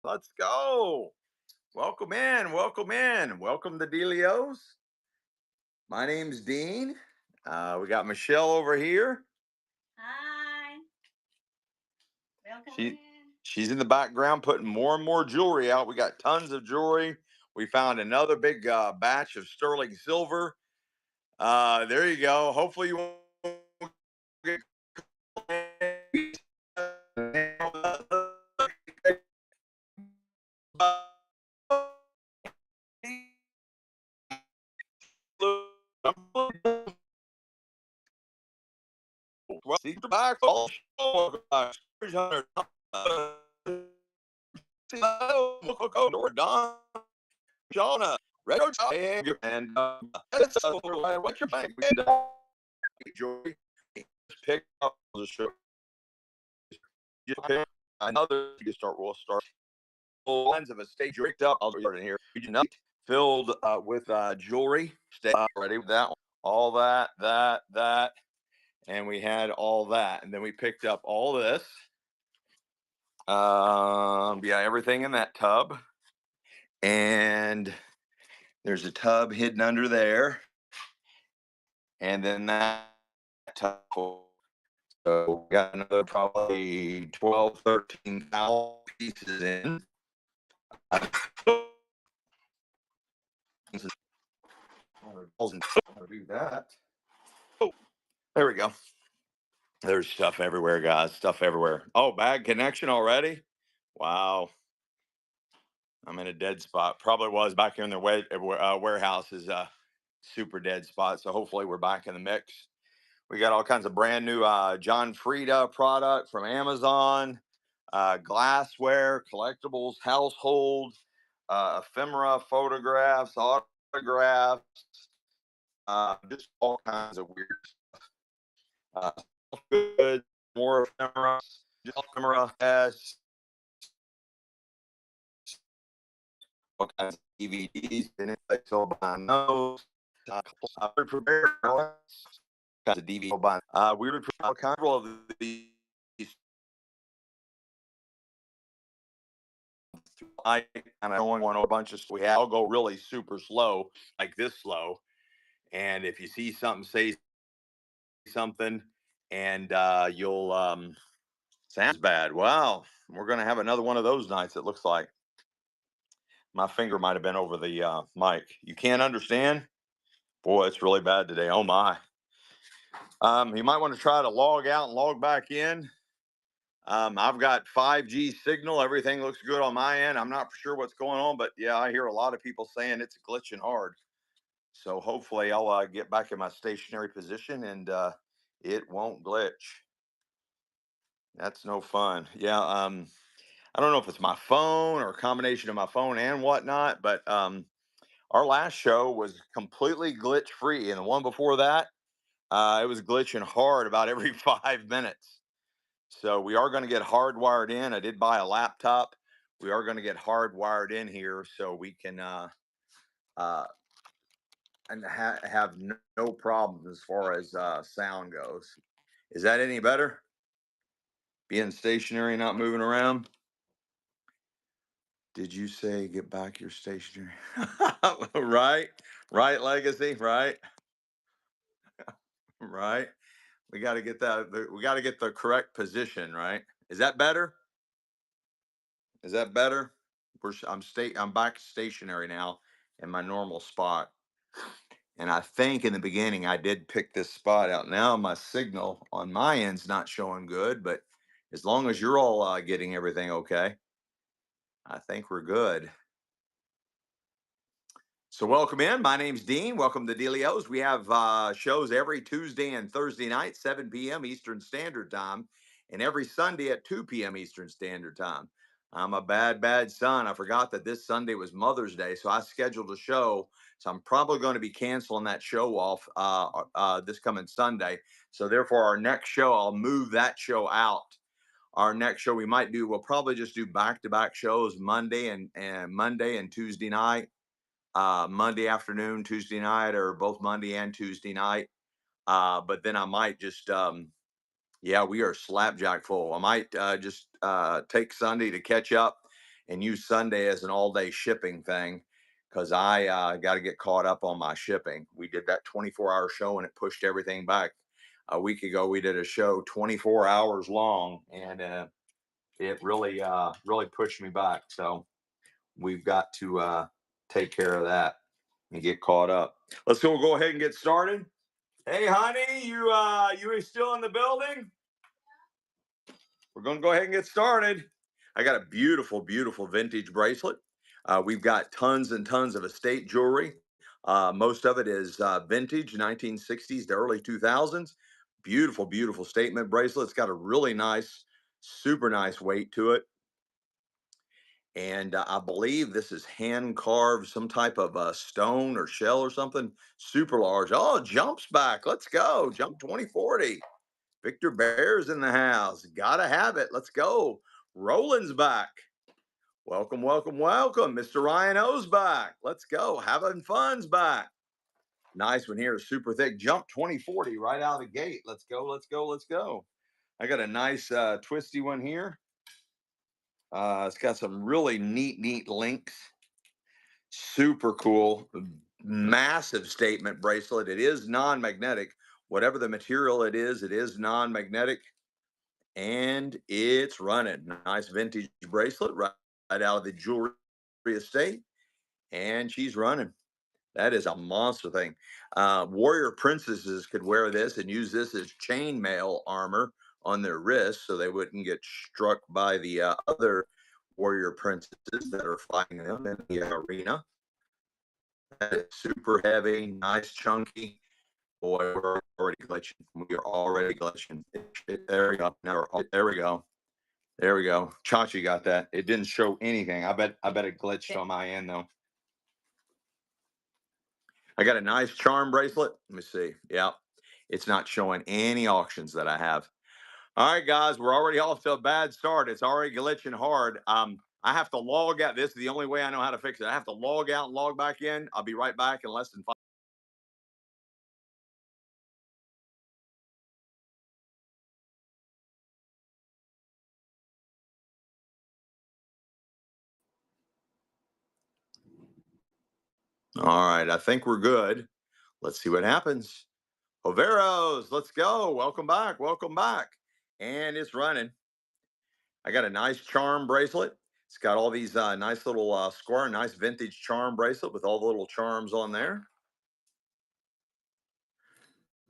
Let's go. Welcome in. Welcome in. Welcome to Delios. My name's Dean. We got Michelle over here. Hi, welcome She in. she's in the background putting more and more jewelry out. We got tons of jewelry. We found another big batch of sterling silver. There you go. Hopefully you won't get well, see you back. Door Don, Jonah, Red and what's your bank? And Joy pick up the show. Just pick another. You start. We'll start. Lines of a stage rigged up. I'll start in here. You know, filled with jewelry. Stay ready with that one. All that, and we had all that, and then we picked up all this. Yeah, everything in that tub, and there's a tub hidden under there, and then that tub. So we got another probably 12, 13,000 pieces in. Do that. Oh, there we go. There's stuff everywhere, guys. Stuff everywhere. Oh, bad connection already? Wow. I'm in a dead spot. Probably was back here in the warehouse is a super dead spot. So hopefully we're back in the mix. We got all kinds of brand new John Frieda product from Amazon, glassware, collectibles, household, ephemera, photographs, autographs, just all kinds of weird stuff. Good, more ephemera, just ephemera, yes, all kinds of DVDs, and it's like so behind those. Prepared kinds of DVD. We would put all kinds of these. I kind of going on a bunch of we have. I'll go really super slow, like this slow. And if you see something, say something, and you'll sounds bad. Wow, we're gonna have another one of those nights. It looks like my finger might have been over the mic. You can't understand? Boy, it's really bad today. Oh my. You might want to try to log out and log back in. I've got 5G signal. Everything looks good on my end. I'm not sure what's going on, but yeah, I hear a lot of people saying it's glitching hard. So hopefully I'll get back in my stationary position and it won't glitch. That's no fun. Yeah. I don't know if it's my phone or a combination of my phone and whatnot, but our last show was completely glitch free. And the one before that, it was glitching hard about every 5 minutes. So we are going to get hardwired in. I did buy a laptop. We are going to get hardwired in here so we can uh, have no problems as far as sound goes. Is that any better? Being stationary, not moving around. Did you say get back your stationary? Right, right, legacy, right, right. We got to get that. We got to get the correct position, right? Is that better? Is that better? I'm back stationary now in my normal spot. And I think in the beginning I did pick this spot out. Now my signal on my end's not showing good, but as long as you're all getting everything okay, I think we're good. So welcome in. My name's Dean. Welcome to Delios. We have shows every Tuesday and Thursday night, 7 p.m. Eastern Standard Time, and every Sunday at 2 p.m. Eastern Standard Time. I'm a bad son. I forgot that this Sunday was Mother's Day, so I scheduled a show. So I'm probably going to be canceling that show off this coming Sunday. So therefore, our next show, I'll move that show out. Our next show we might do, we'll probably just do back-to-back shows Monday and Tuesday night, Monday afternoon, Tuesday night, or both Monday and Tuesday night. But then I might just, yeah, we are slapjack full. I might just take Sunday to catch up and use Sunday as an all-day shipping thing because I got to get caught up on my shipping. We did that 24-hour show and it pushed everything back. A week ago, we did a show 24 hours long, and it really pushed me back. So we've got to take care of that and get caught up. Let's go ahead and get started. Hey, honey, you are still in the building? We're going to go ahead and get started. I got a beautiful, beautiful vintage bracelet. We've got tons and tons of estate jewelry. Most of it is vintage, 1960s to early 2000s. Beautiful, beautiful statement bracelet. It's got a really nice, super nice weight to it. And I believe this is hand carved, some type of stone or shell or something. Super large. Oh, jumps back. Let's go. Jump 2040. Victor Bear's in the house. Gotta have it. Let's go. Roland's back. Welcome, welcome, welcome. Mr. Ryan O's back. Let's go. Having fun's back. Nice one here. Super thick. Jump 2040 right out of the gate. Let's go, let's go, let's go. I got a nice twisty one here. It's got some really neat links. Super cool. Massive statement bracelet. It is non-magnetic. Whatever the material it is non-magnetic. And it's running. Nice vintage bracelet right out of the jewelry estate. And she's running. That is a monster thing. Warrior princesses could wear this and use this as chainmail armor on their wrists so they wouldn't get struck by the other warrior princesses that are fighting them in the arena. That is super heavy, nice, chunky. Boy, we're already glitching. We are already glitching. There we go. There we go. There we go. Chachi got that. It didn't show anything. I bet it glitched on my end though. I got a nice charm bracelet. Let me see. Yeah. It's not showing any auctions that I have. All right, guys, we're already off to a bad start. It's already glitching hard. I have to log out. This is the only way I know how to fix it. I have to log out and log back in. I'll be right back in less than 5. All right, I think we're good. Let's see what happens. Joveros, let's go. Welcome back. Welcome back. And it's running. I got a nice charm bracelet. It's got all these nice little square, nice vintage charm bracelet with all the little charms on there.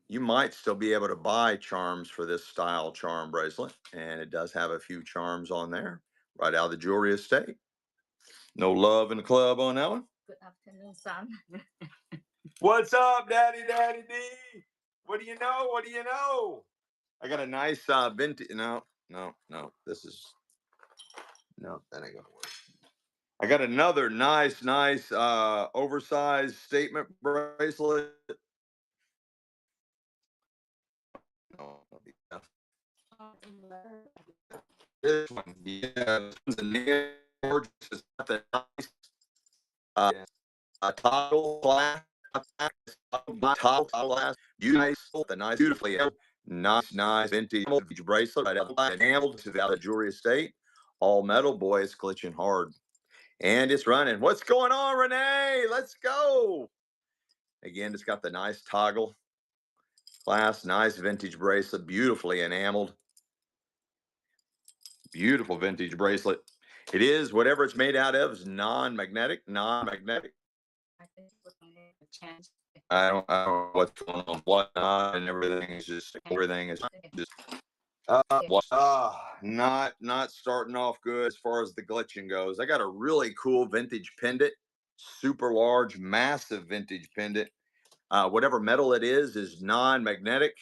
You might still be able to buy charms for this style charm bracelet. And it does have a few charms on there right out of the jewelry estate. No love in the club on that one. Good afternoon, son. What's up, Daddy D? What do you know? What do you know? I got a nice vintage. No. This is no, that ain't gonna work. I got another nice oversized statement bracelet. Oh, this one, yeah, this one's gorgeous. It's got the nice toggle glass, toggle glass, beautifully nice vintage bracelet, right enameled to the jewelry estate, all metal. Boy, it's glitching hard. And it's running. What's going on, Renee? Let's go. Again, it's got the nice toggle glass, nice vintage bracelet, beautifully enameled. Beautiful vintage bracelet. It is whatever it's made out of is non-magnetic. I think we're going to change. I don't know what's going on, whatnot, and everything is just not starting off good as far as the glitching goes. I got a really cool vintage pendant, super large, massive vintage pendant. Whatever metal it is non-magnetic,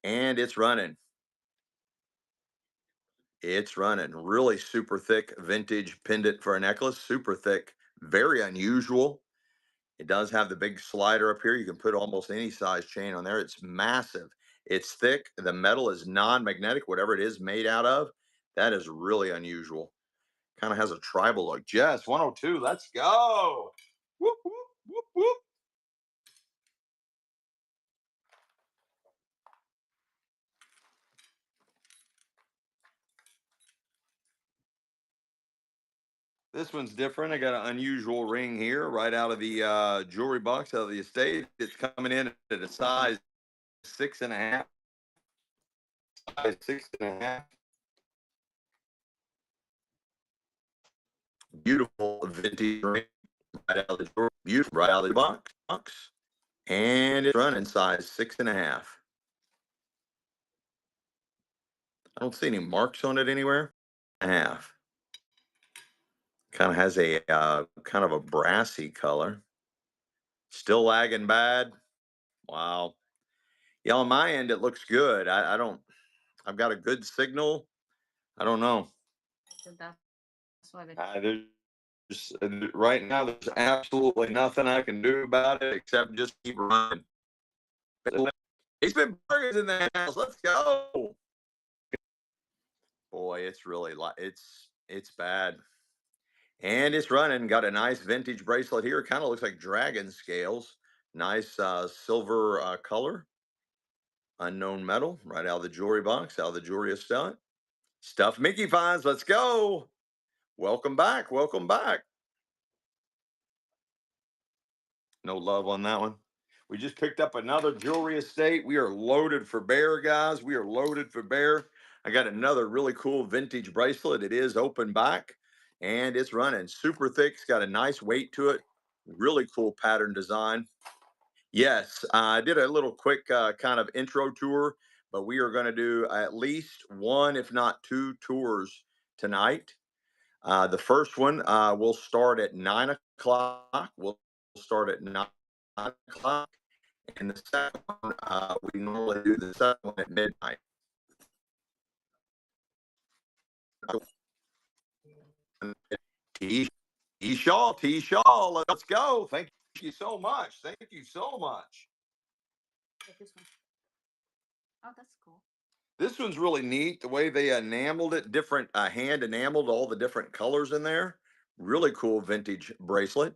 and it's running. It's running. Really super thick vintage pendant for a necklace. Super thick, very unusual. It does have the big slider up here. You can put almost any size chain on there. It's massive. It's thick. The metal is non-magnetic, whatever it is made out of. That is really unusual. Kind of has a tribal look. Jess, 102. Let's go. Whoop, whoop, whoop, whoop. This one's different. I got an unusual ring here right out of the jewelry box out of the estate. It's coming in at a size six and a half. Size six and a half. Beautiful vintage ring right out of the drawer. Beautiful right out of the box. And it's running size six and a half. I don't see any marks on it anywhere. A half. Kind of has a kind of a brassy color. Still lagging bad. Wow. Yeah, on my end it looks good. I don't. I've got a good signal. I don't know. So that's why the Right now there's absolutely nothing I can do about it except just keep running. He's been burgers in the house. Let's go. Boy, it's really it's bad. And it's running. Got a nice vintage bracelet here. Kind of looks like dragon scales. Nice silver color. Unknown metal. Right out of the jewelry box. Out of the jewelry estate. Stuffed Mickey finds. Let's go. Welcome back. Welcome back. No love on that one. We just picked up another jewelry estate. We are loaded for bear, guys. We are loaded for bear. I got another really cool vintage bracelet. It is open back and it's running super thick. It's got a nice weight to it. Really cool pattern design. Yes, I did a little quick kind of intro tour, but we are going to do at least one, if not two tours tonight. The first one will start at 9 o'clock. We'll start at 9 o'clock. And the second one, we normally do the second one at midnight. T. Shaw, let's go. Thank you so much. Thank you so much. this one. Oh, that's cool. This one's really neat. The way they enameled it, different hand enameled all the different colors in there. Really cool vintage bracelet.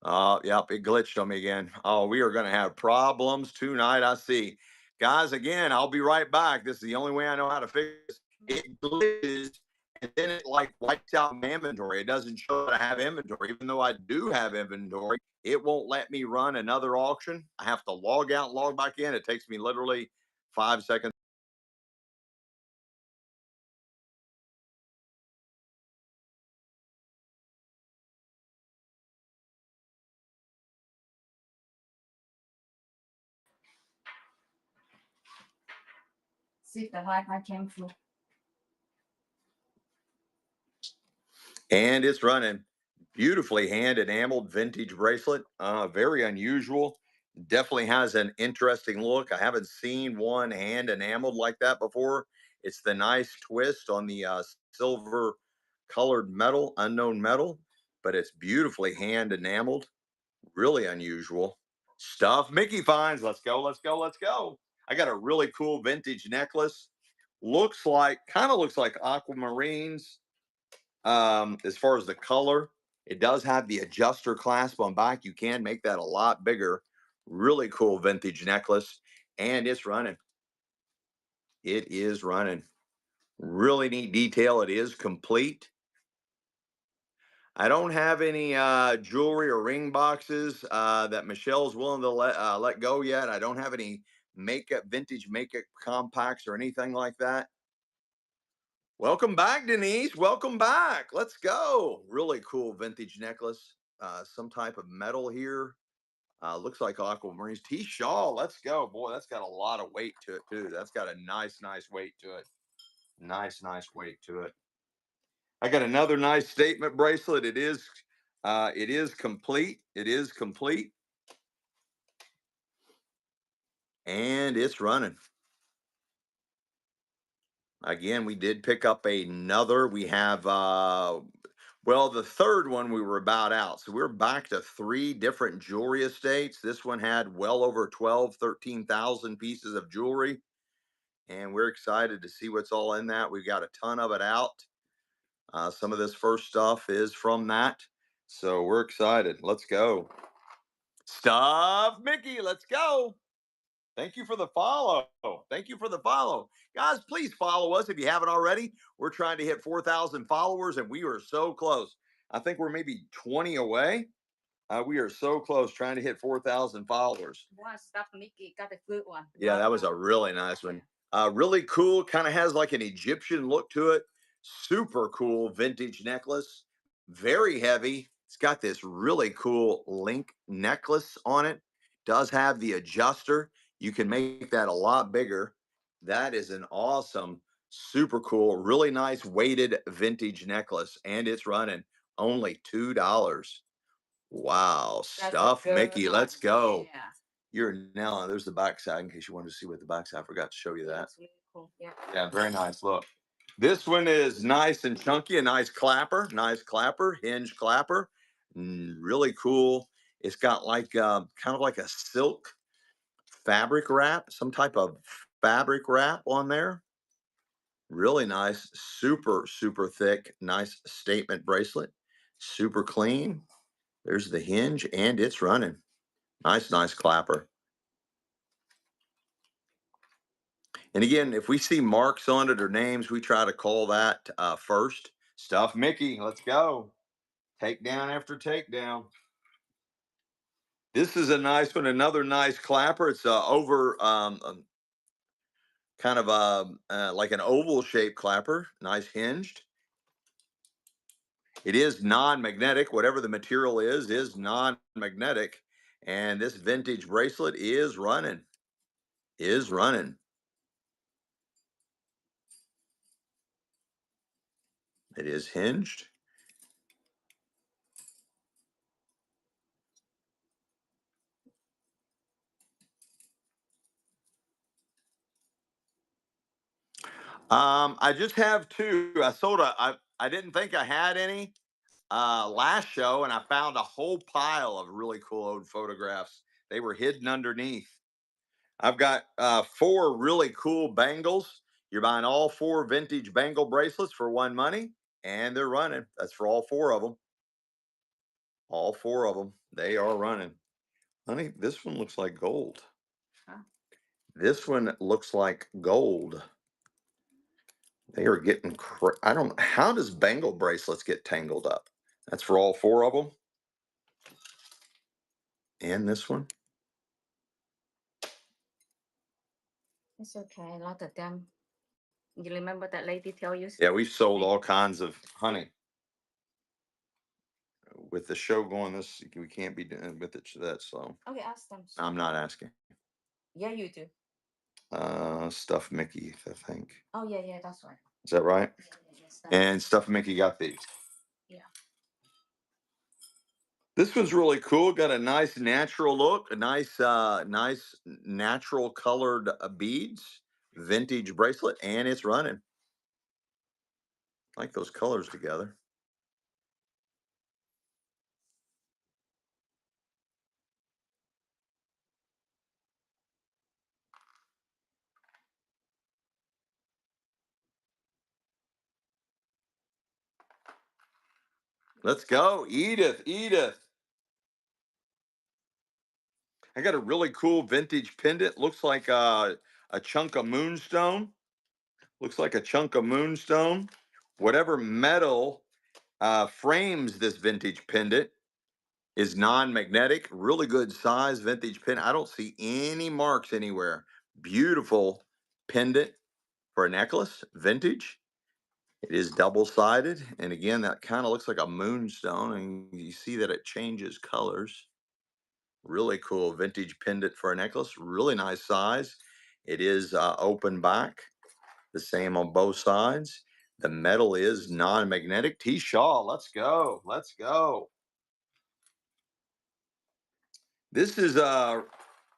Yep, it glitched on me again. Oh, we are going to have problems tonight. I see. Guys, again, I'll be right back. This is the only way I know how to fix it. It glitches and then it like wipes out my inventory. It doesn't show that I have inventory. Even though I do have inventory, it won't let me run another auction. I have to log out and log back in. It takes me literally 5 seconds. See if the Wi-Fi came through. And it's running. Beautifully hand enameled vintage bracelet. Very unusual. Definitely has an interesting look. I haven't seen one hand enameled like that before. It's the nice twist on the silver colored metal, unknown metal, but it's beautifully hand enameled. Really unusual stuff. Mickey finds. Let's go. Let's go. Let's go. I got a really cool vintage necklace. Kind of looks like aquamarines as far as the color. It does have the adjuster clasp on back. You can make that a lot bigger. Really cool vintage necklace. And it's running. It is running. Really neat detail. It is complete. I don't have any jewelry or ring boxes that Michelle's willing to let go yet. I don't have any vintage makeup compacts or anything like that. Welcome back, Denise. Welcome back. Let's go. Really cool vintage necklace. Some type of metal here. Looks like aquamarines. T. Shaw. Let's go. Boy, that's got a lot of weight to it, too. That's got a nice weight to it. Nice weight to it. I got another nice statement bracelet. It is complete. It is complete. And it's running. Again, we did pick up another. We have well, the third one we were about out. So we're back to three different jewelry estates. This one had well over 13,000 pieces of jewelry. And we're excited to see what's all in that. We've got a ton of it out. Some of this first stuff is from that. So we're excited. Let's go. Stuff Mickey, let's go. Thank you for the follow. Thank you for the follow. Guys, please follow us if you haven't already. We're trying to hit 4,000 followers and we are so close. I think we're maybe 20 away. We are so close, trying to hit 4,000 followers. One stuff Mickey got a good one. Yeah, that was a really nice one. Really cool. Kind of has like an Egyptian look to it. Super cool vintage necklace. Very heavy. It's got this really cool link necklace on it. Does have the adjuster. You can make that a lot bigger. That is an awesome, super cool, really nice weighted vintage necklace. And it's running only $2. Wow. That's a Stuff, good Mickey. one. Let's go. Yeah. You're now there's the backside in case you wanted to see what the backside. I forgot to show you that. That's really cool. Yeah. Yeah, very nice. Look, this one is nice and chunky, a nice clapper, hinge clapper. Really cool. It's got like kind of like a silk fabric wrap, some type of fabric wrap on there. Really nice, super, super thick, nice statement bracelet. Super clean. There's the hinge and it's running. Nice clapper. And again, if we see marks on it or names, we try to call that first. Stuff Mickey, let's go. Takedown after takedown. This is a nice one, another nice clapper. It's over kind of like an oval shaped clapper, nice hinged. It is non-magnetic. Whatever the material is non-magnetic. And this vintage bracelet is running. Is running. It is hinged. I just have two. I didn't think I had any last show, and I found a whole pile of really cool old photographs. They were hidden underneath. I've got four really cool bangles. You're buying all four vintage bangle bracelets for one money, and they're running. That's for all four of them. All four of them. They are running. Honey, this one looks like gold. Huh? This one looks like gold. They are getting. I don't. How does bangle bracelets get tangled up? That's for all four of them. And this one. It's okay. A lot of them. You remember that lady tell you? Yeah, we've sold all kinds of honey. With the show going, this we can't be doing with it that slow. Okay, ask them. I'm not asking. Yeah, you do. Stuff Mickey, I think. Oh yeah, that's right. Is that right? Yeah, And Stuff Mickey got these. yeah. This one's really cool. Got a nice natural look, a nice natural colored beads, vintage bracelet, and it's running. I like those colors together. Let's go, Edith. Edith. I got a really cool vintage pendant. Looks like a chunk of moonstone. Looks like a chunk of moonstone. Whatever metal frames this vintage pendant is non-magnetic. Really good size vintage pendant. I don't see any marks anywhere. Beautiful pendant for a necklace, vintage. It is double-sided. And again, that kind of looks like a moonstone. And you see that it changes colors. Really cool vintage pendant for a necklace. Really nice size. It is open back. The same on both sides. The metal is non-magnetic. T. Shaw, let's go. Let's go. This is a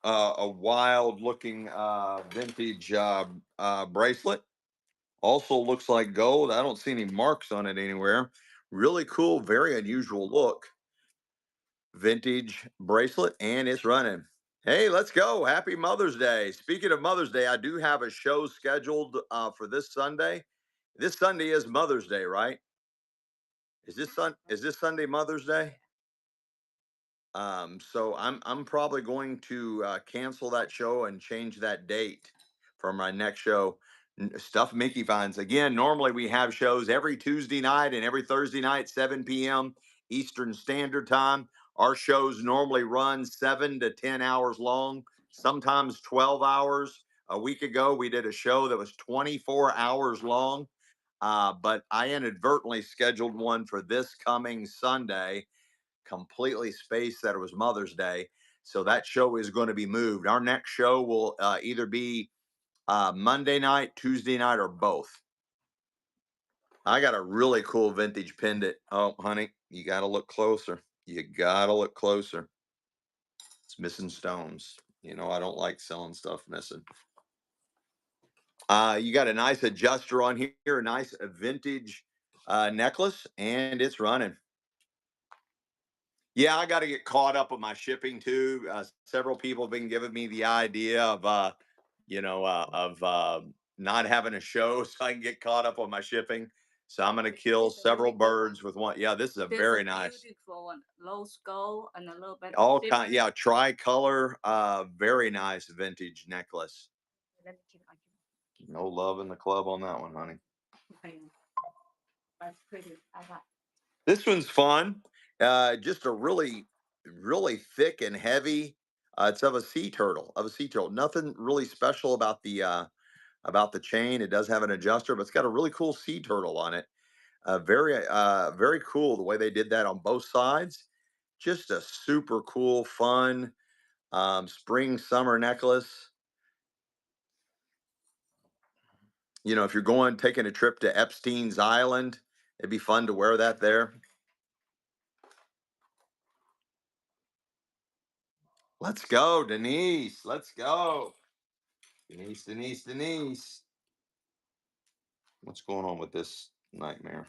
wild looking vintage bracelet. Also looks like gold. I don't see any marks on it anywhere. Really cool, very unusual look. Vintage bracelet, and it's running. Hey, let's go. Happy Mother's Day. Speaking of Mother's Day, I do have a show scheduled for this Sunday. This Sunday is Mother's Day, right? Is this Sunday Mother's Day? So I'm probably going to cancel that show and change that date for my next show. Stuff Mickey finds. Again, normally we have shows every Tuesday night and every Thursday night, 7 p.m. Eastern Standard Time. Our shows normally run 7 to 10 hours long, sometimes 12 hours. A week ago, we did a show that was 24 hours long, but I inadvertently scheduled one for this coming Sunday, completely spaced that it was Mother's Day. So that show is going to be moved. Our next show will either be Monday night, Tuesday night, or both. I got a really cool vintage pendant. Oh, honey, you got to look closer. You got to look closer. It's missing stones. You know, I don't like selling stuff missing. You got a nice adjuster on here, a nice vintage necklace, and it's running. Yeah, I got to get caught up with my shipping too. Several people have been giving me the idea of, not having a show so I can get caught up on my shipping. So I'm going to kill It's a really several good one. birds with one. Yeah, this is a There's very a nice, beautiful one, low skull and a little bit all kind. silver. Yeah, tricolor, very nice vintage necklace. Let me keep No love in the club on that one, honey. it. That's pretty. I got. This one's fun. Just a really, really thick and heavy. It's of a sea turtle. Of a sea turtle. Nothing really special about the chain. It does have an adjuster, but it's got a really cool sea turtle on it. Very cool the way they did that on both sides. Just a super cool, fun spring summer necklace. You know, if you're going taking a trip to Epstein's Island, it'd be fun to wear that there. Let's go, Denise. Let's go. Denise, Denise, Denise. What's going on with this nightmare?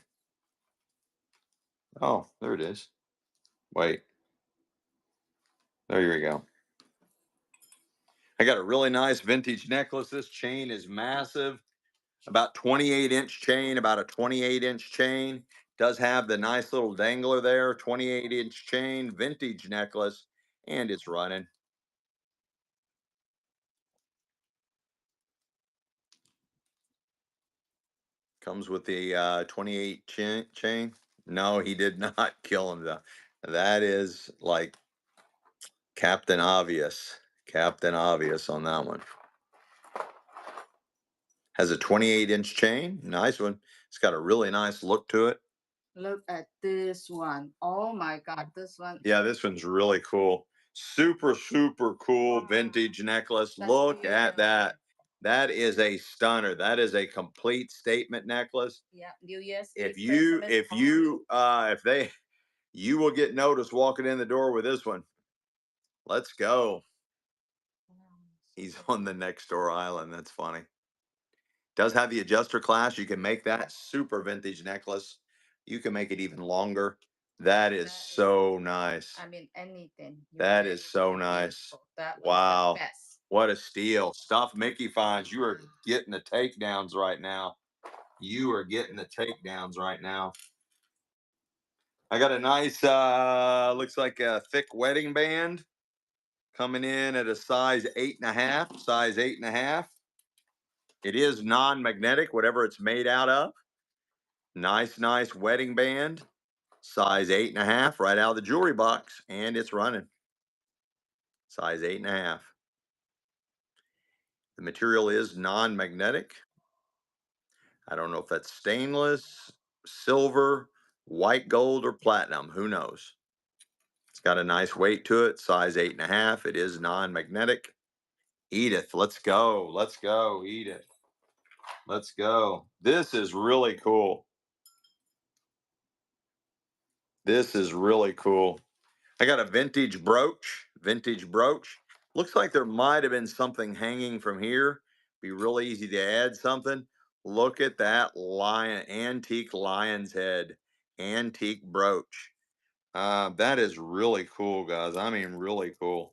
Oh, there it is. Wait, there you go. I got a really nice vintage necklace. This chain is massive, about 28-inch chain, about a 28-inch chain. Does have the nice little dangler there, 28-inch chain, vintage necklace, and it's running. Comes with the 28 chain. No, he did not kill him though. That is like Captain Obvious. Captain Obvious on that one. Has a 28-inch chain. Nice one. It's got a really nice look to it. Look at this one. Oh my God, this one. Yeah, this one's really cool. Super, super cool Wow. vintage necklace. That's Look at beautiful. that. That is a stunner. That is a complete statement necklace. Yeah, New Year's If Eve, you, Christmas. if you, if they, you will get noticed walking in the door with this one. Let's go. Wow, He's super on the next door island. That's funny. Does have the adjuster class. You can make that super vintage necklace. You can make it even longer. That is That is, so nice. I mean, anything. You That make is it so look nice. beautiful. That was the Wow. best. What a steal. Stuff Mickey finds. You are getting the takedowns right now. You are getting the takedowns right now. I got a nice, looks like a thick wedding band coming in at a size 8.5. Size 8.5. It is non-magnetic, whatever it's made out of. Nice, nice wedding band. Size 8.5, right out of the jewelry box, and it's running. Size 8.5. The material is non-magnetic. I don't know if that's stainless, silver, white gold, or platinum. Who knows? It's got a nice weight to it. Size 8.5. It is non-magnetic. Edith, let's go. Let's go, Edith. Let's go. This is really cool. This is really cool. I got a vintage brooch. Vintage brooch. Looks like there might have been something hanging from here. Be really easy to add something. Look at that lion, antique lion's head, antique brooch. That is really cool, guys. I mean, really cool.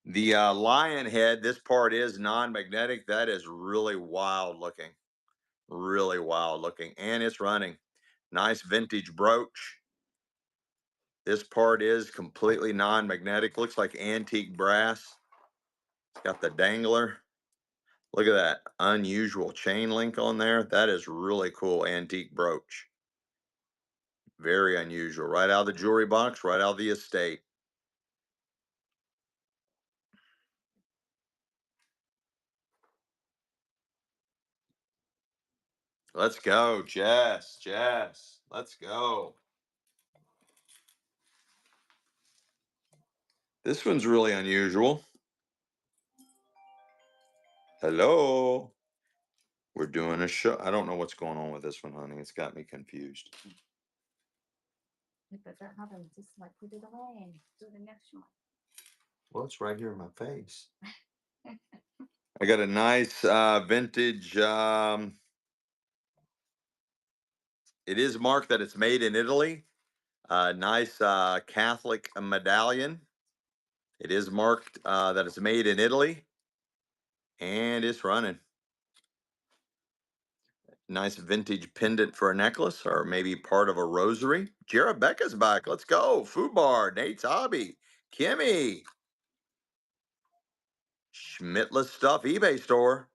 The lion head, this part is non-magnetic. That is really wild looking. Really wild looking. And it's running. Nice vintage brooch. This part is completely non-magnetic. Looks like antique brass. It's got the dangler. Look at that unusual chain link on there. That is really cool antique brooch. Very unusual. Right out of the jewelry box, right out of the estate. Let's go, Jess. Jess. Let's go. This one's really unusual. Hello. We're doing a show. I don't know what's going on with this one, honey. It's got me confused. But that happened. Just like put it away and do the next one. Well, it's right here in my face. I got a nice vintage. It is marked that it's made in Italy. Nice Catholic medallion. It is marked that it's made in Italy, and it's running. Nice vintage pendant for a necklace, or maybe part of a rosary. Jared Becca's back. Let's go. Food Bar, Nate's Hobby, Kimmy, Schmidtless Stuff, eBay store.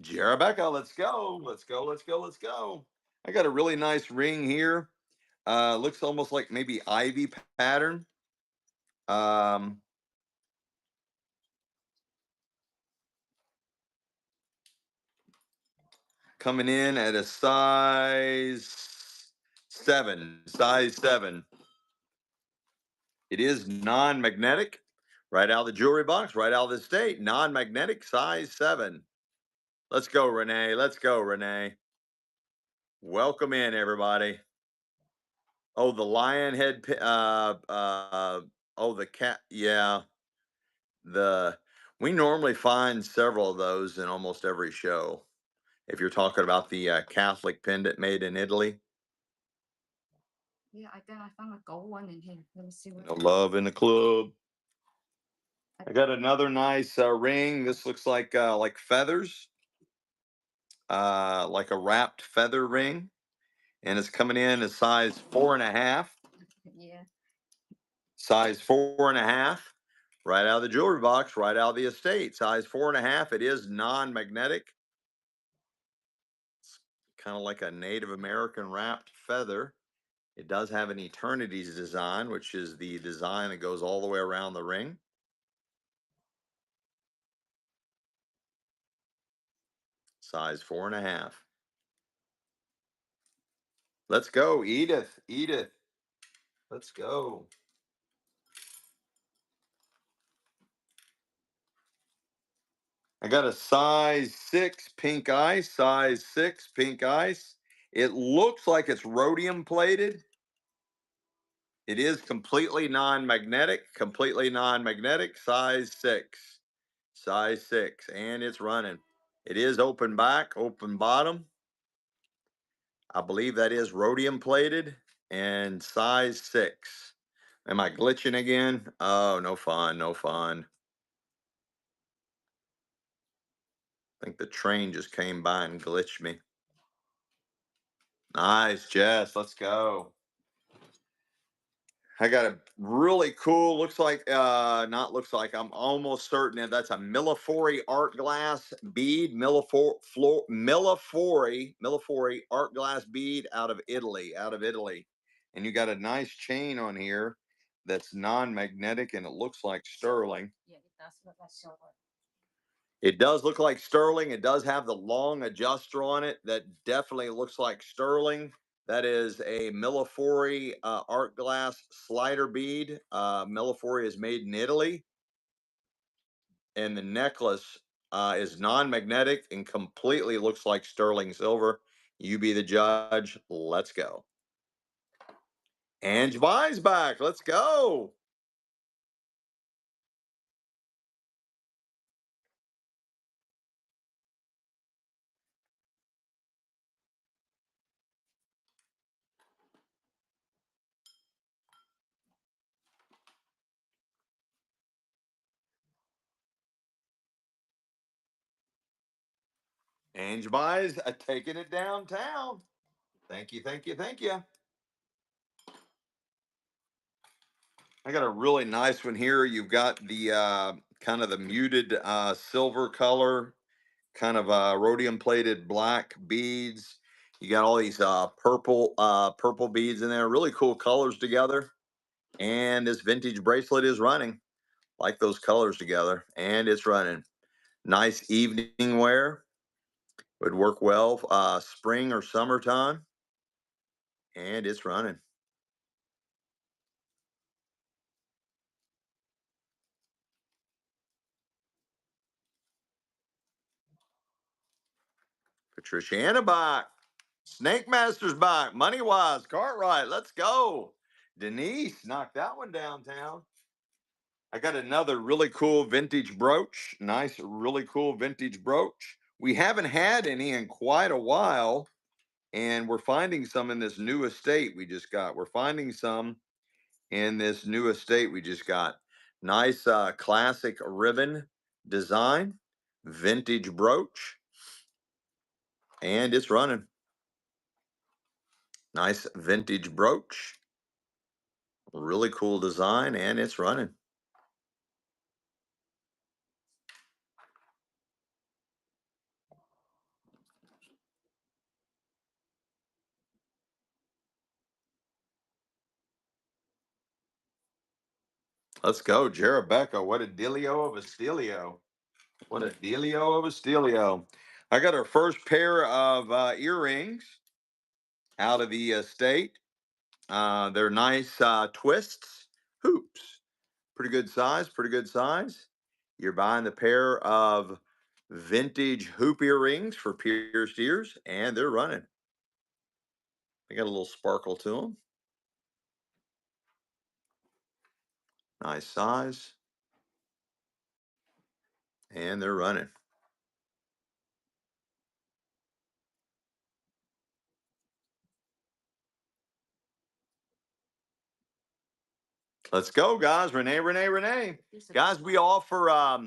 Jerabecca, let's go. Let's go. Let's go. Let's go. I got a really nice ring here. Looks almost like maybe ivy pattern. Um, Coming in at a size 7. Size 7. It is non-magnetic. Right out of the jewelry box, right out of the state. Non-magnetic, size 7. Let's go, Renee. Let's go, Renee. Welcome in, everybody. Oh, the lion head. Oh, the cat. Yeah, the we normally find several of those in almost every show. If you're talking about the Catholic pendant made in Italy. Yeah, I think I found a gold one in here. Let me see what. No love in the club. I got another nice ring. This looks like feathers, like a wrapped feather ring, and it's coming in a size 4.5. Yeah. Size 4.5. Right out of the jewelry box, right out of the estate. Size 4.5. It is non-magnetic. It's kind of like a Native American wrapped feather. It does have an eternities design, which is the design that goes all the way around the ring. Size 4.5. Let's go, Edith. Edith. Let's go. I got a size 6 pink ice. Size 6 pink ice. It looks like it's rhodium plated. It is completely non-magnetic, size 6. Size 6, and it's running. It is open back, open bottom. I believe that is rhodium plated and size 6. Am I glitching again? Oh, no fun, no fun. I think the train just came by and glitched me. Nice, Jess. Let's go. I got a really cool, looks like, not looks like, I'm almost certain that that's a Millefori art glass bead, Millefori art glass bead out of Italy, And you got a nice chain on here that's non-magnetic and it looks like sterling. Yeah, it does look like silver. It does look like sterling. It does have the long adjuster on it that definitely looks like sterling. That is a Millefori art glass slider bead. Millefori is made in Italy. And the necklace is non-magnetic and completely looks like sterling silver. You be the judge. Let's go. Ange Buys back. Let's go. Ange Buys taking it downtown. Thank you, thank you, thank you. I got a really nice one here. You've got the kind of the muted silver color, kind of rhodium plated black beads. You got all these purple beads in there. Really cool colors together. And this vintage bracelet is running. Like those colors together, and it's running. Nice evening wear. Would work well spring or summertime, and it's running. Patricia Anna back. Snake Master's back. Money Wise. Cartwright. Let's go. Denise knocked that one downtown. I got another really cool vintage brooch. Nice, really cool vintage brooch. We haven't had any in quite a while, and we're finding some in this new estate we just got. We're finding some in this new estate we just got. Nice classic ribbon design, vintage brooch, and it's running. Nice vintage brooch, really cool design, and it's running. Let's go, Jerebecca. What a dealio of a stealio. What a dealio of a stealio. I got our first pair of earrings out of the estate. They're nice twists, hoops. Pretty good size, pretty good size. You're buying the pair of vintage hoop earrings for pierced ears, and they're running. They got a little sparkle to them. Nice size, and they're running. Let's go, guys. Renee. Guys, we offer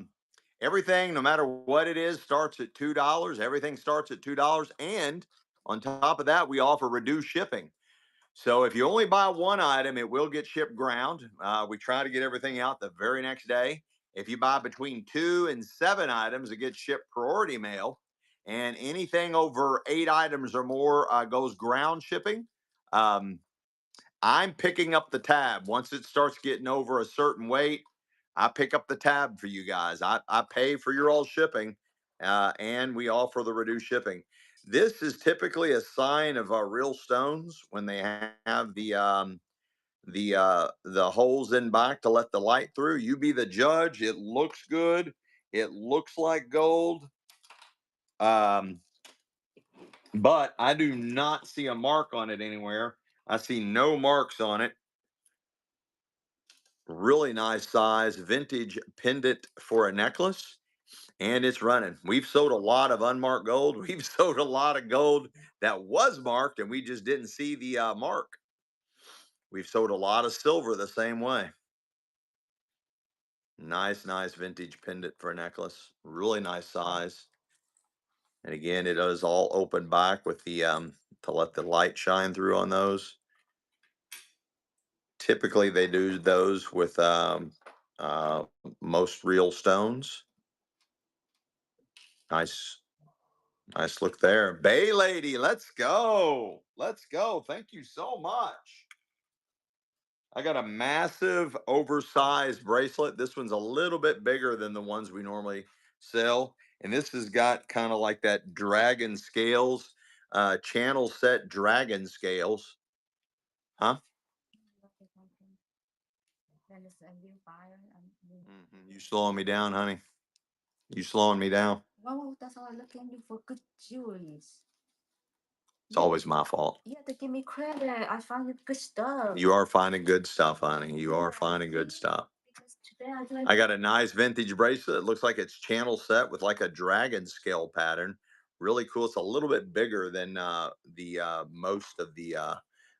everything, no matter what it is, starts at $2. Everything starts at $2. And on top of that, we offer reduced shipping. So if you only buy one item, it will get shipped ground. We try to get everything out the very next day. If you buy between 2 and 7 items, it gets shipped priority mail. And anything over 8 items or more goes ground shipping. Um, I'm picking up the tab. Once it starts getting over a certain weight, I pick up the tab for you guys. I pay for your all shipping, and we offer the reduced shipping. This is typically a sign of real stones when they have the holes in back to let the light through. You be the judge. It looks good. It looks like gold. Um, but I do not see a mark on it anywhere. I see no marks on it. Really nice size, vintage pendant for a necklace, and it's running. We've sold a lot of unmarked gold. We've sold a lot of gold that was marked, and we just didn't see the mark. We've sold a lot of silver the same way. Nice vintage pendant for a necklace. Really nice size. And again, it is all open back with the to let the light shine through on those. Typically, they do those with uh, most real stones. Nice, nice look there. Bay Lady, let's go. Let's go. Thank you so much. I got a massive oversized bracelet. This one's a little bit bigger than the ones we normally sell. And this has got kind of like that dragon scales, channel set dragon scales. Huh? You slowing me down, honey? You slowing me down? No, that's all I'm looking for good jewelries. It's always my fault. You have to give me credit. I found you good stuff. You are finding good stuff, honey. You are finding good stuff. Because today I got a nice vintage bracelet. It looks like it's channel set with like a dragon scale pattern. Really cool. It's a little bit bigger than the most of the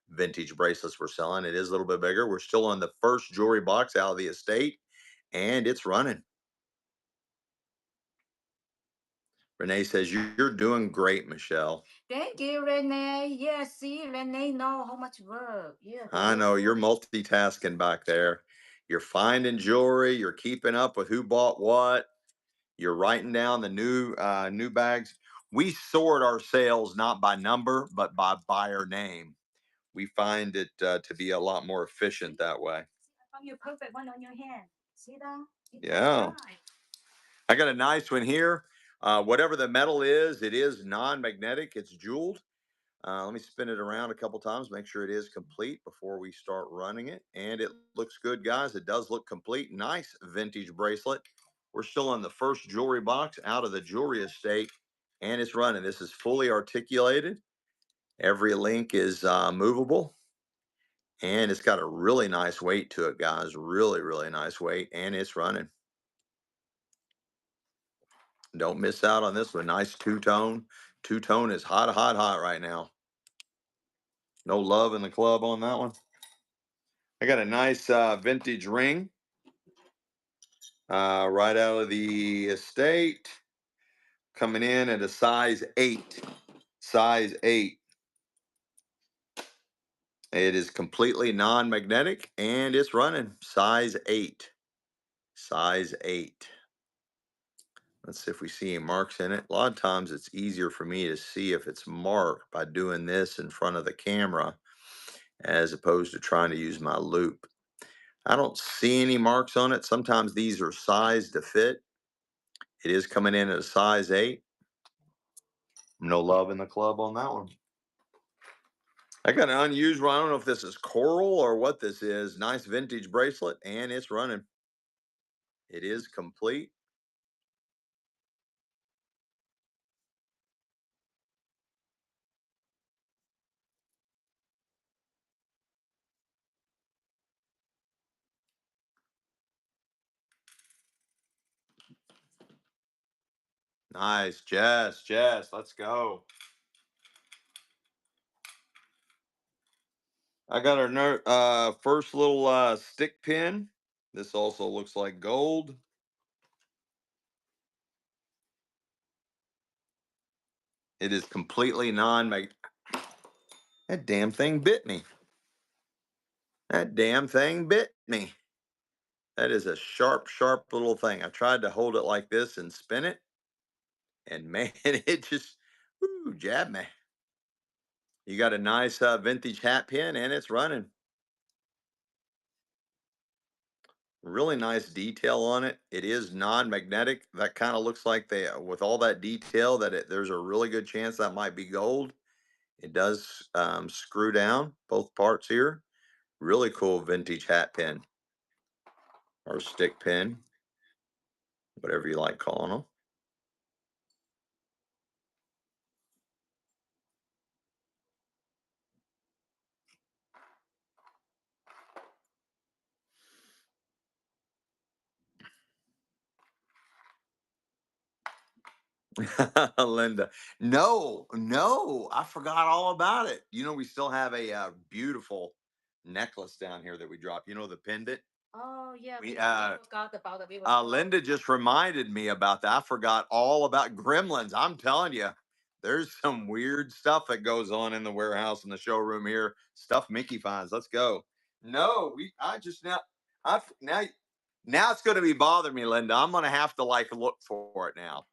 vintage bracelets we're selling. It is a little bit bigger. We're still on the first jewelry box out of the estate, and it's running. Renee says you're doing great, Michelle. Thank you, Renee. Yeah, see, Renee know how much work. Yeah. I know you're multitasking back there. You're finding jewelry. You're keeping up with who bought what. You're writing down the new bags. We sort our sales not by number, but by buyer name. We find it to be a lot more efficient that way. Found your perfect one on your hand. See that? It Yeah. right. I got a nice one here. Whatever the metal is, it is non-magnetic. It's jeweled. Let me spin it around a couple times, make sure it is complete before we start running it. And it looks good, guys. It does look complete. Nice vintage bracelet. We're still in the first jewelry box out of the jewelry estate, and it's running. This is fully articulated. Every link is movable, and it's got a really nice weight to it, guys. Really, really nice weight, and it's running. Don't miss out on this one. Nice two-tone. Two-tone is hot, hot, hot right now. No love in the club on that one. I got a nice vintage ring right out of the estate, coming in at a size 8. Size 8. It is completely non-magnetic, and it's running size 8. Size 8. Let's see if we see any marks in it. A lot of times it's easier for me to see if it's marked by doing this in front of the camera as opposed to trying to use my loop. I don't see any marks on it. Sometimes these are sized to fit. It is coming in at a size 8. No love in the club on that one. I got an unusual, I don't know if this is coral or what this is. Nice vintage bracelet, and it's running. It is complete. Nice. Jess, let's go. I got our first little stick pin. This also looks like gold. It is completely non-mag. That damn thing bit me. That damn thing bit me. That is a sharp, sharp little thing. I tried to hold it like this and spin it, and man, it just jabbed me. You got a nice vintage hat pin, and it's running. Really nice detail on it. It is non-magnetic. That kind of looks like with all that detail, there's a really good chance that might be gold. It does screw down both parts here. Really cool vintage hat pin or stick pin, whatever you like calling them. Linda, no, no, I forgot all about it. We still have a beautiful necklace down here that we dropped. The pendant. Oh yeah, We we forgot about it. We were Linda just reminded me about that. I forgot all about gremlins. I'm telling you, there's some weird stuff that goes on in the warehouse in the showroom here. Stuff Mickey finds. Let's go. No, I just now, now it's going to be bothering me, Linda. I'm going to have to look for it now.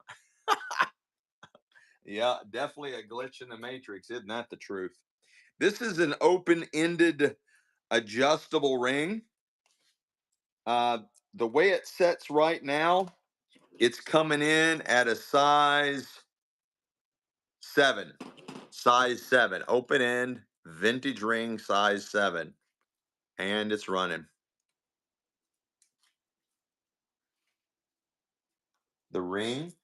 Yeah, definitely a glitch in the matrix. Isn't that the truth? This is an open-ended adjustable ring. The way it sets right now, it's coming in at a size 7. Size 7. Open end, vintage ring, size 7. And it's running. The ring.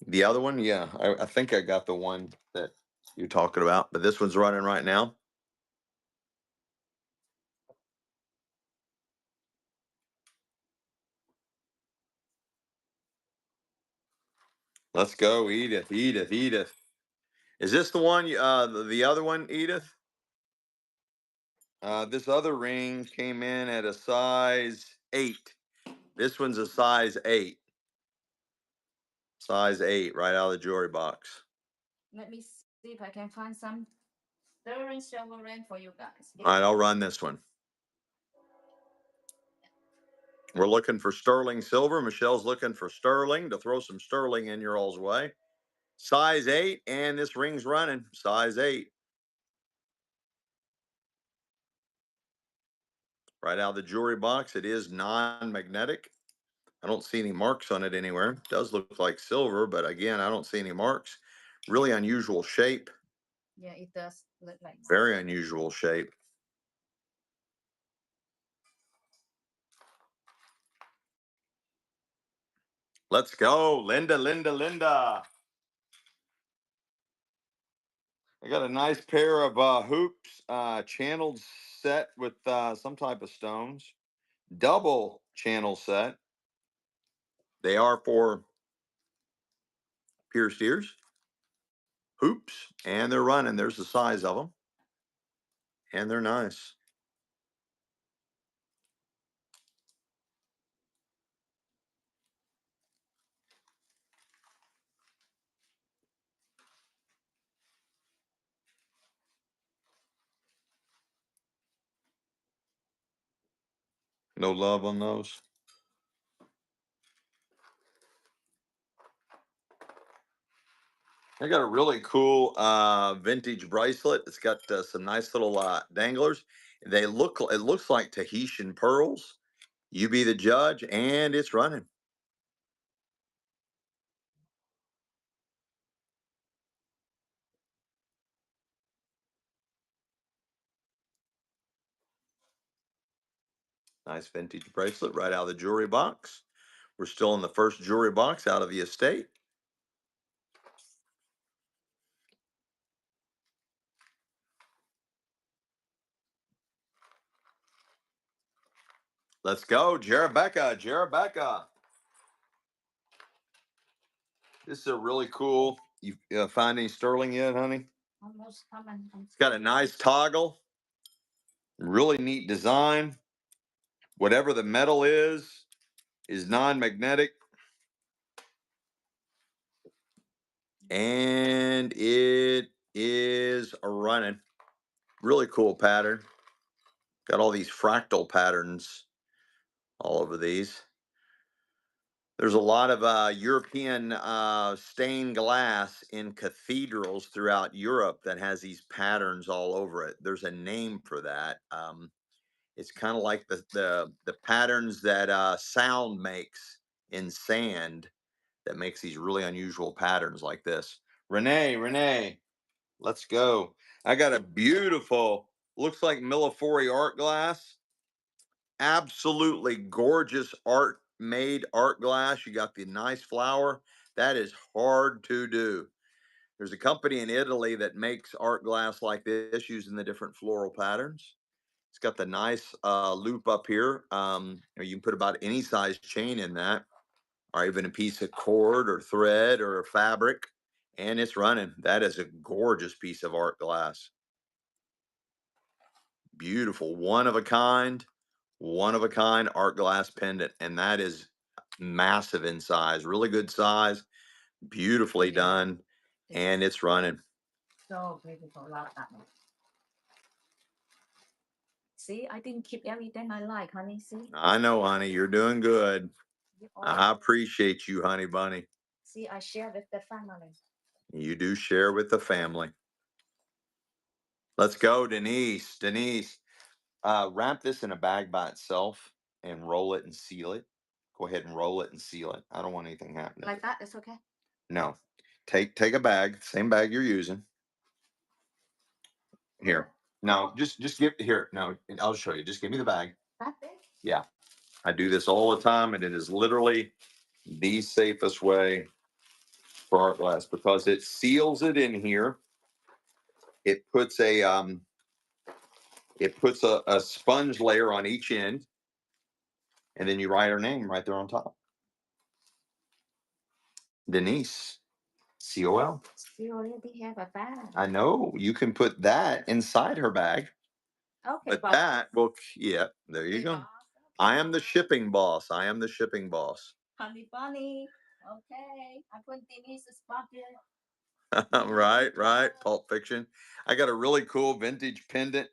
The other one, yeah. I think I got the one that you're talking about, but this one's running right now. Let's go, Edith. Edith. Is this the one, the other one, Edith? This other ring came in at a size 8. This one's a size 8. Size 8, right out of the jewelry box. Let me see if I can find some sterling silver ring for you guys. All right, I'll run this one. We're looking for sterling silver. Michelle's looking for sterling to throw some sterling in your all's way. Size 8, and this ring's running. Size 8. Right out of the jewelry box. It is non-magnetic. I don't see any marks on it anywhere. It does look like silver, but again, I don't see any marks. Really unusual shape. Yeah, it does look like Very unusual shape. Let's go, Linda, Linda, Linda. I got a nice pair of hoops, channeled set with some type of stones. Double channel set. They are for pierced ears. Hoops, and they're running. There's the size of them. And they're nice. No love on those. I got a really cool vintage bracelet. It's got some nice little danglers. It looks like Tahitian pearls. You be the judge, and it's running. Nice vintage bracelet right out of the jewelry box. We're still in the first jewelry box out of the estate. Let's go, Jerebecca, Jerebecca. This is a really cool. You find any sterling yet, honey? almost coming. It's got a nice toggle. Really neat design. Whatever the metal is non-magnetic. And it is running. Really cool pattern. Got all these fractal patterns all over these. There's a lot of European stained glass in cathedrals throughout Europe that has these patterns all over it. There's a name for that. It's kind of like the patterns that sound makes in sand that makes these really unusual patterns like this. Renee, Renee, let's go. I got a beautiful, looks like Millefori art glass. Absolutely gorgeous art made art glass. You got the nice flower. That is hard to do. There's a company in Italy that makes art glass like this using the different floral patterns. It's got the nice loop up here. You can put about any size chain in that, or even a piece of cord or thread or fabric, and it's running. That is a gorgeous piece of art glass. Beautiful, one of a kind art glass pendant, and that is massive in size, really good size, beautifully done, and it's running. So beautiful, love that one. See, I didn't keep everything I like, honey. See, I know, honey, you're doing good. you I all appreciate you, honey bunny. see. I share with the family. You do share with the family. Let's go, Denise. Denise, wrap this in a bag by itself and roll it and seal it. Go ahead and roll it and seal it. I don't want anything happening. Like that, it's okay. No. Take a bag, same bag you're using. Here. No, just give here. No, I'll show you. Just give me the bag. That big? Yeah. I do this all the time, and it is literally the safest way for art glass because it seals it in here. It puts a sponge layer on each end, and then you write her name right there on top. Denise, COL. You already have a bag. I know you can put that inside her bag, Okay, but that will, yeah, there you big go. boss. I am the shipping boss. I am the shipping boss. Honey bunny. Okay, I put Denise's bucket. Right, right. Pulp Fiction. I got a really cool vintage pendant,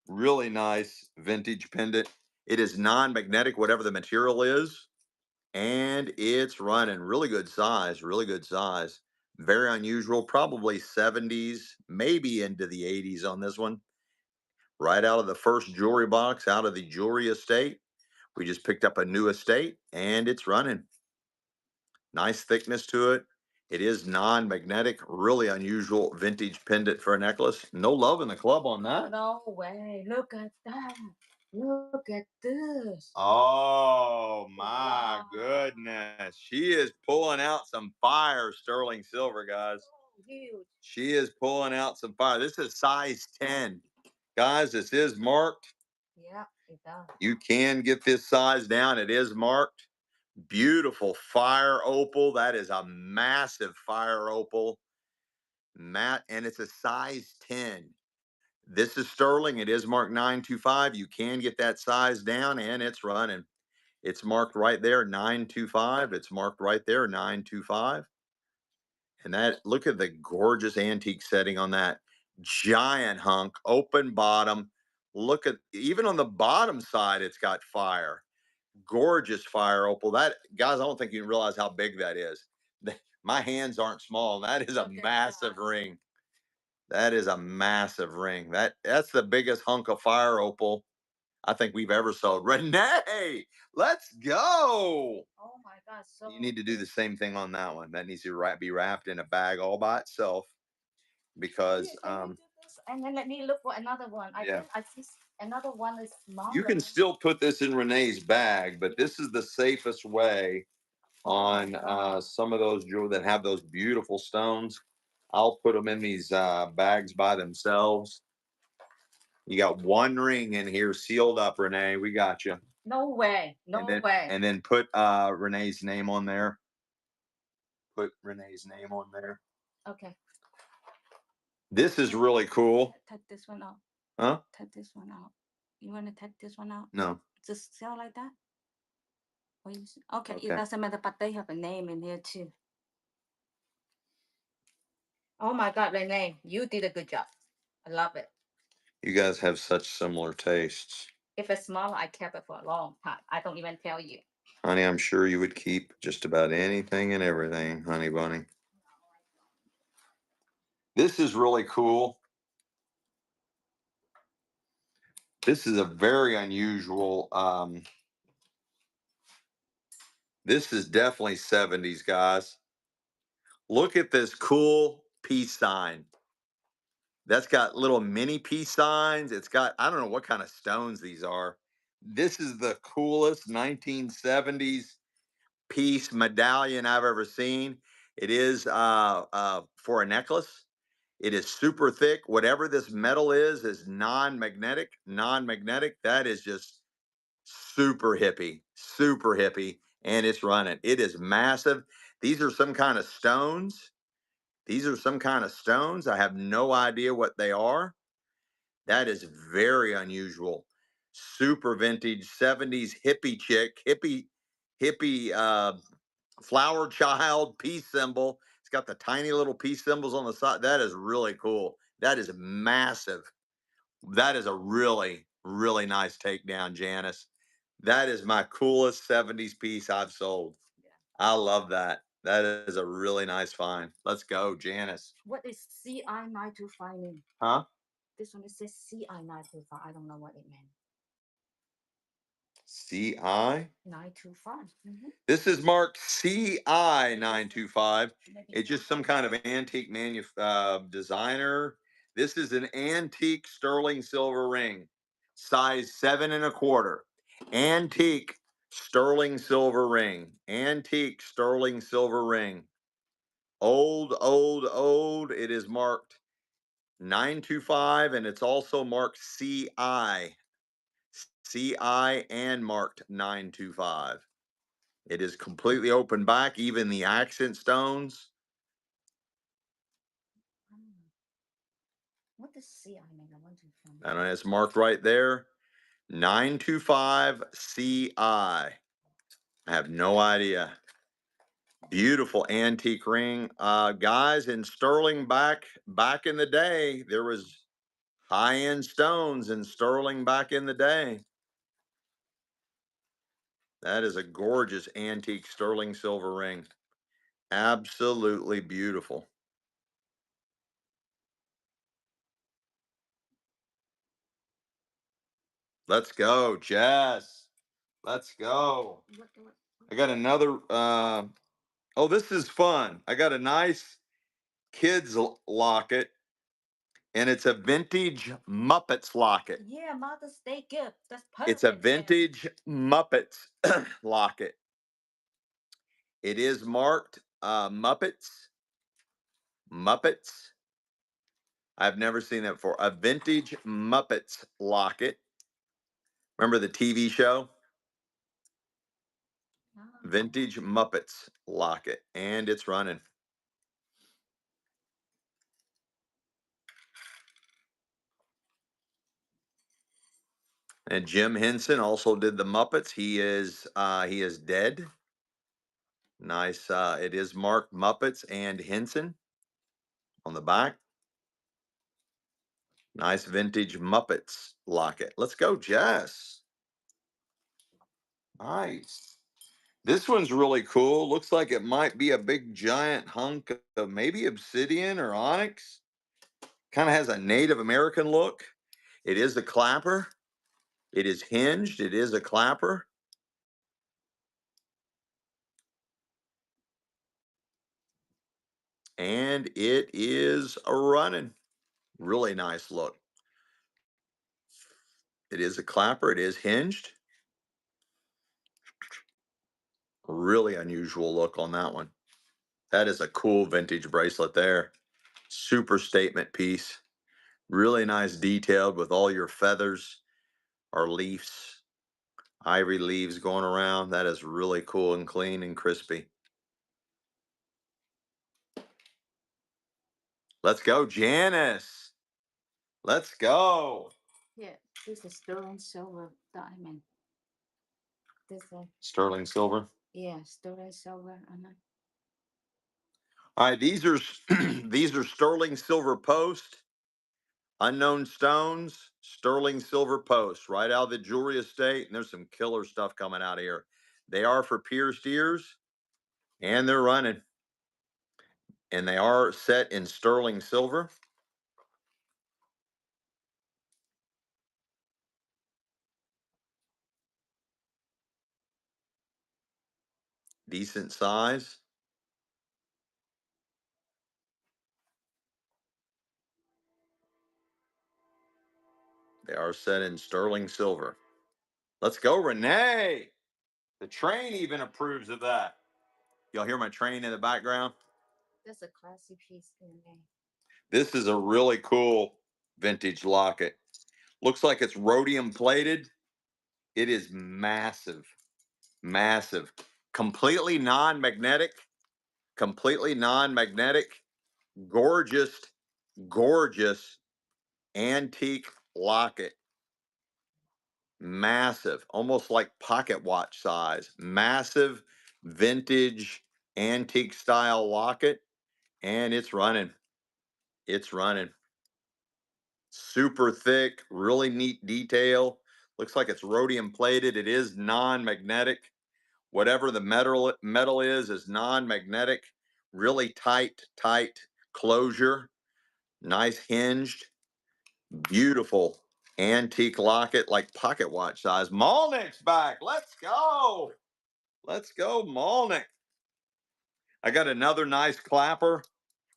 really nice vintage pendant. It is non-magnetic, whatever the material is, and it's running. Really good size, really good size. Very unusual, probably 70s, maybe into the 80s on this one. Right out of the first jewelry box, out of the jewelry estate. We just picked up a new estate and it's running. Nice thickness to it. It is non-magnetic, really unusual vintage pendant for a necklace. No love in the club on that. No way. Look at that. Look at this. Oh my Wow. goodness. She is pulling out some fire, sterling silver, guys. So huge. She is pulling out some fire. This is size 10. Guys, this is marked. Yeah, it does. You can get this size down. It is marked. Beautiful fire opal. That is a massive fire opal. Matte, and it's a size 10. This is sterling. It is marked 925. You can get that size down and it's running. It's marked right there, 925. It's marked right there, 925. And that, look at the gorgeous antique setting on that giant hunk, open bottom. Look at, even on the bottom side, it's got fire. Gorgeous fire opal. That, guys, I don't think you realize how big that is. My hands aren't small. That is a Look at massive that. ring. That is a massive ring. That's the biggest hunk of fire opal I think we've ever sold. Renee, let's go. Oh my God. So You need to do the big. same thing on that one. That needs to be wrapped in a bag all by itself because Can you do this? And then let me look for another one. I yeah. think I see another one is You can smaller. still put this in Renee's bag, but this is the safest way on some of those jewelry that have those beautiful stones. I'll put them in these bags by themselves. You got one ring in here sealed up, Renee. We got you. No way. No way. And then put Renee's name on there. Put Renee's name on there. Okay. This is really cool. Take this one out. Huh? Take this one out. You want to take this one out? No. Just sell like that? Okay, it Okay. doesn't matter, but they have a name in here too. Oh my God, Renee, you did a good job. I love it. You guys have such similar tastes. If it's smaller, I kept it for a long time. I don't even tell you. Honey, I'm sure you would keep just about anything and everything, honey bunny. This is really cool. This is a very unusual. This is definitely 70s, guys. Look at this cool peace sign. That's got little mini peace signs. It's got, I don't know what kind of stones these are. This is the coolest 1970s piece medallion I've ever seen. It is for a necklace. It is super thick. Whatever this metal is non-magnetic. Non-magnetic. That is just super hippie, and it's running. It is massive. These are some kind of stones. These are some kind of stones. I have no idea what they are. That is very unusual. Super vintage 70s hippie chick, hippie flower child peace symbol. It's got the tiny little peace symbols on the side. That is really cool. That is massive. That is a really, really nice takedown, Janice. That is my coolest 70s piece I've sold. Yeah. I love that. That is a really nice find. Let's go, Janice. What is CI925 mean? Huh? This one, it says CI925. I don't know what it meant. CI? 925. This is marked CI 925. Maybe It's just some kind of antique designer. This is an antique sterling silver ring, size 7 1/4. Antique sterling silver ring. Antique sterling silver ring. Old, old, old. It is marked 925 and it's also marked CI. CI and marked 925. It is completely open back, even the accent stones. What does CI mean? I want to find And it's marked right there, 925 CI. I have no idea. Beautiful antique ring. Guys, in sterling back in the day, there was high-end stones in sterling back in the day. That is a gorgeous antique sterling silver ring. Absolutely beautiful. Let's go, Jess. Let's go. I got another oh, this is fun. I got a nice kids locket, and it's a vintage Muppets locket. Yeah, Mother's Day gift. That's It's a perfect. vintage Muppets locket. It is marked Muppets. Muppets. I've never seen that before. A vintage Muppets locket. Remember the TV show? Ah. Vintage Muppets locket. And it's running. And Jim Henson also did the Muppets. He is dead. Nice. It is marked Muppets and Henson on the back. Nice vintage Muppets locket. Let's go, Jess. Nice. This one's really cool. Looks like it might be a big giant hunk of maybe obsidian or onyx. Kind of has a Native American look. It is a clapper. It is hinged. It is a clapper. And it is a running. Really nice look. It is a clapper. It is hinged. Really unusual look on that one. That is a cool vintage bracelet there. Super statement piece. Really nice detailed with all your feathers or leaves, ivory leaves going around. That is really cool and clean and crispy. Let's go, Janice. Let's go. Yeah, this is sterling silver diamond. This Sterling silver. yeah, sterling silver. All right, these are these are sterling silver post, unknown stones, sterling silver post, right out of the jewelry estate. And there's some killer stuff coming out of here. They are for pierced ears, and they're running. And they are set in sterling silver. Decent size. They are set in sterling silver. Let's go, Renee. The train even approves of that. Y'all hear my train in the background? That's a classy piece in there. This is a really cool vintage locket. Looks like it's rhodium plated. It is massive, massive, completely non-magnetic, gorgeous, gorgeous antique locket. Massive, almost like pocket watch size. Massive vintage antique style locket, and it's running. It's running. Super thick, really neat detail. Looks like it's rhodium plated. It is non-magnetic. Whatever the metal is non-magnetic. Really tight closure. Nice hinged, beautiful antique locket, like pocket watch size. Malnick's back. Let's go. Let's go, Malnick. I got another nice clapper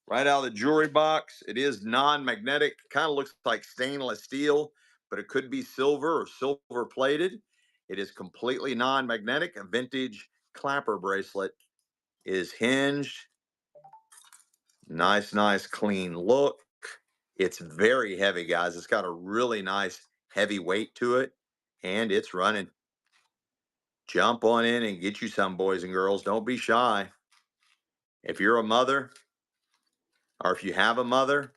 right out of the jewelry box. It is non-magnetic, kind of looks like stainless steel, but it could be silver or silver plated. It is completely non-magnetic. A vintage clapper bracelet is hinged. Nice, clean look. It's very heavy, guys. It's got a really nice heavy weight to it, and it's running. Jump on in and get you some, boys and girls. Don't be shy. If you're a mother, or if you have a mother,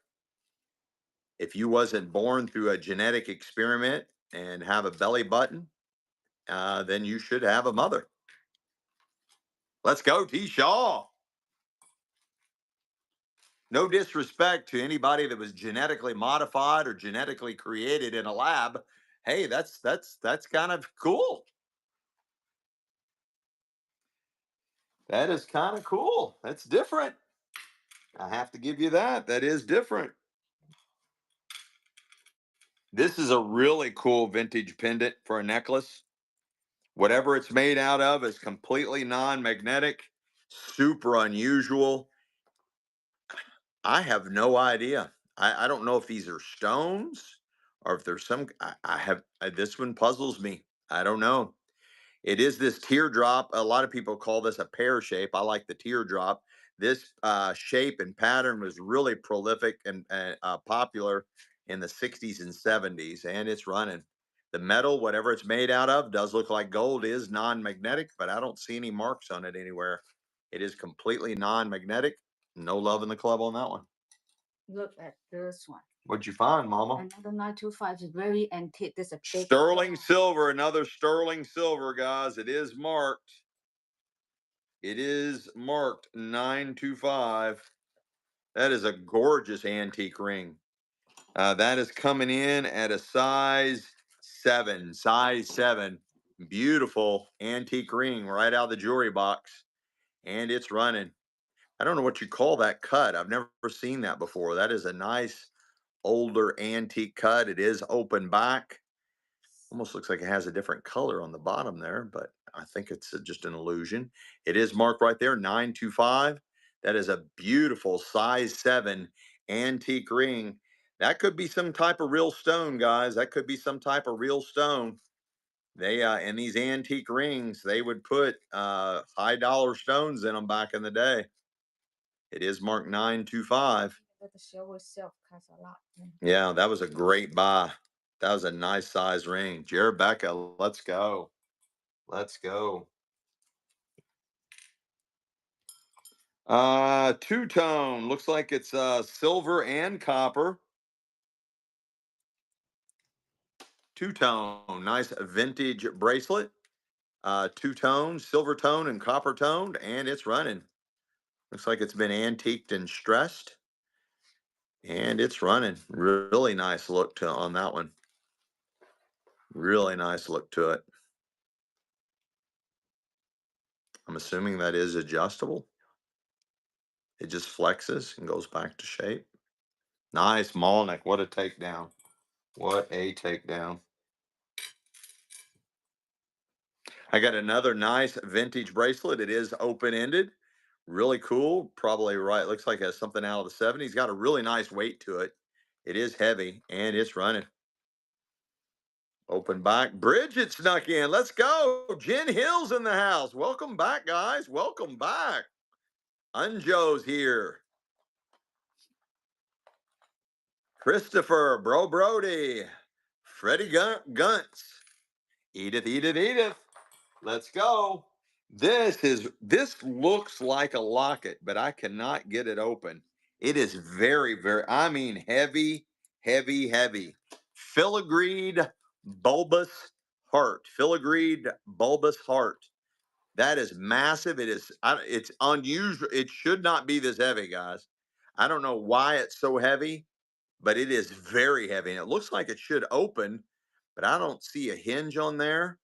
if you wasn't born through a genetic experiment and have a belly button, then you should have a mother. Let's go, T. Shaw. No disrespect to anybody that was genetically modified or genetically created in a lab. Hey, that's kind of cool. That is kind of cool. That's different. I have to give you that. That is different. This is a really cool vintage pendant for a necklace. Whatever it's made out of is completely non-magnetic, super unusual. I have no idea. I don't know if these are stones or if there's some. I have this one puzzles me. I don't know. It is this teardrop. A lot of people call this a pear shape. I like the teardrop. This shape and pattern was really prolific and popular in the 60s and 70s, and it's running. The metal, whatever it's made out of, does look like gold, is non magnetic, but I don't see any marks on it anywhere. It is completely non magnetic. No love in the club on that one. Look at this one. What'd you find, Mama? Another 925 is very antique. This is a big Sterling one. silver, another sterling silver, guys. It is marked. It is marked 925. That is a gorgeous antique ring. That is coming in at a size 7. Size 7. Beautiful antique ring right out of the jewelry box. And it's running. I don't know what you call that cut. I've never seen that before. That is a nice older antique cut. It is open back. Almost looks like it has a different color on the bottom there, but I think it's just an illusion. It is marked right there, 925. That is a beautiful size 7 antique ring. That could be some type of real stone, guys. That could be some type of real stone. They in these antique rings, they would put high dollar stones in them back in the day. It is marked 925. The show itself costs a lot. Yeah, that was a great buy. That was a nice size ring. Jared Becca, let's go. Let's go. Two-tone. Looks like it's silver and copper. Two-tone. Nice vintage bracelet. Two-tone, silver tone, and copper toned, and it's running. Looks like it's been antiqued and stressed. And it's running. Really nice look to on that one. Really nice look to it. I'm assuming that is adjustable. It just flexes and goes back to shape. Nice mall neck. What a takedown. What a takedown. I got another nice vintage bracelet. It is open-ended. Really cool. Probably right. Looks like it has something out of the 70s. Got a really nice weight to it. It is heavy and it's running. Open back. Bridget snuck in. Let's go. Jen Hill's in the house. Welcome back, guys. Welcome back. Unjo's here. Christopher, Bro Brody, Freddie Guntz, Edith, Edith, Edith. Let's go. This looks like a locket, but I cannot get it open. It is very, very, I mean, heavy, heavy, heavy. Filigreed bulbous heart. Filigreed bulbous heart. That is massive. It's unusual. It should not be this heavy, guys. I don't know why it's so heavy, but it is very heavy. And it looks like it should open, but I don't see a hinge on there.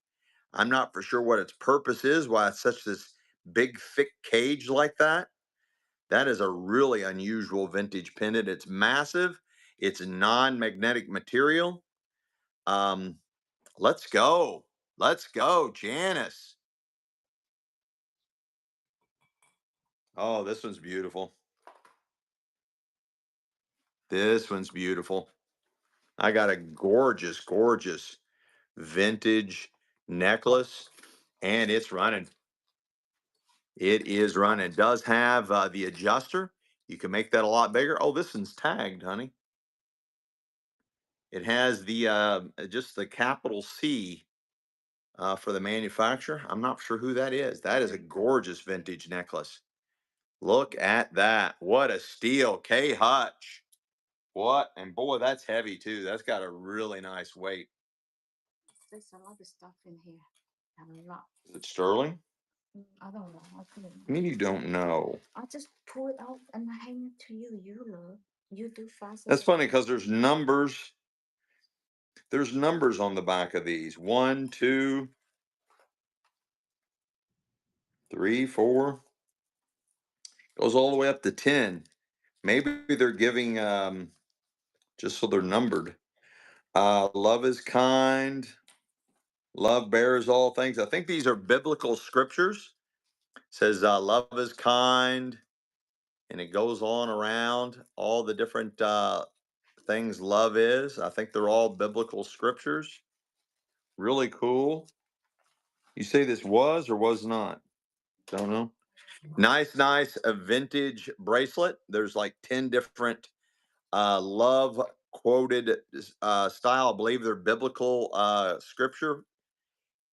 I'm not for sure what its purpose is, why it's such this big, thick cage like that. That is a really unusual vintage pendant. It's massive. It's non-magnetic material. Um, let's go. Let's go, Janice. Oh, this one's beautiful. This one's beautiful. I got a gorgeous, gorgeous vintage necklace, and it's running. It is running. It does have the adjuster. You can make that a lot bigger. Oh, this one's tagged, honey. It has the just the capital C for the manufacturer. I'm not sure who that is. That is a gorgeous vintage necklace. Look at that. What a steal. K Hutch. What? And boy, that's heavy too. That's got a really nice weight. There's a lot of stuff in here. A lot. Is it sterling? I don't know. I mean, you don't know. I just pull it out and hang it to you. You look. You do fast. That's funny because there's numbers. There's numbers on the back of these. 1, 2, 3, 4. Goes all the way up to 10. Maybe they're giving just so they're numbered. Love is kind. Love bears all things. I think these are biblical scriptures. It says love is kind, and it goes on around all the different things love is. I think they're all biblical scriptures. Really cool. You say this was or was not? Don't know. Nice, a vintage bracelet. There's like 10 different love quoted style. I believe they're biblical scripture,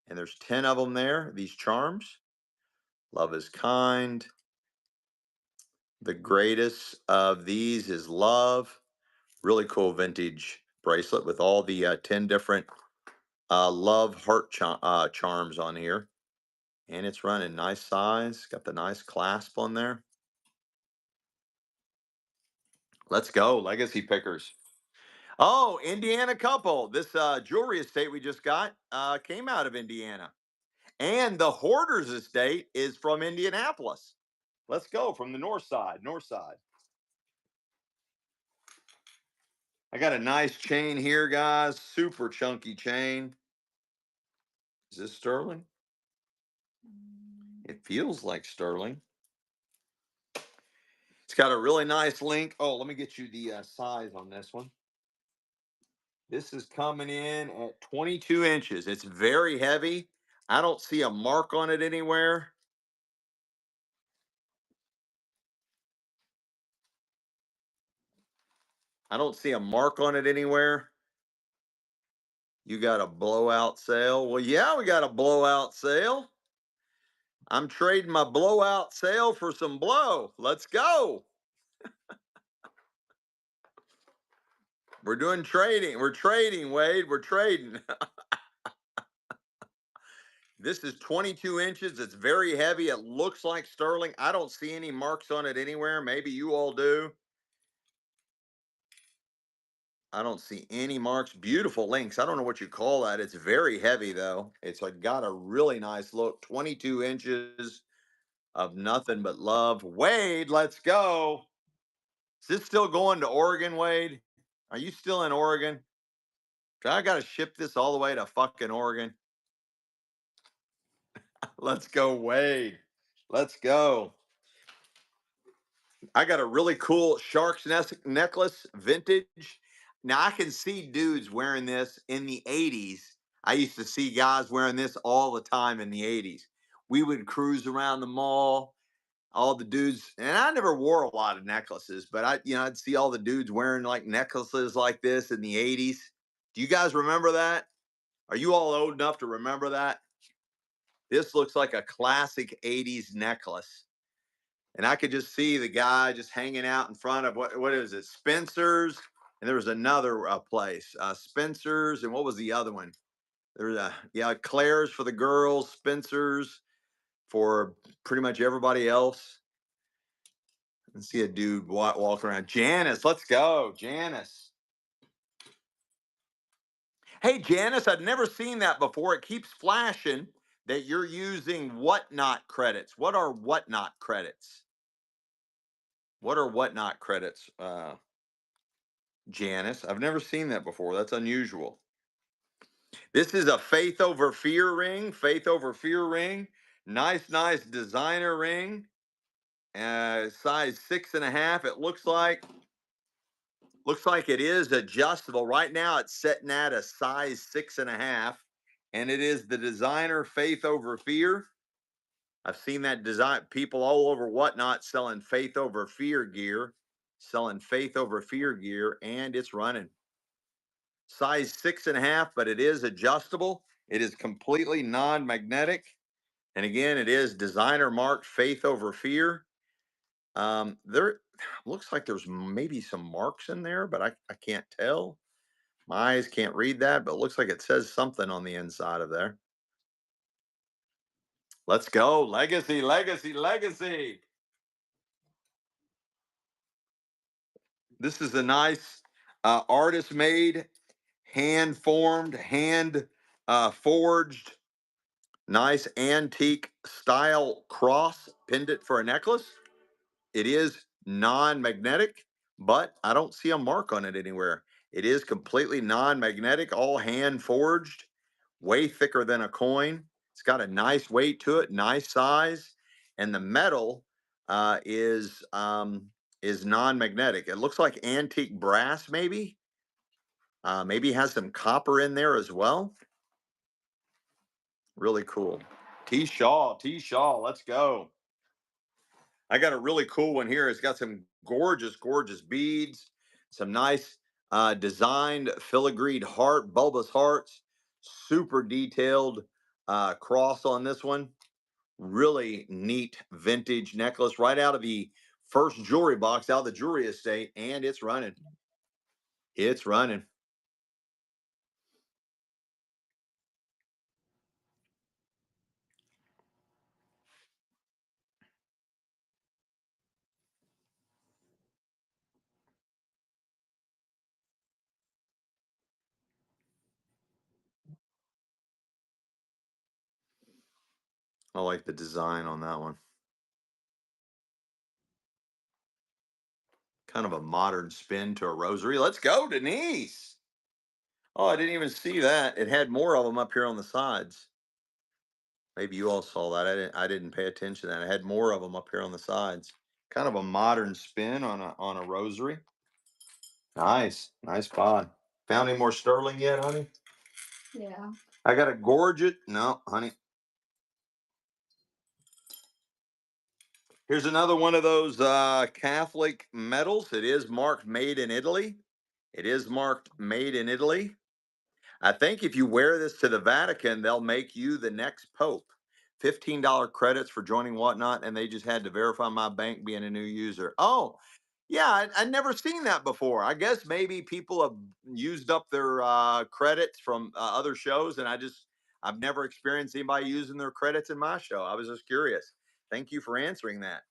and there's 10 of them there. These charms. Love is kind. The greatest of these is love. Really cool vintage bracelet with all the 10 different love heart charms on here. And it's running nice size. Got the nice clasp on there. Let's go, legacy pickers. Oh, Indiana couple. This jewelry estate we just got came out of Indiana. And the Hoarders estate is from Indianapolis. Let's go from the north side, north side. I got a nice chain here, guys. Super chunky chain. Is this sterling? It feels like sterling. It's got a really nice link. Oh, let me get you the size on this one. This is coming in at 22 inches. It's very heavy. I don't see a mark on it anywhere. I don't see a mark on it anywhere. You got a blowout sale. Well, yeah, we got a blowout sale. I'm trading my blowout sale for some blow. Let's go. We're doing trading. We're trading, Wade. We're trading. This is 22 inches. It's very heavy. It looks like sterling. I don't see any marks on it anywhere. Maybe you all do. I don't see any marks. Beautiful links. I don't know what you call that. It's very heavy, though. It's like got a really nice look. 22 inches of nothing but love. Wade, let's go. Is this still going to Oregon, Wade? Are you still in Oregon? I got to ship this all the way to fucking Oregon. Let's go, Wade. Let's go. I got a really cool shark's necklace, vintage. Now I can see dudes wearing this in the 80s. I used to see guys wearing this all the time in the 80s. We would cruise around the mall, all the dudes, and I never wore a lot of necklaces, but I'd see all the dudes wearing like necklaces like this in the 80s. Do you guys remember that? Are you all old enough to remember that? This looks like a classic 80s necklace. And I could just see the guy just hanging out in front of what is it, Spencer's, and there was another place, Spencer's, and what was the other one? There was Claire's for the girls, Spencer's for pretty much everybody else. And see a dude walking around. Janice, let's go, Janice. Hey, Janice, I've never seen that before. It keeps flashing that you're using whatnot credits. What are whatnot credits? What are whatnot credits? Janice. I've never seen that before. That's unusual. This is a faith over fear ring. Faith over fear ring. Nice designer ring. Size 6.5. It looks like it is adjustable. Right now it's sitting at a size 6.5. And it is the designer faith over fear. I've seen that design people all over whatnot selling faith over fear gear, and it's running. Size 6.5, but it is adjustable. It is completely non-magnetic. And again, it is designer marked faith over fear. There looks like there's maybe some marks in there, but I can't tell. My eyes can't read that, but it looks like it says something on the inside of there. Let's go. Legacy, legacy, legacy. This is a nice artist made, hand formed, hand forged, nice antique style cross pendant for a necklace. It is non-magnetic, but I don't see a mark on it anywhere. It is completely non-magnetic, all hand forged, way thicker than a coin. It's got a nice weight to it, nice size, and the metal uh, is um, is non-magnetic. It looks like antique brass, maybe. Maybe has some copper in there as well. Really cool. T Shaw, let's go. I got a really cool one here. It's got some gorgeous, gorgeous beads, some nice designed filigreed heart, bulbous hearts, super detailed cross on this one. Really neat vintage necklace right out of the first jewelry box out of the jewelry estate, and it's running. It's running. I like the design on that one. Kind of a modern spin to a rosary. Let's go, Denise. Oh, I didn't even see that. It had more of them up here on the sides. Maybe you all saw that. I didn't pay attention to that. I had more of them up here on the sides. Kind of a modern spin on a rosary. Nice. Nice pod. Found any more sterling yet, honey? Yeah. I got a gorget. No, honey. Here's another one of those Catholic medals. It is marked made in Italy. It is marked made in Italy. I think if you wear this to the Vatican, they'll make you the next pope. $15 credits for joining whatnot, and they just had to verify my bank being a new user. Oh, yeah, I'd never seen that before. I guess maybe people have used up their credits from other shows, and I've never experienced anybody using their credits in my show. I was just curious. Thank you for answering that.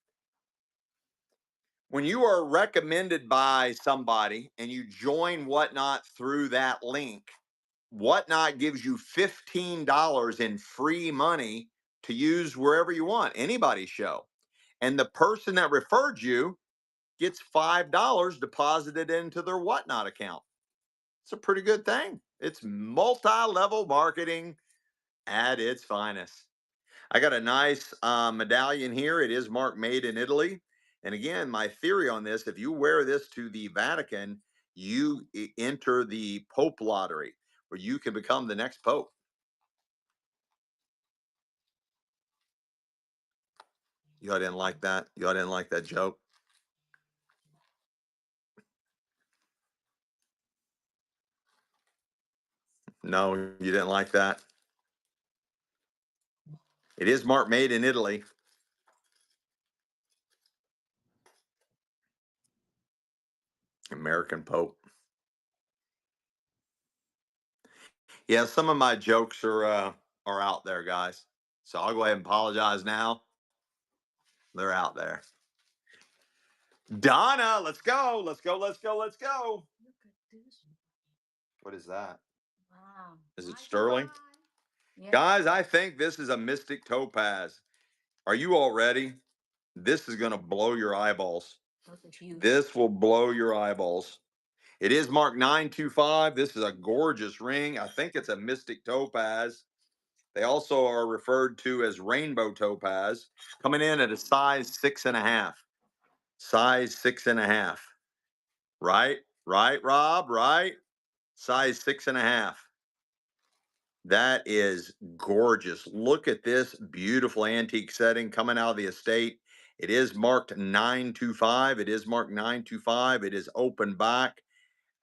When you are recommended by somebody and you join whatnot through that link, Whatnot gives you $15 in free money to use wherever you want, anybody's show. And the person that referred you gets $5 deposited into their Whatnot account. It's a pretty good thing. It's multi level marketing at its finest. I got a nice medallion here. It is marked made in Italy. And again, my theory on this, if you wear this to the Vatican, you enter the Pope lottery where you can become the next Pope. Y'all didn't like that? Y'all didn't like that joke? No, you didn't like that? It is marked made in Italy. American Pope. Yeah, some of my jokes are out there, guys. So I'll go ahead and apologize now. They're out there. Donna, let's go. Let's go. Let's go. Let's go. Look at this. What is that? Wow. Is it My sterling? God. Yeah. Guys, I think this is a mystic topaz. Are you all ready? This is going to blow your eyeballs. Those are huge. This will blow your eyeballs. It is marked 925. This is a gorgeous ring. I think it's a mystic topaz. They also are referred to as rainbow topaz, coming in at a size 6.5. Size 6.5. Right? Right, Rob? Right? Size 6.5. That is gorgeous. Look at this beautiful antique setting coming out of the estate. It is marked 925. It is marked 925. It is open back.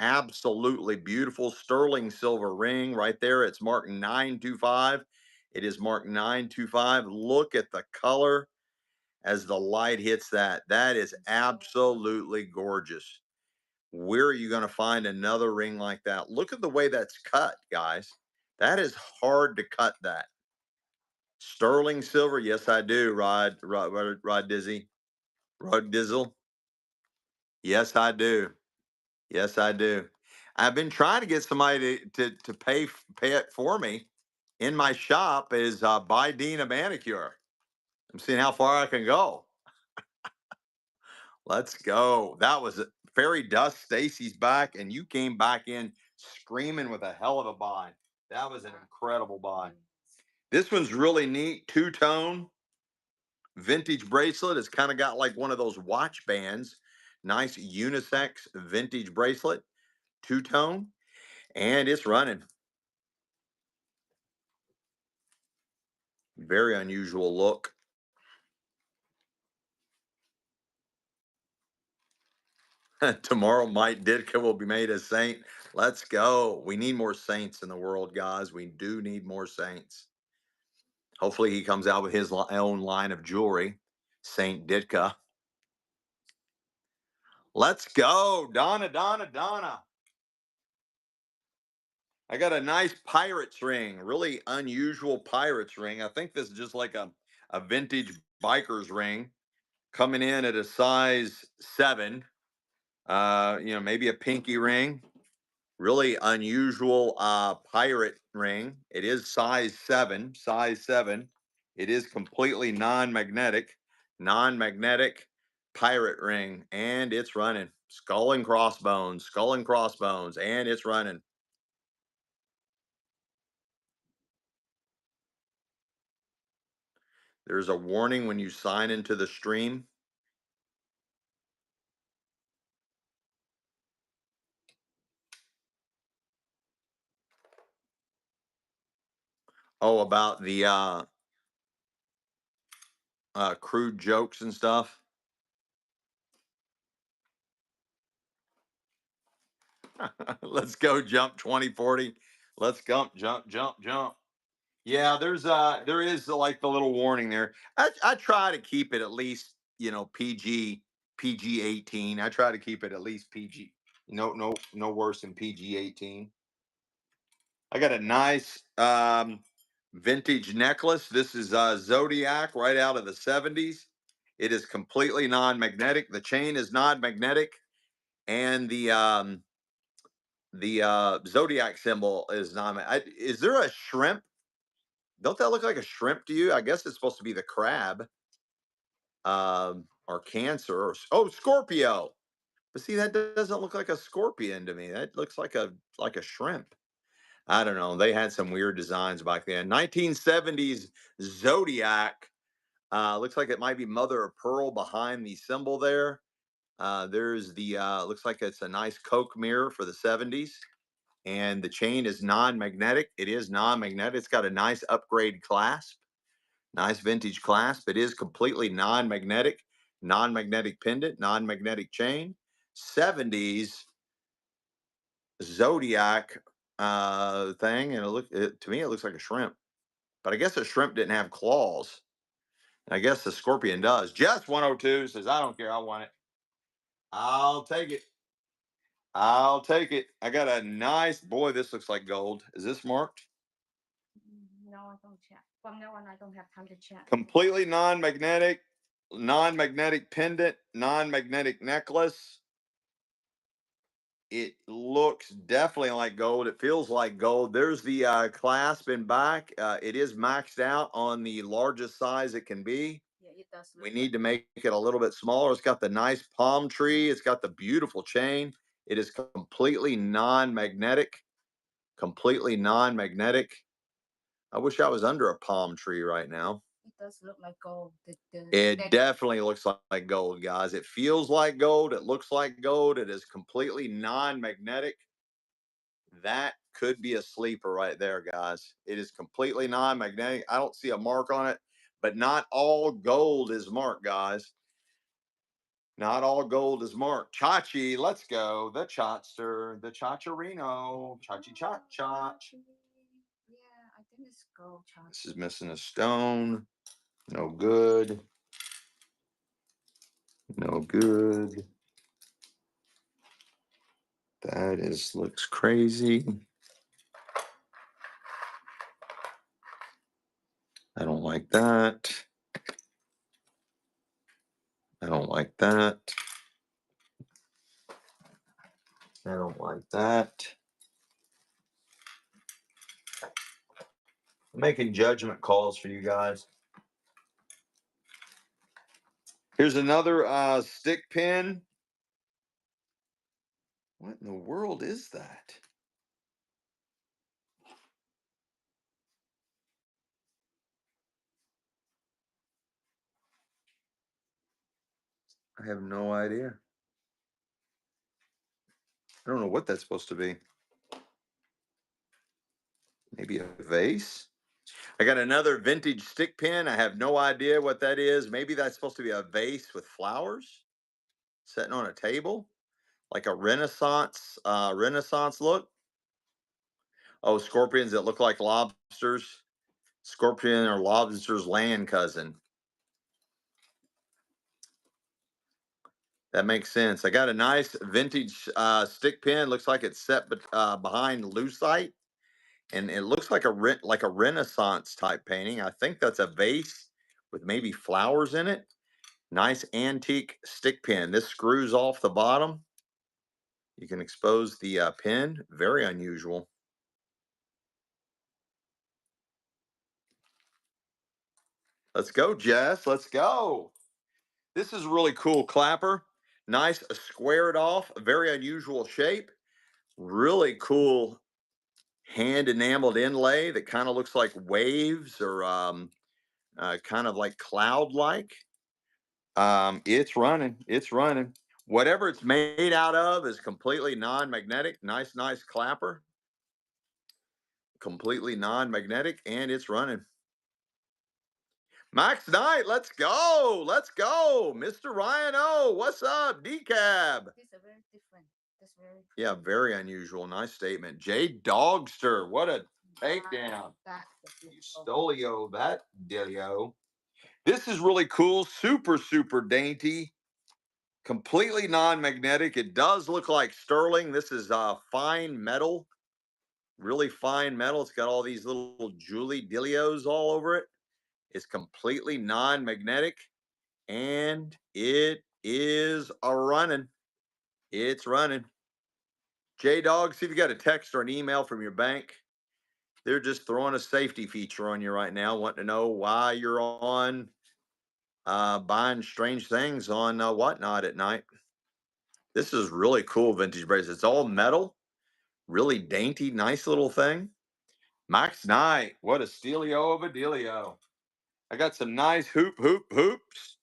Absolutely beautiful sterling silver ring right there. It's marked 925. It is marked 925. Look at the color as the light hits that. That is absolutely gorgeous. Where are you going to find another ring like that? Look at the way that's cut, guys. That is hard to cut that. Sterling silver. Yes, I do. Rod Dizzy. Rod Dizzle. Yes, I do. Yes, I do. I've been trying to get somebody to pay it for me in my shop is buy Dean a manicure. I'm seeing how far I can go. Let's go. That was fairy dust. Stacy's back, and you came back in screaming with a hell of a bind. That was an incredible bind. This one's really neat. Two-tone vintage bracelet. It's kind of got like one of those watch bands. Nice unisex vintage bracelet. Two-tone. And it's running. Very unusual look. Tomorrow, Mike Ditka will be made a saint. Let's go. We need more saints in the world, guys. We do need more saints. Hopefully, he comes out with his own line of jewelry, Saint Ditka. Let's go. Donna, Donna, Donna. I got a nice pirate's ring, really unusual pirate's ring. I think this is just like a vintage biker's ring coming in at a size 7. Maybe a pinky ring. Really unusual pirate ring. It is size 7, size 7. It is completely non-magnetic pirate ring, and it's running. Skull and crossbones, and it's running. There's a warning when you sign into the stream. Oh, about the crude jokes and stuff. Let's go jump 2040. Let's jump, jump, jump, jump. Yeah, there is like the little warning there. I try to keep it at least, PG 18. I try to keep it at least PG. No worse than PG 18. I got a nice vintage necklace. This is Zodiac right out of the 70s. It is completely non-magnetic. The chain is non-magnetic, and the Zodiac symbol is non. Is there a shrimp? Don't that look like a shrimp to you? I guess it's supposed to be the crab, or Cancer, or Scorpio. But see, that doesn't look like a scorpion to me. That looks like a shrimp. I don't know. They had some weird designs back then. 1970s Zodiac. Looks like it might be mother of pearl behind the symbol there. There's the looks like it's a nice Coke mirror for the 70s. And the chain is non-magnetic. It is non-magnetic. It's got a nice upgrade clasp. Nice vintage clasp. It is completely non-magnetic. Non-magnetic pendant, non-magnetic chain. 70s Zodiac thing. And to me, it looks like a shrimp. But I guess a shrimp didn't have claws. And I guess the scorpion does. Just 102 says, I don't care. I want it. I'll take it. I'll take it. I got a nice, boy, this looks like gold. Is this marked? No, I don't check. From now on, I don't have time to check. Completely non-magnetic, non-magnetic pendant, non-magnetic necklace. It looks definitely like gold. It feels like gold. There's the clasp in back. It is maxed out on the largest size it can be. Yeah, it does. We need to make it a little bit smaller. It's got the nice palm tree. It's got the beautiful chain. It is completely non-magnetic. Completely non-magnetic. I wish I was under a palm tree right now. It does look like gold. It definitely looks like gold, guys. It feels like gold. It looks like gold. It is completely non-magnetic. That could be a sleeper right there, guys. It is completely non-magnetic. I don't see a mark on it, but not all gold is marked, guys. Not all gold is marked. Chachi, let's go. The Chatster, the Chacharino, Chachi Chach Chach. Yeah, I think it's gold. This is missing a stone. No good. No good. That looks crazy. I don't like that. I don't like that. I don't like that. I'm making judgment calls for you guys. Here's another stick pin. What in the world is that? I have no idea. I don't know what that's supposed to be. Maybe a vase? I got another vintage stick pin. I have no idea what that is. Maybe that's supposed to be a vase with flowers sitting on a table, like a Renaissance look. Oh, scorpions that look like lobsters. Scorpion or lobster's land cousin. That makes sense. I got a nice vintage stick pin. Looks like it's set behind lucite, and it looks like like a Renaissance type painting. I think that's a vase with maybe flowers in it. Nice antique stick pin. This screws off the bottom. You can expose the pin. Very unusual. Let's go, Jess. Let's go. This is a really cool clapper. Nice squared off, very unusual shape. Really cool hand enameled inlay that kind of looks like waves or kind of like cloud like. It's running. It's running. Whatever it's made out of is completely non-magnetic. Nice, nice clapper. Completely non-magnetic, and it's running. Max Knight, let's go. Let's go. Mr. Ryan O, what's up? Decab. These are very different. That's very cool. Yeah, very unusual. Nice statement. Jay Dogster, what a takedown. That's the You stolio that dealio. This is really cool. Super, super dainty. Completely non-magnetic. It does look like sterling. This is fine metal. Really fine metal. It's got all these little Julie Dilios all over it. It's completely non-magnetic. And it is a running. It's running. J Dog, see if you got a text or an email from your bank. They're just throwing a safety feature on you right now, wanting to know why you're on buying strange things on whatnot at night. This is really cool vintage bracelet. It's all metal, really dainty, nice little thing. Max Knight, what a stealio of a dealio. I got some nice hoops.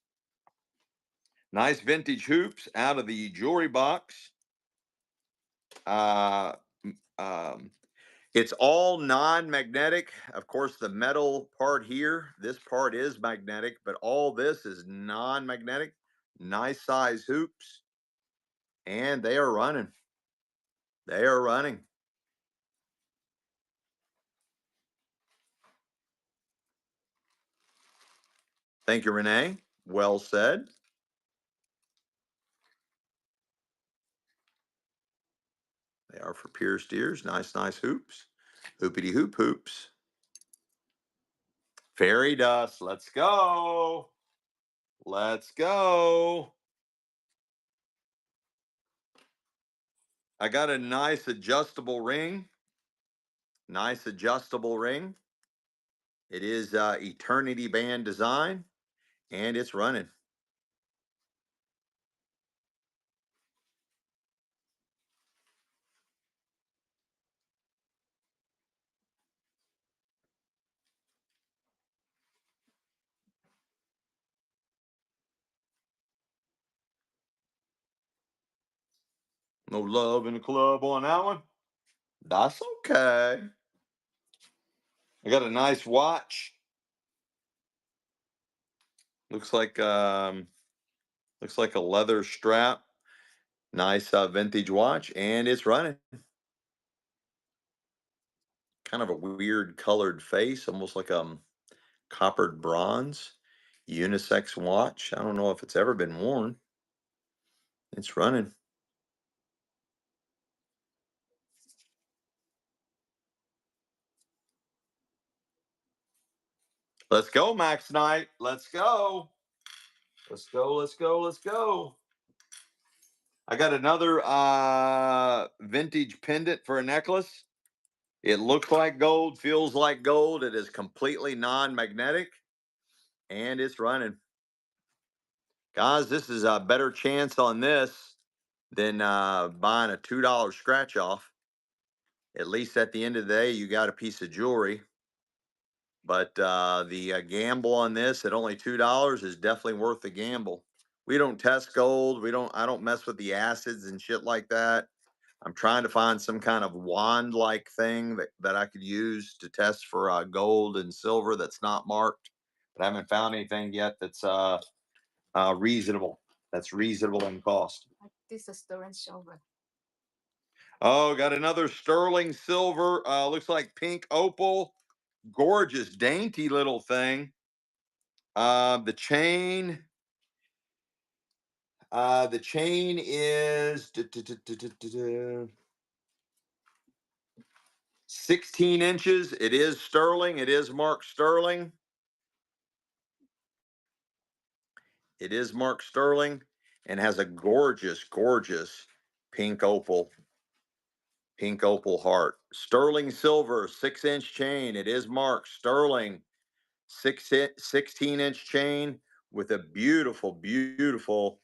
Nice vintage hoops out of the jewelry box. Uh, um, it's all non-magnetic. Of course, the metal part here, this part is magnetic, but all this is non-magnetic. Nice size hoops. And they are running. They are running. Thank you, Renee. Well said. They are for pierced ears. Nice, nice hoops. Hoopity hoop hoops. Fairy dust. Let's go. Let's go. I got a nice adjustable ring. Nice adjustable ring. It is Eternity Band design, and it's running. No love in the club on that one. That's okay. I got a nice watch. Looks like a leather strap. Nice vintage watch, and it's running. Kind of a weird colored face, almost like coppered bronze. Unisex watch. I don't know if it's ever been worn. It's running. Let's go, Max Knight. Let's go. Let's go. Let's go. Let's go. I got another vintage pendant for a necklace. It looks like gold, feels like gold. It is completely non-magnetic, and it's running. Guys, this is a better chance on this than buying a $2 scratch off. At least at the end of the day, you got a piece of jewelry. But the gamble on this at only $2 is definitely worth the gamble. We don't test gold. We don't. I don't mess with the acids and shit like that. I'm trying to find some kind of wand-like thing that I could use to test for gold and silver that's not marked. But I haven't found anything yet that's reasonable. That's reasonable in cost. This is sterling silver. Oh, got another sterling silver. Looks like pink opal. Gorgeous, dainty little thing. The chain. The chain is 16 inches. It is sterling. It is marked sterling. It is marked sterling and has a gorgeous, gorgeous pink opal heart. Sterling silver, 6-inch chain. It is marked sterling, 16-inch chain with a beautiful, beautiful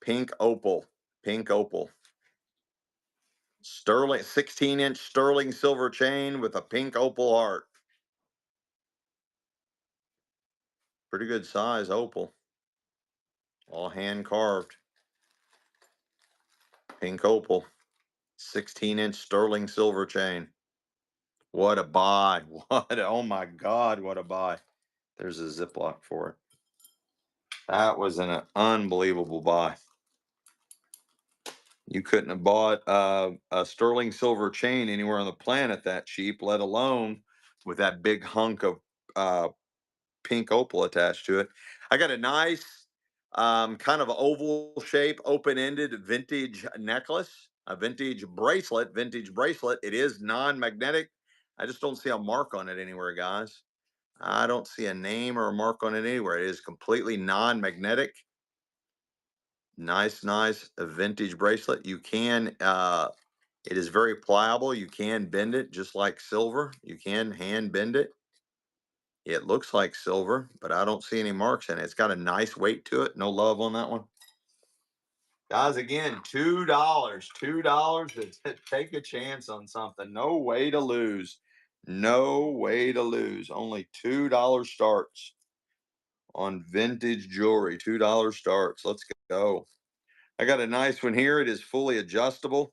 pink opal. Pink opal. Sterling, 16-inch sterling silver chain with a pink opal heart. Pretty good size opal. All hand carved. Pink opal. 16-inch sterling silver chain. What a buy. Oh my God, what a buy. There's a Ziploc for it. That was an unbelievable buy. You couldn't have bought a sterling silver chain anywhere on the planet that cheap, let alone with that big hunk of uh, pink opal attached to it. I got a nice kind of oval shape, open-ended vintage necklace, a vintage bracelet. It is non-magnetic. I just don't see a mark on it anywhere, guys. I don't see a name or a mark on it anywhere. It is completely non-magnetic. Nice, nice vintage bracelet. You can, it is very pliable. You can bend it just like silver. You can hand bend it. It looks like silver, but I don't see any marks in it. It's got a nice weight to it. No love on that one. Guys, again, $2. $2 to take a chance on something. No way to lose. No way to lose. Only $2 starts on vintage jewelry. $2 starts. Let's go. I got a nice one here. It is fully adjustable.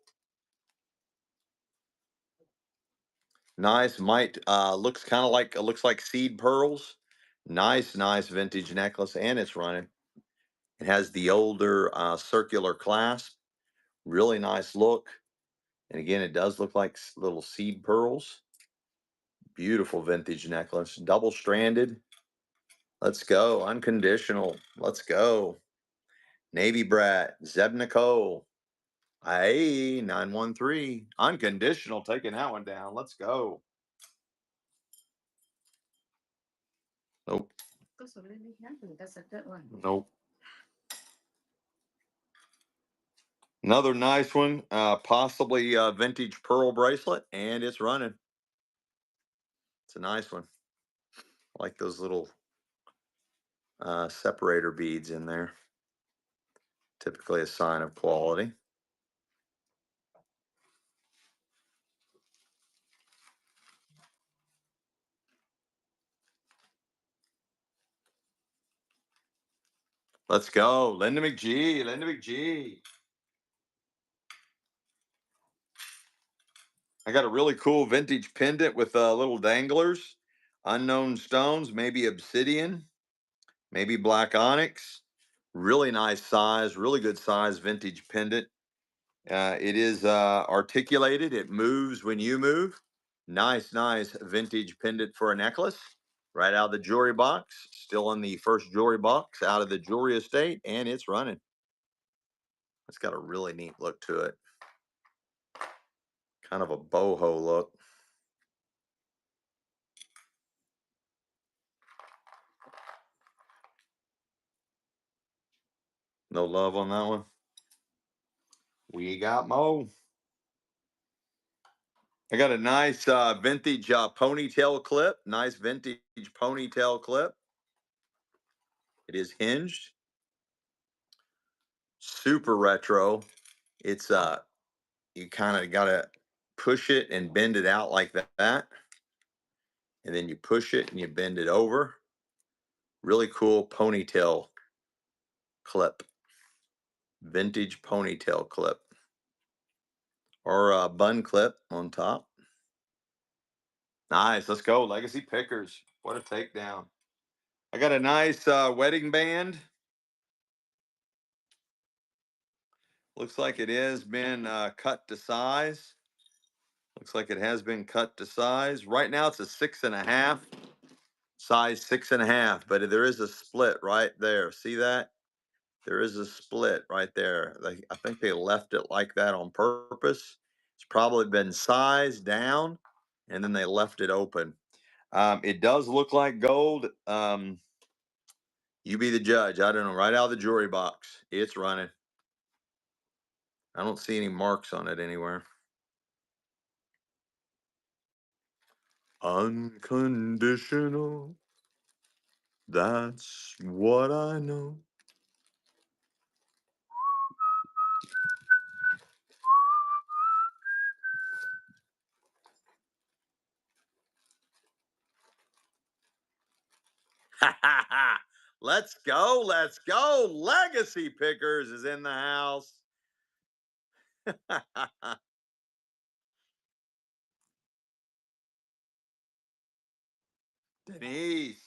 Nice. Might looks kind of like, it looks like seed pearls. Nice, nice vintage necklace, and it's running. It has the older circular clasp. Really nice look. And again, it does look like little seed pearls. Beautiful vintage necklace. Double stranded. Let's go. Unconditional. Let's go. Navy Brat. Zeb Nicole. Hey, 913. Unconditional. Taking that one down. Let's go. Nope. That's a really heavy. That's a good one. Nope. Another nice one, possibly a vintage pearl bracelet, and it's running. It's a nice one. I like those little separator beads in there. Typically a sign of quality. Let's go. Linda McGee. Linda McGee. I got a really cool vintage pendant with little danglers, unknown stones, maybe obsidian, maybe black onyx. Really nice size, really good size vintage pendant. It is articulated. It moves when you move. Nice, nice vintage pendant for a necklace. Right out of the jewelry box. Still in the first jewelry box out of the jewelry estate, and it's running. It's got a really neat look to it. Kind of a boho look. No love on that one. We got more. I got a nice vintage ponytail clip. Nice vintage ponytail clip. It is hinged, super retro. It's you kind of gotta push it and bend it out like that, and then you push it and you bend it over. Really cool ponytail clip, vintage ponytail clip, or a bun clip on top. Nice. Let's go. Legacy Pickers. What a takedown. I got a nice wedding band. Looks like it has been cut to size. Looks like it has been cut to size. Right now it's a 6.5, size 6.5, but there is a split right there. See that? There is a split right there. I think they left it like that on purpose. It's probably been sized down and then they left it open. It does look like gold. You be the judge. I don't know. Right out of the jewelry box, it's running. I don't see any marks on it anywhere. Unconditional. That's what I know. Let's go. Let's go. Legacy Pickers is in the house. Denise.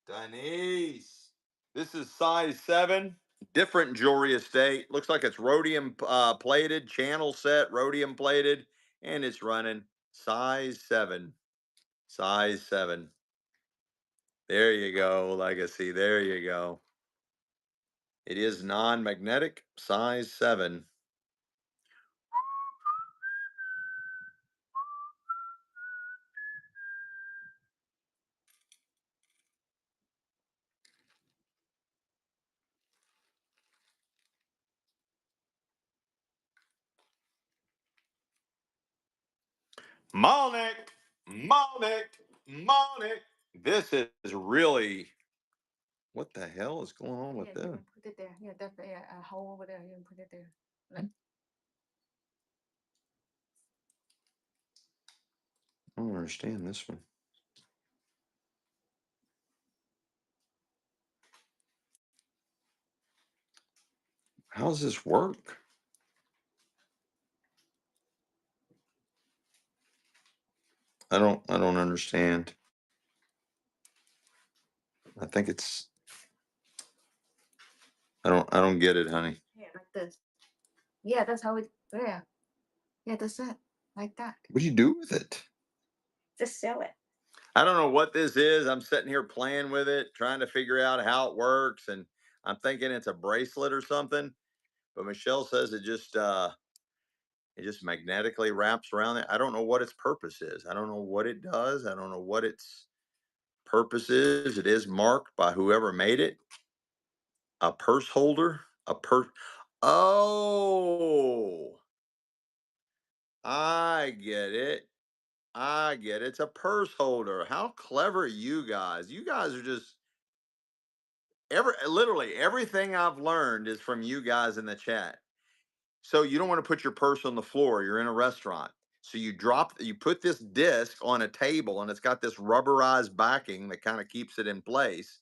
Denise. This is size 7. Different jewelry estate. Looks like it's rhodium plated, channel set, rhodium plated, and it's running size 7. Size 7. There you go, Legacy. There you go. It is non-magnetic, size 7. Monic, Monic, Monic. This is really, what the hell is going on with Yeah, this? you can put it there. Yeah, that's yeah, a hole over there. You can put it there. Like, I don't understand this one. How does this work? I don't understand. I think it's I don't get it, honey. yeah, like this. Yeah, that's how it. Yeah, yeah, that's it. Like that. What do you do with it? Just sell it. I don't know what this is. I'm sitting here playing with it, trying to figure out how it works, and I'm thinking it's a bracelet or something. But Michelle says it just magnetically wraps around it. I don't know what its purpose is. I don't know what it does. I don't know what its purpose is. It is marked by whoever made it. A purse holder. A purse. Oh, I get it. I get it. It's a purse holder. How clever are you guys? You guys are just literally everything I've learned is from you guys in the chat. So you don't want to put your purse on the floor. You're in a restaurant. So you put this disc on a table and it's got this rubberized backing that kind of keeps it in place.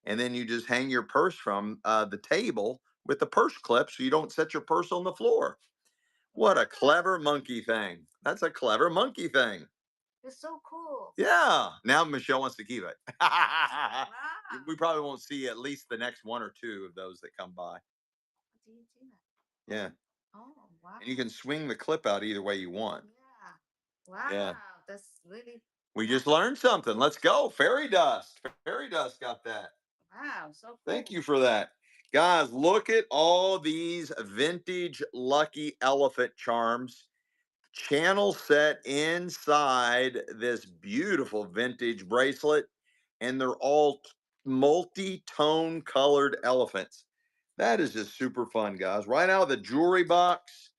And then you just hang your purse from the table with the purse clip so you don't set your purse on the floor. What a clever monkey thing. That's a clever monkey thing. It's so cool. Yeah. Now Michelle wants to keep it. Wow. We probably won't see at least the next 1 or 2 of those that come by. Do you see that? Yeah. Oh, wow. And you can swing the clip out either way you want. Yeah. Wow. Yeah. That's really. We just learned something. Let's go. Fairy dust. Fairy dust got that. Wow. So cool. Thank you for that. Guys, look at all these vintage lucky elephant charms. Channel set inside this beautiful vintage bracelet. And they're all multi-tone colored elephants. That is just super fun, guys. Right out of the jewelry box,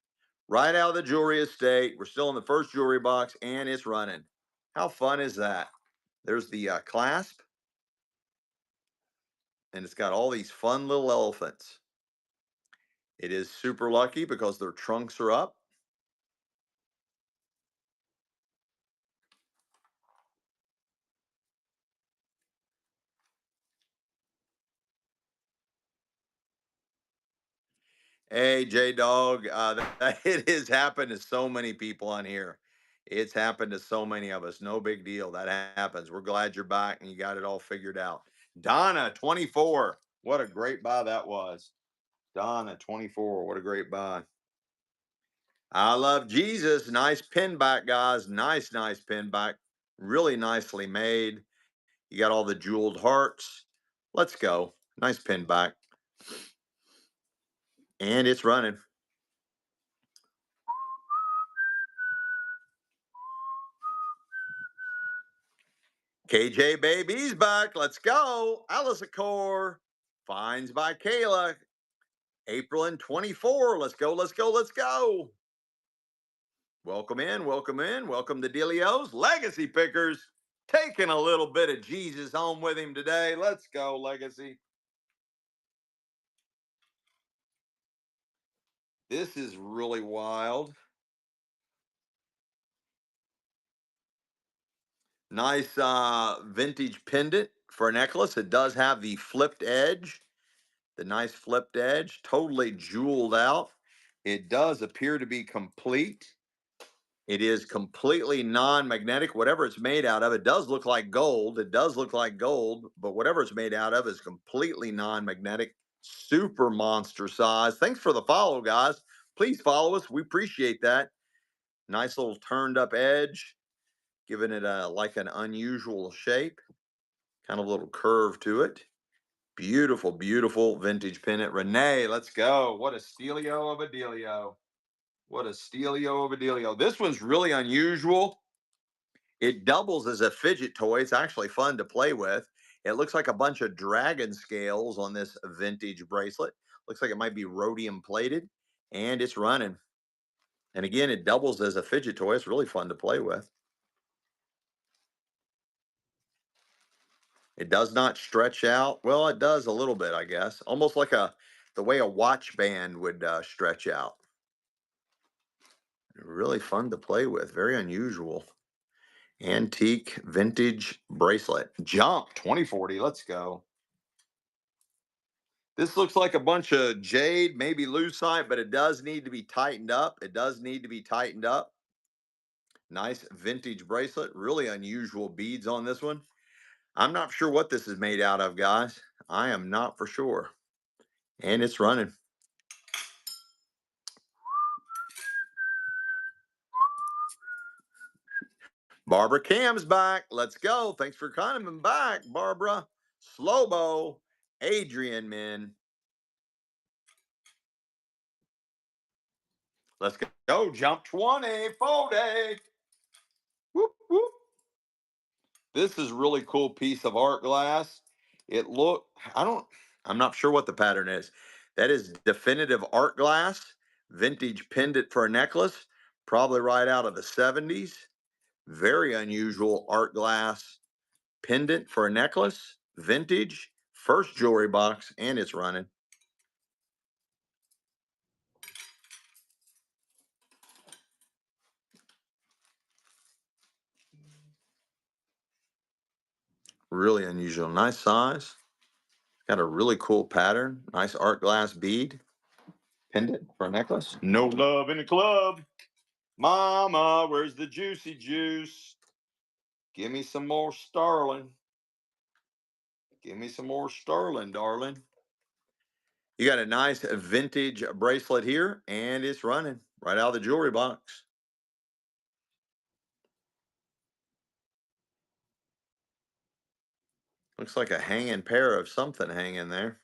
right out of the jewelry estate. We're still in the first jewelry box and it's running. How fun is that? There's the clasp. and it's got all these fun little elephants. It is super lucky because their trunks are up. Hey, J Dog, it has happened to so many people on here. It's happened to so many of us. No big deal. That happens. We're glad you're back and you got it all figured out. Donna, 24. What a great buy that was. Donna, 24. What a great buy. I love Jesus. Nice pin back, guys. Nice, nice pin back. Really nicely made. You got all the jeweled hearts. Let's go. Nice pin back. And it's running. KJ Baby's back. Let's go. Alice Accor. Finds by Kayla. April and 24. Let's go. Let's go. Let's go. Welcome in. Welcome in. Welcome to Delio's Legacy Pickers. Taking a little bit of Jesus home with him today. Let's go, Legacy. This is really wild. Nice vintage pendant for a necklace. It does have the flipped edge, the nice flipped edge, totally jeweled out. It does appear to be complete. It is completely non-magnetic. Whatever it's made out of, it does look like gold. It does look like gold, but whatever it's made out of is completely non-magnetic. Super monster size. Thanks for the follow, guys. Please follow us. We appreciate that. Nice little turned up edge, giving it a like an unusual shape, kind of a little curve to it. Beautiful, beautiful vintage pennant. Renee, let's go. What a stealio of a dealio. What a stealio of a dealio. This one's really unusual. It doubles as a fidget toy. It's actually fun to play with. It looks like a bunch of dragon scales on this vintage bracelet. Looks like it might be rhodium plated, and it's running. And again, it doubles as a fidget toy. It's really fun to play with. It does not stretch out. Well, it does a little bit, I guess. Almost like the way a watch band would stretch out. Really fun to play with. Very unusual. Antique vintage bracelet. Jump 2040. Let's go. This looks like a bunch of jade, maybe lucite, but it does need to be tightened up. It does need to be tightened up. Nice vintage bracelet. Really unusual beads on this one. I'm not sure what this is made out of, guys. I am not for sure. And it's running. Barbara Cam's back. Let's go. Thanks for coming back, Barbara. Slobo. Adrian, man. Let's go. Jump 20. 40. Whoop, whoop. This is really cool piece of art glass. It look, I'm not sure what the pattern is. That is definitive art glass, vintage pendant for a necklace, probably right out of the 70s. Very unusual art glass pendant for a necklace, vintage, first jewelry box, and it's running. Really unusual. Nice size. Got a really cool pattern. Nice art glass bead pendant for a necklace. No love in the club. Mama, where's the juicy juice? Give me some more sterling. Give me some more sterling, darling. You got a nice vintage bracelet here, and it's running right out of the jewelry box. Looks like a hanging pair of something hanging there.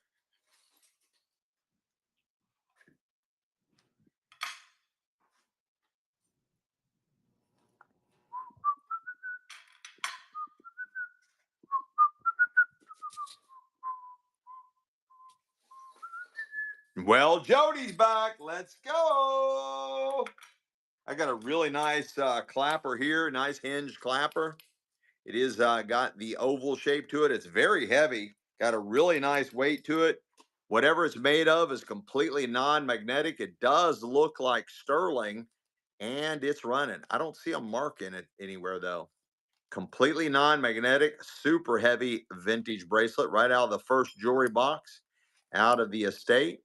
Well, Jody's back. Let's go. I got a really nice clapper here, nice hinged clapper. It is got the oval shape to it. It's very heavy. Got a really nice weight to it. Whatever it's made of is completely non-magnetic. It does look like sterling, and it's running. I don't see a mark in it anywhere though. Completely non-magnetic, super heavy vintage bracelet right out of the first jewelry box out of the estate.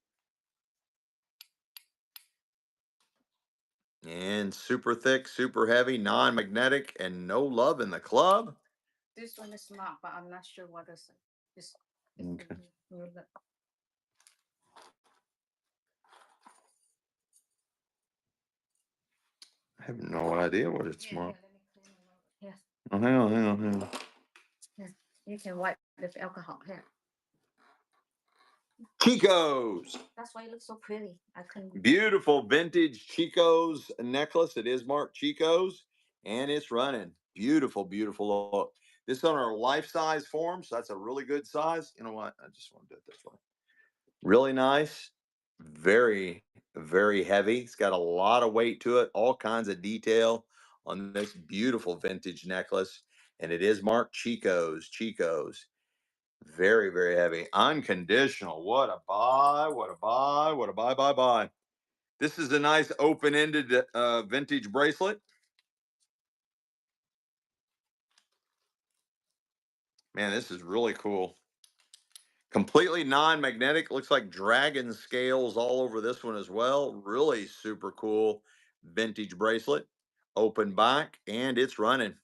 And super thick, super heavy, non-magnetic, and no love in the club. This one is marked, but I'm not sure what is it. Okay. I have no idea what it's marked. Let me clean it over. Yes. Oh, hang on, hang on, hang on. Yes. You can wipe with alcohol here. Chico's. That's why it looks so pretty. I couldn't. Beautiful vintage Chico's necklace. It is marked Chico's, and it's running. Beautiful, beautiful look. This is on our life size form, so that's a really good size. You know what? I just want to do it this way. Really nice. Very, very heavy. It's got a lot of weight to it, all kinds of detail on this beautiful vintage necklace. And it is marked Chico's. Chico's. Very, very heavy. Unconditional. What a buy. What a buy. What a buy, buy, buy. This is a nice open-ended vintage bracelet. Man, this is really cool. Completely non-magnetic. Looks like dragon scales all over this one as well. Really super cool vintage bracelet. Open back, and it's running.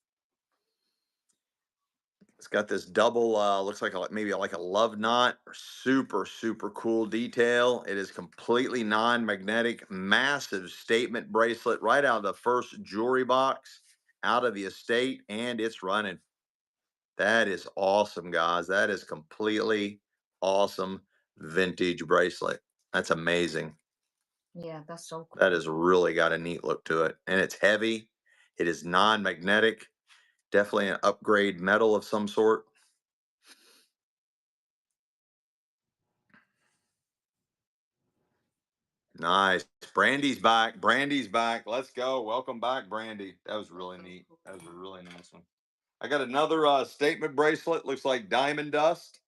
It's got this double, looks like maybe like a love knot. Super, super cool detail. It is completely non-magnetic, massive statement bracelet right out of the first jewelry box out of the estate, and it's running. That is awesome, guys. That is completely awesome vintage bracelet. That's amazing. Yeah, that's so cool. That has really got a neat look to it. And it's heavy. It is non-magnetic. Definitely an upgrade metal of some sort. Nice. Brandy's back. Brandy's back. Let's go. Welcome back, Brandy. That was really neat. That was a really nice one. I got another statement bracelet. Looks like diamond dust.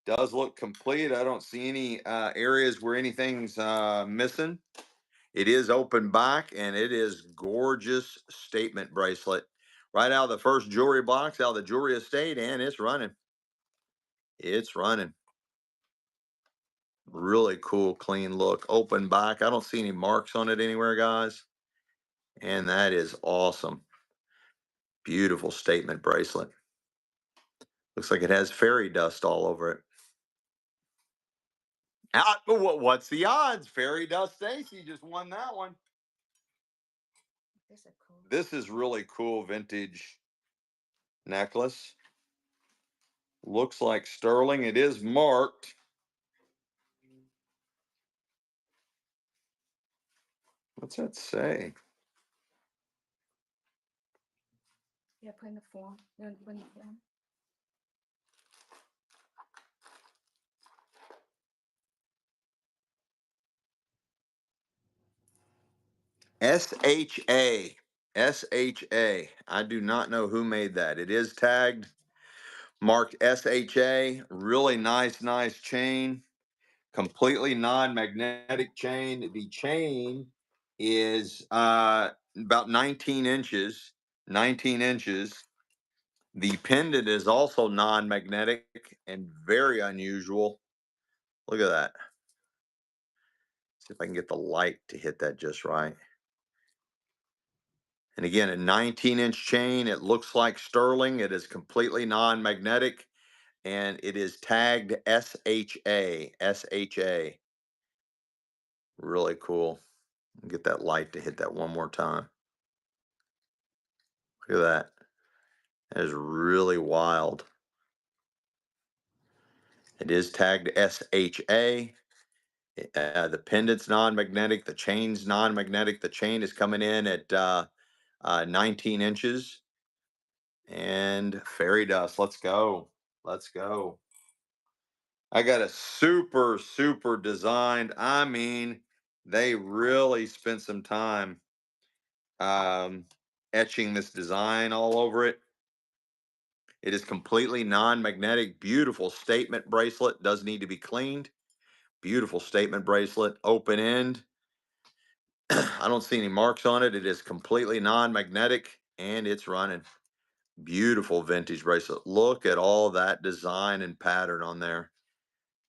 Does look complete. I don't see any areas where anything's missing. It is open back, and it is gorgeous statement bracelet. Right out of the first jewelry box, out of the jewelry estate, and it's running. It's running. Really cool, clean look. Open back. I don't see any marks on it anywhere, guys. And that is awesome. Beautiful statement bracelet. Looks like it has fairy dust all over it. What's the odds? Fairy dust Stacy just won that one. This is cool. This is really cool vintage necklace. Looks like sterling. It is marked. What's that say? Yeah, put in the form. Put in the form. SHA. SHA. I do not know who made that. It is tagged, marked SHA. Really nice, nice chain. Completely non-magnetic chain. The chain is about 19 inches. 19 inches. The pendant is also non-magnetic and very unusual. Look at that. See if I can get the light to hit that just right. And again, a 19-inch chain. It looks like sterling. It is completely non-magnetic, and it is tagged SHA. SHA. Really cool. Get that light to hit that one more time. Look at that. That is really wild. It is tagged SHA. The pendant's non-magnetic. The chain's non-magnetic. The chain is coming in at 19 inches. And fairy dust. Let's go. Let's go. I got a super, super designed. I mean, they really spent some time um, etching this design all over it. It is completely non-magnetic. Beautiful statement bracelet. Does need to be cleaned. Beautiful statement bracelet. Open end. I don't see any marks on it. It is completely non-magnetic and it's running. Beautiful vintage bracelet. Look at all that design and pattern on there.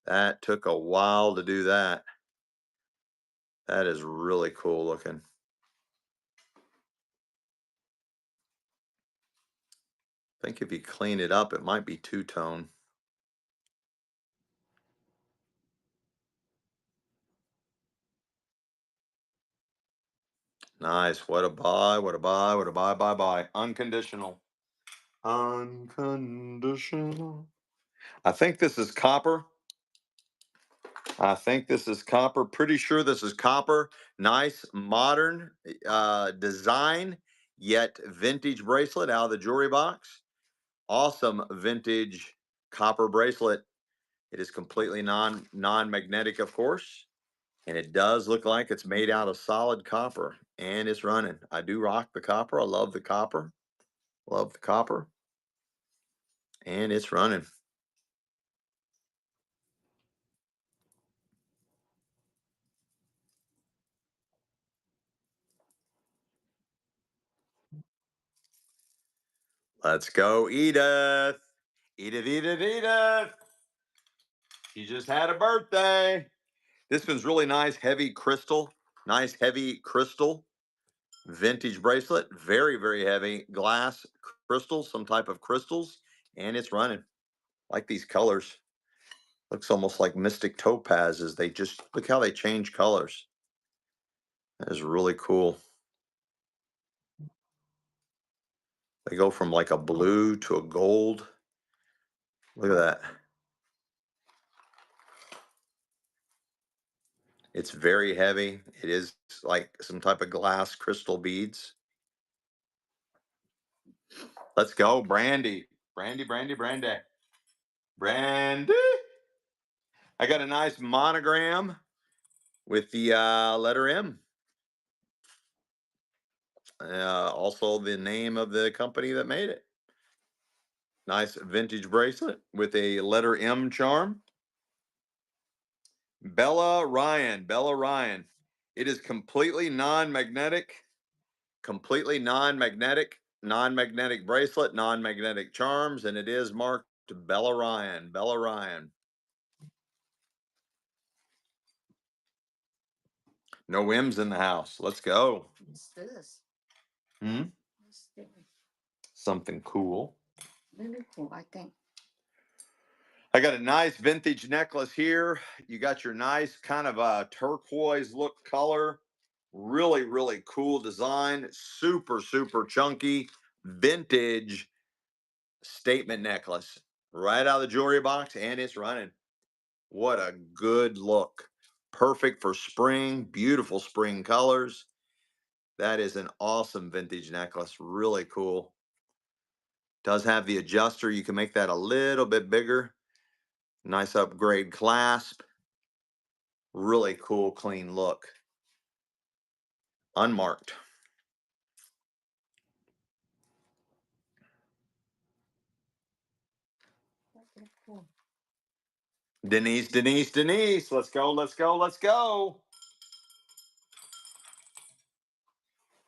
That took a while to do that. That is really cool looking. I think if you clean it up, it might be two-tone. Nice. What a buy, what a buy, what a buy. Unconditional. Unconditional. I think this is copper. I think this is copper. Pretty sure this is copper. Nice, modern design, yet vintage bracelet out of the jewelry box. Awesome vintage copper bracelet. It is completely non-magnetic, of course. And it does look like it's made out of solid copper and it's running. I do rock the copper. I love the copper. Love the copper. And it's running. Let's go, Edith. Edith. She just had a birthday. This one's really nice, heavy crystal. Nice, heavy crystal. Vintage bracelet. Very, very heavy. Glass crystals, some type of crystals. And it's running. Like these colors. Looks almost like mystic topazes. They just, look how they change colors. That is really cool. They go from like a blue to a gold. Look at that. It's very heavy. It is like some type of glass crystal beads. Let's go, Brandy. Brandy. Brandy. I got a nice monogram with the letter M. Also the name of the company that made it. Nice vintage bracelet with a letter M charm. Bella Ryan. It is completely non-magnetic, non-magnetic bracelet, non-magnetic charms, and it is marked Bella Ryan. No M's in the house. Let's go. What's this? Hmm? What's this? Something cool. Really cool, I think. I got a nice vintage necklace here. You got your nice kind of a turquoise look color. Really, really cool design. Super, super chunky. Vintage statement necklace. Right out of the jewelry box, and it's running. What a good look. Perfect for spring. Beautiful spring colors. That is an awesome vintage necklace. Really cool. Does have the adjuster. You can make that a little bit bigger. Nice upgrade clasp. Really cool, clean look. Unmarked. Okay, cool. Denise. Let's go.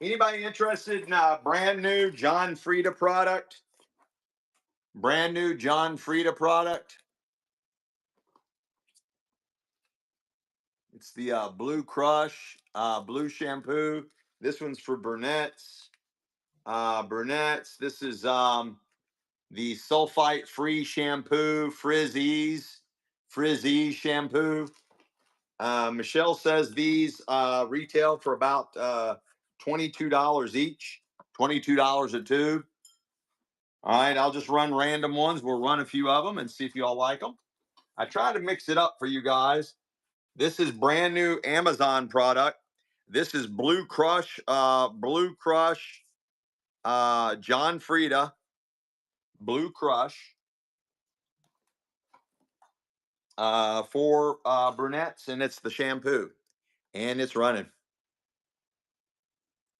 Anybody interested in a brand new John Frieda product? Brand new John Frieda product. It's the Blue Crush blue shampoo. This one's for brunettes. This is the sulfite-free shampoo, Frizz shampoo. Michelle says these retail for about $22 each, $22 a tube. All right, I'll just run random ones. We'll run a few of them and see if y'all like them. I try to mix it up for you guys. This is brand new Amazon product. This is Blue Crush, John Frieda, Blue Crush for brunettes, and it's the shampoo, and it's running.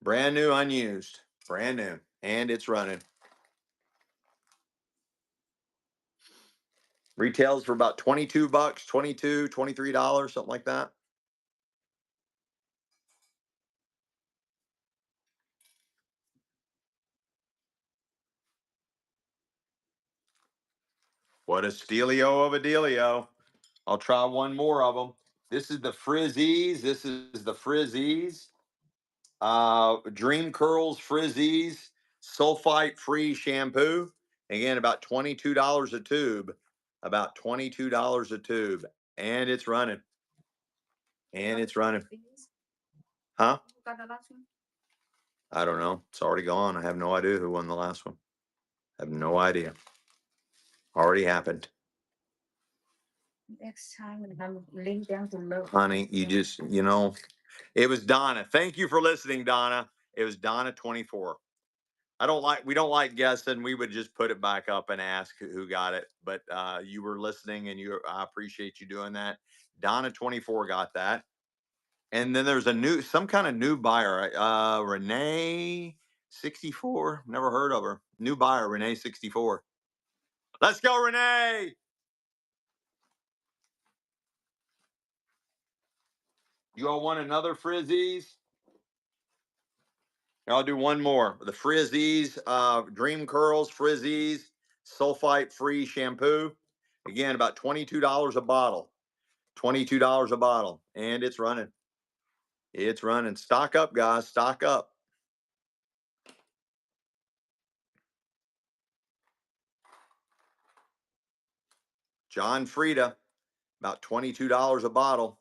Brand new, unused, brand new, and it's running. Retails for about 22 bucks, 22, $23, something like that. What a stealio of a dealio. I'll try one more of them. This is the Frizzies. This is the Frizzies. Dream Curls Frizzies sulfite free shampoo. Again, about $22 a tube. About $22 a tube. And it's running. And it's running. Huh? Who got the last one? I don't know. It's already gone. I have no idea who won the last one. I have no idea. Already happened. Next time when I'm laying down to low. Honey, it was Donna. Thank you for listening, Donna. It was Donna 24. We don't like guessing. We would just put it back up and ask who got it. But you were listening, and I appreciate you doing that. Donna 24 got that. And then there's some kind of new buyer. Renee 64. Never heard of her. New buyer, Renee 64. Let's go, Renee. You all want another Frizzies? I'll do one more. The Frizzies, Dream Curls Frizzies, sulfite free shampoo. Again, about $22 a bottle. $22 a bottle. And it's running. It's running. Stock up, guys. Stock up. John Frieda, about $22 a bottle.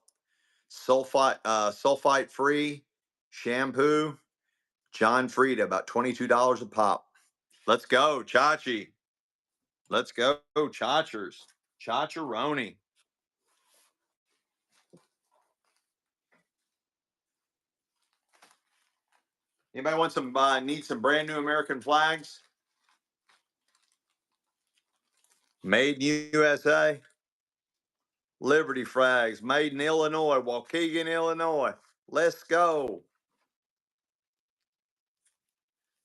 Sulfite free shampoo. John Frieda, about $22 a pop. Let's go, Chachi. Let's go, Chachers. Chacharoni. Anybody need some brand new American flags? Made in USA. Liberty flags, made in Illinois, Waukegan, Illinois. Let's go.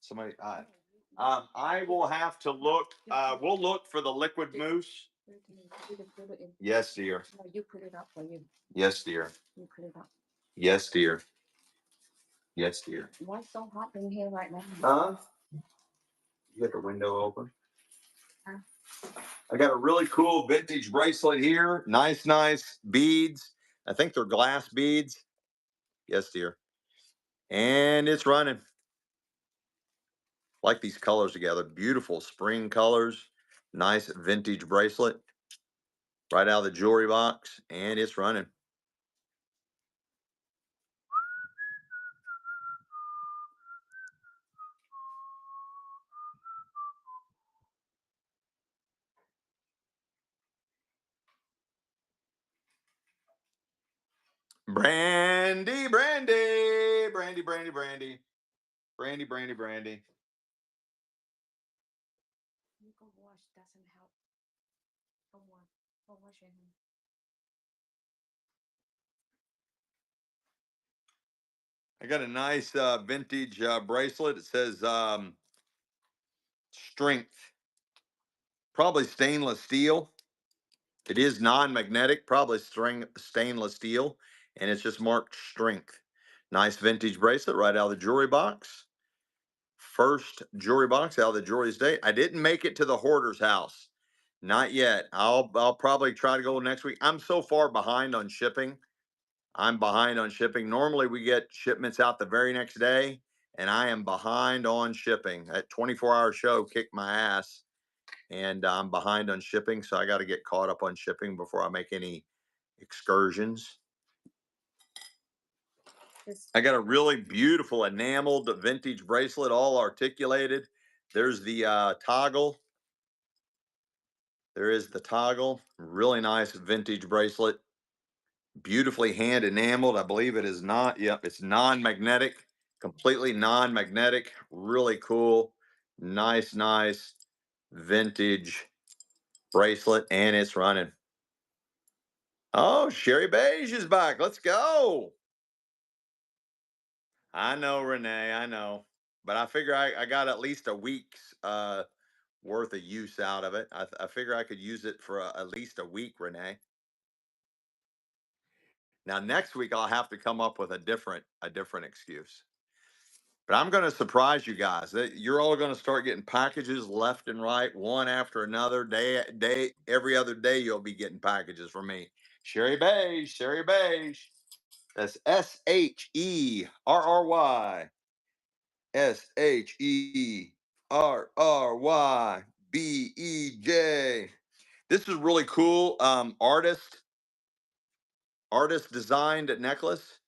Somebody, I will have to look. We'll look for the liquid mousse. Yes, dear. No, you put it up for you. Yes, dear. You put it up. Yes, dear. Yes, dear. Why so hot in here right now? Huh? You got the window open. Huh? I got a really cool vintage bracelet here. Nice beads. I think they're glass beads. Yes, dear. And it's running. Like these colors together. Beautiful spring colors. Nice vintage bracelet. Right out of the jewelry box. And it's running. Brandy. You go wash, doesn't help. Go wash. Go wash your hands. I got a nice vintage bracelet. It says strength. Probably stainless steel. It is non-magnetic, probably stainless steel, and it's just marked strength. Nice vintage bracelet right out of the jewelry box. First jewelry box out of the jewelry estate. I didn't make it to the hoarder's house. Not yet. I'll probably try to go next week. I'm so far behind on shipping. I'm behind on shipping. Normally we get shipments out the very next day, and I am behind on shipping. That 24-hour show kicked my ass, and I'm behind on shipping, so I got to get caught up on shipping before I make any excursions. I got a really beautiful enameled vintage bracelet, all articulated. There's the toggle. There is the toggle. Really nice vintage bracelet. Beautifully hand enameled. I believe it is not. Yep, it's non-magnetic. Completely non-magnetic. Really cool. Nice vintage bracelet, and it's running. Oh, Sherry Beige is back. Let's go. I know, Renee. I know. But I figure I got at least a worth of use out of it. I figure I could use it for at least a week, Renee. Now next week I'll have to come up with a different excuse. But I'm going to surprise you guys. You're all going to start getting packages left and right, one after another. Every other day you'll be getting packages from me. Sherry Beige, Sherry Beige. That's SherryBeige. This is really cool. Artist designed necklace.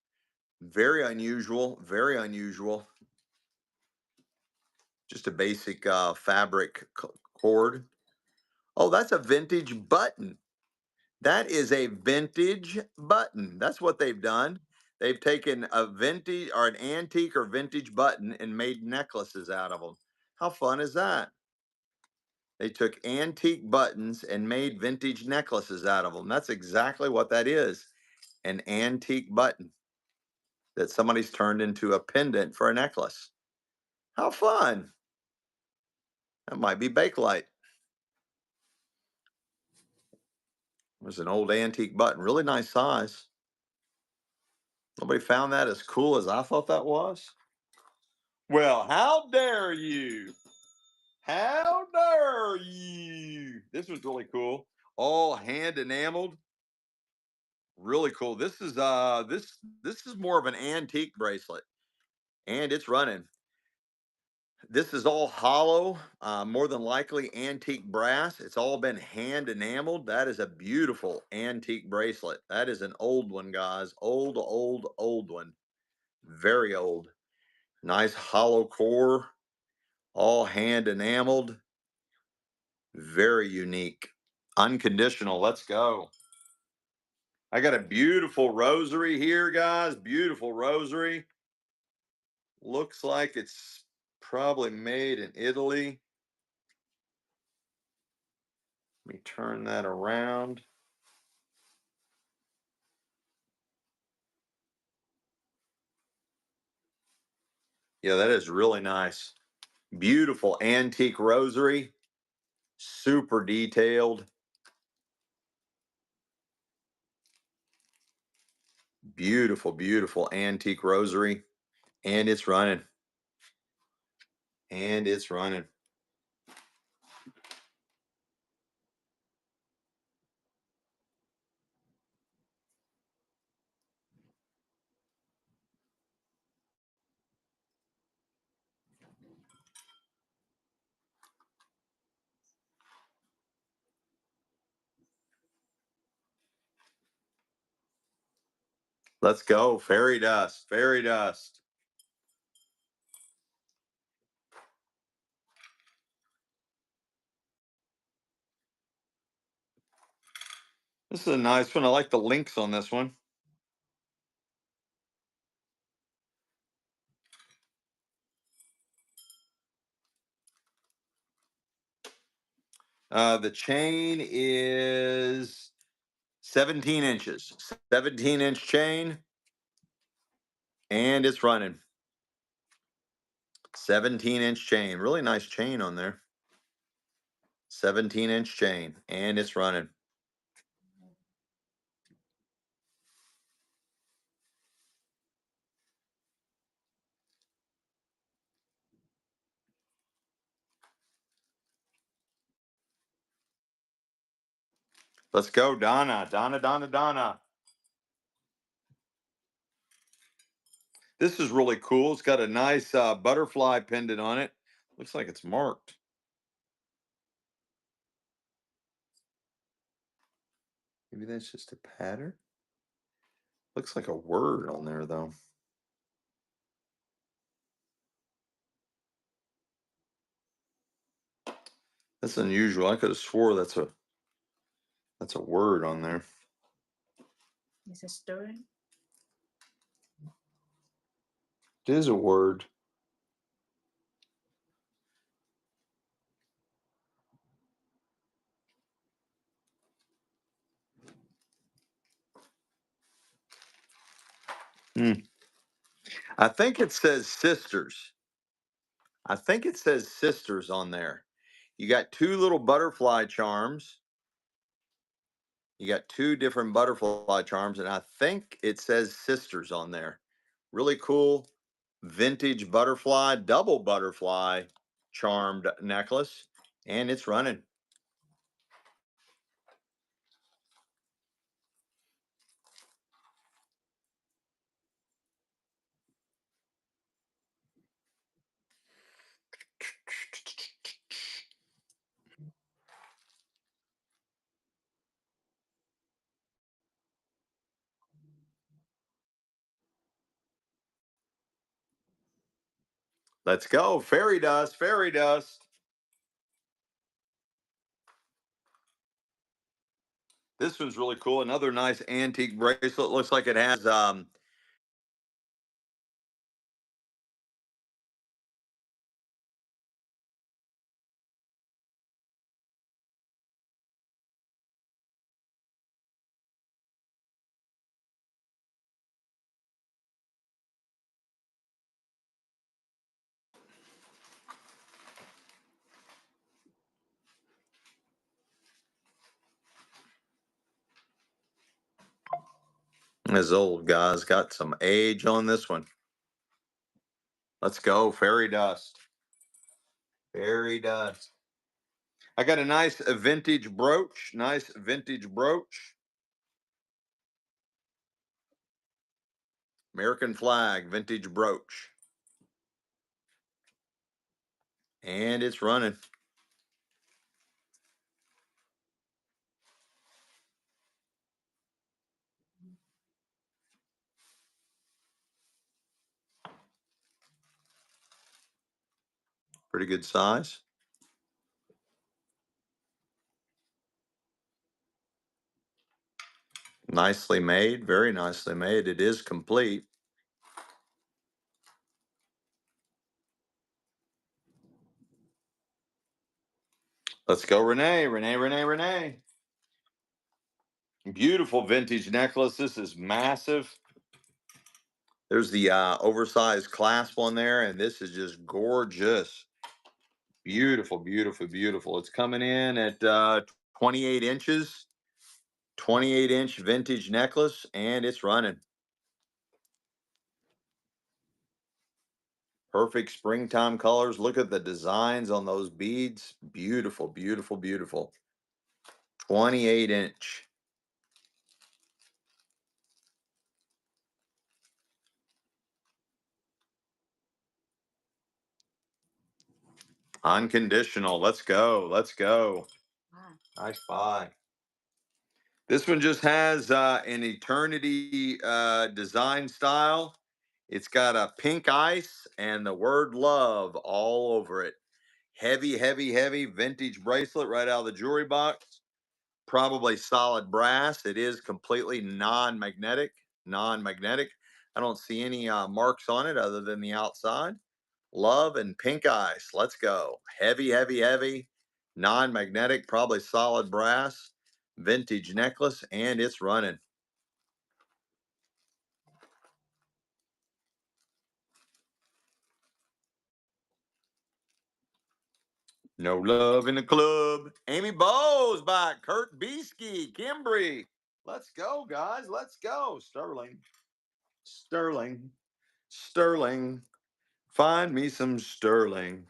Very unusual. Very unusual. Just a basic fabric cord. Oh, that's a vintage button. That is a vintage button. That's what they've done. They've taken a vintage or an antique or vintage button and made necklaces out of them. How fun is that? They took antique buttons and made vintage necklaces out of them. That's exactly what that is, an antique button that somebody's turned into a pendant for a necklace. How fun. That might be Bakelite. There's an old antique button, really nice size. Nobody found that as cool as I thought that was. Well, how dare you? How dare you? This was really cool. All hand enameled. Really cool. This is more of an antique bracelet, and it's running. This is all hollow, more than likely antique brass. It's all been hand enameled. That is a beautiful antique bracelet. That is an old one, guys. Old, old, old one. Very old. Nice hollow core, all hand enameled. Very unique. Unconditional. Let's go. I got a beautiful rosary here, guys. Beautiful rosary. Looks like it's probably made in Italy. Let me turn that around. Yeah, that is really nice. Beautiful antique rosary. Super detailed. Beautiful, beautiful antique rosary. And it's running. And it's running. Let's go. Fairy dust. Fairy dust. This is a nice one. I like the links on this one. The chain is 17 inches. 17-inch chain. And it's running. 17-inch chain. Really nice chain on there. 17-inch chain. And it's running. Let's go, Donna. Donna, Donna, Donna. This is really cool. It's got a nice butterfly pendant on it. Looks like it's marked. Maybe that's just a pattern. Looks like a word on there, though. That's unusual. I could have swore that's a word on there. Is it stirring? It is a word. I think it says sisters. I think it says sisters on there. You got two little butterfly charms. You got two different butterfly charms, and I think it says sisters on there. Really cool vintage butterfly, double butterfly charmed necklace, and it's running. Let's go. Fairy dust, fairy dust. This one's really cool. Another nice antique bracelet. Looks like it has this old guy's got some age on this one. Let's go. Fairy dust. Fairy dust. I got a nice vintage brooch. Nice vintage brooch. American flag vintage brooch. And it's running. Pretty good size. Nicely made. Very nicely made. It is complete. Let's go, Renee. Renee, Renee, Renee. Beautiful vintage necklace. This is massive. There's the oversized clasp on there, and this is just gorgeous. Beautiful, beautiful, beautiful. It's coming in at 28 inches, 28-inch vintage necklace, and it's running. Perfect springtime colors. Look at the designs on those beads. Beautiful, beautiful, beautiful. 28-inch. Unconditional. Let's go. Let's go. Wow. Nice buy. This one just has an eternity design style. It's got a pink ice and the word love all over it. Heavy, heavy, heavy vintage bracelet right out of the jewelry box. Probably solid brass. It is completely non-magnetic. Non-magnetic. I don't see any marks on it other than the outside. Love and pink ice. Let's go. Heavy, heavy, heavy. Non-magnetic. Probably solid brass. Vintage necklace, and it's running. No love in the club. Amy Bowes by Kurt Beesky, Kimbry. Let's go, guys. Let's go. Sterling. Sterling. Sterling. Find me some sterling.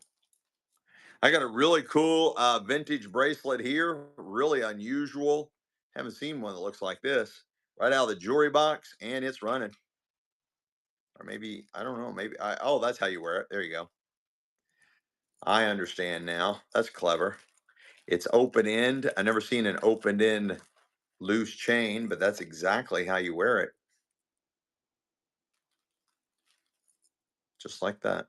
I got a really cool vintage bracelet here. Really unusual. Haven't seen one that looks like this. Right out of the jewelry box, and it's running. Or maybe, I don't know. Maybe, oh, that's how you wear it. There you go. I understand now. That's clever. It's open end. I never seen an open end loose chain, but that's exactly how you wear it. Just like that.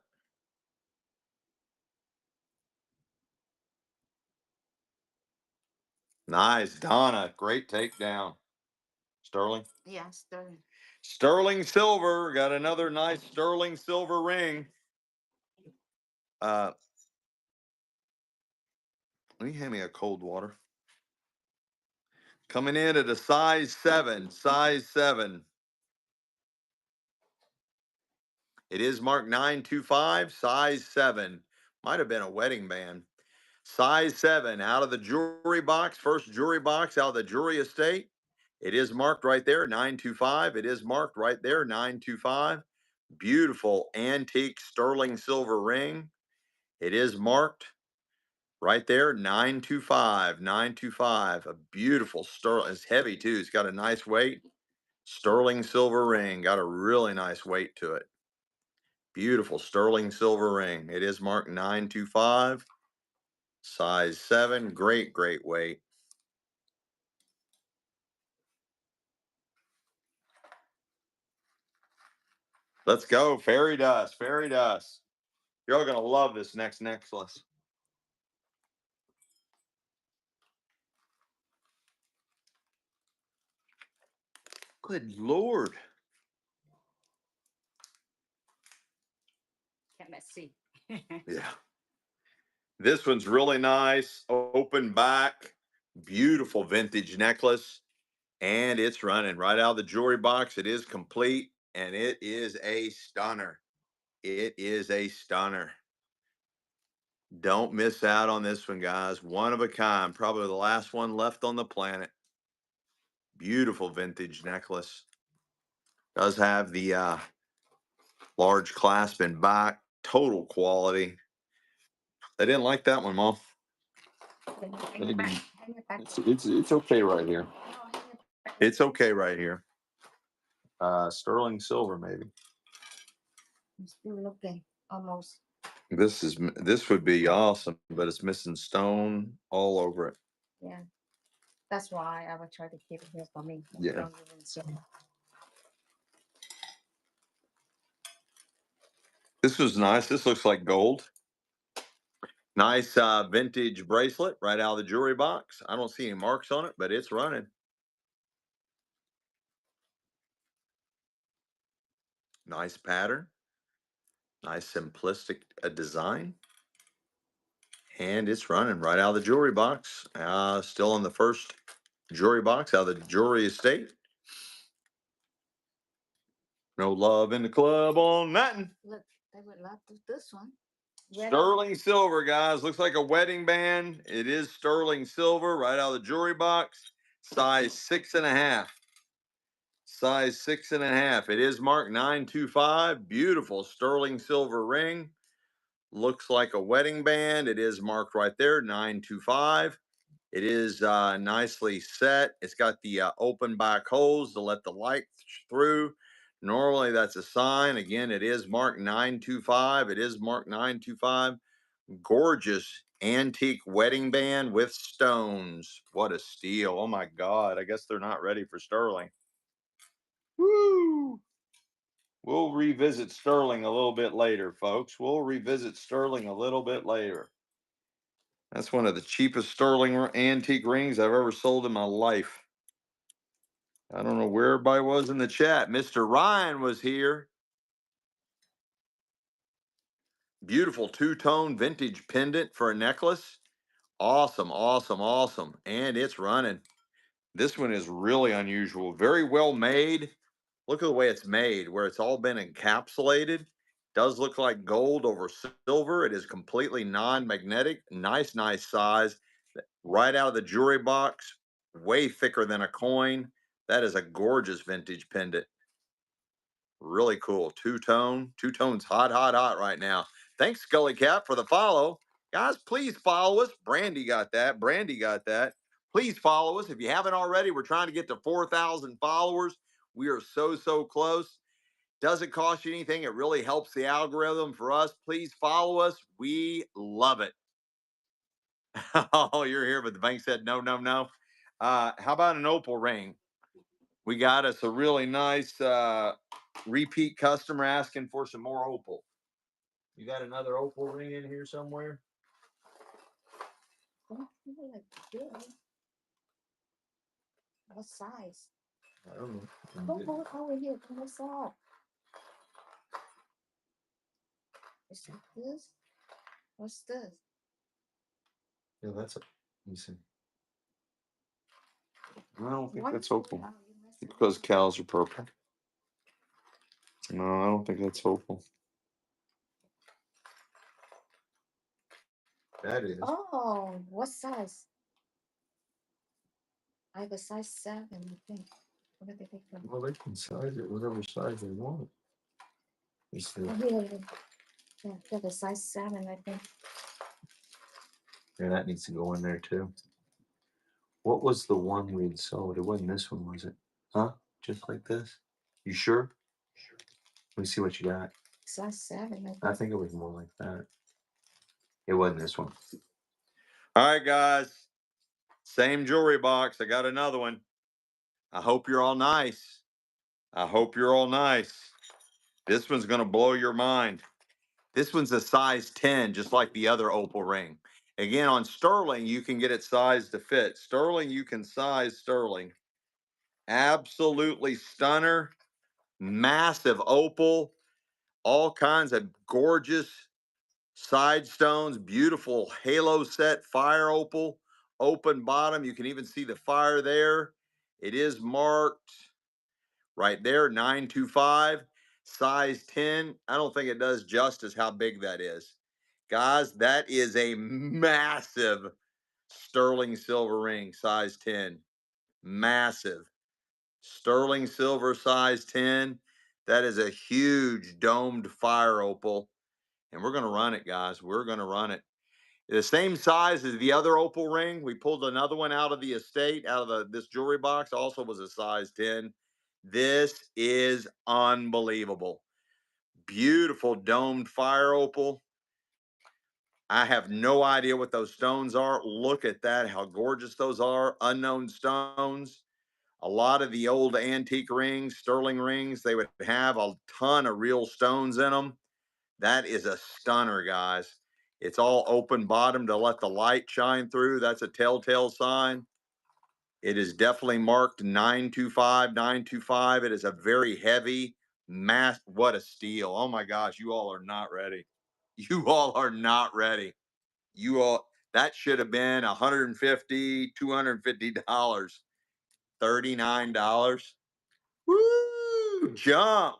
Nice, Donna. Great takedown. Sterling. Yeah, sterling. Sterling silver. Got another nice sterling silver ring. Uh, Will you hand me a cold water? Coming in at a size 7. Size 7. It is marked 925, size 7. Might have been a wedding band. Size 7 out of the jewelry box. First jewelry box out of the jewelry estate. It is marked right there, 925. It is marked right there, 925. Beautiful antique sterling silver ring. It is marked right there, 925. 925. A beautiful sterling. It's heavy too. It's got a nice weight. Sterling silver ring. Got a really nice weight to it. Beautiful sterling silver ring. It is marked 925. Size 7. Great, great weight. Let's go. Fairy dust. Fairy dust. You're all going to love this next necklace. Good Lord. Can't see. Yeah. This one's really nice. Open back. Beautiful vintage necklace. And it's running right out of the jewelry box. It is complete. And it is a stunner. It is a stunner. Don't miss out on this one, guys. One of a kind. Probably the last one left on the planet. Beautiful vintage necklace. Does have the large clasp in back. Total quality. They didn't like that one, Mom. It's okay right here. It's okay right here. Sterling silver, maybe. I'm still looking. Almost. This would be awesome, but it's missing stone all over it. Yeah. That's why I would try to keep it here for me. Yeah. Don't even see. This was nice. This looks like gold. Nice vintage bracelet right out of the jewelry box. I don't see any marks on it, but it's running. Nice pattern. Nice simplistic design. And it's running right out of the jewelry box. Still in the first jewelry box out of the jewelry estate. No love in the club on nothing. Look, they would love this one. Sterling silver, guys. Looks like a wedding band. It is sterling silver right out of the jewelry box. Size 6.5. Size 6.5. It is marked 925. Beautiful sterling silver ring. Looks like a wedding band. It is marked right there, 925. It is nicely set. It's got the open back holes to let the light through. Normally that's a sign. Again, it is marked 925. It is marked 925. Gorgeous antique wedding band with stones. What a steal. Oh my God. I guess they're not ready for sterling. Woo! We'll revisit sterling a little bit later, folks. We'll revisit sterling a little bit later. That's one of the cheapest sterling antique rings I've ever sold in my life. I don't know where everybody was in the chat. Mr. Ryan was here. Beautiful two-tone vintage pendant for a necklace. Awesome, awesome, awesome. And it's running. This one is really unusual. Very well made. Look at the way it's made, where it's all been encapsulated. Does look like gold over silver. It is completely non-magnetic. Nice, nice size. Right out of the jewelry box. Way thicker than a coin. That is a gorgeous vintage pendant. Really cool. Two-tone. Two-tone's hot, hot, hot right now. Thanks, Scully Cap, for the follow. Guys, please follow us. Brandy got that. Brandy got that. Please follow us. If you haven't already, we're trying to get to 4,000 followers. We are so, so close. Doesn't cost you anything. It really helps the algorithm for us. Please follow us. We love it. Oh, you're here, but the bank said no, no, no. How about an opal ring? We got us a really nice repeat customer asking for some more opal. You got another opal ring in here somewhere? What size? I don't know. Don't hold over here. What's up? Is it this? What's this? Yeah, that's a. Let me see. I don't think that's opal. Because cows are purple. No, I don't think that's opal. That is. Oh, what size? I have a size 7, I think. Where did they go? Well, they can size it whatever size they want. It's Oh, the, here, here. Yeah, got a size 7, I think. yeah, that needs to go in there too. What was the one we had sold? It wasn't this one, was it? Huh? Just like this? You sure? Let me see what you got. Size 7, I I think. think it was more like that. It wasn't this one. All right, guys. Same jewelry box. I got another one. I hope you're all nice. I hope you're all nice. This one's going to blow your mind. This one's a size 10, just like the other opal ring. Again, on sterling, you can get it sized to fit. Sterling, you can size sterling. Absolutely stunner. Massive opal. All kinds of gorgeous side stones. Beautiful halo set fire opal. Open bottom. You can even see the fire there. It is marked right there, 925, size 10. I don't think it does justice how big that is. Guys, that is a massive sterling silver ring, size 10. Massive. Sterling silver, size 10. That is a huge domed fire opal. And we're going to run it, guys. We're going to run it. The same size as the other opal ring. We pulled another one out of the estate, out of this jewelry box. Also was a size 10. This is unbelievable. Beautiful domed fire opal. I have no idea what those stones are. Look at that, how gorgeous those are. Unknown stones. A lot of the old antique rings, sterling rings, they would have a ton of real stones in them. That is a stunner, guys. It's all open bottom to let the light shine through. That's a telltale sign. It is definitely marked 925, 925. It is a very heavy mass. What a steal. Oh my gosh, you all are not ready. You all are not ready. You all, that should have been $150, $250, $39. Woo! Jump.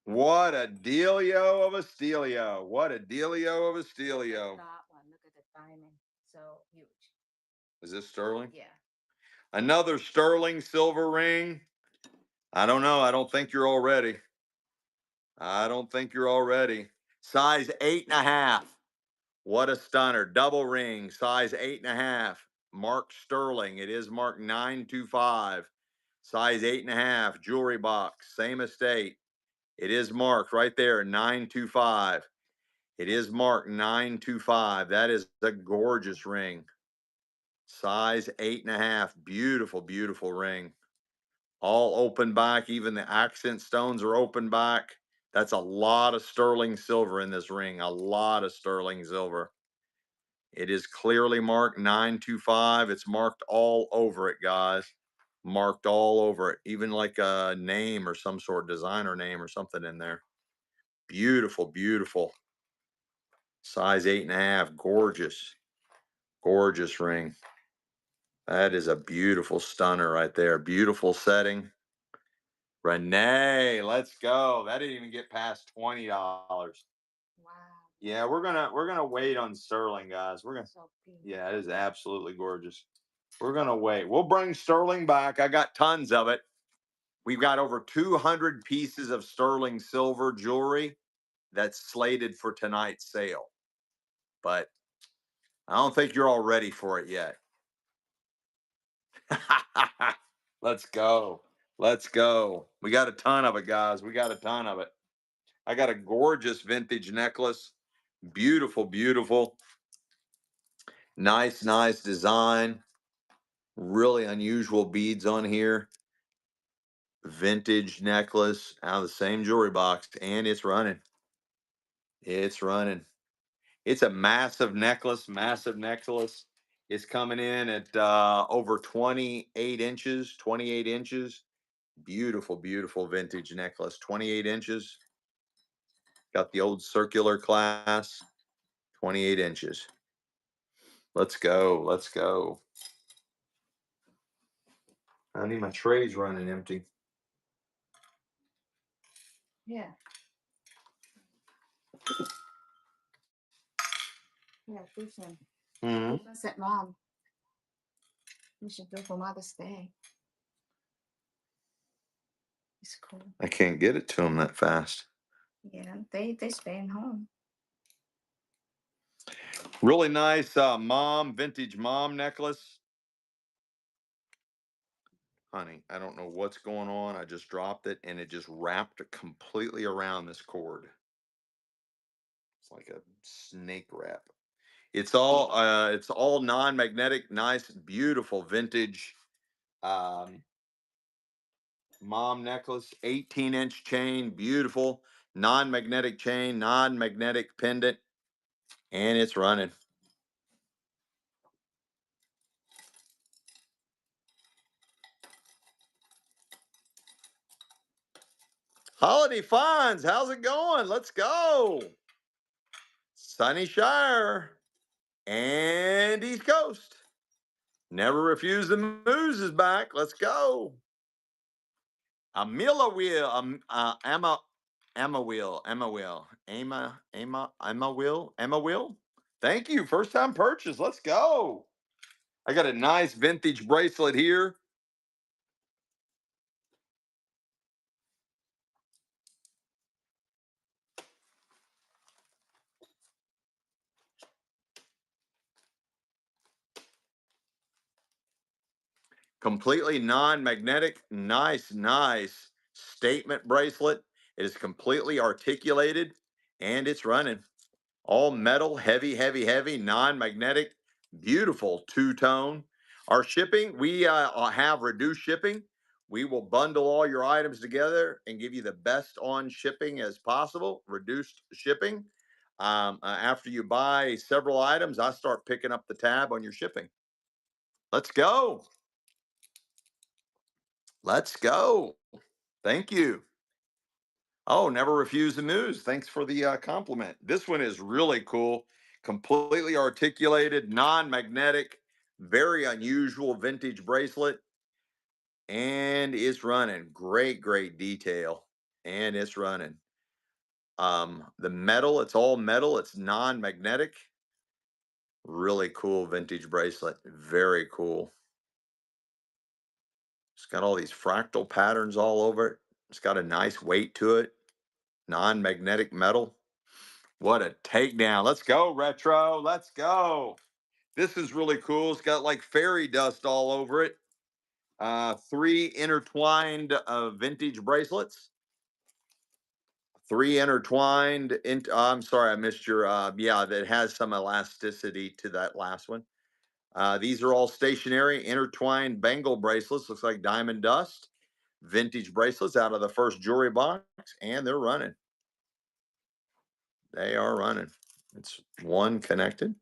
What a dealio of a stealio. What a dealio of a stealio. That one, look at the diamond. So huge. Is this sterling? Yeah. Another sterling silver ring. I don't know. I don't think you're all ready. I don't think you're all ready. Size 8.5. What a stunner. Double ring, size 8.5. Marked sterling. It is marked 925. Size 8.5. Jewelry box. Same estate. It is marked right there, 925. It is marked 925. That is a gorgeous ring. Size 8.5. Beautiful, beautiful ring. All open back. Even the accent stones are open back. That's a lot of sterling silver in this ring. A lot of sterling silver. It is clearly marked 925. It's marked all over it, guys. Marked all over it. Even like a name or some sort, designer name or something in there. Beautiful, beautiful. Size 8.5. Gorgeous. Gorgeous ring. That is a beautiful stunner right there. Beautiful setting. Renee, let's go. That didn't even get past $20. Wow. Yeah, we're gonna wait on sterling, guys. We're gonna So big. Yeah, it is absolutely gorgeous. We're gonna wait. We'll bring sterling back. I got tons of it. We've got over 200 pieces of sterling silver jewelry that's slated for tonight's sale. But I don't think you're all ready for it yet. Let's go. Let's go. We got a ton of it, guys. We got a ton of it. I got a gorgeous vintage necklace. Beautiful, beautiful. Nice, nice design. Really unusual beads on here. Vintage necklace out of the same jewelry box, and it's running. It's running. It's a massive necklace, massive necklace. It's coming in at over 28 inches, 28 inches. Beautiful, beautiful vintage necklace, 28 inches. Got the old circular class, 28 inches. Let's go. Let's go. I need my trays running empty. Yeah. Yeah, Susan. Mm-hmm. I said, Mom, we should do for Mother's Day. It's cool. I can't get it to them that fast. Yeah, they staying home. Really nice vintage mom necklace. Honey, I don't know what's going on. I just dropped it and it just wrapped completely around this cord. It's like a snake wrap. It's all non-magnetic, nice, beautiful vintage mom necklace, 18-inch chain, beautiful, non-magnetic chain, non-magnetic pendant, and it's running. Holiday Finds, how's it going? Let's go. Sunny Shire and East Coast. Never Refuse the Moose is back. Let's go. Amila Wheel, Emma Will. Thank you. First time purchase. Let's go. I got a nice vintage bracelet here. Completely non-magnetic, nice statement bracelet. It is completely articulated and it's running. All metal, heavy, non-magnetic, beautiful two-tone. Our shipping, we have reduced shipping. We will bundle all your items together and give you the best on shipping as possible, reduced shipping. After you buy several items, I start picking up the tab on your shipping. Let's go. Let's go. Thank you. Oh, Never Refuse the News. Thanks for the compliment. This one is really cool. Completely articulated, non-magnetic, very unusual vintage bracelet. And it's running. Great detail. And it's running. The metal, it's all metal. It's non-magnetic. Really cool vintage bracelet. Very cool. It's got all these fractal patterns all over it. It's got a nice weight to it. Non-magnetic metal. What a takedown. Let's go, retro. Let's go. This is really cool. It's got like fairy dust all over it. 3 intertwined vintage bracelets. 3 intertwined. I'm sorry, I missed your. Yeah, that has some elasticity to that last one. These are all stationary intertwined bangle bracelets. Looks like diamond dust. Vintage bracelets out of the first jewelry box, and they're running. They are running. It's one connected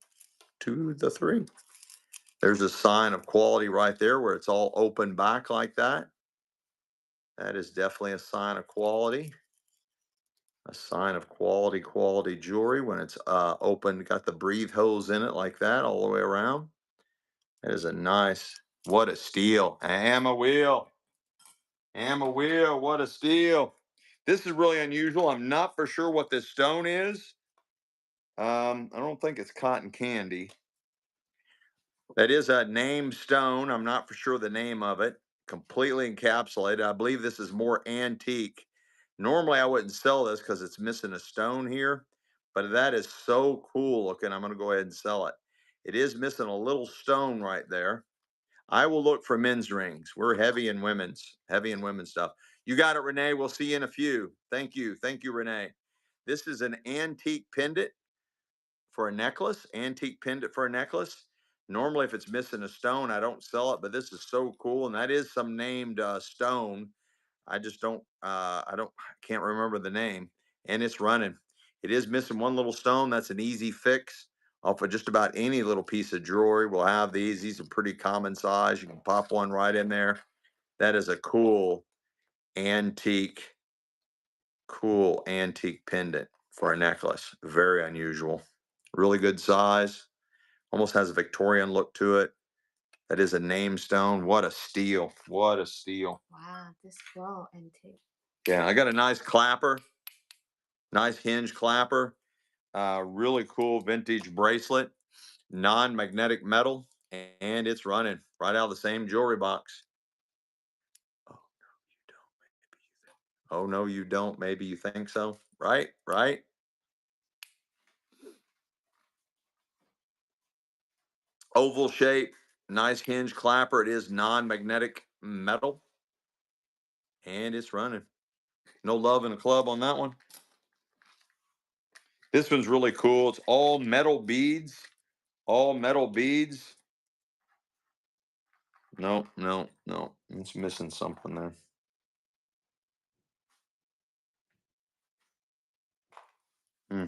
to the 3. There's a sign of quality right there where it's all open back like that. That is definitely a sign of quality. A sign of quality jewelry when it's open, got the breathe holes in it like that all the way around. That is a nice, what a steal. Hammer wheel, what a steal. This is really unusual. I'm not for sure what this stone is. I don't think it's cotton candy. That is a named stone. I'm not for sure the name of it. Completely encapsulated. I believe this is more antique. Normally, I wouldn't sell this because it's missing a stone here, but that is so cool looking. I'm going to go ahead and sell it. It is missing a little stone right there. I will look for men's rings. We're heavy in women's stuff. You got it, Renee. We'll see you in a few. Thank you, Renee. This is an antique pendant for a necklace. Antique pendant for a necklace. Normally, if it's missing a stone, I don't sell it, but this is so cool. And that is some named stone. I just can't remember the name. And it's running. It is missing one little stone. That's an easy fix off of just about any little piece of jewelry. We'll have these. These are pretty common size. You can pop one right in there. That is a cool antique pendant for a necklace. Very unusual. Really good size. Almost has a Victorian look to it. That is a name stone. What a steal. What a steal. Wow, this well antique. Yeah, I got a nice clapper. Nice hinge clapper. Really cool vintage bracelet, non-magnetic metal, and it's running right out of the same jewelry box. Oh no, you don't. Maybe you think so. Right, right. Oval shape, nice hinge clapper. It is non-magnetic metal, and it's running. No love in the club on that one. This one's really cool. It's all metal beads. All metal beads. No, no, no. It's missing something there. Hmm.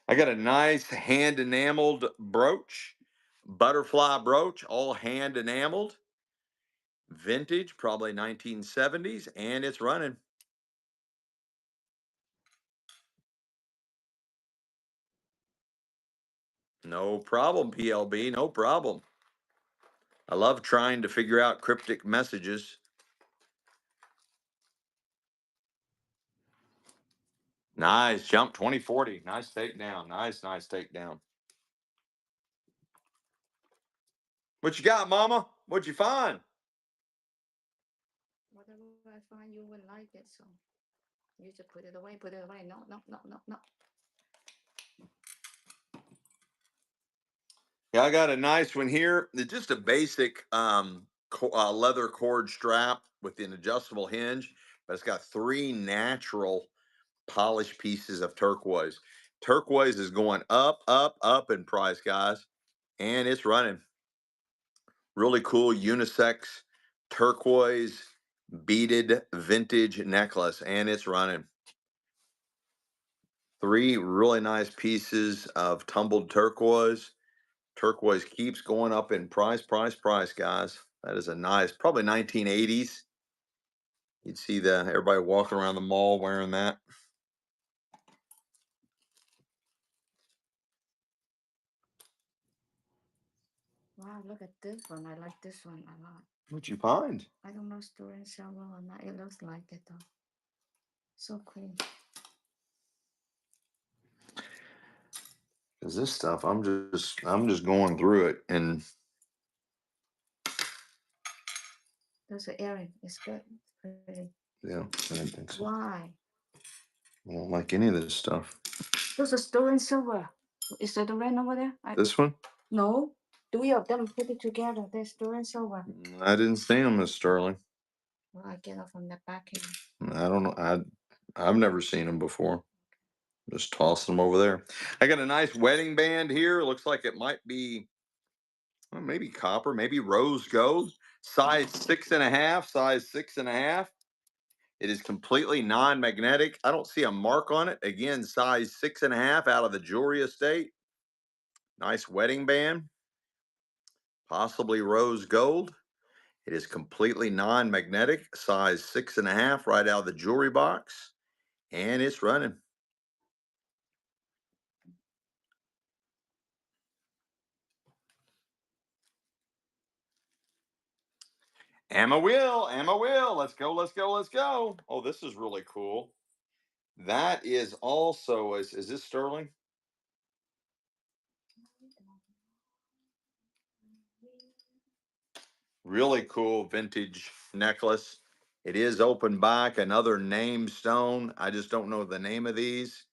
I got a nice hand enameled brooch, butterfly brooch, all hand enameled, vintage, probably 1970s, and it's running. No problem, PLB, no problem. I love trying to figure out cryptic messages. Nice jump 2040. Nice takedown. Nice, nice takedown. What you got, mama? What'd you find? Whatever I find, you wouldn't like it, so you just put it away, put it away. No, no, no, no, no. Yeah, I got a nice one here. It's just a basic leather cord strap with an adjustable hinge, but it's got 3 natural polished pieces of turquoise. Turquoise is going up, up, up in price, guys, and it's running. Really cool unisex turquoise beaded vintage necklace, and it's running. 3 really nice pieces of tumbled turquoise. Turquoise keeps going up in price, price, price, guys. That is a nice, probably 1980s. You'd see everybody walking around the mall wearing that. Wow, look at this one. I like this one a lot. What'd you find? I don't know sterling silver or not. It looks like it though. So clean. Because this stuff, I'm just going through it, and There's an earring. It's good. It's pretty. yeah, I didn't think so. Why? I don't like any of this stuff. Those are sterling silver. Is that the red over there? This one? No. 3 of them put it together. They're sterling silver. I didn't see them as sterling. Well, I get it from the back end. I don't know. I've never seen them before. Just tossing them over there. I got a nice wedding band here. Looks like it might be maybe copper, maybe rose gold. Size 6.5. Size 6.5. It is completely non-magnetic. I don't see a mark on it. Again, size 6.5 out of the jewelry estate. Nice wedding band. Possibly rose gold. It is completely non-magnetic. Size 6.5 right out of the jewelry box. And it's running. Emma will. Let's go, let's go, let's go. Oh, this is really cool. That is also, is this sterling? Really cool vintage necklace. It is open back, another name stone. I just don't know the name of these.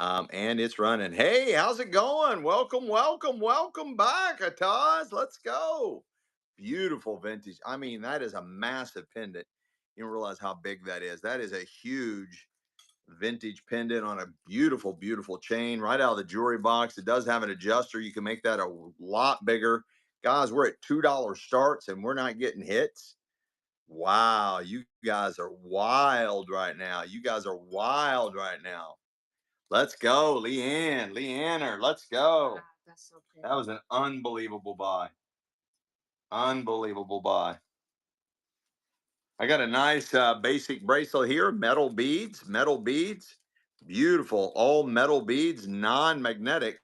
And it's running. Hey, how's it going? Welcome, welcome, welcome back, Ataz. Let's go. Beautiful vintage. I mean, that is a massive pendant. You don't realize how big that is. That is a huge vintage pendant on a beautiful, beautiful chain right out of the jewelry box. It does have an adjuster. You can make that a lot bigger. Guys, we're at $2 starts and we're not getting hits. Wow, you guys are wild right now. You guys are wild right now. Let's go, Leanner. Let's go. Wow, that's so pretty. That was an unbelievable buy. Unbelievable buy. I got a nice basic bracelet here, metal beads, metal beads. Beautiful, all metal beads, non-magnetic,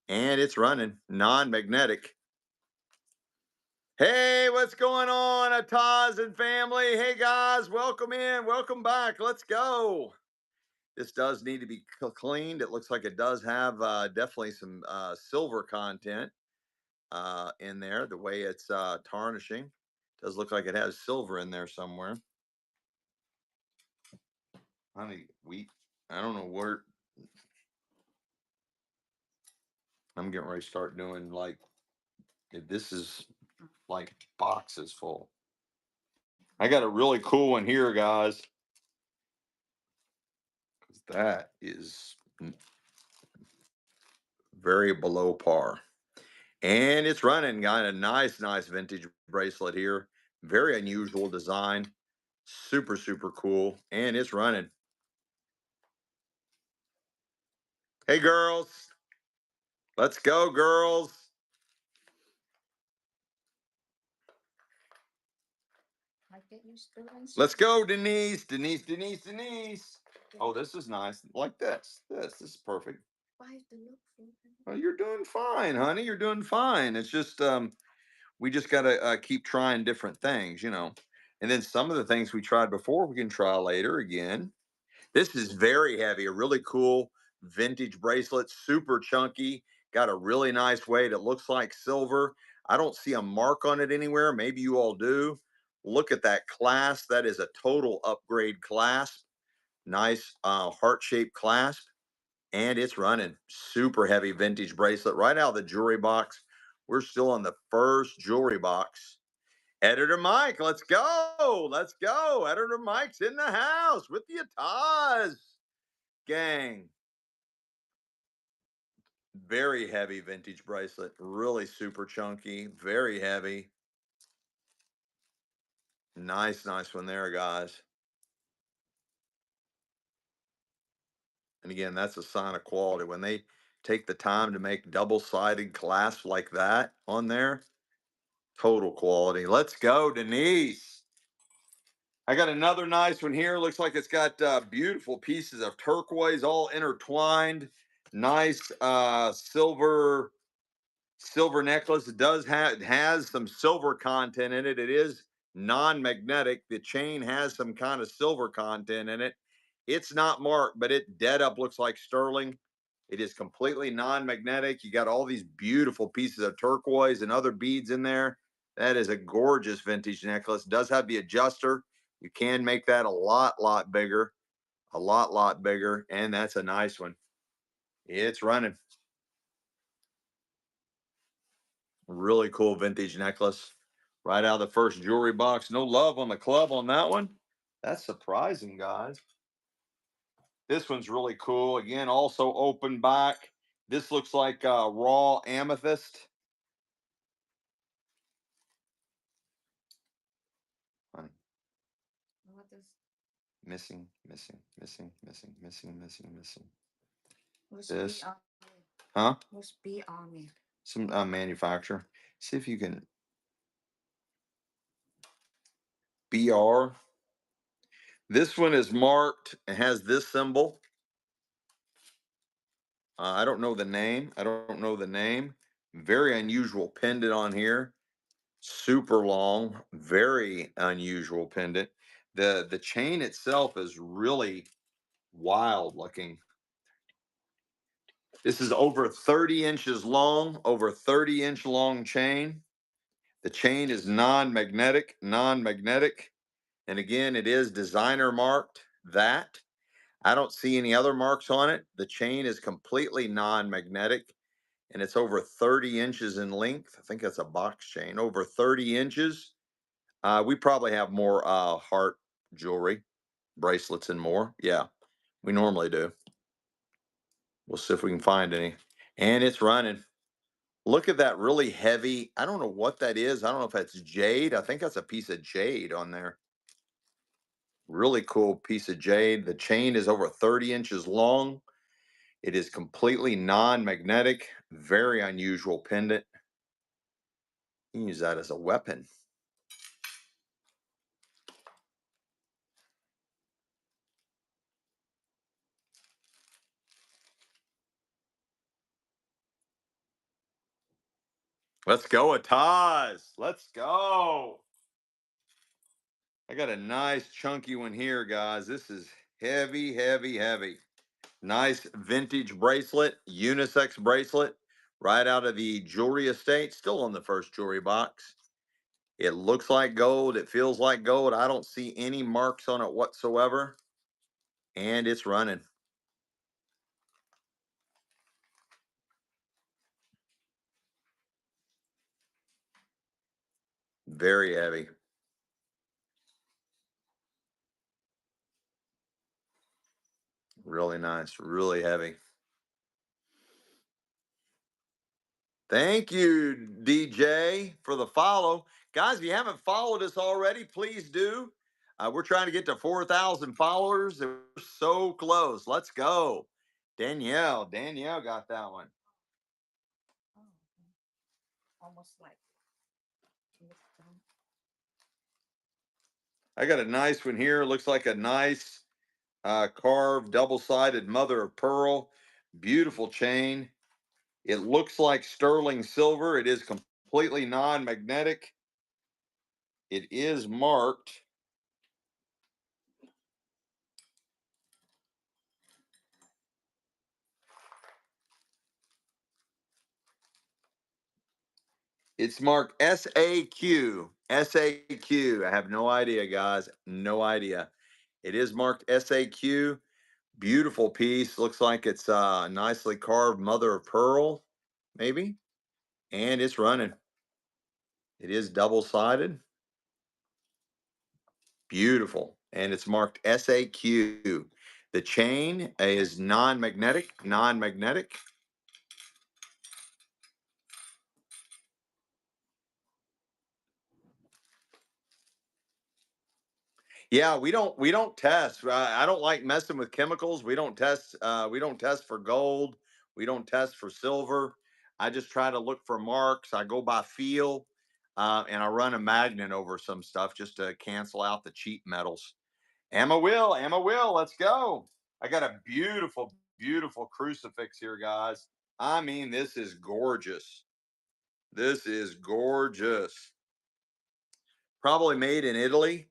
and it's running non-magnetic. Hey, what's going on, Ataz and family? Hey, guys, welcome in. Welcome back. Let's go. This does need to be cleaned. It looks like it does have definitely some silver content in there, the way it's tarnishing. Does look like it has silver in there somewhere. Honey, I don't know where. I'm getting ready to start doing like, if this is like boxes full. I got a really cool one here, guys. That is very below par. And it's running. Got a nice vintage bracelet here. Very unusual design. Super, super cool. And it's running. Hey, girls. Let's go, girls. Let's go, Denise. Denise. Oh, this is nice. Like this. This is perfect. Well, you're doing fine, honey. You're doing fine. It's just we just got to keep trying different things, you know. And then some of the things we tried before, we can try later again. This is very heavy, a really cool vintage bracelet, super chunky, got a really nice weight. It looks like silver. I don't see a mark on it anywhere. Maybe you all do. Look at that clasp. That is a total upgrade clasp. Nice heart-shaped clasp. And it's running. Super heavy vintage bracelet right out of the jewelry box. We're still on the first jewelry box. Editor Mike, let's go. Let's go. Editor Mike's in the house with the Ataz gang. Very heavy vintage bracelet. Really super chunky. Very heavy. Nice one there, guys. And again, that's a sign of quality. When they take the time to make double-sided clasp like that on there, total quality. Let's go, Denise. I got another nice one here. Looks like it's got beautiful pieces of turquoise all intertwined. Nice silver necklace. It does has some silver content in it. It is non-magnetic. The chain has some kind of silver content in it. It's not marked, but it dead up looks like sterling. It is completely non-magnetic. You got all these beautiful pieces of turquoise and other beads in there. That is a gorgeous vintage necklace. It does have the adjuster. You can make that a lot bigger, a lot bigger, and that's a nice one. It's running. Really cool vintage necklace. Right out of the first jewelry box. No love on the club on that one. That's surprising, guys. This one's really cool. Again, also open back. This looks like raw amethyst. Honey. What is Missing. who's This. B Huh? Who's B Army? Some manufacturer. See if you can. BR. This one is marked and has this symbol. I don't know the name. Very unusual pendant on here. Super long, very unusual pendant. The chain itself is really wild looking. This is over 30 inches long, over 30-inch long chain. The chain is non-magnetic. And again, it is designer marked that. I don't see any other marks on it. The chain is completely non-magnetic and it's over 30 inches in length. I think that's a box chain, over 30 inches. We probably have more heart jewelry, bracelets and more. Yeah, we normally do. We'll see if we can find any. And it's running. Look at that really heavy. I don't know what that is. I don't know if that's jade. I think that's a piece of jade on there. Really cool piece of jade. The chain is over 30 inches long. It is completely non-magnetic. Very unusual pendant. You can use that as a weapon. Let's go, Ataz. Let's go. I got a nice chunky one here, guys. This is heavy, heavy, heavy. Nice vintage bracelet, unisex bracelet, right out of the jewelry estate. Still on the first jewelry box. It looks like gold. It feels like gold. I don't see any marks on it whatsoever. And it's running. Very heavy. Really nice. Really heavy. Thank you, DJ, for the follow. Guys, if you haven't followed us already, please do. We're trying to get to 4,000 followers. We're so close. Let's go. Danielle got that one. Almost like. I got a nice one here. Looks like a nice carved double-sided mother of pearl. Beautiful chain. It looks like sterling silver. It is completely non-magnetic. It is marked. It's marked SAQ. SAQ. I have no idea, guys. No idea. It is marked SAQ. Beautiful piece. Looks like it's nicely carved mother of pearl, maybe. And it's running. It is double-sided. Beautiful. And it's marked SAQ. The chain is non-magnetic. Non-magnetic. Yeah, we don't test. I don't like messing with chemicals. We don't test. We don't test for gold. We don't test for silver. I just try to look for marks. I go by feel, and I run a magnet over some stuff just to cancel out the cheap metals. Emma will. Let's go. I got a beautiful, beautiful crucifix here, guys. I mean, this is gorgeous. This is gorgeous. Probably made in Italy.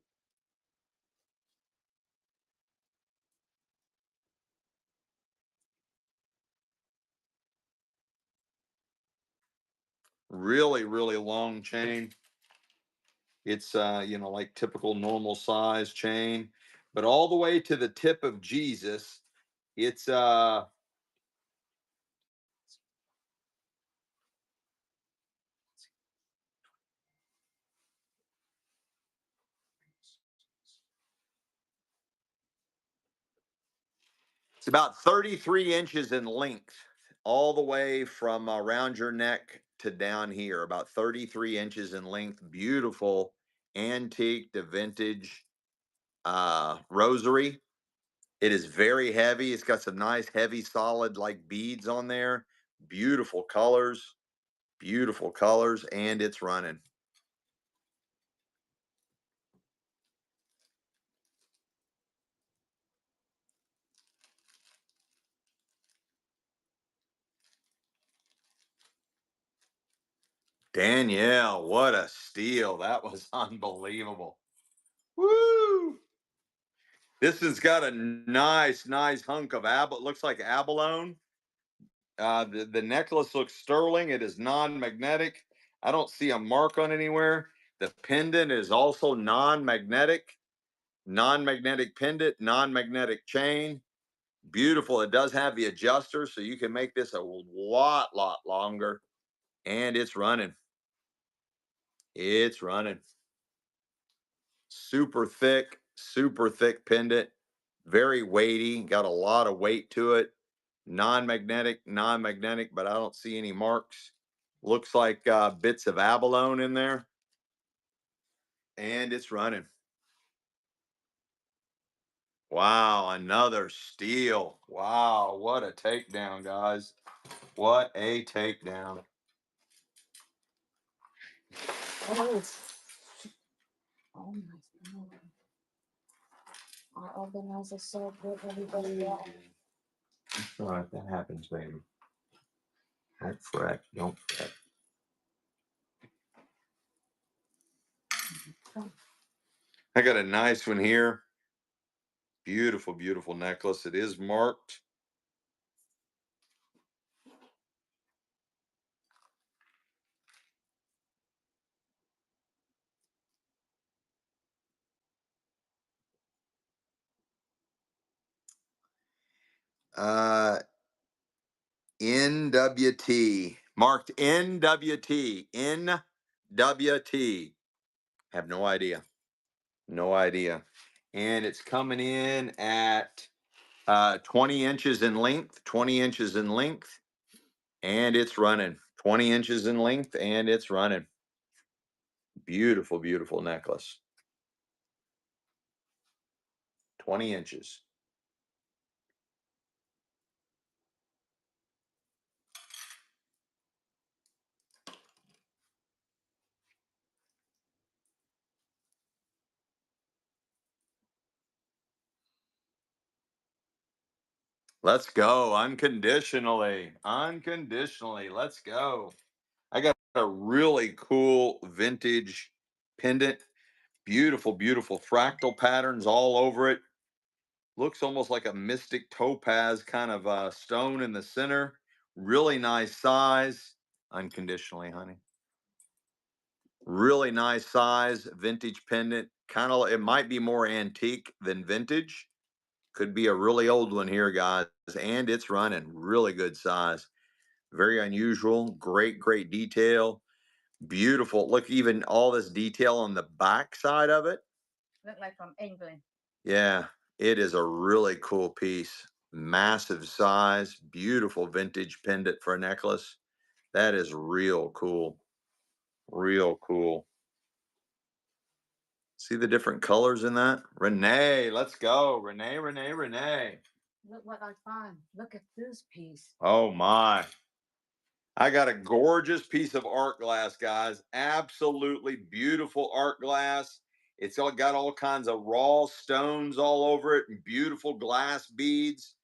Really, really long chain. It's like typical normal size chain, but all the way to the tip of Jesus, it's it's about 33 inches in length, all the way from around your neck to down here, about 33 inches in length. Beautiful antique to vintage rosary. It is very heavy. It's got some nice heavy solid like beads on there. Beautiful colors. Beautiful colors, and it's running. Danielle, what a steal. That was unbelievable. Woo! This has got a nice, nice hunk of looks like abalone. The necklace looks sterling. It is non-magnetic. I don't see a mark on anywhere. The pendant is also non-magnetic. Non-magnetic pendant, non-magnetic chain. Beautiful. It does have the adjuster, so you can make this a lot longer. And it's running. It's running. Super thick pendant, very weighty, got a lot of weight to it. Non-magnetic, but I don't see any marks. Looks like bits of abalone in there, and it's running. Wow, another steal. Wow, what a takedown, guys. What a takedown. Oh, oh my God. Our organizer so good, everybody else. All right, that happens, baby. Don't fret. Don't fret. I got a nice one here. Beautiful, beautiful necklace. It is marked. NWT. Marked NWT. NWT. Have no idea. No idea. And it's coming in at 20 inches in length. 20 inches in length. And it's running. 20 inches in length and it's running. Beautiful, beautiful necklace. 20 inches. Let's go unconditionally. Unconditionally. Let's go. I got a really cool vintage pendant. Beautiful, beautiful fractal patterns all over it. Looks almost like a mystic topaz kind of stone in the center. Really nice size. Unconditionally, honey. Really nice size. Vintage pendant. Kind of, it might be more antique than vintage. Could be a really old one here, guys. And it's running. Really good size. Very unusual. Great, great detail. Beautiful. Look, even all this detail on the back side of it. Look like from England. Yeah, it is a really cool piece. Massive size. Beautiful vintage pendant for a necklace. That is real cool. Real cool. See the different colors in that? Renee, let's go. Renee, Renee, Renee. Look what I found. Look at this piece. Oh my. I got a gorgeous piece of art glass, guys. Absolutely beautiful art glass. It's all got all kinds of raw stones all over it and beautiful glass beads.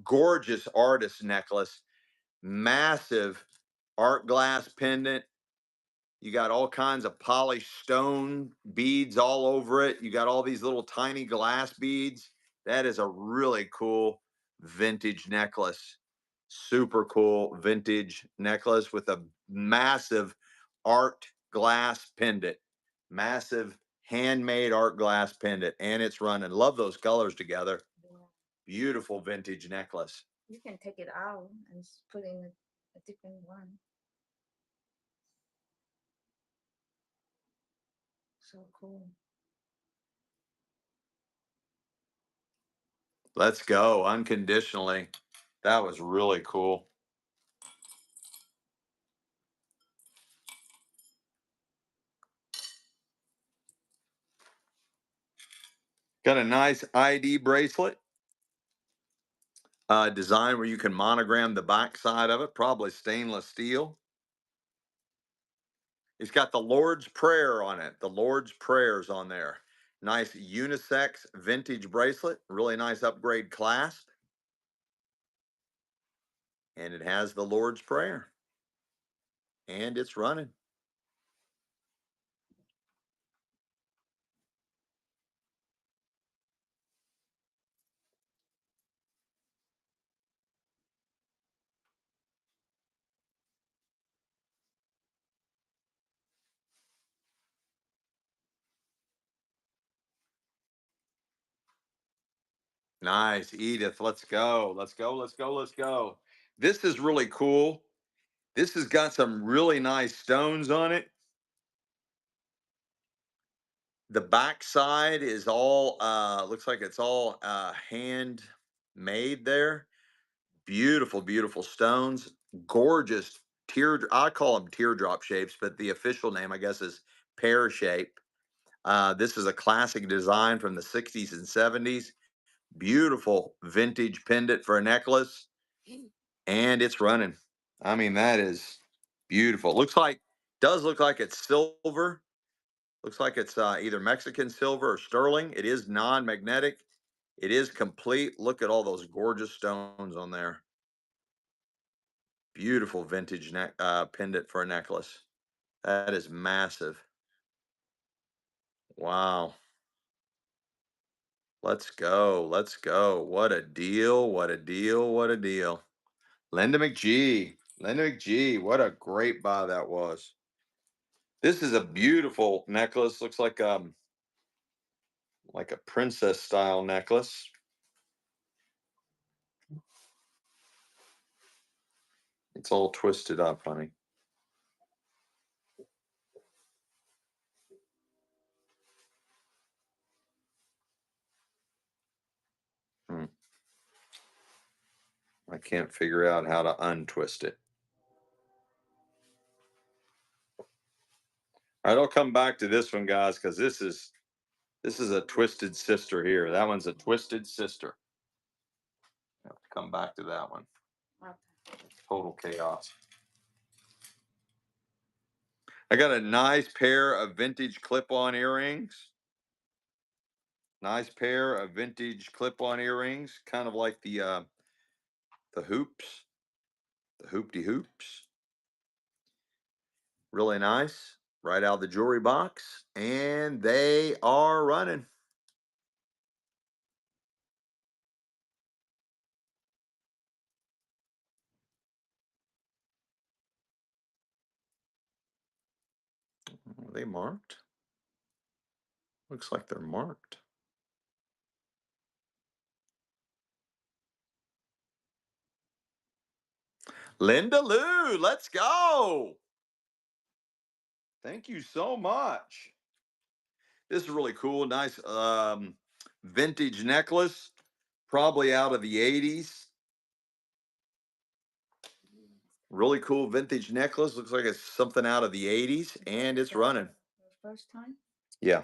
Gorgeous artist necklace. Massive art glass pendant. You got all kinds of polished stone beads all over it. You got all these little tiny glass beads. That is a really cool vintage necklace. Super cool vintage necklace with a massive art glass pendant. Massive handmade art glass pendant. And it's running. Love those colors together. Yeah. Beautiful vintage necklace. You can take it out and put in a different one. So cool. Let's go unconditionally. That was really cool. Got a nice ID bracelet design where you can monogram the back side of it, probably stainless steel. It's got the Lord's Prayer on it. The Lord's Prayer's on there. Nice unisex vintage bracelet. Really nice upgrade clasp. And it has the Lord's Prayer. And it's running. Nice, Edith. Let's go. Let's go. Let's go. Let's go. This is really cool. This has got some really nice stones on it. The back side is all looks like it's all hand made there. Beautiful, beautiful stones. Gorgeous I call them teardrop shapes, but the official name, I guess, is pear shape. This is a classic design from the 60s and 70s. Beautiful vintage pendant for a necklace. And it's running. I mean, that is beautiful. Does look like it's silver. Looks like it's either Mexican silver or sterling. It is non-magnetic. It is complete. Look at all those gorgeous stones on there. Beautiful vintage pendant for a necklace. That is massive. Wow. Let's go. Let's go. What a deal. What a deal. What a deal. Linda McGee. Linda McGee. What a great buy that was. This is a beautiful necklace. Looks like a princess style necklace. It's all twisted up, honey. Hmm. I can't figure out how to untwist it. All right, I'll come back to this one, guys, because this is a twisted sister here. That one's a twisted sister. I'll have to come back to that one. Total chaos. I got a nice pair of vintage clip-on earrings. Nice pair of vintage clip-on earrings, kind of like the hoops, the hoopty hoops. Really nice, right out of the jewelry box, and they are running. Are they marked? Looks like they're marked. Linda Lou, let's go. Thank you so much. This is really cool. Nice vintage necklace, probably out of the 80s. Really cool vintage necklace. Looks like it's something out of the 80s, and it's running. First time? Yeah.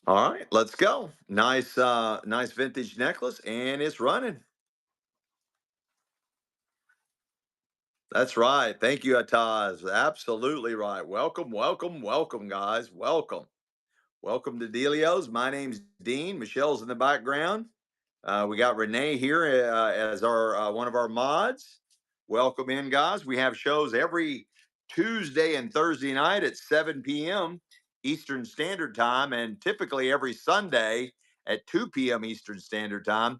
All right, let's go. Nice, nice vintage necklace, and it's running. That's right. Thank you, Ataz. Absolutely right. Welcome, welcome, welcome, guys. Welcome. Welcome to Delio's. My name's Dean. Michelle's in the background. We got Renee here as our one of our mods. Welcome in, guys. We have shows every Tuesday and Thursday night at 7 p.m. Eastern Standard Time, and typically every Sunday at 2 p.m. Eastern Standard Time.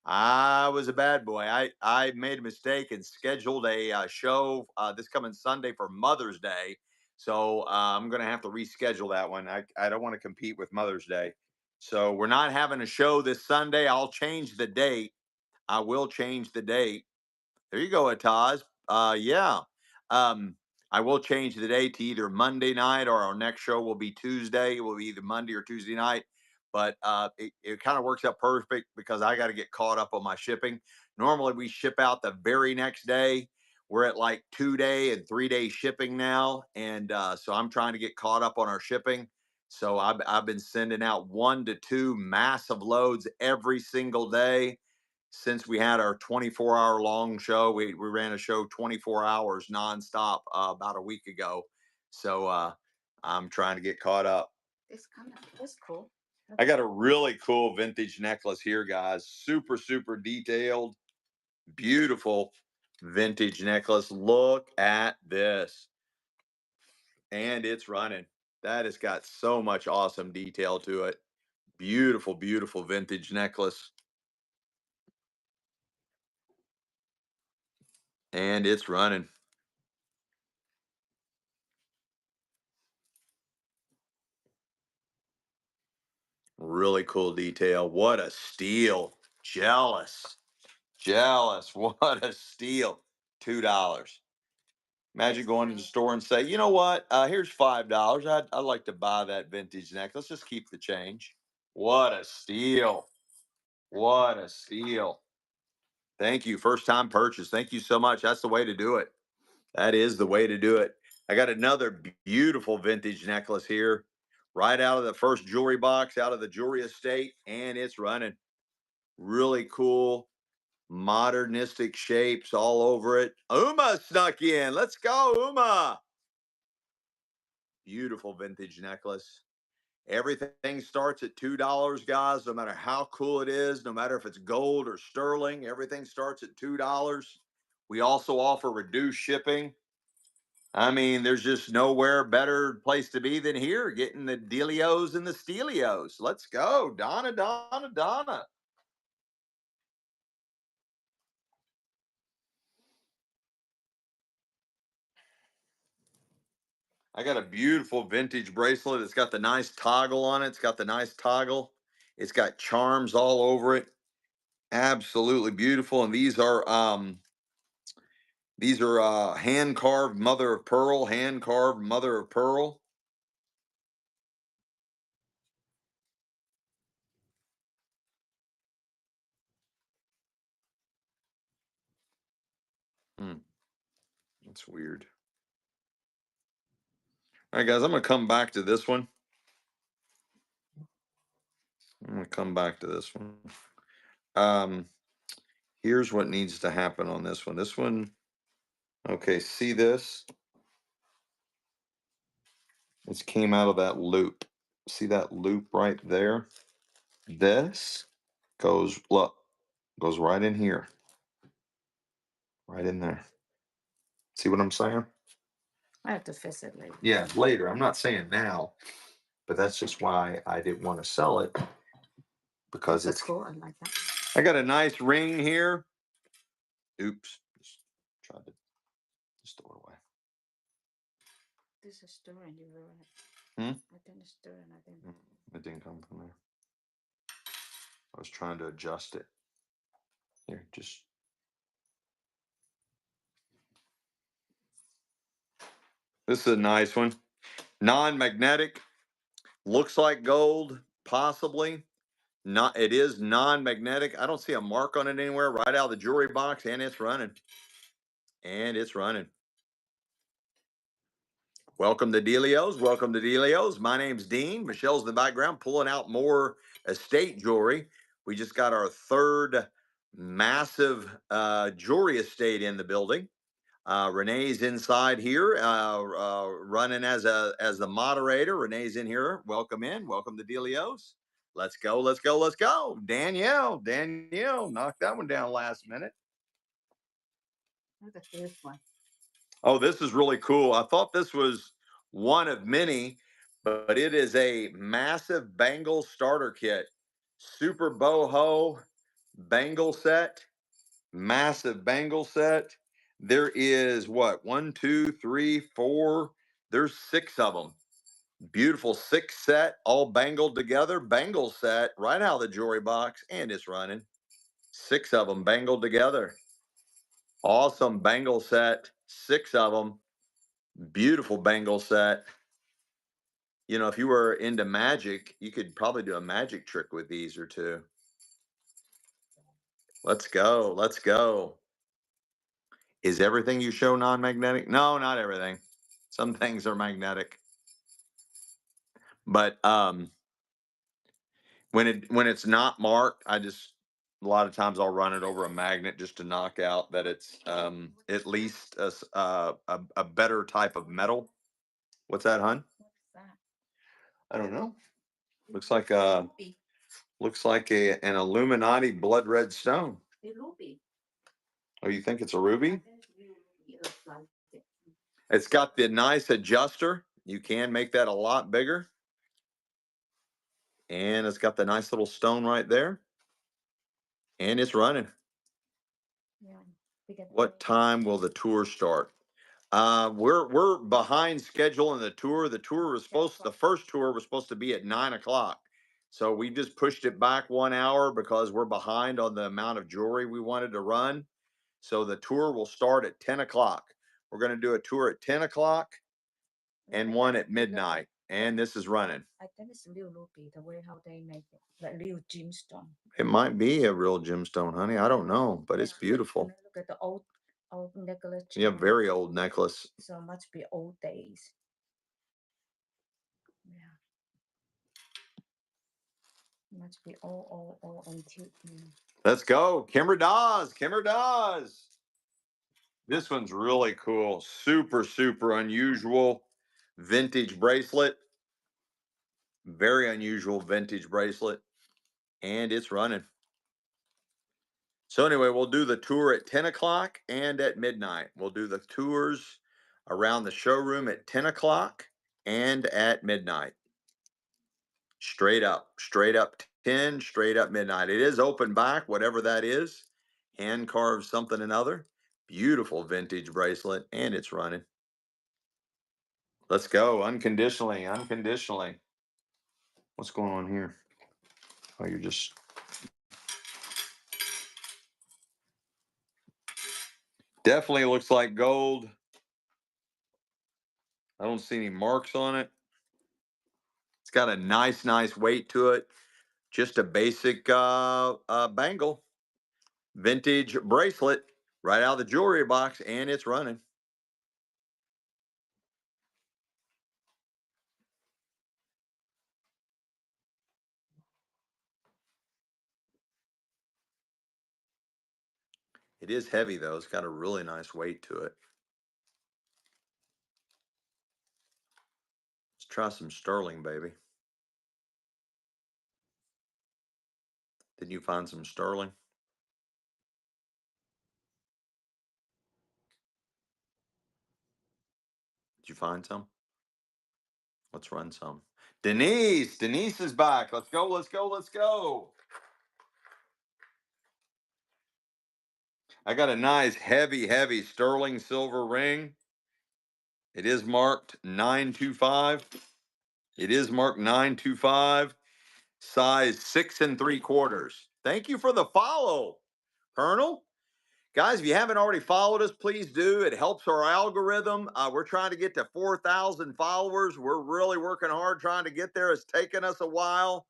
I was a bad boy. I made a mistake and scheduled a show this coming Sunday for Mother's Day. So I'm going to have to reschedule that one. I don't want to compete with Mother's Day. So we're not having a show this Sunday. I'll change the date. I will change the date. There you go, Ataz. Yeah. Um, I will change the date to either Monday night or our next show will be Tuesday. It will be either Monday or Tuesday night. But it kind of works out perfect because I got to get caught up on my shipping. Normally we ship out the very next day. We're at like 2 day and 3 day shipping now. And so I'm trying to get caught up on our shipping. So I've been sending out 1 to 2 massive loads every single day since we had our 24-hour long show. We ran a show 24 hours nonstop about a week ago. So I'm trying to get caught up. That's cool. I got a really cool vintage necklace here, guys. Super, super detailed, beautiful vintage necklace. Look at this. And it's running. That has got so much awesome detail to it. Beautiful, beautiful vintage necklace. And it's running. Really cool detail. What a steal. Jealous. Jealous. What a steal. $2. Imagine going to the store and say, you know what? Here's $5. I'd like to buy that vintage necklace. Let's just keep the change. What a steal. What a steal. Thank you. First time purchase. Thank you so much. That's the way to do it. That is the way to do it. I got another beautiful vintage necklace here, right out of the first jewelry box, out of the jewelry estate, and it's running. Really cool. Modernistic shapes all over it. Uma snuck in. Let's go, Uma. Beautiful vintage necklace. Everything starts at $2, guys, no matter how cool it is, no matter if it's gold or sterling, everything starts at $2. We also offer reduced shipping. I mean, there's just nowhere better place to be than here, getting the dealios and the steelios. Let's go. Donna, Donna, Donna. I got a beautiful vintage bracelet. It's got the nice toggle on it. It's got the nice toggle. It's got charms all over it. Absolutely beautiful. And these are hand carved mother of pearl, hand carved mother of pearl. That's weird. All right, guys, I'm gonna come back to this one. Here's what needs to happen on this one. This one, okay, see this? It came out of that loop. See that loop right there? This goes, look, goes right in here. Right in there. See what I'm saying? I have to fix it later. Yeah, later. I'm not saying now, but that's just why I didn't want to sell it, because That's it's cool. I like that. I got a nice ring here. Oops. Just tried to store it away. This is stirring. You ruined it. I didn't stir and I didn't. It didn't come from there. I was trying to adjust it. Here, just. This is a nice one. Non-magnetic. Looks like gold, possibly. Not. It is non-magnetic. I don't see a mark on it anywhere. Right out of the jewelry box, and it's running. And it's running. Welcome to Delios. Welcome to Delios. My name's Dean. Michelle's in the background pulling out more estate jewelry. We just got our third massive jewelry estate in the building. Renee's inside here, running as the moderator. Renee's in here. Welcome in. Welcome to Delios. Let's go. Let's go. Let's go. Danielle knocked that one down last minute. Look at this one. Oh, this is really cool. I thought this was one of many, but it is a massive bangle starter kit. Super boho bangle set. Massive bangle set. There is what? 1, 2, 3, 4. There's 6 of them. Beautiful 6 set, all bangled together. Bangle set right out of the jewelry box, and it's running. 6 of them bangled together. Awesome bangle set. 6 of them. Beautiful bangle set. You know, if you were into magic, you could probably do a magic trick with these or two. Let's go. Let's go. Is everything you show non-magnetic? No, not everything. Some things are magnetic. But when it's not marked, a lot of times I'll run it over a magnet just to knock out that it's at least a better type of metal. What's that, hon? What's that? I don't know. Looks like an Illuminati blood red stone. The ruby. Oh, you think it's a ruby? I think it looks like it. It's got the nice adjuster. You can make that a lot bigger. And it's got the nice little stone right there. And it's running. Yeah. What time will the tour start? We're behind schedule in the tour. The first tour was supposed to be at 9 o'clock. So we just pushed it back 1 hour because we're behind on the amount of jewelry we wanted to run. So the tour will start at 10 o'clock. We're going to do a tour at 10 o'clock and one at midnight. And this is running. I think it's real ruby, the way how they make it, like real gemstone. It might be a real gemstone, honey. I don't know, but it's beautiful. Look at the old necklace. Yeah, very old necklace. So must be old days. Must be O and T. Let's go. Kimber Dawes. Kimber Dawes. This one's really cool. Super, super unusual vintage bracelet. Very unusual vintage bracelet. And it's running. So anyway, we'll do the tour at 10 o'clock and at midnight. We'll do the tours around the showroom at 10 o'clock and at midnight. Straight up 10, straight up midnight. It is open back, whatever that is. Hand carved something another. Beautiful vintage bracelet, and it's running. Let's go. Unconditionally, unconditionally. What's going on here? Oh, you're just. Definitely looks like gold. I don't see any marks on it. It's got a nice, nice weight to it. Just a basic bangle. Vintage bracelet right out of the jewelry box, and it's running. It is heavy, though. It's got a really nice weight to it. Let's try some sterling, baby. Did you find some sterling? Did you find some? Let's run some. Denise! Denise is back. Let's go, let's go, let's go. I got a nice, heavy, heavy sterling silver ring. It is marked 925. It is marked 925. Size 6 3/4. Thank you for the follow, Colonel. Guys, if you haven't already followed us, please do. It helps our algorithm. We're trying to get to 4,000 followers. We're really working hard trying to get there. It's taken us a while.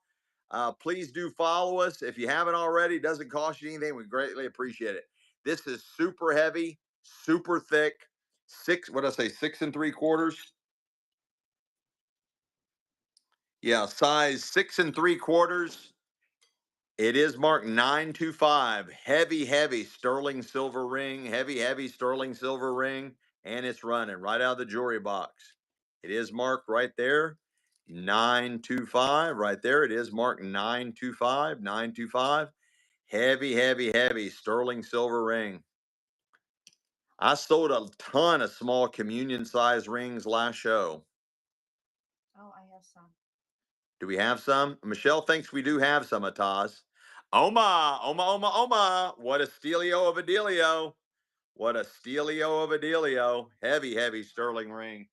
Please do follow us. If you haven't already, it doesn't cost you anything. We greatly appreciate it. This is super heavy, super thick. What did I say, 6 3/4? Yeah, size 6 3/4. It is marked 925. Heavy, heavy sterling silver ring. Heavy, heavy sterling silver ring. And it's running right out of the jewelry box. It is marked right there. 925. Right there. It is marked 925. 925. Heavy, heavy, heavy sterling silver ring. I sold a ton of small communion size rings last show. Oh, I have some. Do we have some? Michelle thinks we do have some, Ataz. Oma, Oma, Oma, Oma. What a steelio of a dealio. What a steelio of a dealio. Heavy, heavy sterling ring.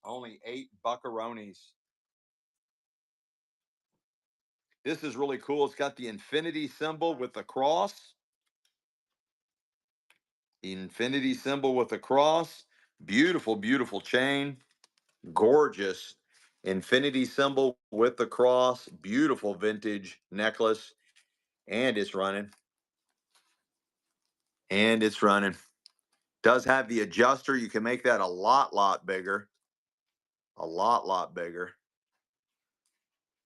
Only 8 buckaroonies. This is really cool. It's got the infinity symbol with the cross. The infinity symbol with the cross. Beautiful, beautiful chain. Gorgeous infinity symbol with the cross. Beautiful vintage necklace. And it's running. And it's running. Does have the adjuster. You can make that a lot bigger. A lot bigger.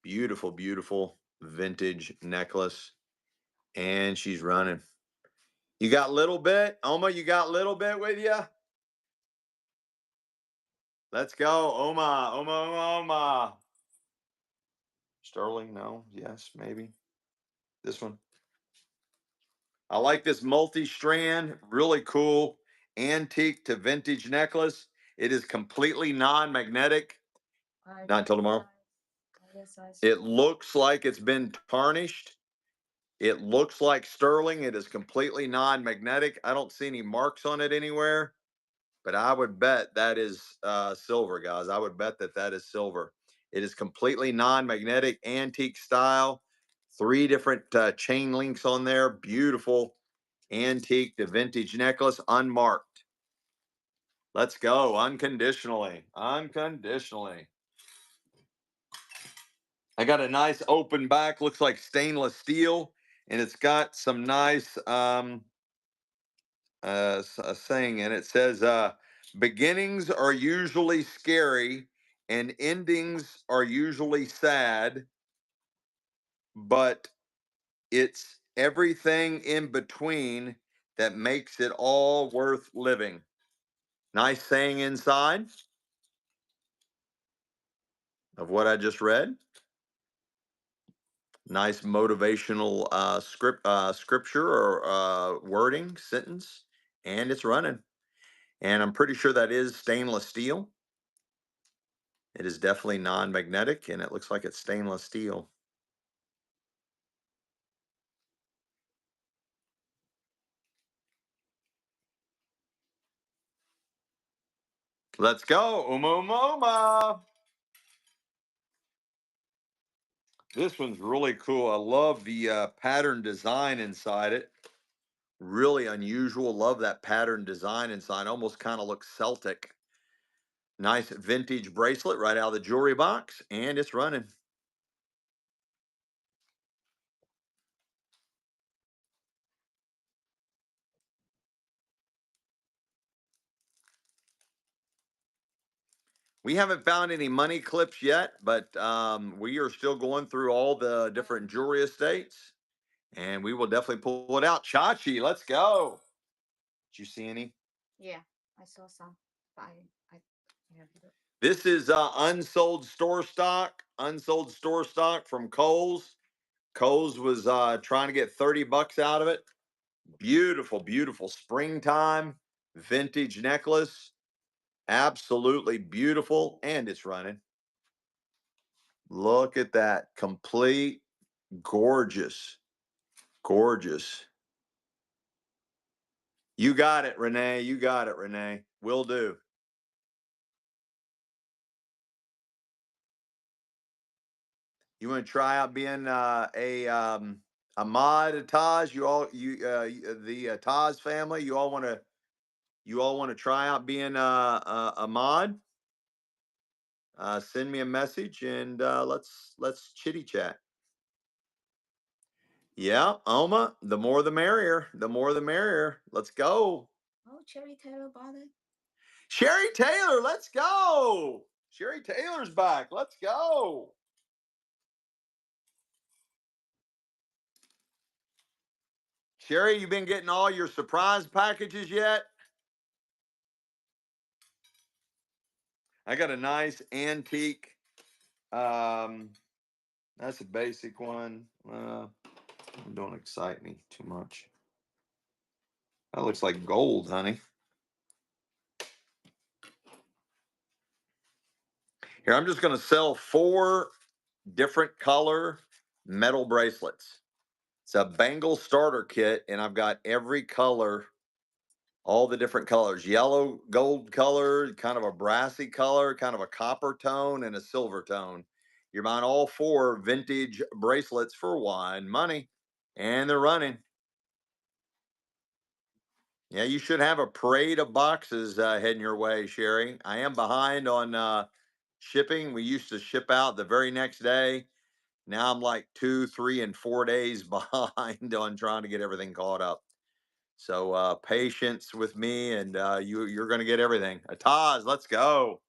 Beautiful, beautiful vintage necklace. And she's running. You got little bit? Oma, you got little bit with you? Let's go. Oma, Oma, Oma, Oma. Sterling, no. Yes, maybe. This one. I like this multi-strand. Really cool. Antique to vintage necklace. It is completely non-magnetic. Not until tomorrow. It looks like it's been tarnished. It looks like sterling. It is completely non-magnetic. I don't see any marks on it anywhere, but I would bet that is silver, guys. I would bet that that is silver. It is completely non-magnetic, antique style. 3 different chain links on there. Beautiful antique to vintage necklace, unmarked. Let's go. Unconditionally. Unconditionally. I got a nice open back, looks like stainless steel, and it's got some nice saying in it. It says, beginnings are usually scary and endings are usually sad. but it's everything in between that makes it all worth living. Nice saying inside of what I just read. Nice motivational scripture or wording sentence, and it's running. And I'm pretty sure that is stainless steel. It is definitely non-magnetic, and it looks like it's stainless steel. Let's go, Uma Uma Uma. This one's really cool. I love the pattern design inside it. Really unusual. Love that pattern design inside. Almost kind of looks Celtic. Nice vintage bracelet right out of the jewelry box, and it's running. We haven't found any money clips yet, but we are still going through all the different jewelry estates, and we will definitely pull it out. Chachi, let's go. Did you see any? Yeah, I saw some. But I have it. This is unsold store stock. Unsold store stock from Kohl's. Kohl's was trying to get $30 out of it. Beautiful, beautiful springtime vintage necklace. Absolutely beautiful, and it's running. Look at that. Complete, gorgeous, gorgeous. You got it, Renee. You got it, Renee. Will do. You want to try out being a mod at Taj? The Taj family. You all want to try out being a mod? Send me a message and let's chitty chat. Yeah, Oma, the more the merrier. The more the merrier. Let's go. Oh, Cherry Taylor bought it. Sherry Taylor, let's go. Sherry Taylor's back. Let's go. Sherry, you been getting all your surprise packages yet? I got a nice antique. That's a basic one. Don't excite me too much. That looks like gold, honey. Here, I'm just going to sell 4 different color metal bracelets. It's a bangle starter kit, and I've got every color, all the different colors: yellow, gold color, kind of a brassy color, kind of a copper tone, and a silver tone. You're buying all 4 vintage bracelets for one money, and they're running. Yeah, you should have a parade of boxes heading your way, Sherry. I am behind on shipping. We used to ship out the very next day. Now I'm like 2, 3, and 4 days behind on trying to get everything caught up. So patience with me, and you're going to get everything. Ataz, let's go.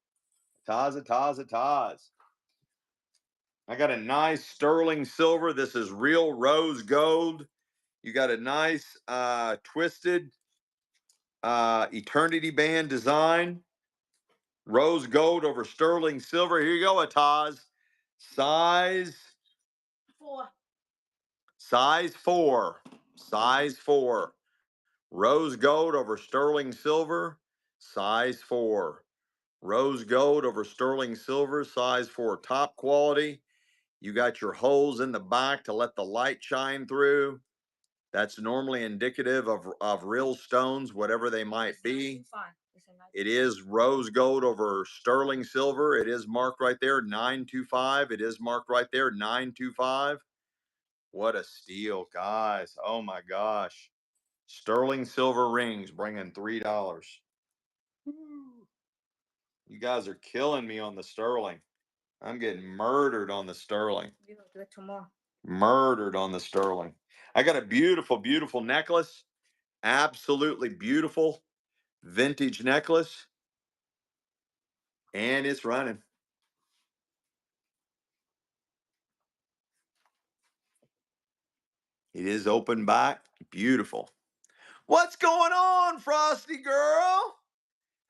Ataz, Ataz, Ataz. I got a nice sterling silver. This is real rose gold. You got a nice twisted eternity band design. Rose gold over sterling silver. Here you go, Ataz. Size 4. Size 4. Size 4. Rose gold over sterling silver. Size 4. Rose gold over sterling silver. Size 4. Top quality. You got your holes in the back to let the light shine through. That's normally indicative of real stones, whatever they might be. It is rose gold over sterling silver. It is marked right there, 925. It is marked right there, 925. What a steal, guys. Oh my gosh. Sterling silver rings bringing $3. You guys are killing me on the sterling. I'm getting murdered on the sterling. We will do it tomorrow. Murdered on the sterling. I got a beautiful, beautiful necklace. Absolutely beautiful vintage necklace. And it's running. It is open back. Beautiful. What's going on, Frosty girl?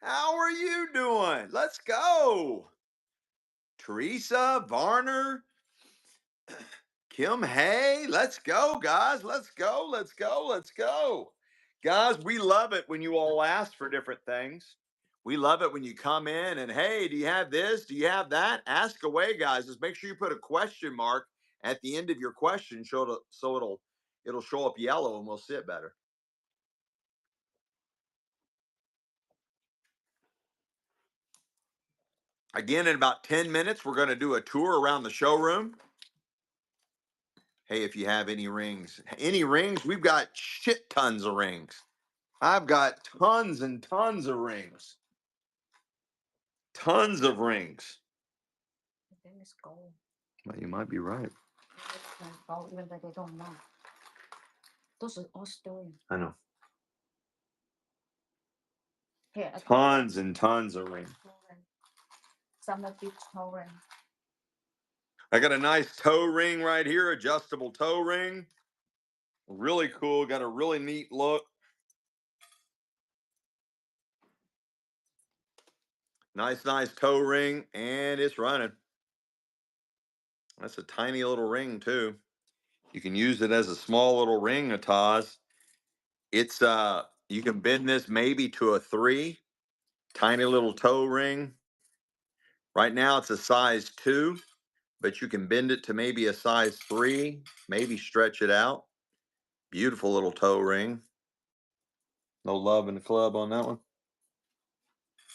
How are you doing? Let's go. Teresa, Varner, Kim Hay. Let's go, guys. Let's go. Let's go. Let's go. Guys, we love it when you all ask for different things. We love it when you come in and, hey, do you have this? Do you have that? Ask away, guys. Just make sure you put a question mark at the end of your question so it'll show up yellow and we'll see it better. Again, in about 10 minutes, we're going to do a tour around the showroom. Hey, if you have any rings, we've got shit tons of rings. I've got tons and tons of rings. Tons of rings. Then it's gold. Well, you might be right. Gold, even though they don't know. Those are Australian. I know. Here, Tons and tons of rings. Summer beach toe ring. I got a nice toe ring right here, adjustable toe ring. Really cool. Got a really neat look. Nice toe ring, and it's running. That's a tiny little ring too. You can use it as a small little ring, Ataz. It's you can bend this maybe to a 3. Tiny little toe ring. Right now it's a size 2, but you can bend it to maybe a size 3, maybe stretch it out. Beautiful little toe ring. No love in the club on that one.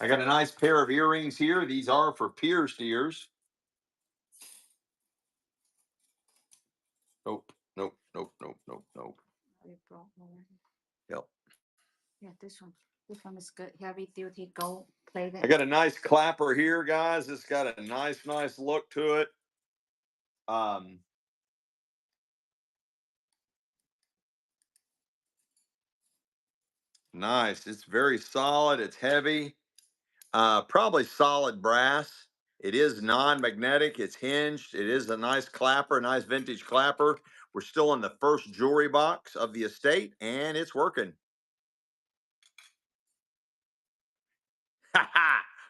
I got a nice pair of earrings here. These are for pierced ears. Nope. You brought one. Yep. Yeah, this one. This one is good. Heavy duty gold plated. I got a nice clapper here, guys. It's got a nice look to it. Nice. It's very solid. It's heavy. Probably solid brass. It is non-magnetic. It's hinged. It is a nice clapper, nice vintage clapper. We're still in the first jewelry box of the estate, and it's working.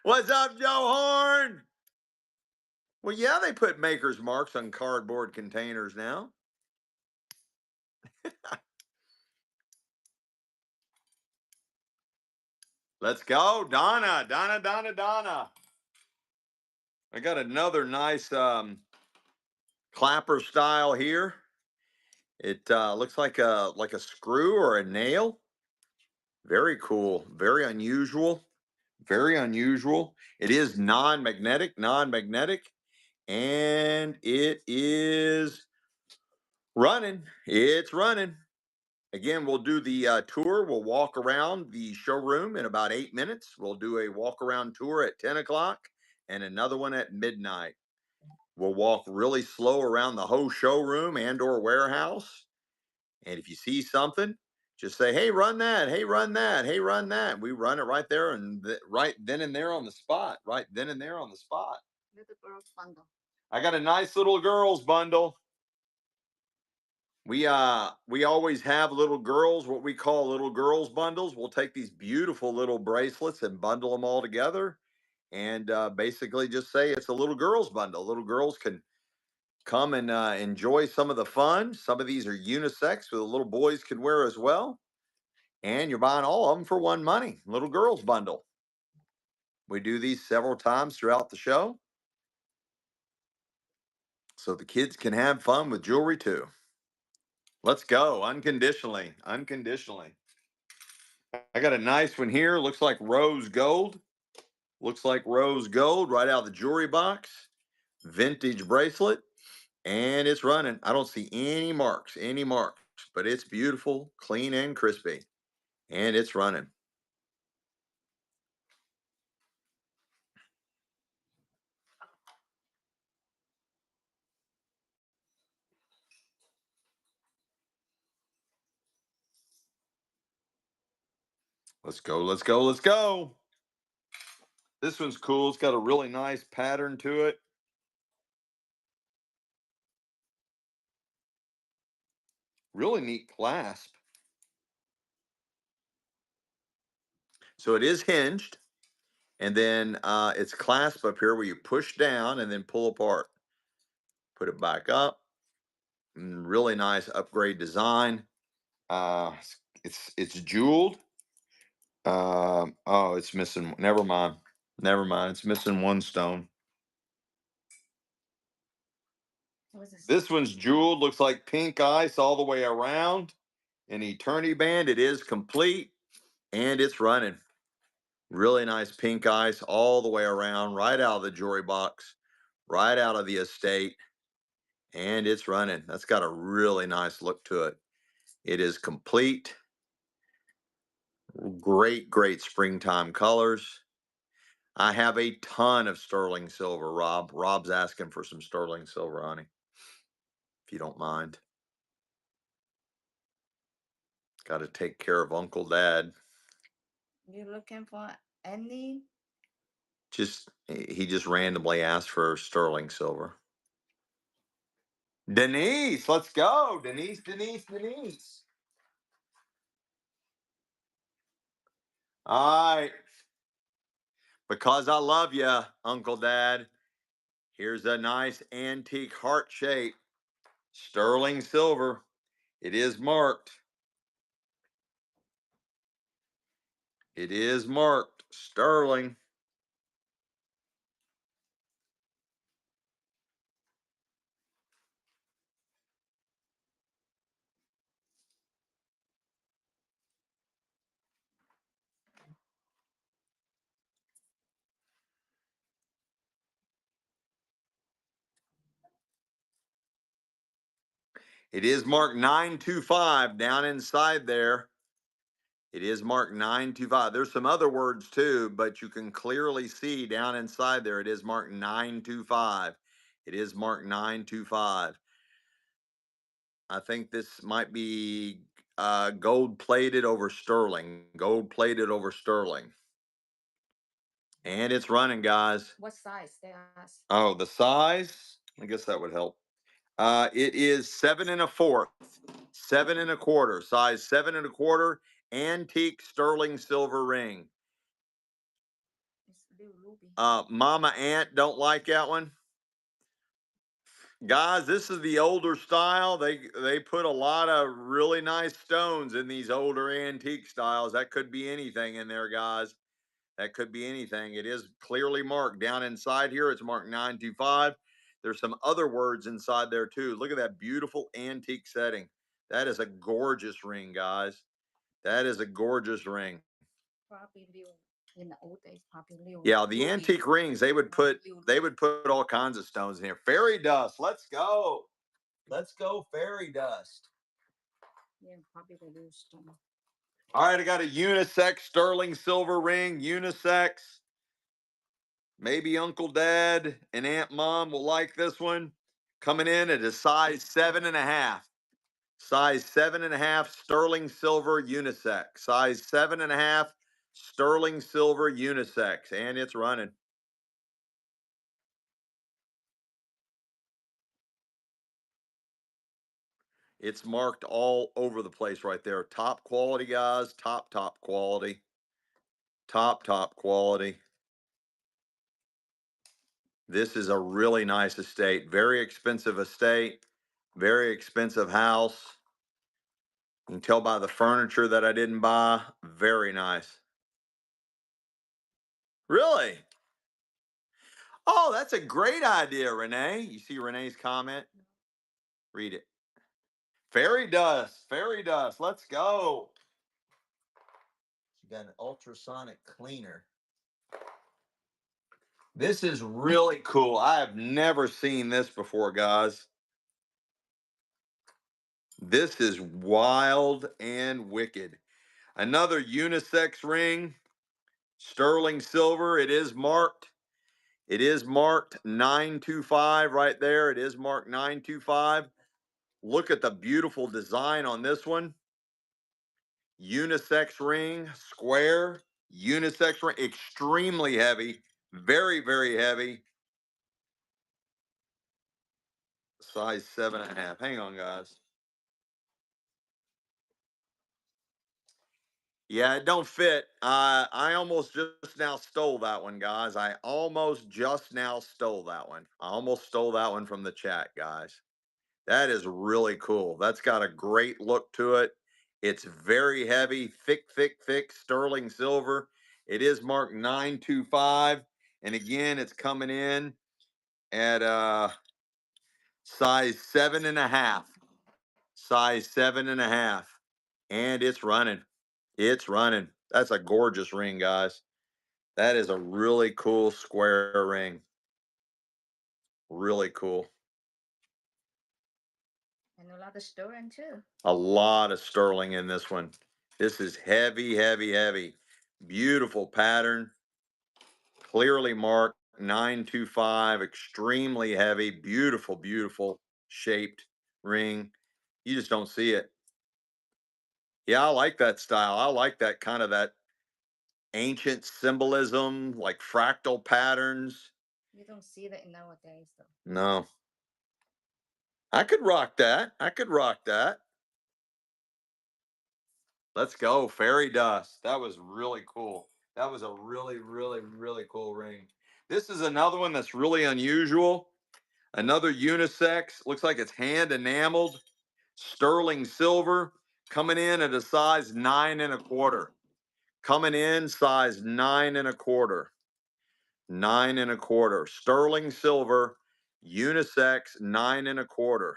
What's up, Joe Horn? Well, yeah, they put maker's marks on cardboard containers now. Let's go, Donna. I got another nice clapper style here. It looks like a screw or a nail. Very cool. Very unusual. Very unusual. It is non-magnetic, and it is running. It's running. Again, we'll do the tour. We'll walk around the showroom in about 8 minutes. We'll do a walk around tour at 10 o'clock and another one at midnight. We'll walk really slow around the whole showroom and or warehouse. And if you see something, just say, hey, run that. Hey, run that. Hey, run that. We run it right there and right then and there on the spot. Right then and there on the spot. Little girls bundle. I got a nice little girls bundle. We always have little girls, what we call little girls bundles. We'll take these beautiful little bracelets and bundle them all together and basically just say it's a little girls bundle. Little girls can come and enjoy some of the fun. Some of these are unisex, so the little boys can wear as well. And you're buying all of them for one money. Little girls bundle. We do these several times throughout the show, so the kids can have fun with jewelry too. Let's go. Unconditionally. I got a nice one here. Looks like rose gold. Right out of the jewelry box. Vintage bracelet. And it's running. I don't see any marks, but it's beautiful, clean and crispy. And it's running. Let's go. This one's cool. It's got a really nice pattern to it. Really neat clasp. So it is hinged, and then it's clasp up here where you push down and then pull apart. Put it back up. Really nice upgrade design. It's jeweled. Oh, it's missing. Never mind. Never mind. It's missing one stone. This one's jeweled. Looks like pink ice all the way around. An eternity band. It is complete, and it's running. Really nice pink ice all the way around, right out of the jewelry box, right out of the estate, and it's running. That's got a really nice look to it. It is complete. Great, great springtime colors. I have a ton of sterling silver, Rob. Rob's asking for some sterling silver, honey, if you don't mind. Got to take care of Uncle Dad. You looking for any? He just randomly asked for sterling silver. Denise, let's go. Denise. All right. Because I love you, Uncle Dad. Here's a nice antique heart shape. Sterling silver. It is marked. It is marked sterling. It is marked 925 down inside there. It is marked 925. There's some other words too, but you can clearly see down inside there. It is marked 925. It is marked 925. I think this might be gold plated over sterling. Gold plated over sterling. And it's running, guys. What size they ask? Oh, the size? I guess that would help. It is 7 1/4, 7 1/4, size 7 1/4, antique sterling silver ring. It's little ruby. Mama Aunt don't like that one. Guys, this is the older style. They put a lot of really nice stones in these older antique styles. That could be anything in there, guys. That could be anything. It is clearly marked down inside here. It's marked 925. There's some other words inside there too. Look at that beautiful antique setting. That is a gorgeous ring, guys. That is a gorgeous ring. Probably little in the old days. Probably little. Yeah, the ruby. antique rings, they would put all kinds of stones in here. Fairy dust. Let's go. Let's go fairy dust. Yeah, probably the little stone. All right, I got a unisex sterling silver ring, unisex. Maybe Uncle Dad and Aunt Mom will like this one. Coming in at a size 7 1/2. Size 7 1/2 sterling silver unisex. Size 7 1/2 sterling silver unisex. And it's running. It's marked all over the place right there. Top quality, guys. Top quality. Top quality. This is a really nice estate. Very expensive estate. Very expensive house. You can tell by the furniture that I didn't buy. Very nice. Really? Oh, that's a great idea, Renee. You see Renee's comment? Read it. Fairy dust. Fairy dust. Let's go. She got an ultrasonic cleaner. This is really cool. I have never seen this before, guys. This is wild and wicked. Another unisex ring, sterling silver. It is marked. It is marked 925 right there. It is marked 925. Look at the beautiful design on this one. Unisex ring, square, unisex ring, extremely heavy, very, very heavy. Size 7 1/2. Hang on, guys. Yeah, it don't fit. I almost just now stole that one, guys. I almost just now stole that one. I almost stole that one from the chat, guys. That is really cool. That's got a great look to it. It's very heavy, thick sterling silver. It is marked 925. And again, it's coming in at size 7.5. Size 7.5. And it's running. It's running. That's a gorgeous ring, guys. That is a really cool square ring. Really cool. And a lot of sterling too. A lot of sterling in this one. This is heavy. Beautiful pattern. Clearly marked 925. Extremely heavy. Beautiful shaped ring. You just don't see it. Yeah, I like that style. I like that kind of that ancient symbolism, like fractal patterns. You don't see that nowadays though. No. I could rock that. I could rock that. Let's go. Fairy dust. That was really cool. That was a really cool ring. This is another one that's really unusual. Another unisex. Looks like it's hand enameled. Sterling silver. Coming in at a size 9.25. Coming in size 9.25. 9.25. Sterling silver. Unisex 9.25.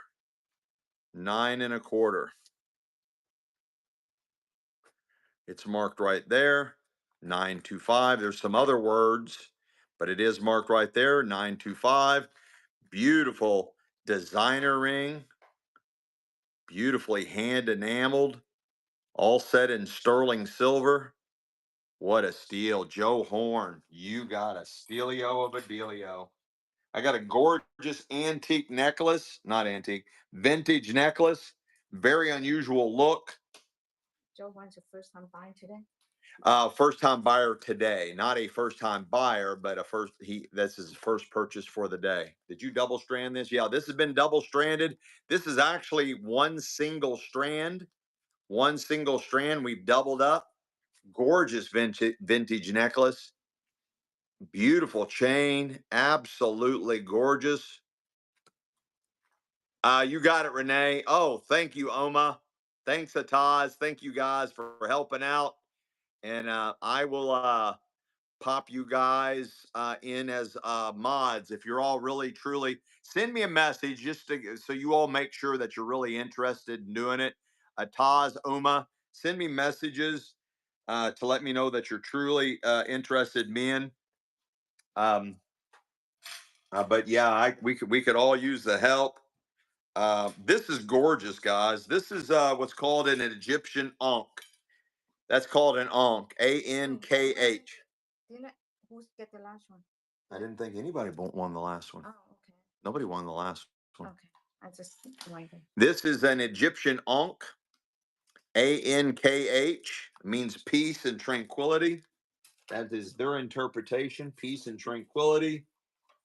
9.25. It's marked right there, 925. There's some other words, but it is marked right there, 925. Beautiful designer ring, beautifully hand enameled, all set in sterling silver. What a steal. Joe Horn, you got a stealio of a dealio. I got a gorgeous antique necklace, not antique, vintage necklace, very unusual look. Joe wants your first time buying today. First time buyer today, not a first time buyer, but this is his first purchase for the day. Did you double strand this? Yeah, this has been double stranded. This is actually one single strand. One single strand. We've doubled up. Gorgeous vintage necklace. Beautiful chain. Absolutely gorgeous. You got it, Renee. Oh, thank you, Oma. Thanks, Ataz. Thank you guys for helping out. And I will pop you guys in as mods. If you're all really truly, send me a message so you all make sure that you're really interested in doing it. Taz, Uma, send me messages to let me know that you're truly interested, men. But yeah, we could all use the help. This is gorgeous, guys. This is what's called an Egyptian ankh. That's called an ankh. Ankh. Didn't who's get the last one? I didn't think anybody won the last one. Oh, okay. Nobody won the last one. Okay. I just wondering. This is an Egyptian ankh. Ankh means peace and tranquility. That is their interpretation, peace and tranquility.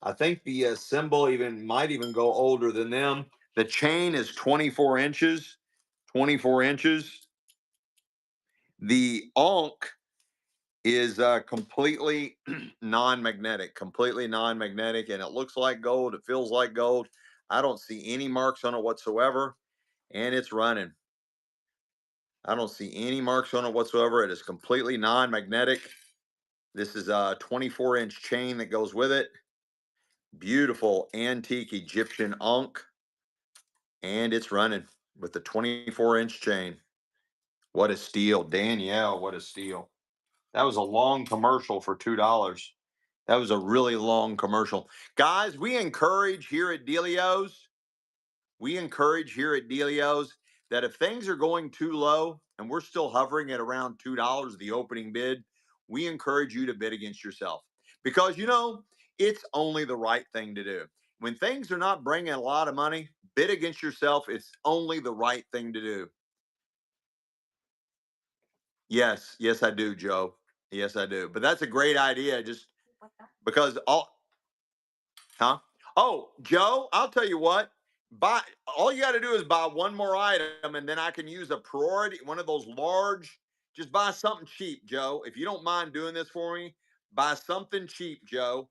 I think the symbol might even go older than them. The chain is 24 inches. 24 inches. The ankh is completely non-magnetic, and it looks like gold. It feels like gold. I don't see any marks on it whatsoever, and it's running. I don't see any marks on it whatsoever. It is completely non-magnetic. This is a 24-inch chain that goes with it. Beautiful antique Egyptian ankh, and it's running with the 24-inch chain. What a steal, Danielle! What a steal! That was a long commercial for $2. That was a really long commercial. Guys, we encourage here at Delios that if things are going too low and we're still hovering at around $2, the opening bid, we encourage you to bid against yourself because, it's only the right thing to do. When things are not bringing a lot of money, bid against yourself. It's only the right thing to do. Yes, I do, Joe. Yes, I do. But that's a great idea. Just because huh? Oh, Joe, I'll tell you what. Buy all you got to do is buy one more item, and then I can use a priority, one of those large Just buy something cheap, Joe. If you don't mind doing this for me, buy something cheap, Joe.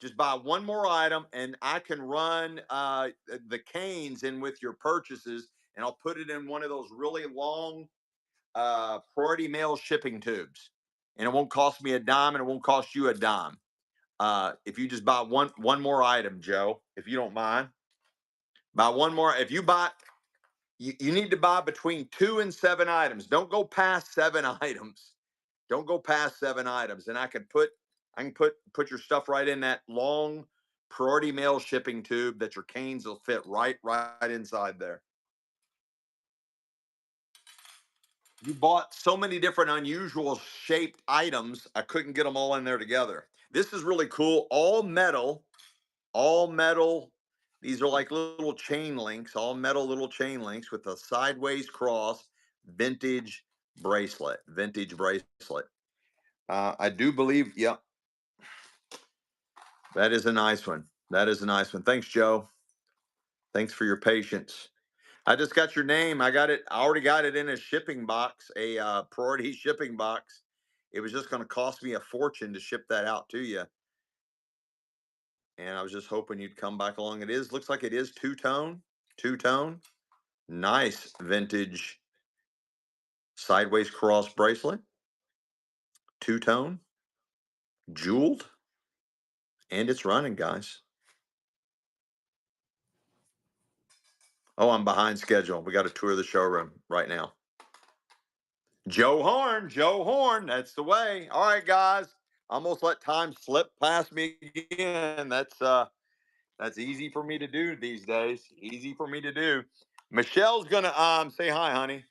Just buy one more item, and I can run the canes in with your purchases, and I'll put it in one of those really long priority mail shipping tubes, and it won't cost me a dime, and it won't cost you a dime. If you just buy one more item, Joe, if you don't mind, buy one more. If you buy, you need to buy between 2 and 7 items. Don't go past 7 items. Don't go past 7 items, and I can put your stuff right in that long priority mail shipping tube that your canes will fit right inside there. You bought so many different unusual shaped items, I couldn't get them all in there together. This is really cool. All metal, all metal. These are like little chain links, all metal little chain links with a sideways cross vintage bracelet. Vintage bracelet. I do believe, yep. That is a nice one. That is a nice one. Thanks, Joe. Thanks for your patience. I just got your name. I got it. I already got it in a shipping box, a priority shipping box. It was just going to cost me a fortune to ship that out to you. And I was just hoping you'd come back along. It is, looks like it is two-tone. Two-tone. Nice vintage sideways cross bracelet. Two-tone. Jeweled. And it's running, guys. Oh, I'm behind schedule. We got to tour the showroom right now. Joe Horn, that's the way. All right, guys. Almost let time slip past me again. That's easy for me to do these days. Easy for me to do. Michelle's gonna say hi, honey.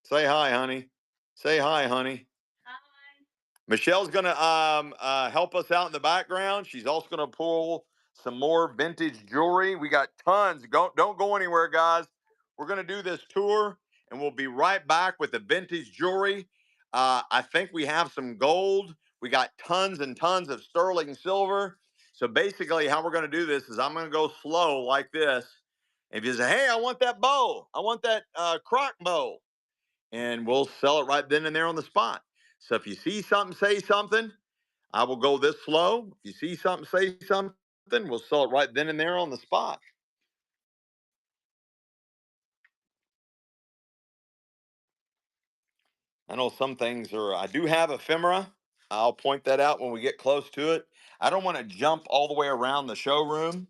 Say hi, honey. Say hi, honey. Michelle's gonna help us out in the background. She's also gonna pull some more vintage jewelry. We got tons. Don't go anywhere, guys. We're gonna do this tour, and we'll be right back with the vintage jewelry. I think we have some gold. We got tons and tons of sterling silver. So basically, how we're gonna do this is I'm gonna go slow like this. If you say, "Hey, I want that bow. I want that croc bow," and we'll sell it right then and there on the spot. So if you see something, say something. I will go this slow. If you see something, say something. We'll sell it right then and there on the spot. I know some things are, I do have ephemera. I'll point that out when we get close to it. I don't want to jump all the way around the showroom.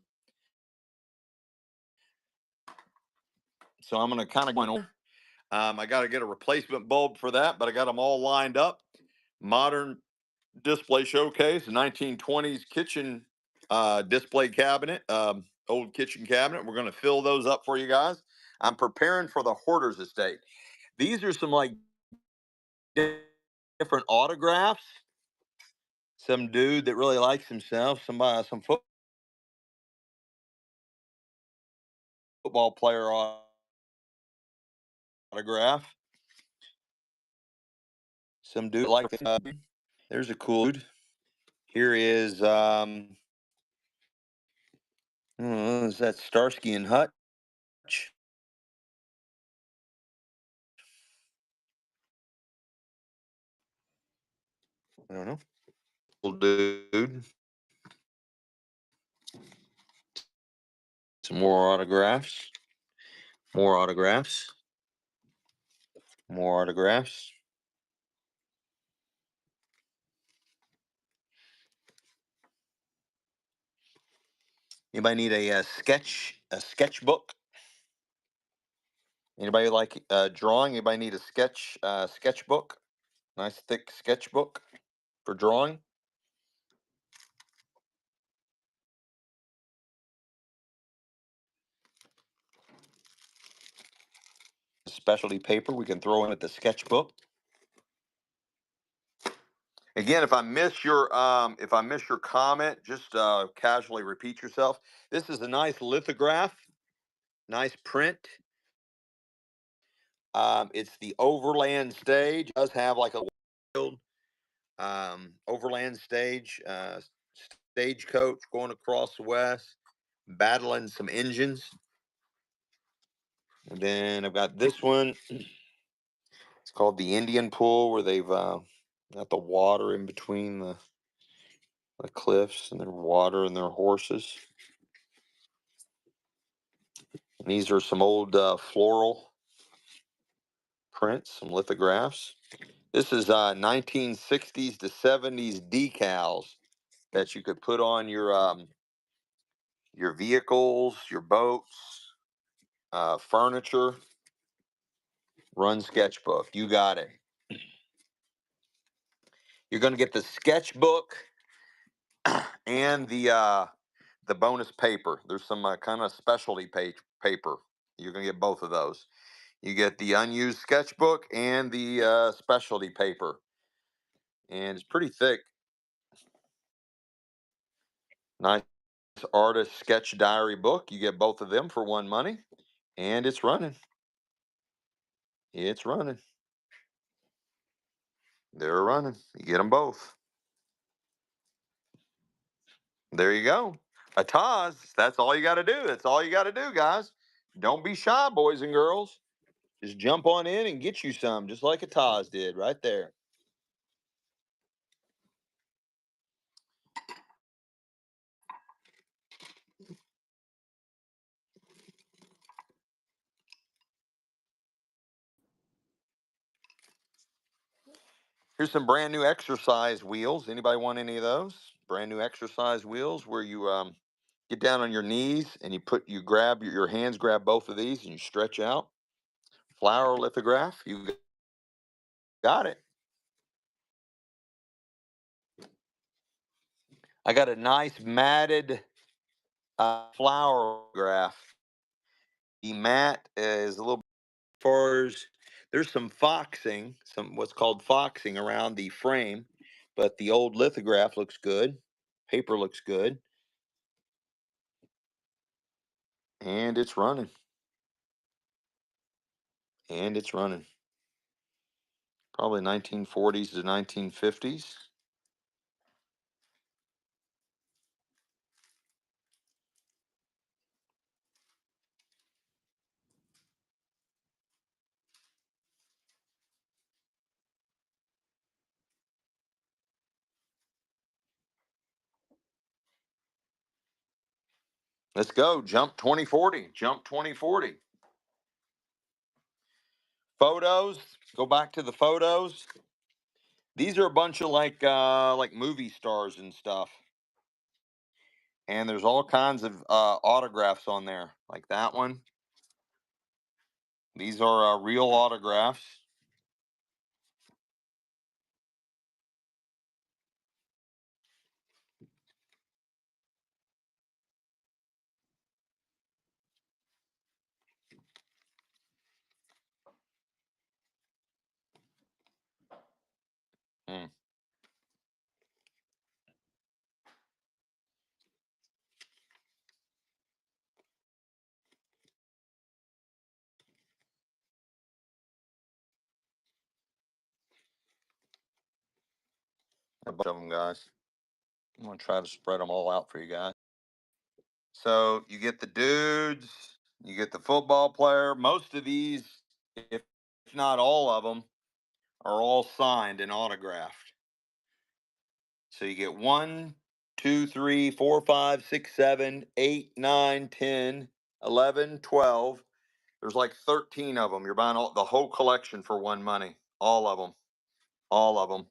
So I'm going to kind of go in. I got to get a replacement bulb for that, but I got them all lined up. Modern display showcase, 1920s kitchen display cabinet, old kitchen cabinet. We're going to fill those up for you guys. I'm preparing for the hoarder's estate. These are some like different autographs. Some dude that really likes himself, some football player autograph. Some dude like there's a cool dude. Here is is that Starsky and Hutch? I don't know. Cool dude. Some more autographs. More autographs. More autographs. Anybody need a sketchbook? Anybody like drawing? Anybody need a sketchbook? Nice thick sketchbook for drawing. Specialty paper we can throw in at the sketchbook. Again, if I miss your comment, just casually repeat yourself. This is a nice lithograph, nice print. It's the Overland stage. It does have like a Overland stage, stagecoach going across the west, battling some engines. And then I've got this one. It's called the Indian pool, where they've got the water in between the cliffs, and their water and their horses. And these are some old floral prints, some lithographs. This is 1960s to 70s decals that you could put on your vehicles, your boats, furniture. Run sketchbook. You got it. You're going to get the sketchbook and the bonus paper. There's some kind of specialty paper. You're going to get both of those. You get the unused sketchbook and the specialty paper, and it's pretty thick. Nice artist sketch diary book. You get both of them for one money, and it's running. It's running. They're running. You get them both. There you go. A Taz. That's all you got to do. That's all you got to do, guys. Don't be shy, boys and girls. Just jump on in and get you some, just like a Taz did right there. Here's some brand new exercise wheels. Anybody want any of those? Brand new exercise wheels where you get down on your knees and you grab your hands, grab both of these, and you stretch out. Flower lithograph. You got it. I got a nice matted flower graph. The mat is a little far as there's some foxing, some what's called foxing around the frame, but the old lithograph looks good. Paper looks good. And it's running. And it's running. Probably 1940s to 1950s. Let's go. Jump 2040. Jump 2040. Photos. Go back to the photos. These are a bunch of like movie stars and stuff. And there's all kinds of autographs on there, like that one. These are real autographs. Hmm. A bunch of them, guys. I'm going to try to spread them all out for you guys. So you get the dudes, you get the football player. Most of these, if not all of them, are all signed and autographed. So you get 1, 2, 3, 4, 5, 6, 7, 8, 9, 10, 11, 12. There's like 13 of them. You're buying the whole collection for one money. All of them. All of them.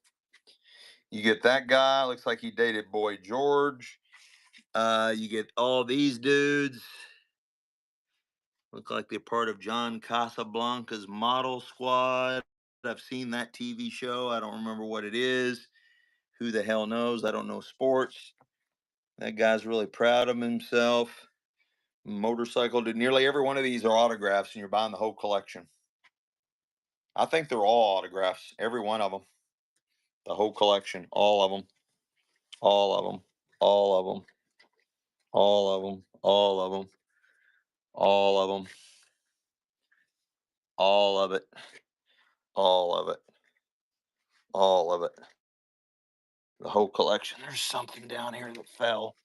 You get that guy. Looks like he dated Boy George. You get all these dudes. Look like they're part of John Casablanca's model squad. I've seen that TV show. I don't remember what it is. Who the hell knows? I don't know sports. That guy's really proud of himself. Motorcycle dude. Nearly every one of these are autographs, and you're buying the whole collection. I think they're all autographs. Every one of them. The whole collection. All of them. All of them. All of them. All of them. All of them. All of them. All of it. All of it. All of it. The whole collection. There's something down here that fell.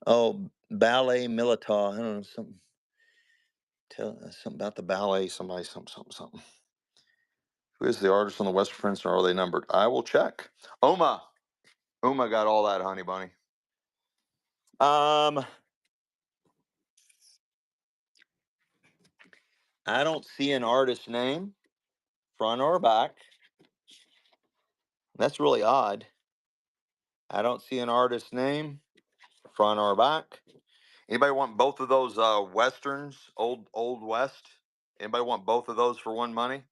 Oh, ballet militar. I don't know, something. Tell something about the ballet. Somebody, something. Who is the artist on the Western Prince, or are they numbered? I will check. Uma got all that, honey bunny. I don't see an artist name, front or back. That's really odd. I don't see an artist name, front or back. Anybody want both of those westerns, old west? Anybody want both of those for one money?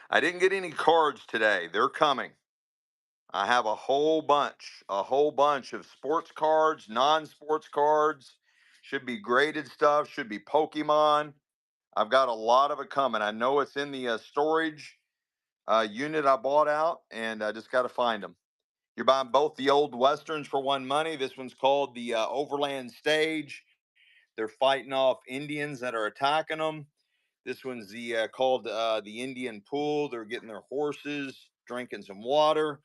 I didn't get any cards today. They're coming. I have a whole bunch of sports cards, non-sports cards. Should be graded stuff. Should be Pokemon. I've got a lot of it coming. I know it's in the storage unit I bought out, and I just got to find them. You're buying both the old westerns for one money. This one's called the Overland Stage. They're fighting off Indians that are attacking them. This one's called the Indian Pool. They're getting their horses, drinking some water.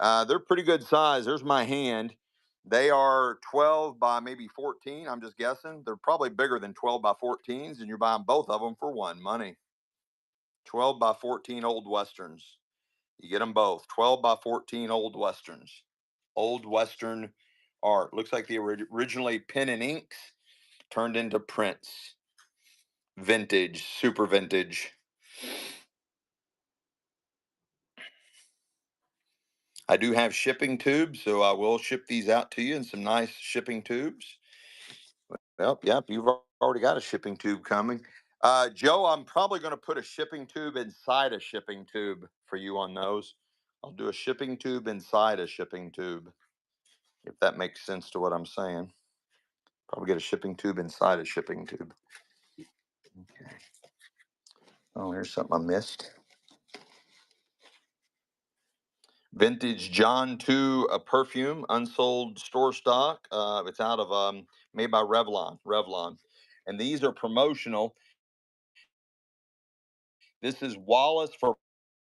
They're pretty good size. There's my hand. They are 12 by maybe 14. I'm just guessing. They're probably bigger than 12 by 14s, and you're buying both of them for one money. 12 by 14 old westerns. You get them both. 12 by 14 old westerns. Old western art. Looks like they were originally pen and inks, turned into prints. Vintage, super vintage. I do have shipping tubes, so I will ship these out to you in some nice shipping tubes. Well, yep, you've already got a shipping tube coming. Joe, I'm probably going to put a shipping tube inside a shipping tube for you on those. I'll do a shipping tube inside a shipping tube, if that makes sense to what I'm saying. Probably get a shipping tube inside a shipping tube. Okay. Oh, here's something I missed. Vintage John 2 a perfume, unsold store stock. It's out of made by Revlon. And these are promotional. This is Wallace for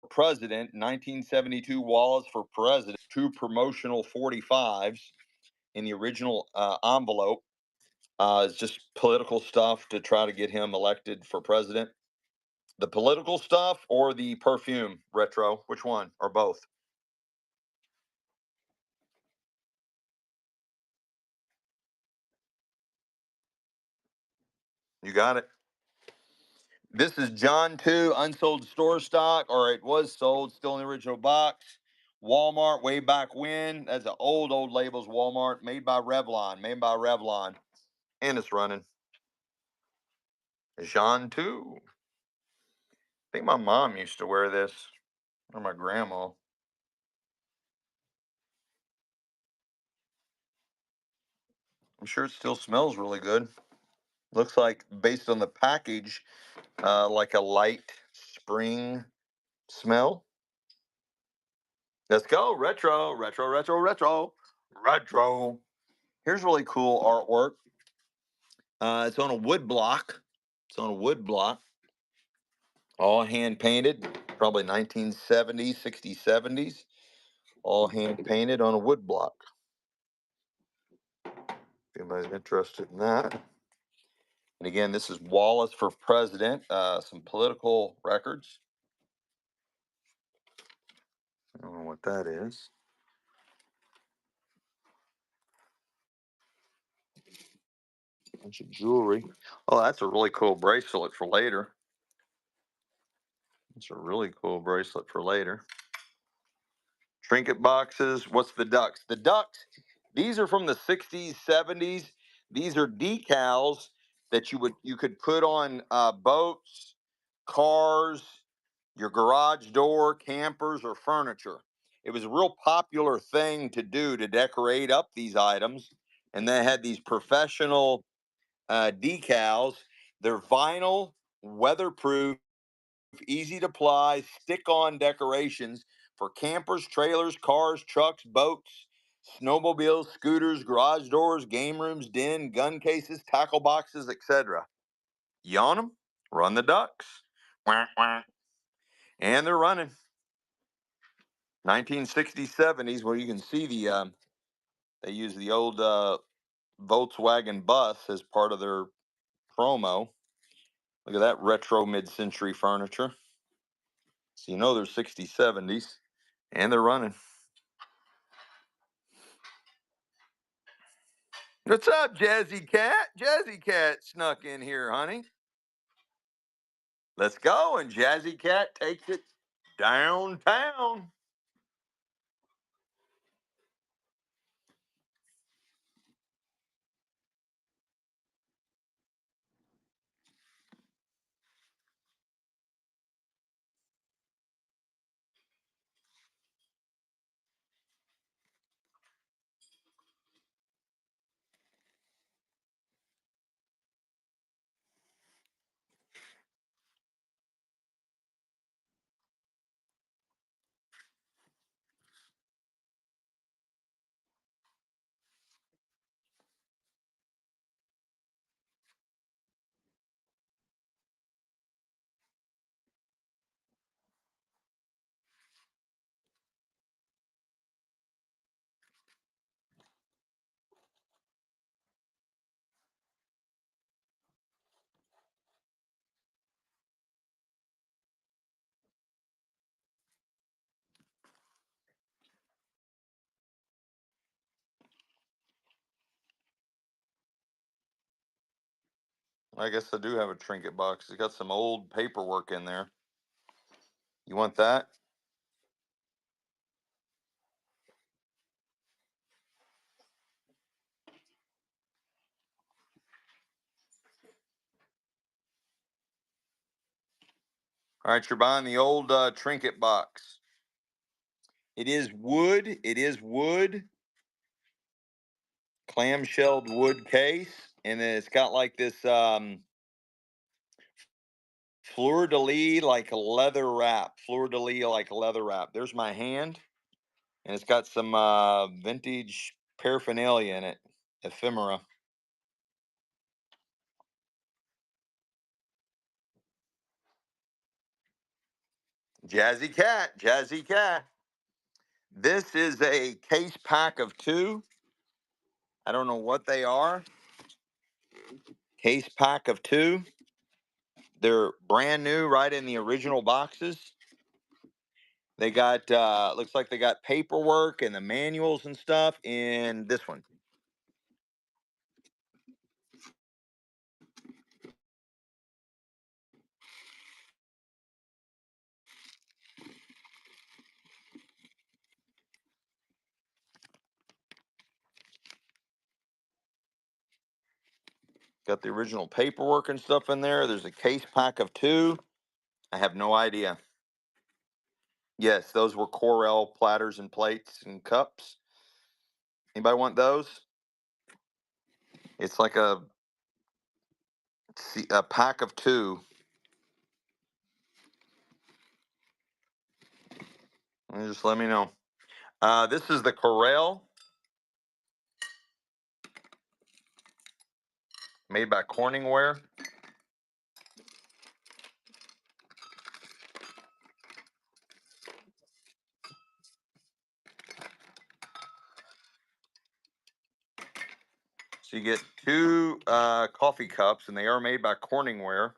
President, 1972 Wallace for President, 2 promotional 45s in the original envelope. It's just political stuff to try to get him elected for president. The political stuff or the perfume retro? Which one? Or both? You got it. This is John 2 unsold store stock, or it was sold, still in the original box. Walmart way back when. That's an old labels. Walmart, made by Revlon. And it's running. John 2. I think my mom used to wear this, or my grandma. I'm sure it still smells really good. Looks like, based on the package, like a light spring smell. Let's go. Retro. Here's really cool artwork. It's on a wood block. All hand painted, probably 1970s, 60s, 70s. All hand painted on a wood block. If anybody's interested in that. And again, this is Wallace for President. Some political records. I don't know what that is. Bunch of jewelry. Oh, that's a really cool bracelet for later. It's a really cool bracelet for later. Trinket boxes. What's the ducks? The ducks, these are from the 60s, 70s. These are decals that you could put on boats, cars, your garage door, campers, or furniture. It was a real popular thing to do to decorate up these items. And they had these professional decals. They're vinyl, weatherproof, easy to apply, stick-on decorations for campers, trailers, cars, trucks, boats, snowmobiles, scooters, garage doors, game rooms, den, gun cases, tackle boxes, etc. You on them? Run the ducks. Wah, wah. And they're running. 1960s, 70s, where you can see the they use the old Volkswagen bus as part of their promo. Look at that retro mid-century furniture. So you know they're 60s, 70s, and they're running. What's up, Jazzy Cat? Jazzy Cat snuck in here, honey. Let's go. And Jazzy Cat takes it downtown. I guess I do have a trinket box. It's got some old paperwork in there. You want that? All right, you're buying the old trinket box. It is wood. It is wood. Clamshelled wood case. And then it's got like this fleur-de-lis like a leather wrap. Fleur-de-lis like a leather wrap. There's my hand. And it's got some vintage paraphernalia in it. Ephemera. Jazzy Cat. Jazzy Cat. This is a case pack of 2. I don't know what they are. Case pack of 2. They're brand new, right in the original boxes. They got, looks like they got paperwork and the manuals and stuff in this one. Got the original paperwork and stuff in there. There's a case pack of 2. I have no idea. Yes, those were Corel platters and plates and cups. Anybody want those? It's like a pack of 2. Just let me know. This is the Corel, made by Corningware. So you get 2 coffee cups, and they are made by Corningware.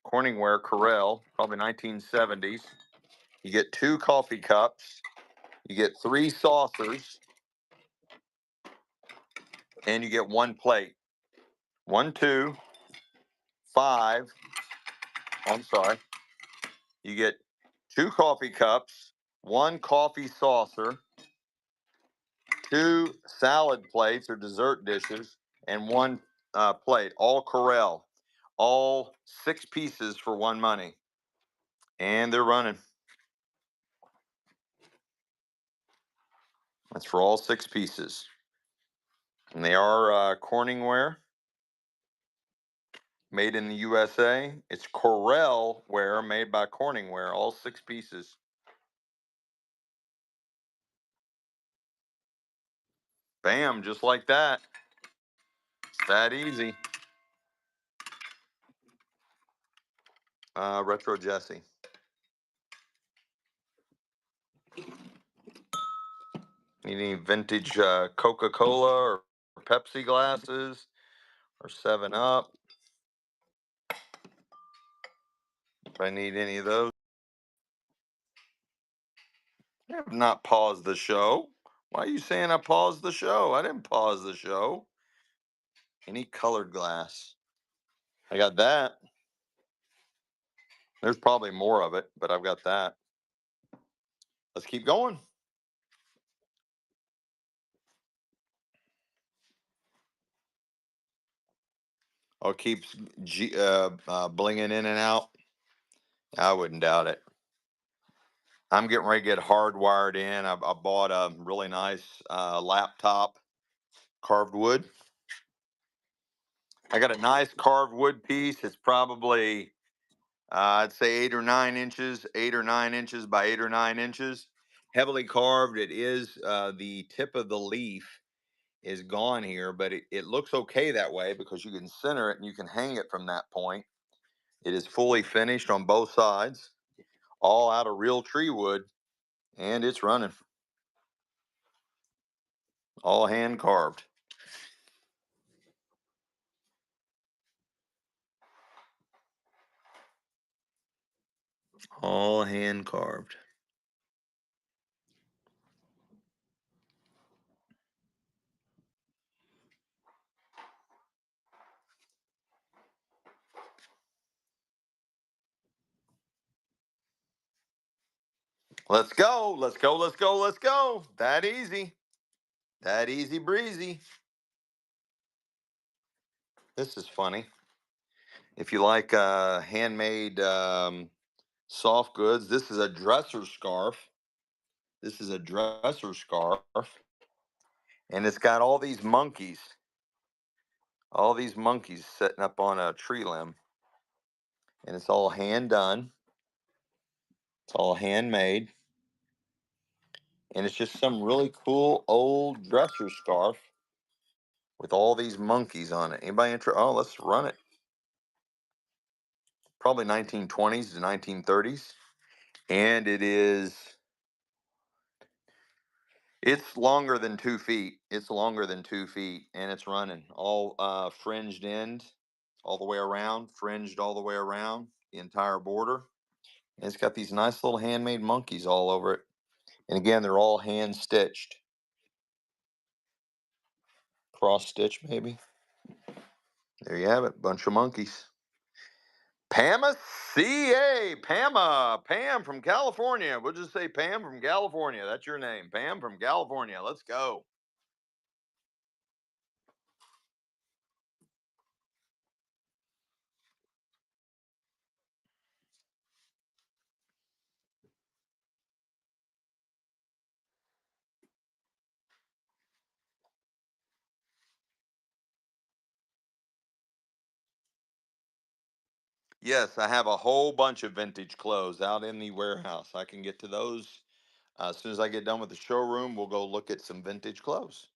Corningware Corel, probably 1970s. You get 2 coffee cups. You get 3 saucers, and you get 1 plate. 1, 2, 5. I'm sorry. You get 2 coffee cups, 1 coffee saucer, 2 salad plates or dessert dishes, and 1 plate. All Corel. All 6 pieces for 1 money. And they're running. That's for all 6 pieces. And they are Corningware, made in the USA. It's Corel ware, made by Corningware, all 6 pieces. Bam, just like that. It's that easy. Retro Jesse. Need any vintage Coca-Cola or Pepsi glasses or 7-Up. If I need any of those. I have not paused the show. Why are you saying I paused the show? I didn't pause the show. Any colored glass. I got that. There's probably more of it, but I've got that. Let's keep going. Oh, it keeps blinging in and out. I wouldn't doubt it. I'm getting ready to get hardwired in. I bought a really nice laptop, carved wood. I got a nice carved wood piece. It's probably, I'd say 8 or 9 inches, 8 or 9 inches by 8 or 9 inches. Heavily carved. It is the tip of the leaf is gone here, but it looks okay that way because you can center it and you can hang it from that point. It is fully finished on both sides, all out of real tree wood, and it's running. All hand carved. All hand carved. Let's go. Let's go. Let's go. Let's go. That easy. That easy breezy. This is funny. If you like handmade soft goods, this is a dresser scarf. This is a dresser scarf. And it's got all these monkeys. All these monkeys sitting up on a tree limb. And it's all hand done. It's all handmade. And it's just some really cool old dresser scarf with all these monkeys on it. Anybody interested? Oh, let's run it. Probably 1920s to 1930s. And it's longer than 2 feet. It's longer than 2 feet. And it's running all fringed end all the way around, fringed all the way around the entire border. And it's got these nice little handmade monkeys all over it. And again, they're all hand stitched. Cross stitch, maybe. There you have it. Bunch of monkeys. Pama CA. Pam from California. We'll just say Pam from California. That's your name. Pam from California. Let's go. Yes, I have a whole bunch of vintage clothes out in the warehouse. I can get to those as soon as I get done with the showroom. We'll go look at some vintage clothes.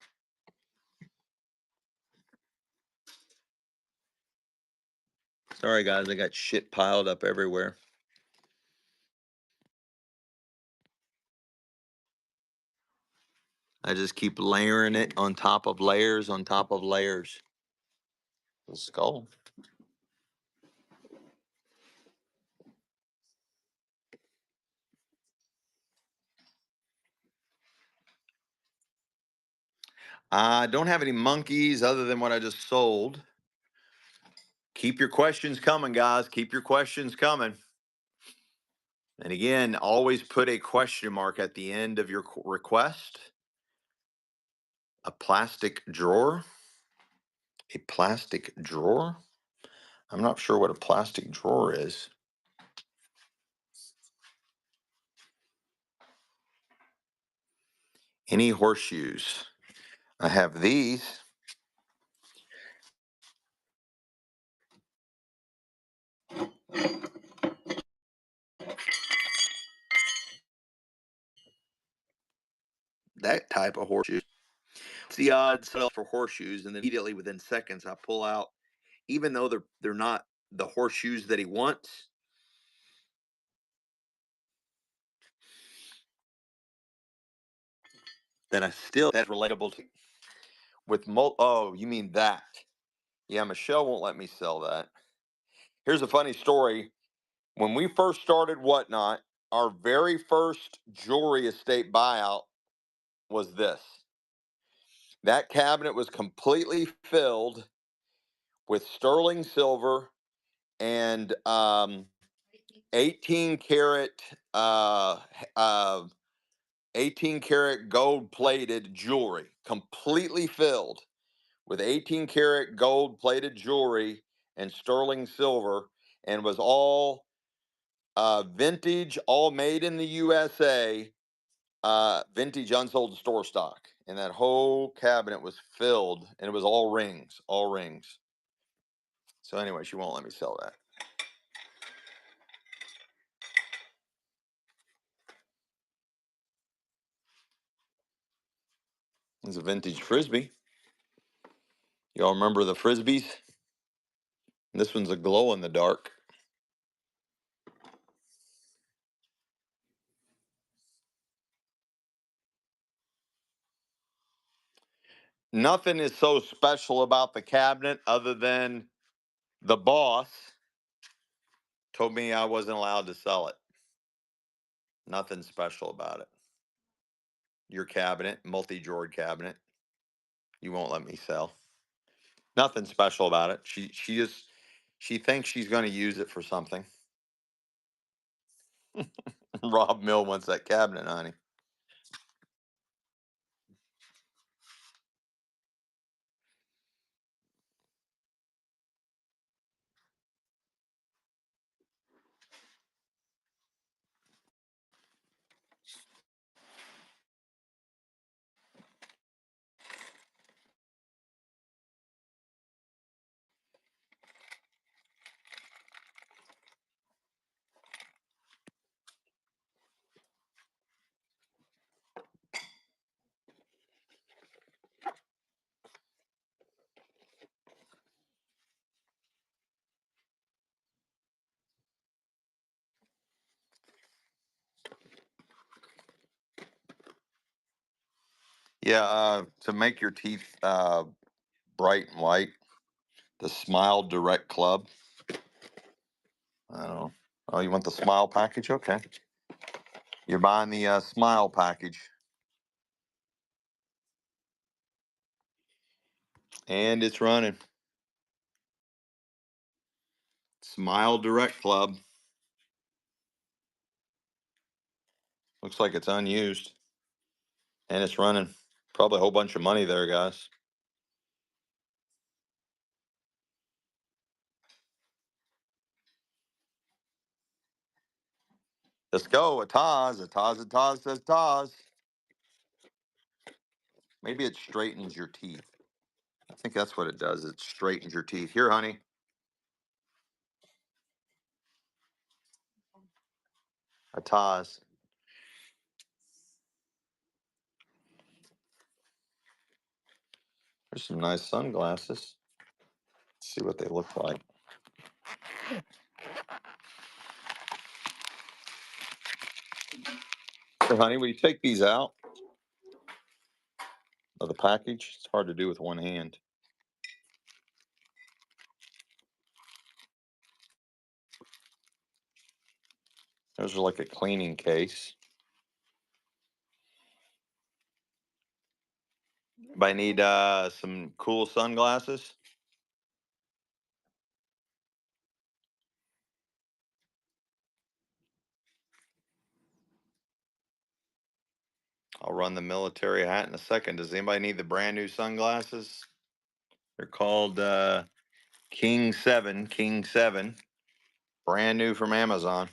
Sorry, guys, I got shit piled up everywhere. I just keep layering it on top of layers on top of layers. The skull. I don't have any monkeys other than what I just sold. Keep your questions coming, guys. Keep your questions coming. And again, always put a question mark at the end of your request. A plastic drawer. A plastic drawer? I'm not sure what a plastic drawer is. Any horseshoes? I have these. That type of horseshoe. It's the odds for horseshoes, and then immediately within seconds I pull out, even though they're not the horseshoes that he wants. Then I still that's relatable to with oh, you mean that? Yeah, Michelle won't let me sell that. Here's a funny story. When we first started Whatnot, our very first jewelry estate buyout was this. That cabinet was completely filled with sterling silver and 18 karat 18 karat gold plated jewelry, completely filled with 18 karat gold plated jewelry and sterling silver, and was all vintage, all made in the USA, vintage unsold store stock. And that whole cabinet was filled, and it was all rings, all rings. So anyway, she won't let me sell that. It's a vintage Frisbee. Y'all remember the Frisbees? This one's a glow in the dark. Nothing is so special about the cabinet other than the boss told me I wasn't allowed to sell it. Nothing special about it. Your cabinet, multi-drawered cabinet, you won't let me sell. Nothing special about it. She thinks she's going to use it for something. Rob Mill wants that cabinet, honey. Yeah, to make your teeth bright and white, the Smile Direct Club. I don't know. Oh, you want the Smile package? Okay. You're buying the Smile package. And it's running. Smile Direct Club. Looks like it's unused. And it's running. Probably a whole bunch of money there, guys. Let's go. Ataz says Taz. Maybe it straightens your teeth. I think that's what it does. It straightens your teeth. Here, honey. Ataz. There's some nice sunglasses. Let's see what they look like. Here, honey, will you take these out of the package? It's hard to do with one hand. Those are like a cleaning case. But I need some cool sunglasses. I'll run the military hat in a second. Does anybody need the brand new sunglasses? They're called King 7. Brand new from Amazon.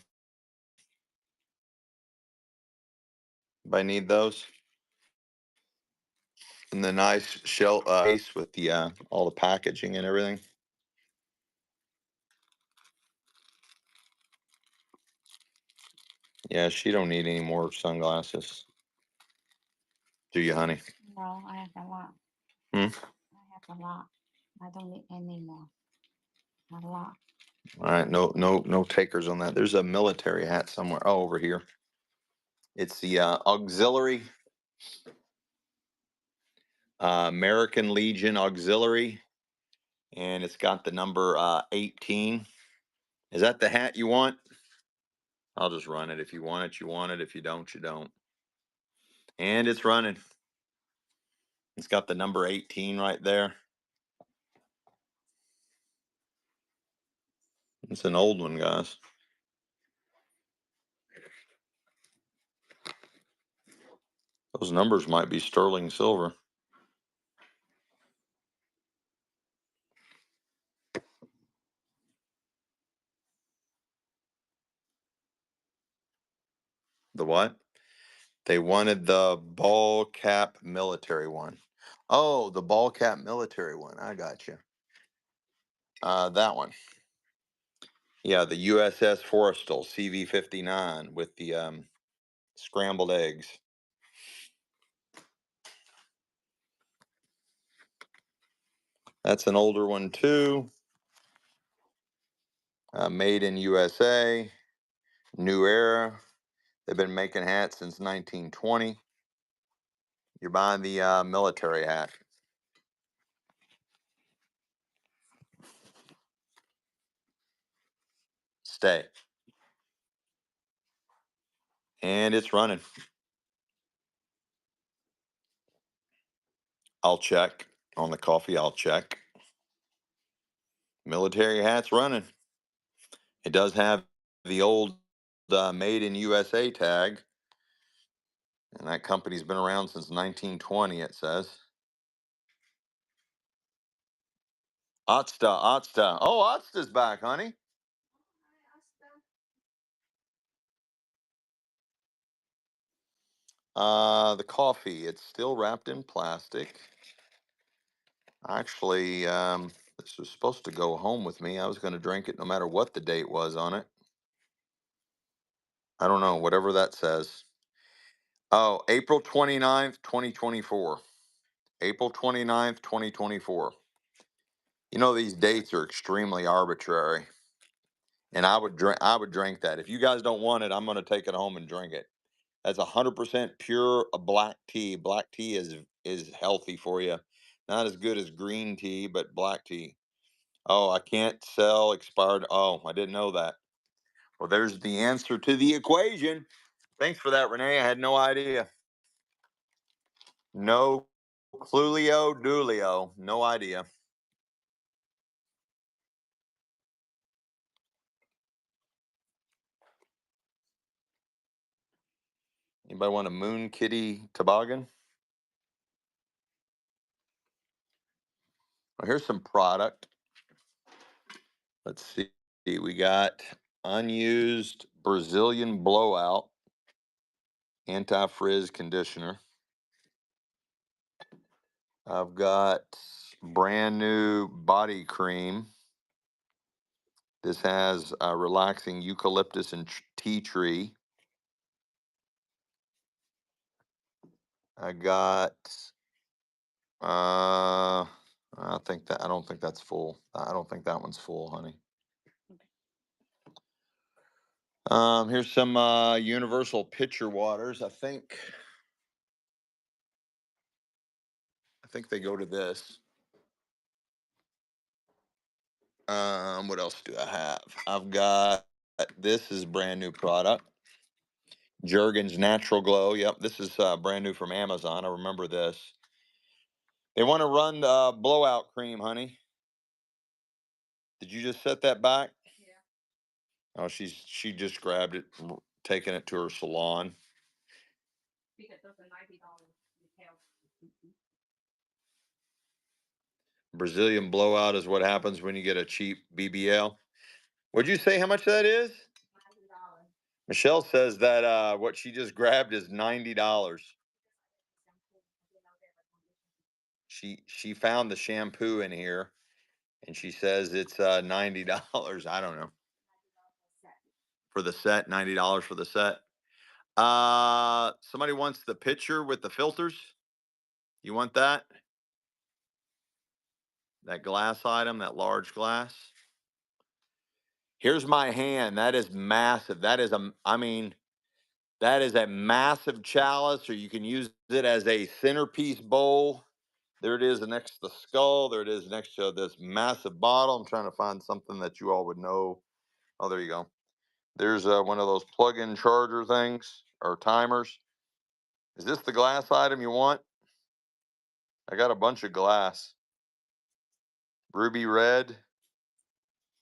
Anybody need those? And the nice shell case with the all the packaging and everything. Yeah, she don't need any more sunglasses. Do you, honey? No, I have a lot. Hmm? I have a lot. I don't need any more. A lot. All right, no takers on that. There's a military hat somewhere. Oh, over here. It's the auxiliary American Legion Auxiliary, and it's got the number 18. Is that the hat you want? I'll just run it. If you want it, you want it. If you don't, you don't. And it's running. It's got the number 18 right there. It's an old one, guys. Those numbers might be sterling silver. The what? They wanted the ball cap military one. Oh, the ball cap military one. I got you. That one. Yeah, the USS Forrestal CV-59 with the scrambled eggs. That's an older one too. Made in USA. New era. They've been making hats since 1920. You're buying the military hat. Stay. And it's running. I'll check on the coffee. I'll check. Military hat's running. It does have the old made in USA tag. And that company's been around since 1920, it says. Otsta. Oh, Otsta's back, honey. The coffee, it's still wrapped in plastic. Actually, this was supposed to go home with me. I was going to drink it no matter what the date was on it. I don't know, whatever that says. Oh, April 29th, 2024. April 29th, 2024. You know, these dates are extremely arbitrary. And I would drink that. If you guys don't want it, I'm going to take it home and drink it. That's 100% pure black tea. Black tea is healthy for you. Not as good as green tea, but black tea. Oh, I can't sell expired. Oh, I didn't know that. Well, there's the answer to the equation. Thanks for that, Renee. I had no idea. No clulio dulio. No idea. Anybody want a moon kitty toboggan? Well, here's some product. Let's see. We got unused Brazilian blowout anti-frizz conditioner. I've got brand new body cream. This has a relaxing eucalyptus and tea tree. I got I don't think that's full. I don't think that one's full, honey. Here's some universal pitcher waters. I think they go to this. What else do I have? I've got this is brand new product. Jergens Natural Glow. Yep, this is brand new from Amazon. I remember this. They want to run blowout cream, honey. Did you just set that back? Yeah. Oh, she just grabbed it, taking it to her salon. Because those are $90 retail. Brazilian blowout is what happens when you get a cheap BBL. Would you say how much that is? $90. Michelle says that what she just grabbed is $90. She found the shampoo in here, and she says it's $90. I don't know. For the set, $90 for the set. Somebody wants the pitcher with the filters. You want that? That glass item, that large glass. Here's my hand. That is massive. That is that is a massive chalice, or you can use it as a centerpiece bowl. There it is next to the skull. There it is next to this massive bottle. I'm trying to find something that you all would know. Oh, there you go. There's one of those plug-in charger things or timers. Is this the glass item you want? I got a bunch of glass. Ruby red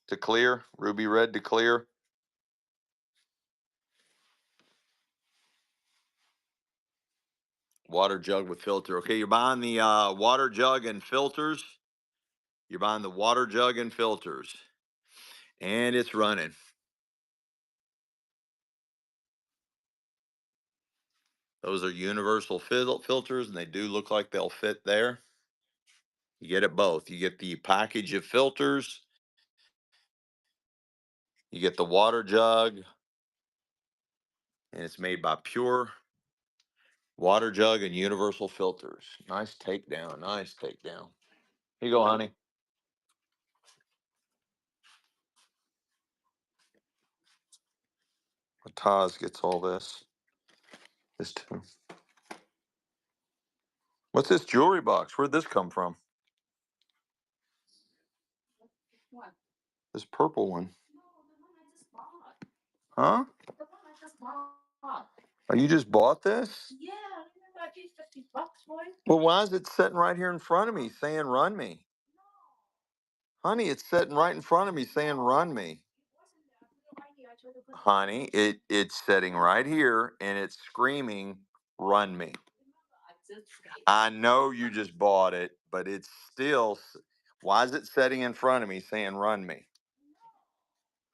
to clear. Ruby red to clear. Water jug with filter. Okay, you're buying the water jug and filters. You're buying the water jug and filters. And it's running. Those are universal filters, and they do look like they'll fit there. You get it both. You get the package of filters. You get the water jug, and it's made by Pure Water Jug and Universal Filters. Nice takedown. Nice takedown. Here you go, honey. Taz gets all this. This too. What's this jewelry box? Where'd this come from? What? This purple one. No, the one I just bought. Huh? The one I just bought. Oh, you just bought this? Yeah, remember I paid $50 for it? Well, why is it sitting right here in front of me saying run me? No. Honey, it's sitting right in front of me saying run me. It wasn't there. I put it right here. I tried to put it. Honey, it's sitting right here and it's screaming run me. Remember, I just paid. I know you just bought it, but it's still, why is it sitting in front of me saying run me?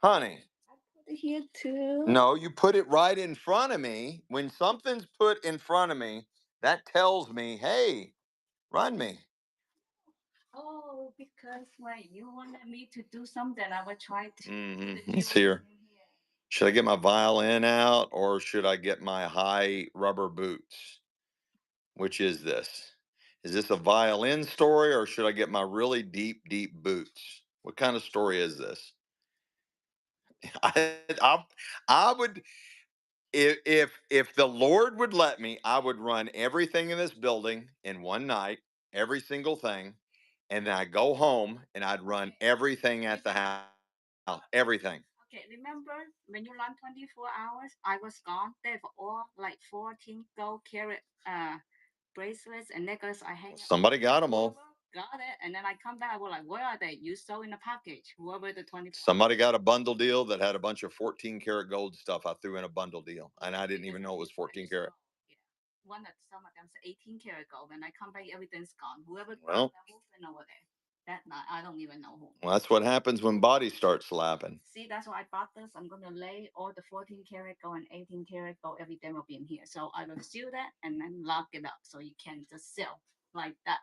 Honey. I put it here too. No, you put it right in front of me. When something's put in front of me, that tells me, hey, run me. Oh, because when you wanted me to do something, I would try to. Mm-hmm. Let's see here. Should I get my violin out or should I get my high rubber boots? Which is this? Is this a violin story or should I get my really deep, deep boots? What kind of story is this? I would, if the Lord would let me, I would run everything in this building in one night, every single thing, and then I go home and I'd run everything at the house, everything. Okay, remember when you run 24 hours, I was gone. They have all like 14 gold carat bracelets and necklaces. I hang. Somebody got them all. Got it, and then I come back. I was like, "Where are they? You saw in the package. Whoever the 24." Somebody got a bundle deal that had a bunch of 14 karat gold stuff. I threw in a bundle deal, and I didn't even know it was 14 karat. Yeah, one of some of them is 18 karat gold. When I come back, everything's gone. Whoever Well, brought that whole thing over there. That night, I don't even know who. Well, that's what happens when bodies start slapping. See, that's why I bought this. I'm gonna lay all the 14 karat gold and 18 karat gold. Everything will be in here. So I will seal that and then lock it up so you can just sell like that.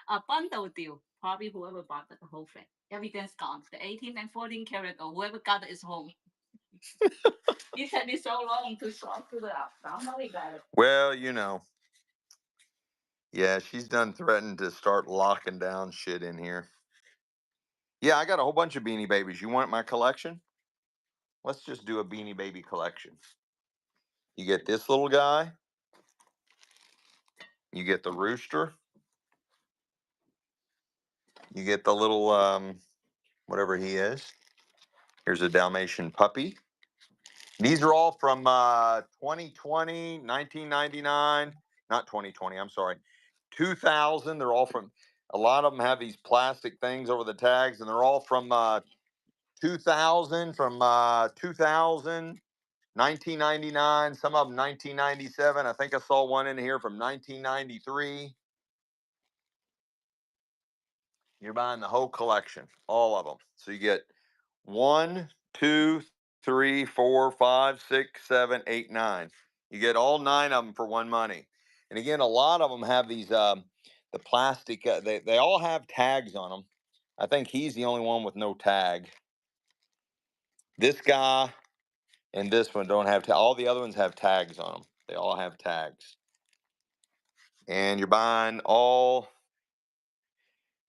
A bundle deal. Probably whoever bought the whole thing. Everything's gone. The 18 and 14 karat gold. Whoever got it is home. It took me so long to sort through the family got it. Well, you know. Yeah, she's done threatened to start locking down shit in here. Yeah, I got a whole bunch of Beanie Babies. You want my collection? Let's just do a Beanie Baby collection. You get this little guy. You get the rooster. You get the little, whatever he is. Here's a Dalmatian puppy. These are all from 2020, 1999, not 2020, I'm sorry, 2000. They're all from, a lot of them have these plastic things over the tags, and they're all from 2000, from 2000, 1999, some of them 1997. I think I saw one in here from 1993. You're buying the whole collection, all of them. So you get 1, 2, 3, 4, 5, 6, 7, 8, 9. You get all 9 of them for one money. And again, a lot of them have these the plastic. They all have tags on them. I think he's the only one with no tag. This guy and this one don't have all the other ones have tags on them. They all have tags. And you're buying all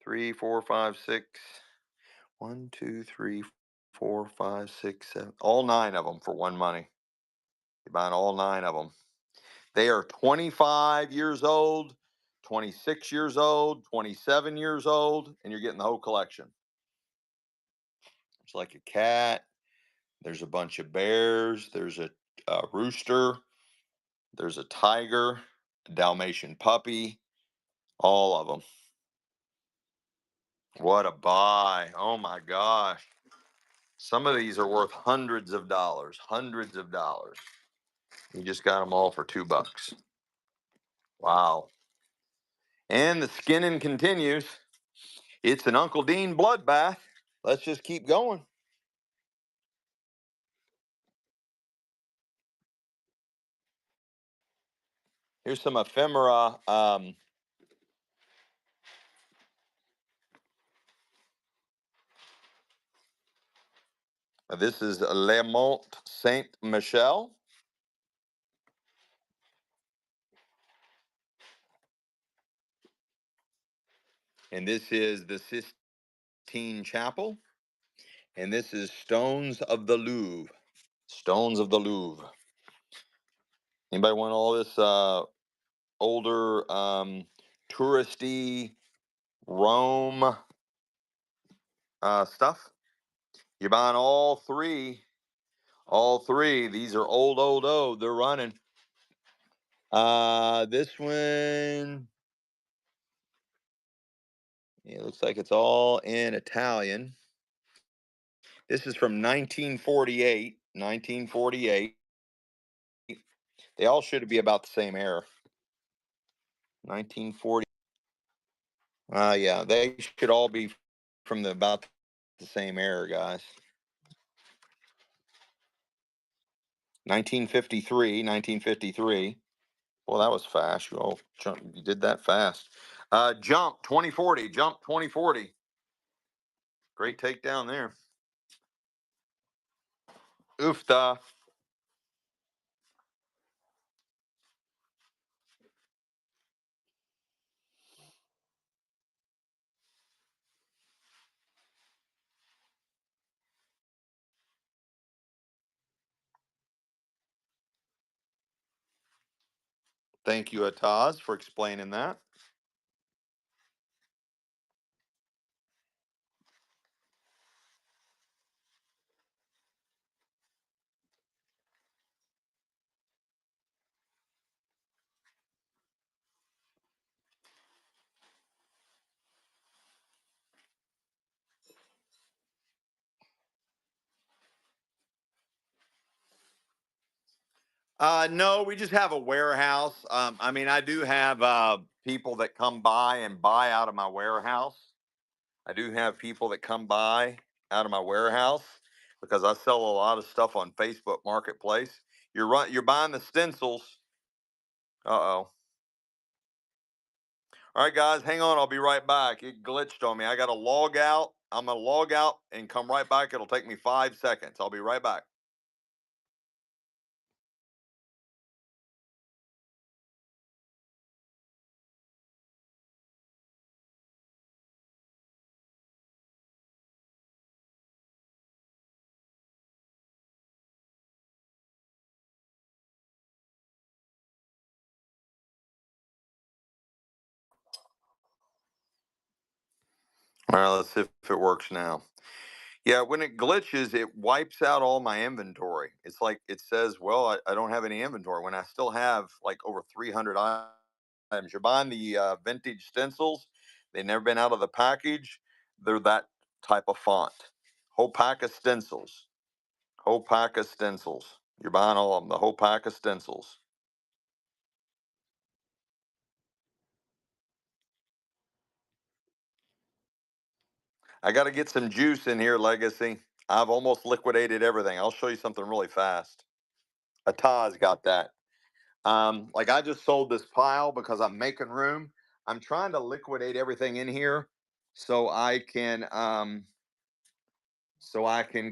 3, 4, 5, 6. 1, 2, 3, 4, 5, 6, 7. All 9 of them for one money. You're buying all 9 of them. They are 25 years old 26 years old, 27 years old, and you're getting the whole collection. It's like a cat. There's a bunch of bears. There's a rooster. There's a tiger, a Dalmatian puppy, all of them. What a buy. Oh my gosh. Some of these are worth hundreds of dollars, hundreds of dollars. You just got them all for $2. Wow. And the skinning continues. It's an Uncle Dean bloodbath. Let's just keep going. Here's some ephemera. This is Le Mont Saint Michel. And this is the Sistine Chapel. And this is Stones of the Louvre. Stones of the Louvre. Anybody want all this older touristy Rome stuff? You're buying all three. All three. These are old. They're running. This one, it looks like it's all in Italian. This is from 1948. 1948. They all should be about the same era. 1940. Yeah, they should all be from about the same era, guys. 1953. 1953. Well, that was fast. You did that fast. Jump 2040. Jump 2040. Great takedown there. Oofta. Thank you, Ataz, for explaining that. No, we just have a warehouse. I mean, I do have people that come by and buy out of my warehouse. I do have people that come by out of my warehouse because I sell a lot of stuff on Facebook Marketplace. You're buying the stencils. Uh-oh. All right, guys, hang on. I'll be right back. It glitched on me. I got to log out. I'm going to log out and come right back. It'll take me 5 seconds. I'll be right back. All right, let's see if it works now. Yeah, when it glitches, it wipes out all my inventory. It's like it says, well, I don't have any inventory when I still have like over 300 items. You're buying the vintage stencils, they've never been out of the package. They're that type of font. Whole pack of stencils. Whole pack of stencils. You're buying all of them, the whole pack of stencils. I got to get some juice in here, Legacy. I've almost liquidated everything. I'll show you something really fast. Ataz got that. Like I just sold this pile because I'm making room. I'm trying to liquidate everything in here so I can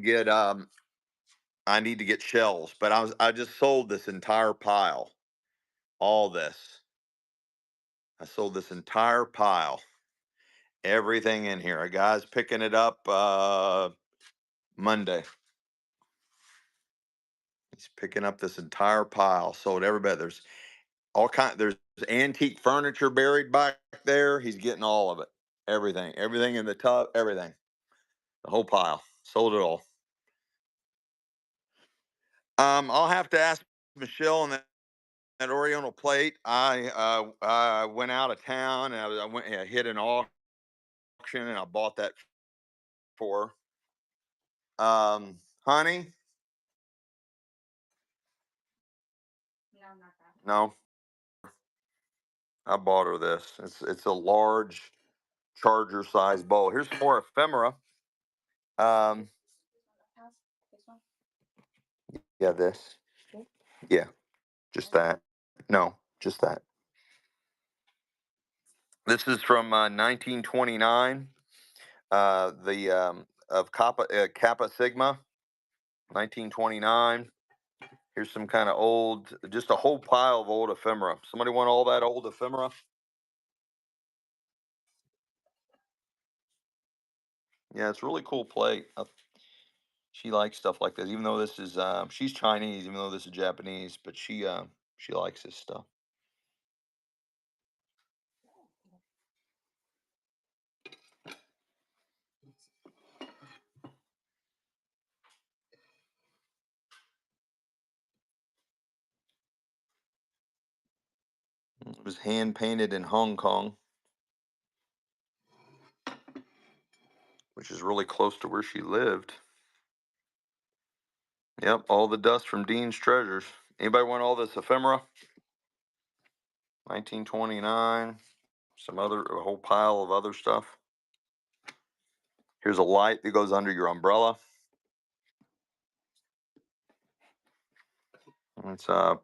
get I need to get shells, but I just sold this entire pile. All this. I sold this entire pile. Everything in here. A guy's picking it up Monday. He's picking up this entire pile. Sold every bit. There's all kind. There's antique furniture buried back there. He's getting all of it. Everything in the tub, everything, the whole pile. Sold it all. I'll have to ask Michelle on that Oriental plate. I went out of town and I hit an auction and I bought that for her. Honey, No, not that. no, I bought her this. It's a large charger size bowl. Here's some more ephemera. Um, This one? yeah, this. Yeah, just that. No, just that. This is from 1929. The of Kappa Sigma, 1929. Here's some kind of old, just a whole pile of old ephemera. Somebody want all that old ephemera? Yeah, it's a really cool plate. She likes stuff like this, even though this is she's Chinese, even though this is Japanese, but she likes this stuff. It was hand painted in Hong Kong, which is really close to where she lived. Yep, all the dust from Dean's Treasures. Anybody want all this ephemera? 1929. A whole pile of other stuff. Here's a light that goes under your umbrella. It's a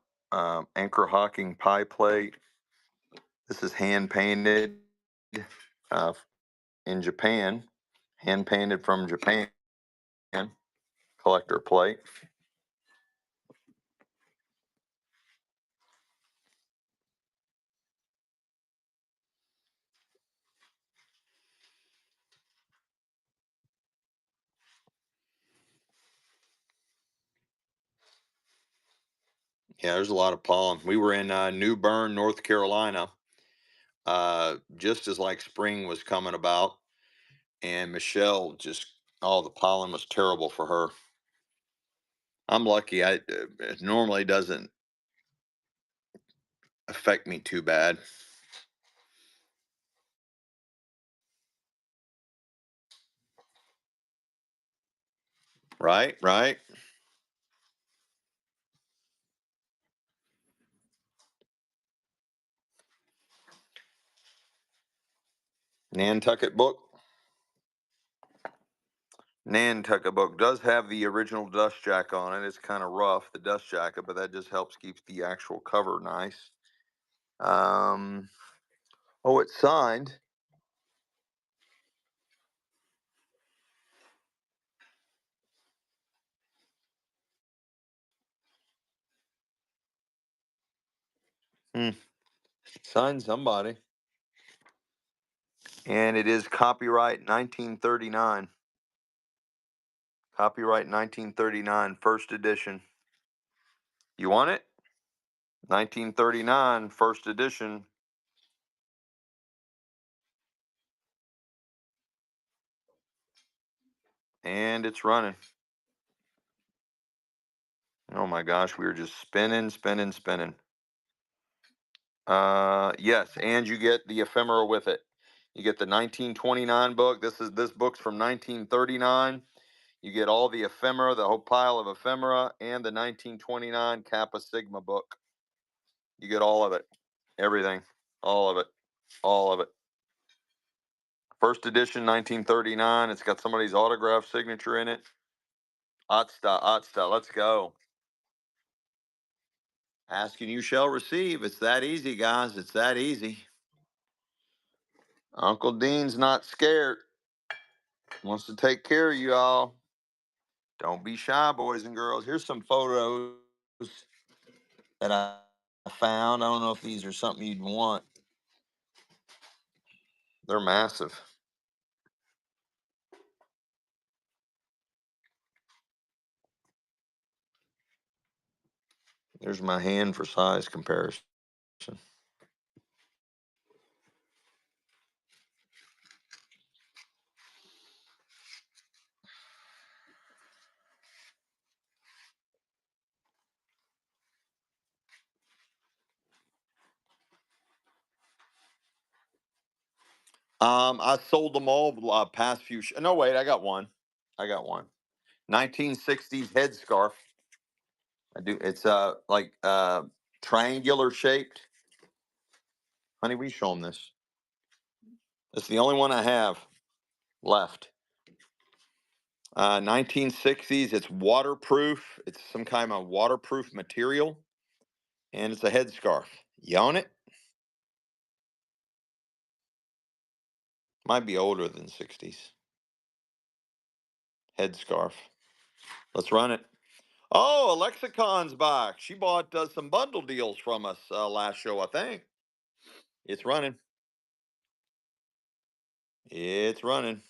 anchor hocking pie plate. This is hand painted uh, in Japan. Hand painted from Japan. Collector plate. Yeah, there's a lot of pollen. We were in New Bern, North Carolina, just as like spring was coming about, and Michelle just, oh, the pollen was terrible for her. I'm lucky. It normally doesn't affect me too bad. Right, right. Nantucket book. Nantucket book does have the original dust jacket on it. It's kind of rough, the dust jacket, but that just helps keep the actual cover nice. Oh, it's signed. Hmm. Signed somebody. And it is copyright 1939. Copyright 1939, first edition. You want it? 1939, first edition. And it's running. Oh my gosh, we were just spinning, spinning, spinning. Yes, and you get the ephemera with it. You get the 1929 book. This book's from 1939. You get all the ephemera, the whole pile of ephemera, and the 1929 Kappa Sigma book. You get all of it, everything, all of it, all of it. First edition, 1939. It's got somebody's autograph signature in it. Otsta, Otsta, let's go. Ask and you shall receive. It's that easy, guys. It's that easy. Uncle Dean's not scared. Wants to take care of you all. Don't be shy, boys and girls. Here's some photos that I found. I don't know if these are something you'd want. They're massive. There's my hand for size comparison. I sold them all past few. No, wait, I got one. 1960s headscarf. I do. It's like triangular shaped. Honey, we show them this. It's the only one I have left. 1960s. It's waterproof. It's some kind of waterproof material, and it's a headscarf. You own it? Might be older than 60s. Headscarf. Let's run it. Oh, Alexicon's back. She bought some bundle deals from us last show, I think. It's running. It's running.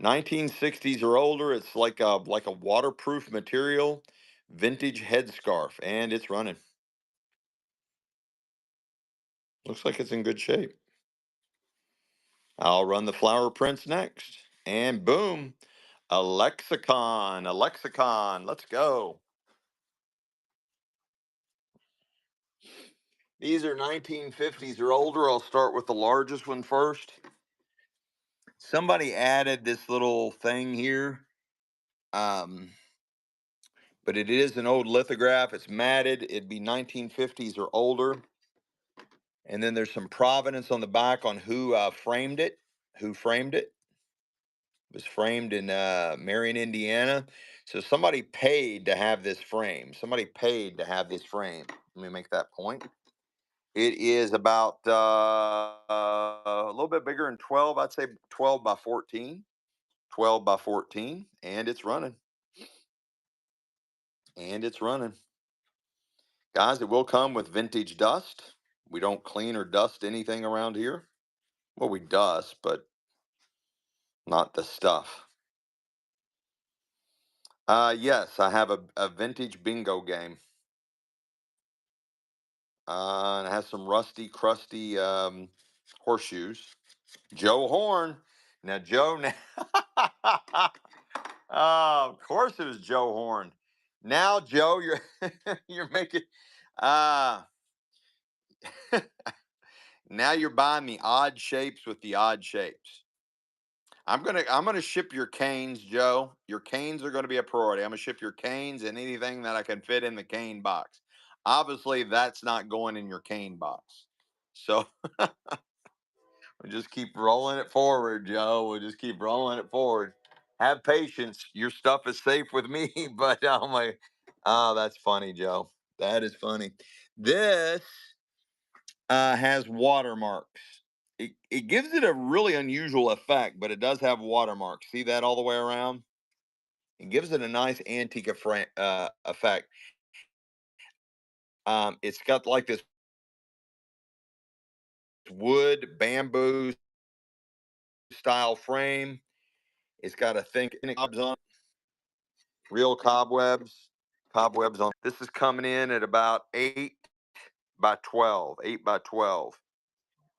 1960s or older. It's like a waterproof material, vintage headscarf, and it's running. Looks like it's in good shape. I'll run the flower prints next, and boom, a lexicon. Let's go. These are 1950s or older. I'll start with the largest one first. Somebody added this little thing here. But it is an old lithograph. It's matted. It'd be 1950s or older. And then there's some provenance on the back on who framed it. Who framed it? It was framed in Marion, Indiana. So somebody paid to have this frame. Somebody paid to have this frame. Let me make that point. It is about a little bit bigger than 12. I'd say 12 by 14. 12 by 14. And it's running. And it's running. Guys, it will come with vintage dust. We don't clean or dust anything around here. Well, we dust, but not the stuff. Yes, I have a vintage bingo game. And it has some rusty, crusty horseshoes. Joe Horn. Now, Joe. Oh, of course it was Joe Horn. Now, Joe, you're you're making. Uh, now you're buying the odd shapes with the odd shapes. I'm gonna ship your canes, Joe. Your canes are gonna be a priority. I'm gonna ship your canes and anything that I can fit in the cane box. Obviously, that's not going in your cane box. So we'll just keep rolling it forward, Joe. We'll just keep rolling it forward. Have patience. Your stuff is safe with me, but oh, that's funny, Joe. That is funny. This has watermarks. It gives it a really unusual effect, but it does have watermarks. See that all the way around? It gives it a nice antique effect. It's got like this wood bamboo style frame. It's got a thin cobwebs on, real cobwebs. Cobwebs on. This is coming in at about 8 by 12. 8 by 12.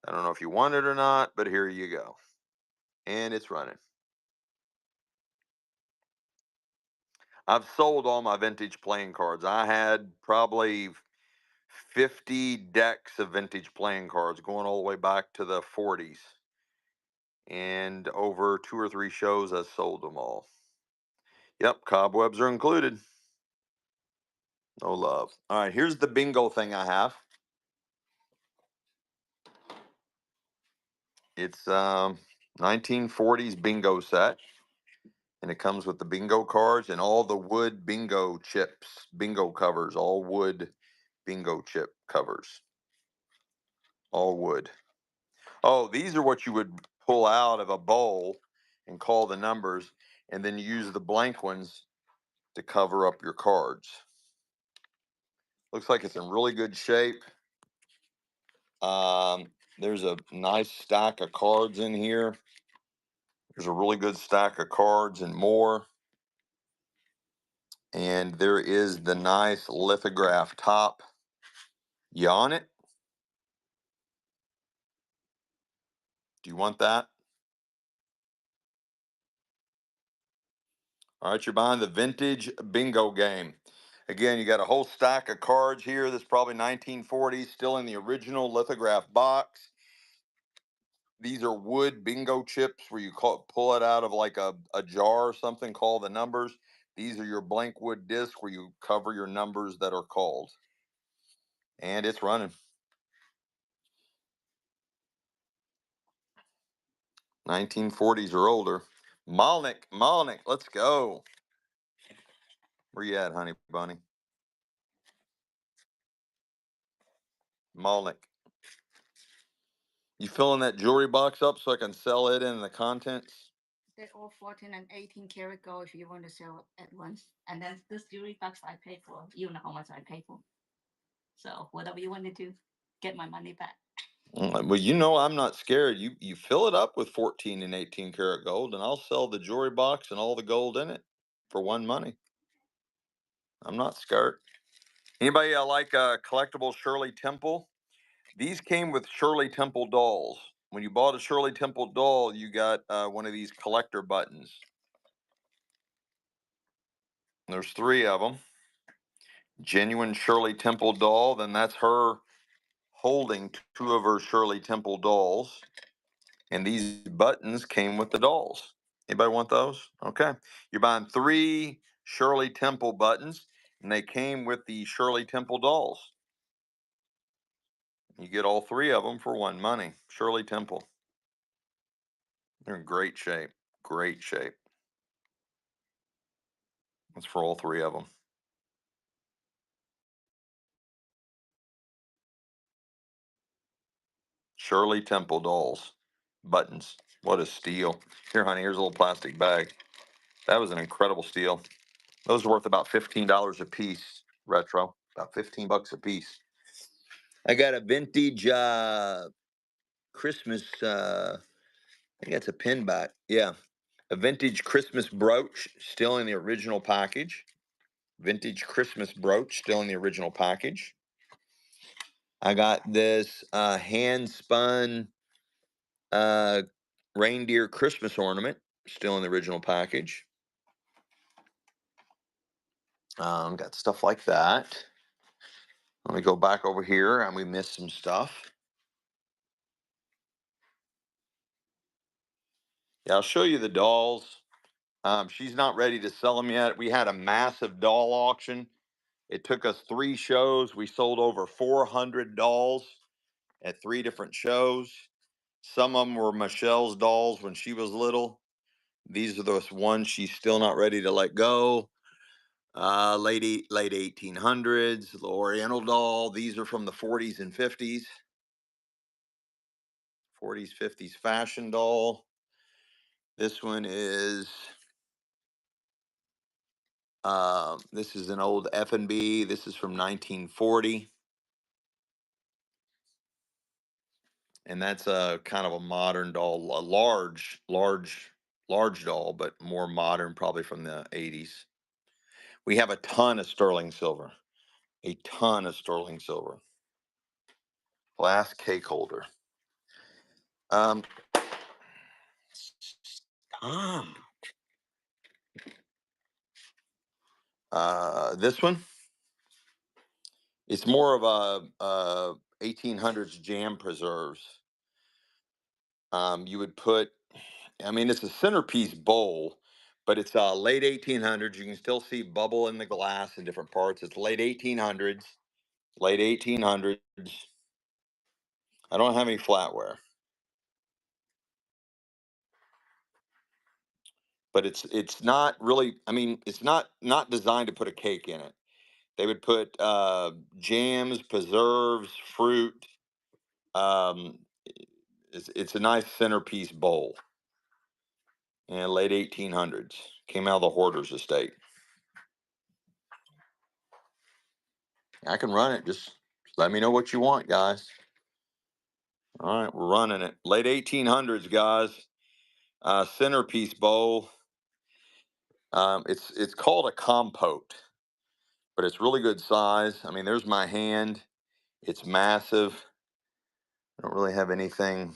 I don't know if you want it or not, but here you go. And it's running. I've sold all my vintage playing cards. I had probably 50 decks of vintage playing cards going all the way back to the 40s. And over 2 or 3 shows, I sold them all. Yep, cobwebs are included. No love. All right, here's the bingo thing I have. It's 1940s bingo set. And it comes with the bingo cards and all the wood bingo chips, bingo covers, all wood bingo chip covers. All wood. Oh, these are what you would pull out of a bowl and call the numbers, and then use the blank ones to cover up your cards. Looks like it's in really good shape. There's a nice stack of cards in here. There's a really good stack of cards and more. And there is the nice lithograph top. You on it? Do you want that? All right, you're buying the vintage bingo game. Again, you got a whole stack of cards here. That's probably 1940s, still in the original lithograph box. These are wood bingo chips where you pull it out of like a jar or something, call the numbers. These are your blank wood discs where you cover your numbers that are called. And it's running. 1940s or older. Malnick, let's go. Where you at, honey bunny? Malnick. You filling that jewelry box up so I can sell it in the contents? They're all 14 and 18 karat gold if you want to sell it at once. And then this jewelry box I paid for. You know how much I paid for. So whatever you want to do, get my money back. Well, you know I'm not scared. You fill it up with 14 and 18 karat gold, and I'll sell the jewelry box and all the gold in it for one money. I'm not scared. Anybody like collectible Shirley Temple? These came with Shirley Temple dolls. When you bought a Shirley Temple doll, you got one of these collector buttons. There's 3 of them. Genuine Shirley Temple doll. Then that's her holding 2 of her Shirley Temple dolls. And these buttons came with the dolls. Anybody want those? Okay. You're buying 3 Shirley Temple buttons, and they came with the Shirley Temple dolls. You get all 3 of them for one money. Shirley Temple. They're in great shape. Great shape. That's for all 3 of them. Shirley Temple dolls. Buttons. What a steal. Here, honey, here's a little plastic bag. That was an incredible steal. Those are worth about $15 a piece, retro. About 15 bucks a piece. I got a vintage Christmas, I think that's a pin bat. Yeah. A vintage Christmas brooch, still in the original package. Vintage Christmas brooch, still in the original package. I got this hand spun reindeer Christmas ornament, still in the original package. Got stuff like that. Let me go back over here, and we missed some stuff. Yeah, I'll show you the dolls. She's not ready to sell them yet. We had a massive doll auction. It took us 3 shows. We sold over 400 dolls at 3 different shows. Some of them were Michelle's dolls when she was little. These are those ones she's still not ready to let go. Late 1800s, the Oriental doll. These are from the 40s and 50s. 40s, 50s fashion doll. This one is this is an old F&B. This is from 1940. And that's a kind of a modern doll, a large doll, but more modern, probably from the 80s. We have a ton of sterling silver, a ton of sterling silver. Glass cake holder. This one, it's more of a 1800s jam preserves. You would put, I mean, it's a centerpiece bowl, but it's late 1800s. You can still see bubble in the glass in different parts. It's late 1800s. Late 1800s. I don't have any flatware, but it's not really. I mean, it's not designed to put a cake in it. They would put jams, preserves, fruit. Um, it's a nice centerpiece bowl. And late 1800s, came out of the hoarder's estate. I can run it. Just let me know what you want, guys. All right, we're running it. Late 1800s, guys. Centerpiece bowl. It's called a compote, but it's really good size. I mean, there's my hand. It's massive. I don't really have anything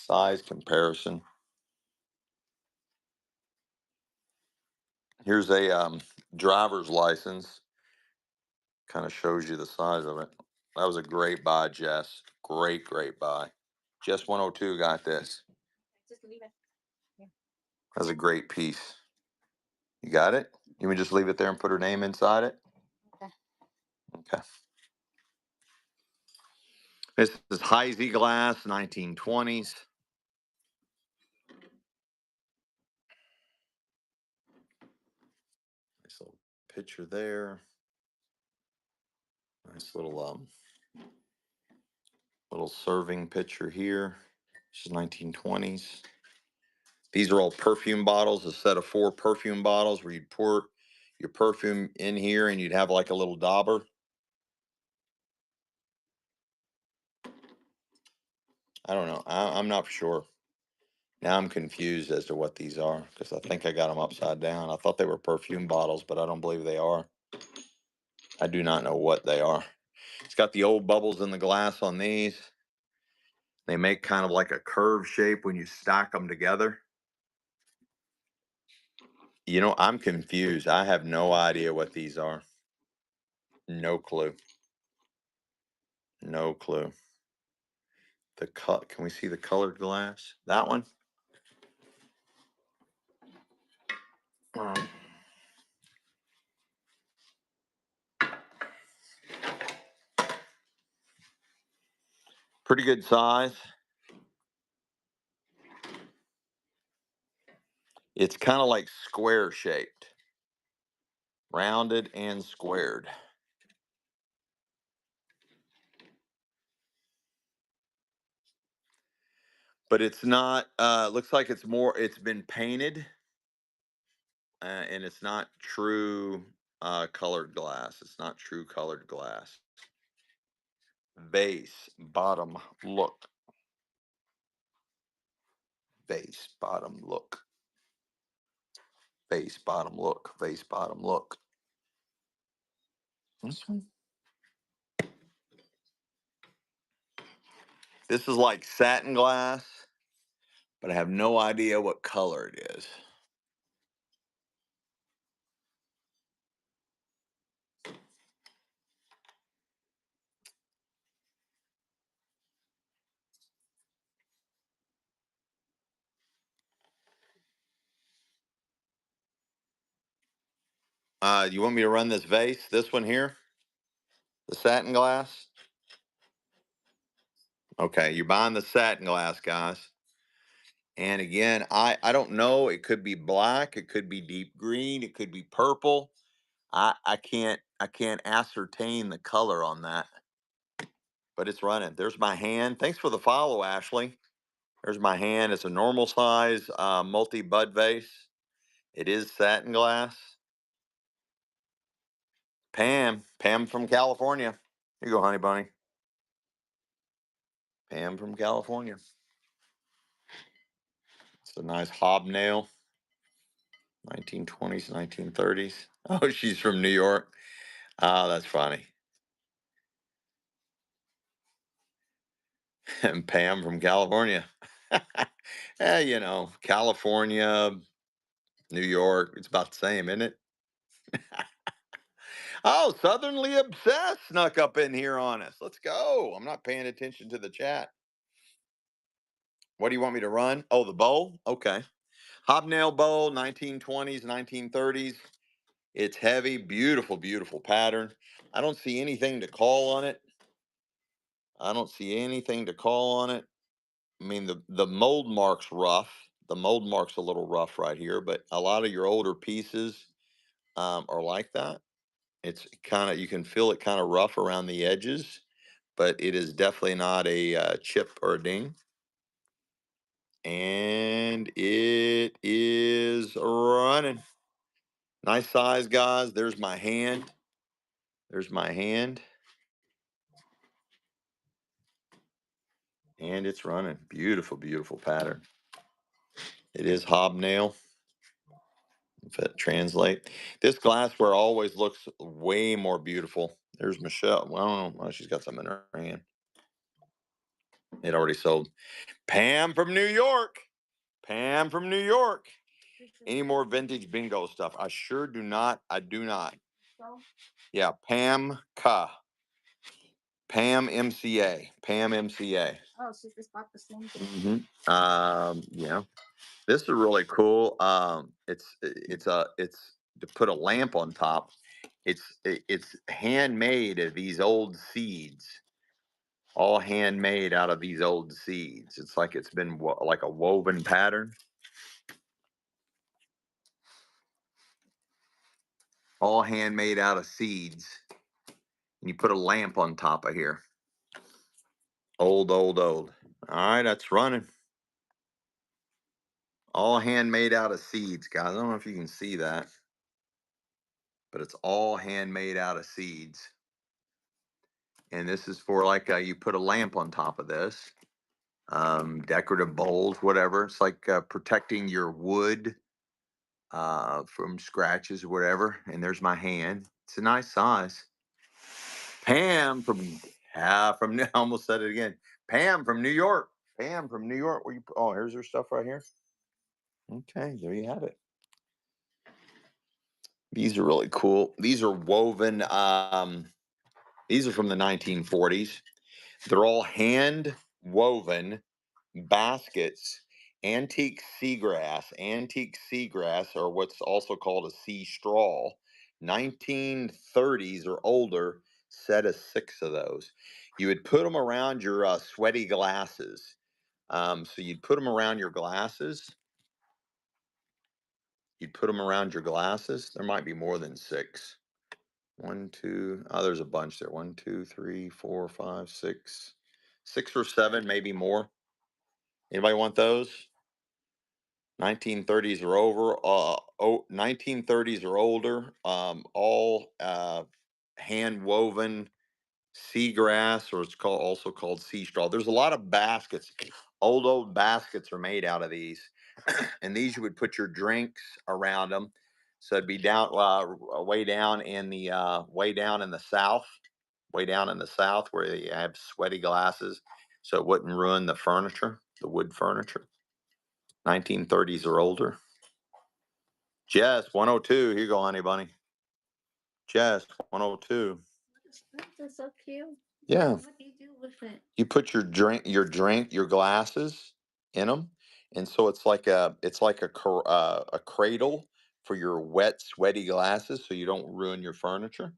Size comparison. Here's a driver's license. Kind of shows you the size of it. That was a great buy, Jess. Great buy. Jess 102 got this. Just leave it. That's a great piece. You got it? You want me just leave it there and put her name inside it? Okay. Okay. This is Heisey glass, 1920s. Nice little picture there. Nice little serving picture here. This is 1920s. These are all perfume bottles, a set of 4 perfume bottles where you'd pour your perfume in here and you'd have like a little dauber. I don't know. I'm not sure. Now I'm confused as to what these are because I think I got them upside down. I thought they were perfume bottles, but I don't believe they are. I do not know what they are. It's got the old bubbles in the glass on these. They make kind of like a curved shape when you stack them together. You know, I'm confused. I have no idea what these are. No clue. No clue. The cut. Can we see the colored glass? That one? Pretty good size. It's kind of like square shaped, rounded and squared. But it's not, looks like it's been painted, and it's not true colored glass. It's not true colored glass. Vase, bottom, look. Vase, bottom, look. Vase, bottom, look. Vase, bottom, look. This one? This is like satin glass, but I have no idea what color it is. You want me to run this vase, this one here? The satin glass? Okay, you're buying the satin glass, guys. And again, I don't know. It could be black, it could be deep green, it could be purple. I can't ascertain the color on that. But it's running. There's my hand. Thanks for the follow, Ashley. There's my hand. It's a normal size multi-bud vase. It is satin glass. Pam from California. Here you go, honey bunny. Pam from California. It's a nice hobnail. 1920s, 1930s. Oh, she's from New York. Oh, that's funny. And Pam from California. You know, California, New York, it's about the same, isn't it? Oh, Southernly Obsessed snuck up in here on us. Let's go. I'm not paying attention to the chat. What do you want me to run? Oh, the bowl? Okay. Hobnail bowl, 1920s, 1930s. It's heavy, beautiful, beautiful pattern. I don't see anything to call on it. I don't see anything to call on it. I mean, the mold mark's rough. The mold mark's a little rough right here, but a lot of your older pieces are like that. It's kind of, you can feel it kind of rough around the edges, but it is definitely not a chip or a ding. And it is running. Nice size, guys. There's my hand. There's my hand. And it's running. Beautiful, beautiful pattern. It is hobnail. If it translate. This glassware always looks way more beautiful. There's Michelle. Well, I don't know. Well, she's got something in her hand. It already sold. Pam from New York. Pam from New York. Any more vintage bingo stuff? I sure do not. I do not. Yeah, Pam Ka. Pam MCA. Pam MCA. Oh, she just bought the same thing. Yeah. This is really cool. It's to put a lamp on top. It's handmade of these old seeds, all handmade out of these old seeds. It's like it's been like a woven pattern, all handmade out of seeds. And you put a lamp on top of here. Old. All right, that's running. All handmade out of seeds, guys. I don't know if you can see that, but it's all handmade out of seeds. And this is for like you put a lamp on top of this, decorative bowls, whatever. It's like protecting your wood from scratches or whatever. And there's my hand. It's a nice size. Pam from I almost said it again. Pam from New York. Pam from New York. Where you? Oh, here's her stuff right here. Okay, there you have it. These are really cool. These are woven. These are from the 1940s. They're all hand woven baskets, antique seagrass, or what's also called a sea straw. 1930s or older, set of 6 of those. You would put them around your sweaty glasses. So you'd put them around your glasses. You'd put them around your glasses. There might be more than 6. 1, 2. Oh, there's a bunch there. 1, 2, 3, 4, 5, 6. 6 or 7, maybe more. Anybody want those? 1930s or over. 1930s or older. All hand woven seagrass, or it's also called sea straw. There's a lot of baskets. Old baskets are made out of these, and these you would put your drinks around them. So it'd be down, way down in the south, where you have sweaty glasses, so it wouldn't ruin the furniture, the wood furniture. 1930s or older. Jess 102. Here you go, honey bunny. Jess 102. That's so cute. Yeah. What do you do with it? You put your glasses in them, and so it's like a cradle for your wet, sweaty glasses, so you don't ruin your furniture.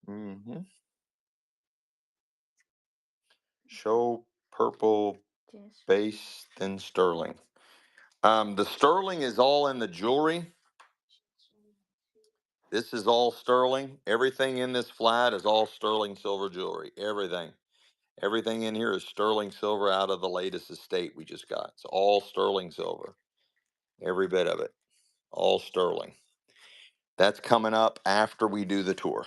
Mm-hmm. Show purple Yes. base, then sterling. The sterling is all in the jewelry. This is all sterling. Everything in this flat is all sterling silver jewelry. Everything. Everything in here is sterling silver out of the latest estate we just got. It's all sterling silver. Every bit of it. All sterling. That's coming up after we do the tour.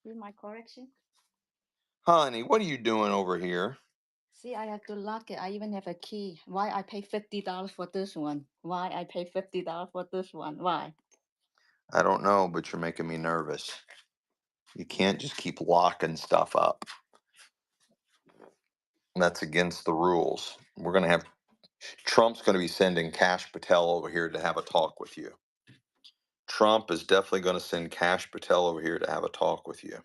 See my correction? Honey, what are you doing over here? See, I have to lock it. I even have a key. Why I pay $50 for this one? Why I pay $50 for this one? Why? I don't know, but you're making me nervous. You can't just keep locking stuff up. That's against the rules. Trump's going to be sending Kash Patel over here to have a talk with you. Trump is definitely going to send Kash Patel over here to have a talk with you.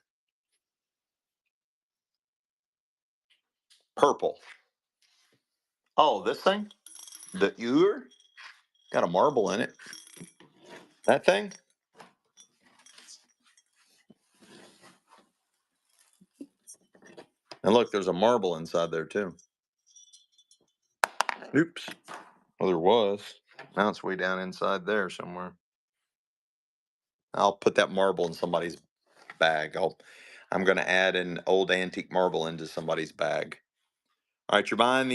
Purple. Oh, this thing? The ewer? Got a marble in it. That thing? And look, there's a marble inside there too. Oops. Well, there was. Now it's way down inside there somewhere. I'll put that marble in somebody's bag. I'm going to add an old antique marble into somebody's bag. All right, you're buying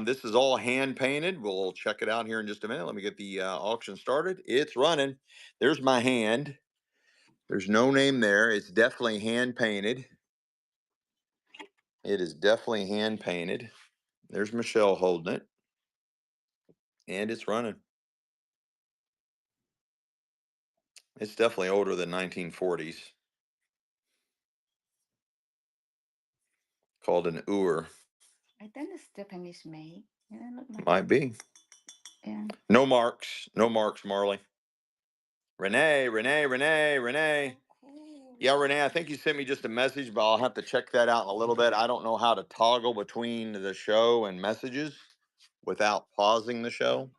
this is all hand painted. We'll check it out here in just a minute. Let me get the auction started. It's running. There's my hand. There's no name there. It's definitely hand painted. It is definitely hand painted. There's Michelle holding it. And it's running. It's definitely older than 1940s. called an ur. I think it's Japanese made. Yeah, look like Might be. yeah. No marks. No marks, Marley. Renee. Cool. Yeah, Renee, I think you sent me just a message, but I'll have to check that out in a little bit. I don't know how to toggle between the show and messages without pausing the show.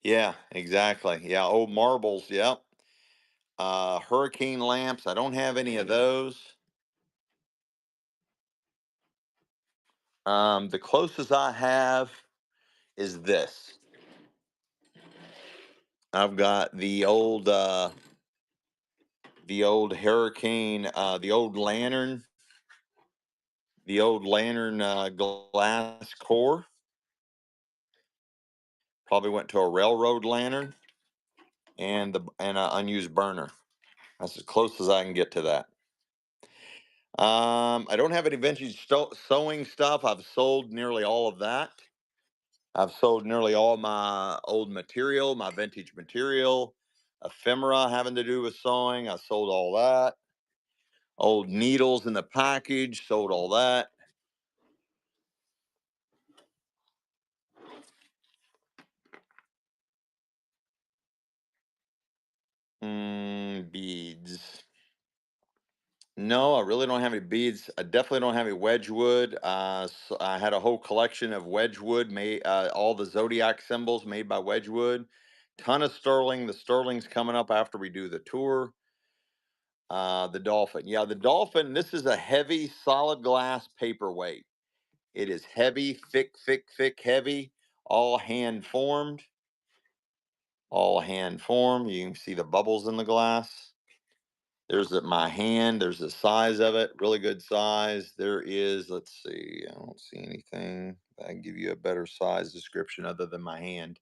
Yeah, exactly. Yeah, old marbles. Yep. Hurricane lamps. I don't have any of those. The closest I have is this. I've got the old hurricane, the old lantern glass core. Probably went to a railroad lantern and an unused burner. That's as close as I can get to that. I don't have any vintage sewing stuff. I've sold nearly all of that. I've sold nearly all my old material, my vintage material, ephemera having to do with sewing. I sold all that. Old needles in the package, sold all that. Beads. No, I really don't have any beads. I definitely don't have any Wedgwood. So I had a whole collection of Wedgwood, made all the zodiac symbols made by Wedgwood. Ton of sterling. The sterling's coming up after we do the tour. The dolphin. Yeah, the dolphin. This is a heavy, solid glass paperweight. It is heavy, thick, heavy. All hand formed. All hand formed. You can see the bubbles in the glass. There's my hand. There's the size of it. Really good size. There is, let's see, I don't see anything that can give you a better size description other than my hand.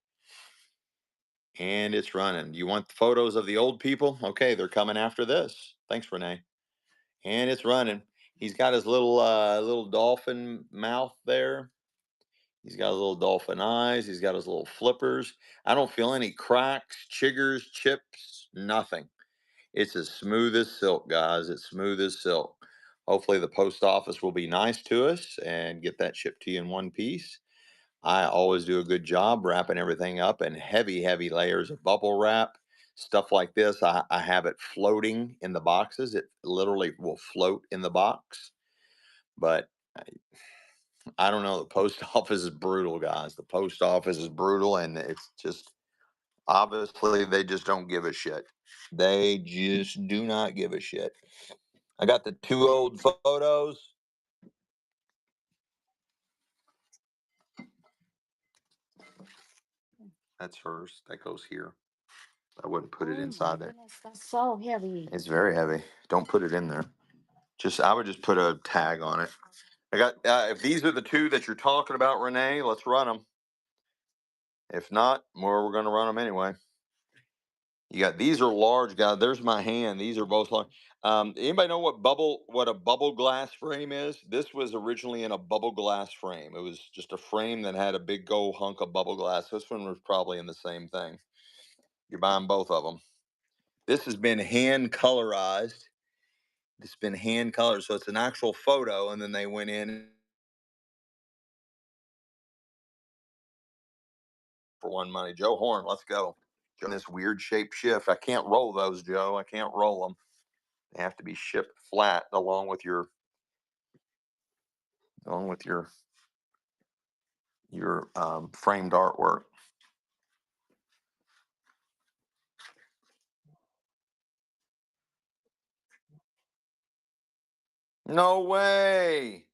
And it's running. You want photos of the old people? Okay, they're coming after this. Thanks, Renee. And it's running. He's got his little dolphin mouth there. He's got his little dolphin eyes. He's got his little flippers. I don't feel any cracks, chiggers, chips, nothing. It's as smooth as silk, guys. It's smooth as silk. Hopefully, the post office will be nice to us and get that shipped to you in one piece. I always do a good job wrapping everything up in heavy layers of bubble wrap. Stuff like this, I have it floating in the boxes. It literally will float in the box. But I don't know. The post office is brutal, guys. The post office is brutal, and it's just obviously they just don't give a shit. They just do not give a shit. I got the two old photos. That's hers. That goes here. I wouldn't put it Oh my inside there. goodness, that's so heavy. It's very heavy. Don't put it in there. I would just put a tag on it. I got. If these are the two that you're talking about, Renee, let's run them. If not, we're going to run them anyway. You got these are large, guys. There's my hand. These are both large. Anybody know what a bubble glass frame is? This was originally in a bubble glass frame. It was just a frame that had a big gold hunk of bubble glass. This one was probably in the same thing. You're buying both of them. This has been hand colorized. It's been hand colored, so it's an actual photo, and then they went in for one money. Joe Horn, let's go. Joe, this weird shape shift. I can't roll those, Joe. I can't roll them. They have to be shipped flat along with your framed artwork. No way.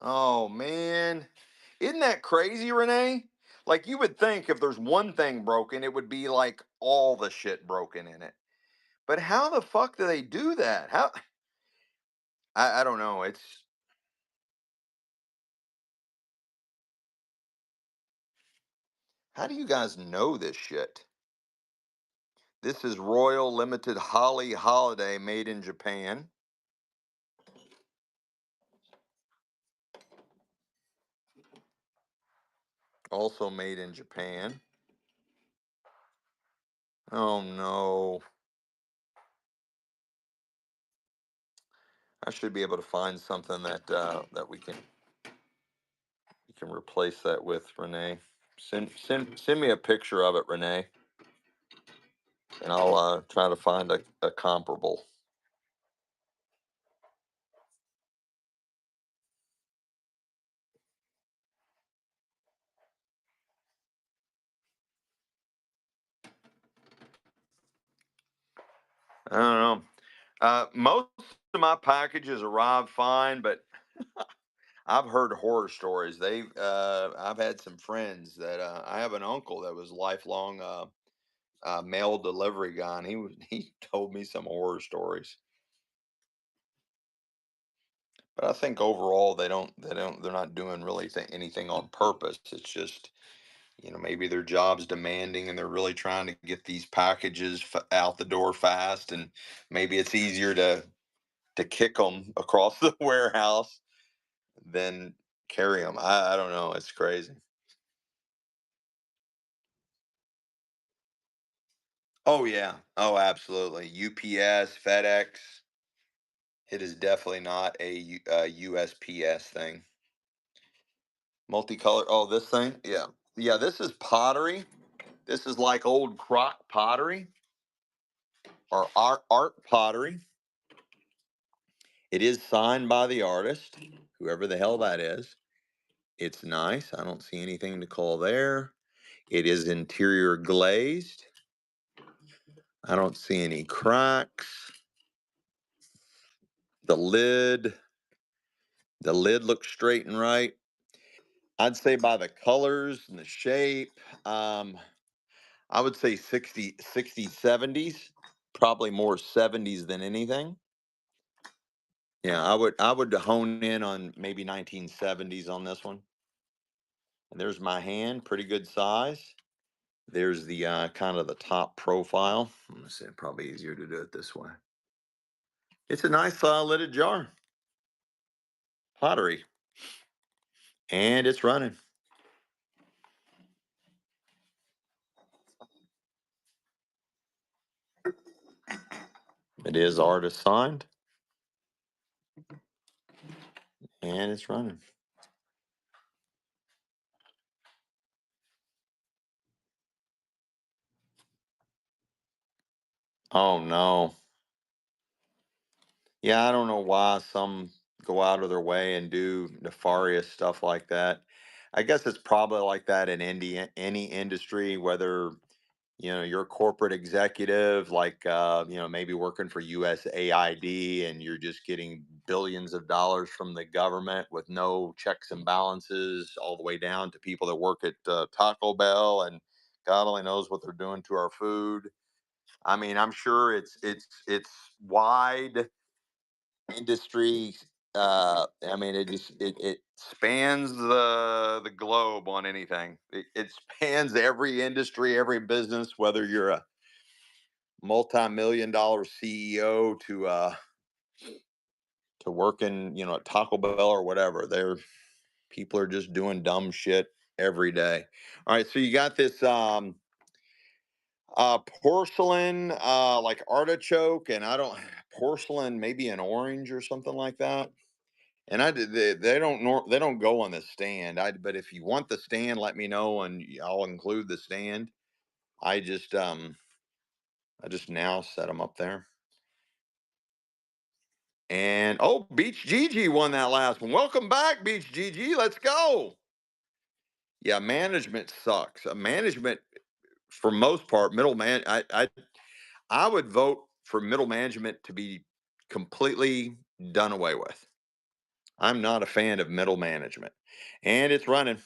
Oh man. Isn't that crazy, Renee? Like you would think if there's one thing broken, it would be like all the shit broken in it. But how the fuck do they do that? I don't know. How do you guys know this shit? This is Royal Limited Holly Holiday made in Japan. Also made in Japan. Oh no. I should be able to find something that we can replace that with, Renee. Send me a picture of it, Renee, and I'll try to find a comparable. I don't know. Most of my packages arrive fine, but I've heard horror stories. I've had some friends that I have an uncle that was lifelong mail delivery guy, and he told me some horror stories. But I think overall they're not doing really anything on purpose. It's just, maybe their job's demanding and they're really trying to get these packages out the door fast, and maybe it's easier to kick them across the warehouse than carry them. I don't know. It's crazy. Oh yeah. Oh, absolutely. UPS, FedEx. It is definitely not a USPS thing. Multicolor. Oh, this thing. Yeah. Yeah. This is pottery. This is like old crock pottery or art pottery. It is signed by the artist, whoever the hell that is. It's nice. I don't see anything to call there. It is interior glazed. I don't see any cracks. The lid, the lid looks straight and right. I'd say by the colors and the shape, I would say 60, 70s, probably more 70s than anything. Yeah, I would hone in on maybe 1970s on this one. And there's my hand, pretty good size. There's the kind of the top profile. I'm gonna say probably easier to do it this way. It's a nice lidded jar, pottery, and it's running. It is artist signed, and it's running. Oh no. Yeah, I don't know why some go out of their way and do nefarious stuff like that. I guess it's probably like that in any industry, whether you're a corporate executive, like maybe working for USAID, and you're just getting billions of dollars from the government with no checks and balances, all the way down to people that work at Taco Bell, and God only knows what they're doing to our food. I mean, I'm sure it's wide industry. I mean, it spans the globe on anything. It spans every industry, every business, whether you're a multi-million dollar CEO to working, at Taco Bell or whatever. People are just doing dumb shit every day. All right, so you got this porcelain like artichoke, and I don't porcelain, maybe an orange or something like that. And they don't go on the stand. But if you want the stand, let me know and I'll include the stand. I just I just now set them up there. And oh, Beach Gigi won that last one. Welcome back, Beach Gigi. Let's go. Yeah, management sucks. Management, for most part, middle man. I would vote for middle management to be completely done away with. I'm not a fan of middle management, and it's running.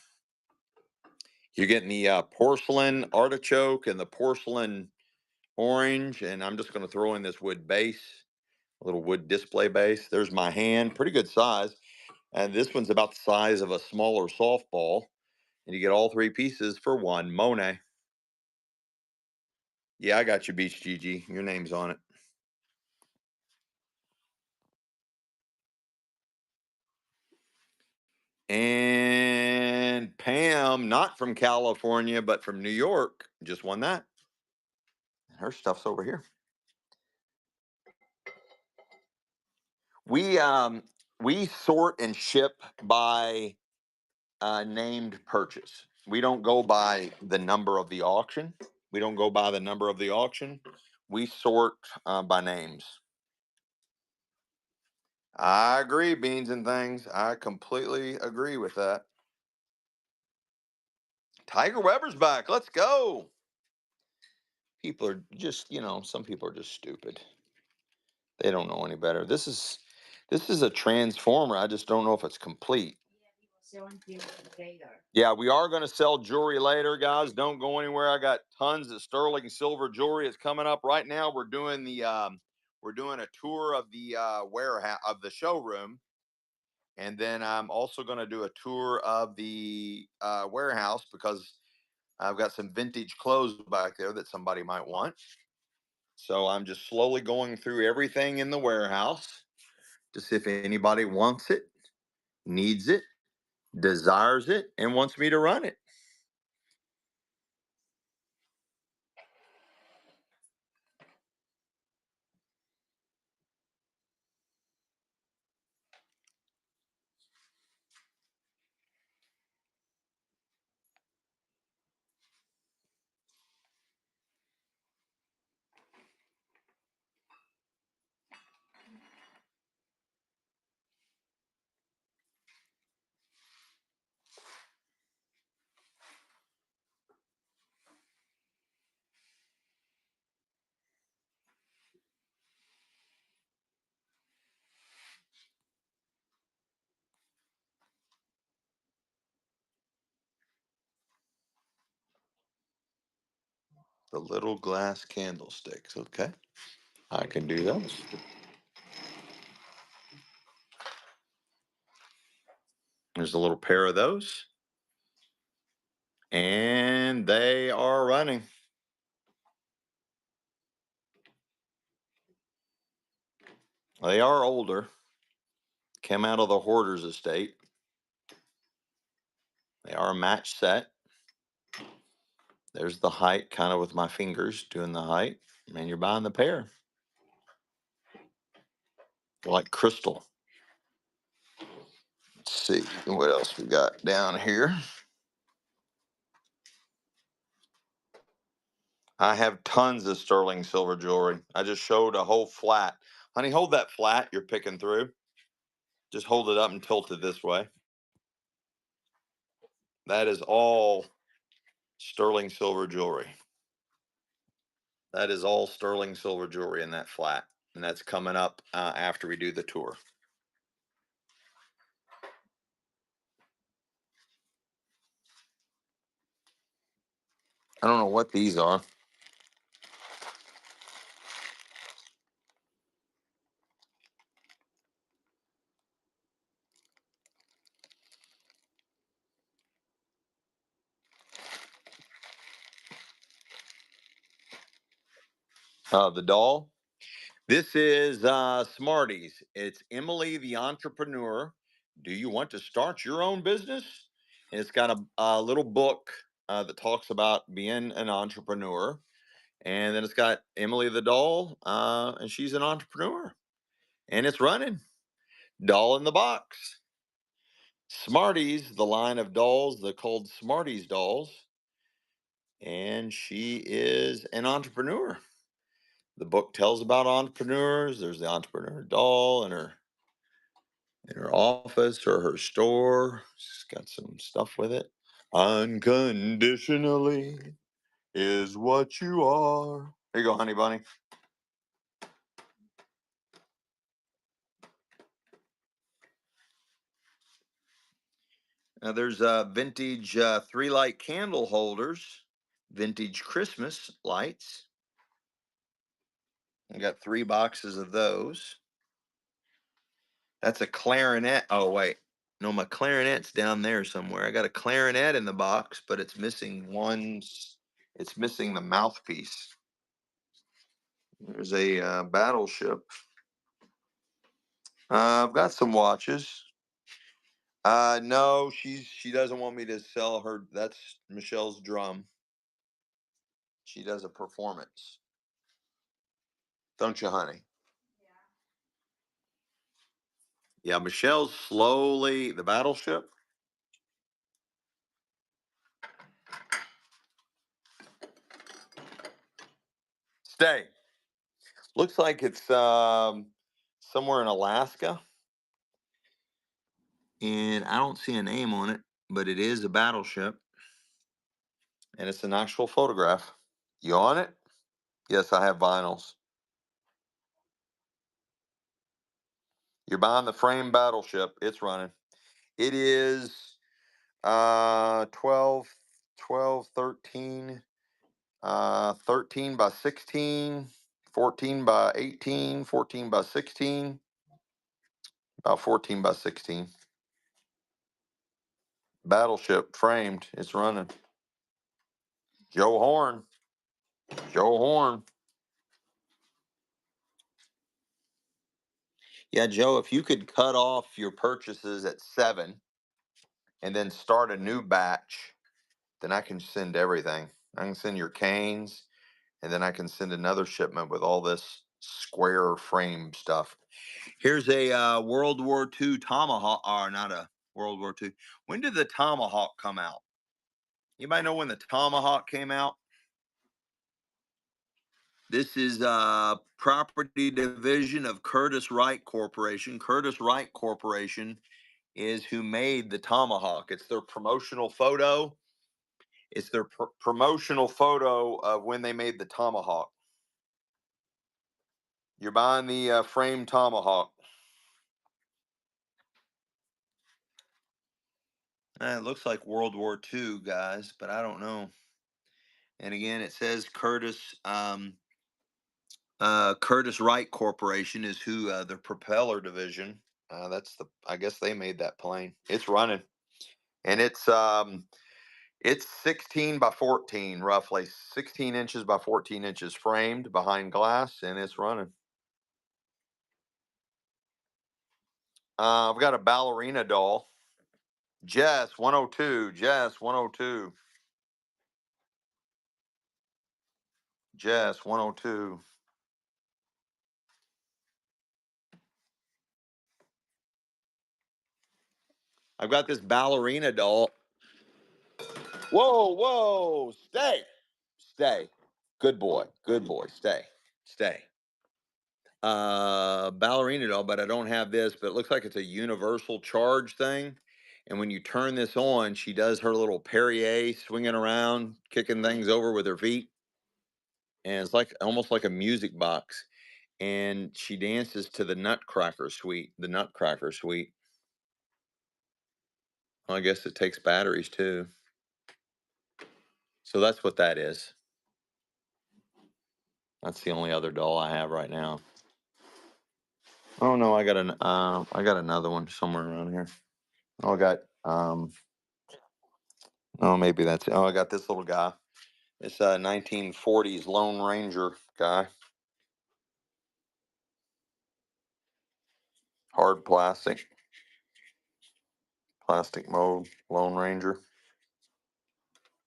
You're getting the porcelain artichoke and the porcelain orange, and I'm just going to throw in this wood base, a little wood display base. There's my hand, pretty good size. And this one's about the size of a smaller softball. And you get all three pieces for one. Monet. Yeah, I got you, Beach GG. Your name's on it. And Pam from not from California, but from New York, just won that. Her stuff's over here. We sort and ship by named purchase. We don't go by the number of the auction. We don't go by the number of the auction. We sort by names. I agree, beans and things. I completely agree with that. Tiger Webber's back. Let's go. People are just, some people are just stupid. They don't know any better. This is a transformer. I just don't know if it's complete. Yeah, we are going to sell jewelry later, guys. Don't go anywhere. I got tons of sterling silver jewelry. It's coming up right now. We're doing a tour of the warehouse of the showroom, and then I'm also going to do a tour of the warehouse because I've got some vintage clothes back there that somebody might want. So I'm just slowly going through everything in the warehouse to see if anybody wants it, needs it, desires it, and wants me to run it. The little glass candlesticks. Okay, I can do those. There's a little pair of those. And they are running. They are older. Came out of the hoarder's estate. They are a match set. There's the height, kind of with my fingers doing the height. And you're buying the pair. Like crystal. Let's see what else we got down here. I have tons of sterling silver jewelry. I just showed a whole flat. Honey, hold that flat you're picking through. Just hold it up and tilt it this way. That is all sterling silver jewelry. That is all sterling silver jewelry in that flat. And that's coming up after we do the tour. I don't know what these are. The doll. This is Smarties. It's Emily the Entrepreneur. Do you want to start your own business? And it's got a little book that talks about being an entrepreneur. And then it's got Emily the doll, and she's an entrepreneur. And it's running. Doll in the box. Smarties, the line of dolls, they're called Smarties dolls. And she is an entrepreneur. The book tells about entrepreneurs. There's the entrepreneur doll in her office or her store. She's got some stuff with it. Unconditionally is what you are. Here you go, honey bunny. Now there's vintage 3-light candle holders, vintage Christmas lights. I got 3 boxes of those. That's a clarinet. Oh, wait. No, my clarinet's down there somewhere. I got a clarinet in the box, but it's missing it's missing the mouthpiece. There's a battleship. I've got some watches. No, she doesn't want me to sell her. That's Michelle's drum. She does a performance, don't you, honey? Yeah, Michelle's slowly the battleship. Stay. Looks like it's somewhere in Alaska, and I don't see a name on it, but it is a battleship, and it's an actual photograph. You on it? Yes, I have vinyls. You're buying the frame battleship. It's running. It is 12, 12, 13, 13 by 16, 14 by 18, 14 by 16, about 14 by 16. Battleship framed. It's running. Joe Horn. Joe Horn. Yeah, Joe, if you could cut off your purchases at 7 and then start a new batch, then I can send everything. I can send your canes, and then I can send another shipment with all this square frame stuff. Here's a World War II Tomahawk, or not a World War II. When did the Tomahawk come out? Anybody know when the Tomahawk came out? This is property division of Curtis Wright Corporation. Curtis Wright Corporation is who made the Tomahawk. It's their promotional photo. It's their promotional photo of when they made the Tomahawk. You're buying the framed Tomahawk. It looks like World War II, guys, but I don't know. And again, it says Curtis Wright Corporation is who the propeller division. That's the. I guess they made that plane. It's running, and it's 16 by 14, roughly 16 inches by 14 inches, framed behind glass, and it's running. I've got a ballerina doll. Jess 102. Jess 102. Jess 102. I've got this ballerina doll. Whoa, whoa, stay. Stay. Good boy. Good boy. Stay. Stay. Ballerina doll, but I don't have this, but it looks like it's a universal charge thing. And when you turn this on, she does her little Perrier swinging around, kicking things over with her feet. And it's like almost like a music box. And she dances to the Nutcracker Suite, the Nutcracker Suite. Well, I guess it takes batteries too. So that's what that is. That's the only other doll I have right now. Oh no, I got another one somewhere around here. Oh, I got oh, maybe that's it. Oh, I got this little guy. It's a 1940s Lone Ranger guy. Hard plastic mold Lone Ranger.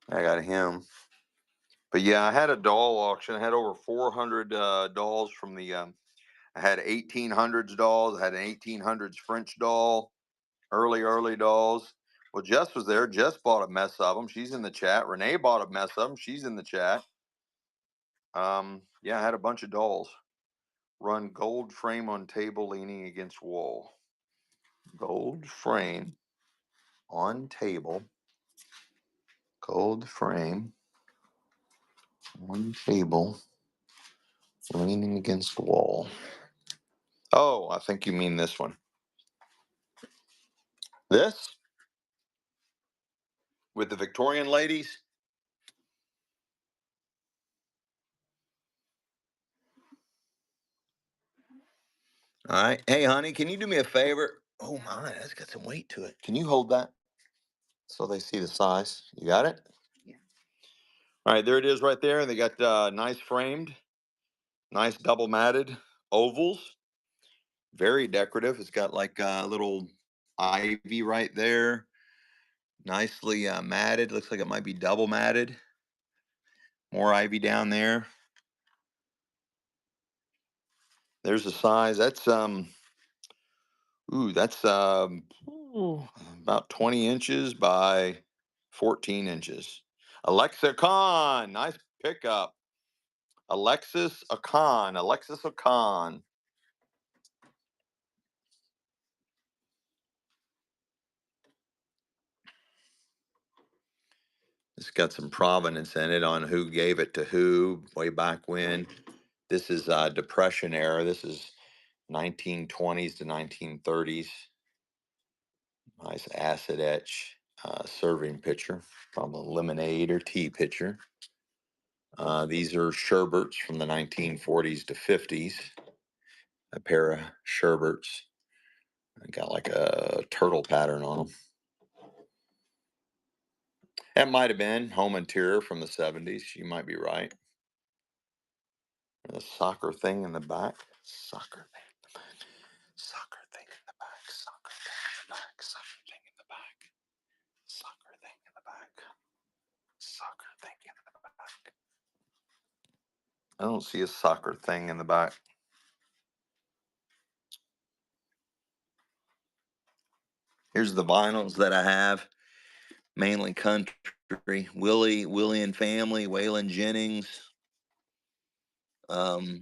I got him. But yeah, I had a doll auction. I had over 400 dolls from the. I had 1800s dolls. I had an 1800s French doll. Early dolls. Well, Jess was there. Jess bought a mess of them. She's in the chat. Renee bought a mess of them. She's in the chat. Yeah, I had a bunch of dolls. Run gold frame on table leaning against wall. Gold frame on table. Gold frame on table leaning against wall. Oh, I think you mean this one. This with the Victorian ladies. All right. Hey, honey, can you do me a favor? Oh my, that's got some weight to it. Can you hold that so they see the size? You got it? Yeah. All right, there it is right there. They got nice framed, nice double matted ovals. Very decorative. It's got like little ivy right there. Nicely matted. Looks like it might be double matted. More ivy down there. There's the size. That's about 20 inches by 14 inches. Alexicon, nice pickup. Alexis Ocon. It's got some provenance in it on who gave it to who way back when. This is Depression era. This is 1920s to 1930s. Nice acid etch serving pitcher from a lemonade or tea pitcher. These are Sherberts from the 1940s to 50s. A pair of Sherberts. Got like a turtle pattern on them. That might have been home interior from the 70s. You might be right. And a soccer thing in the back. Soccer thing in the back. Soccer thing in the back. Soccer thing in the back. Soccer thing in the back. Soccer thing in the back. Soccer thing in the back. I don't see a soccer thing in the back. Here's the vinyls that I have. Mainly country. Willie and Family, Waylon Jennings. The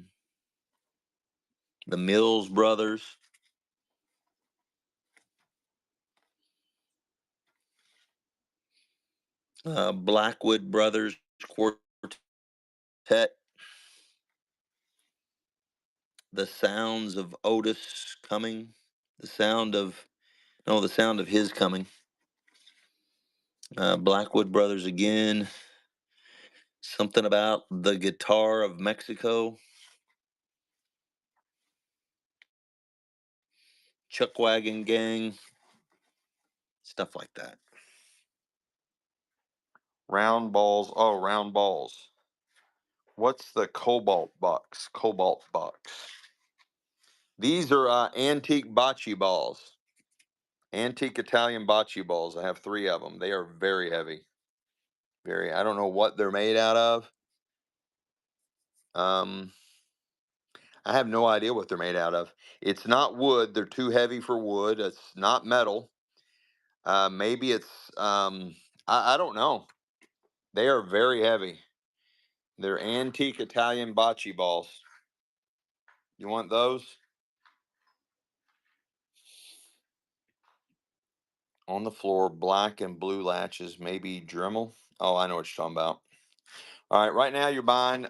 Mills Brothers. Blackwood Brothers Quartet. The Sounds of Otis Coming. The Sound of His Coming. Blackwood Brothers again. Something about the Guitar of Mexico. Chuckwagon Gang. Stuff like that. Round balls. Oh, round balls. What's the Cobalt box? Cobalt box. These are antique bocce balls. Antique Italian bocce balls. I have 3 of them. They are very heavy. I don't know what they're made out of. I have no idea what they're made out of. It's not wood. They're too heavy for wood. It's not metal. Maybe it's, I don't know. They are very heavy. They're antique Italian bocce balls. You want those? On the floor, black and blue latches, maybe Dremel. Oh, I know what you're talking about. All right, right now you're buying,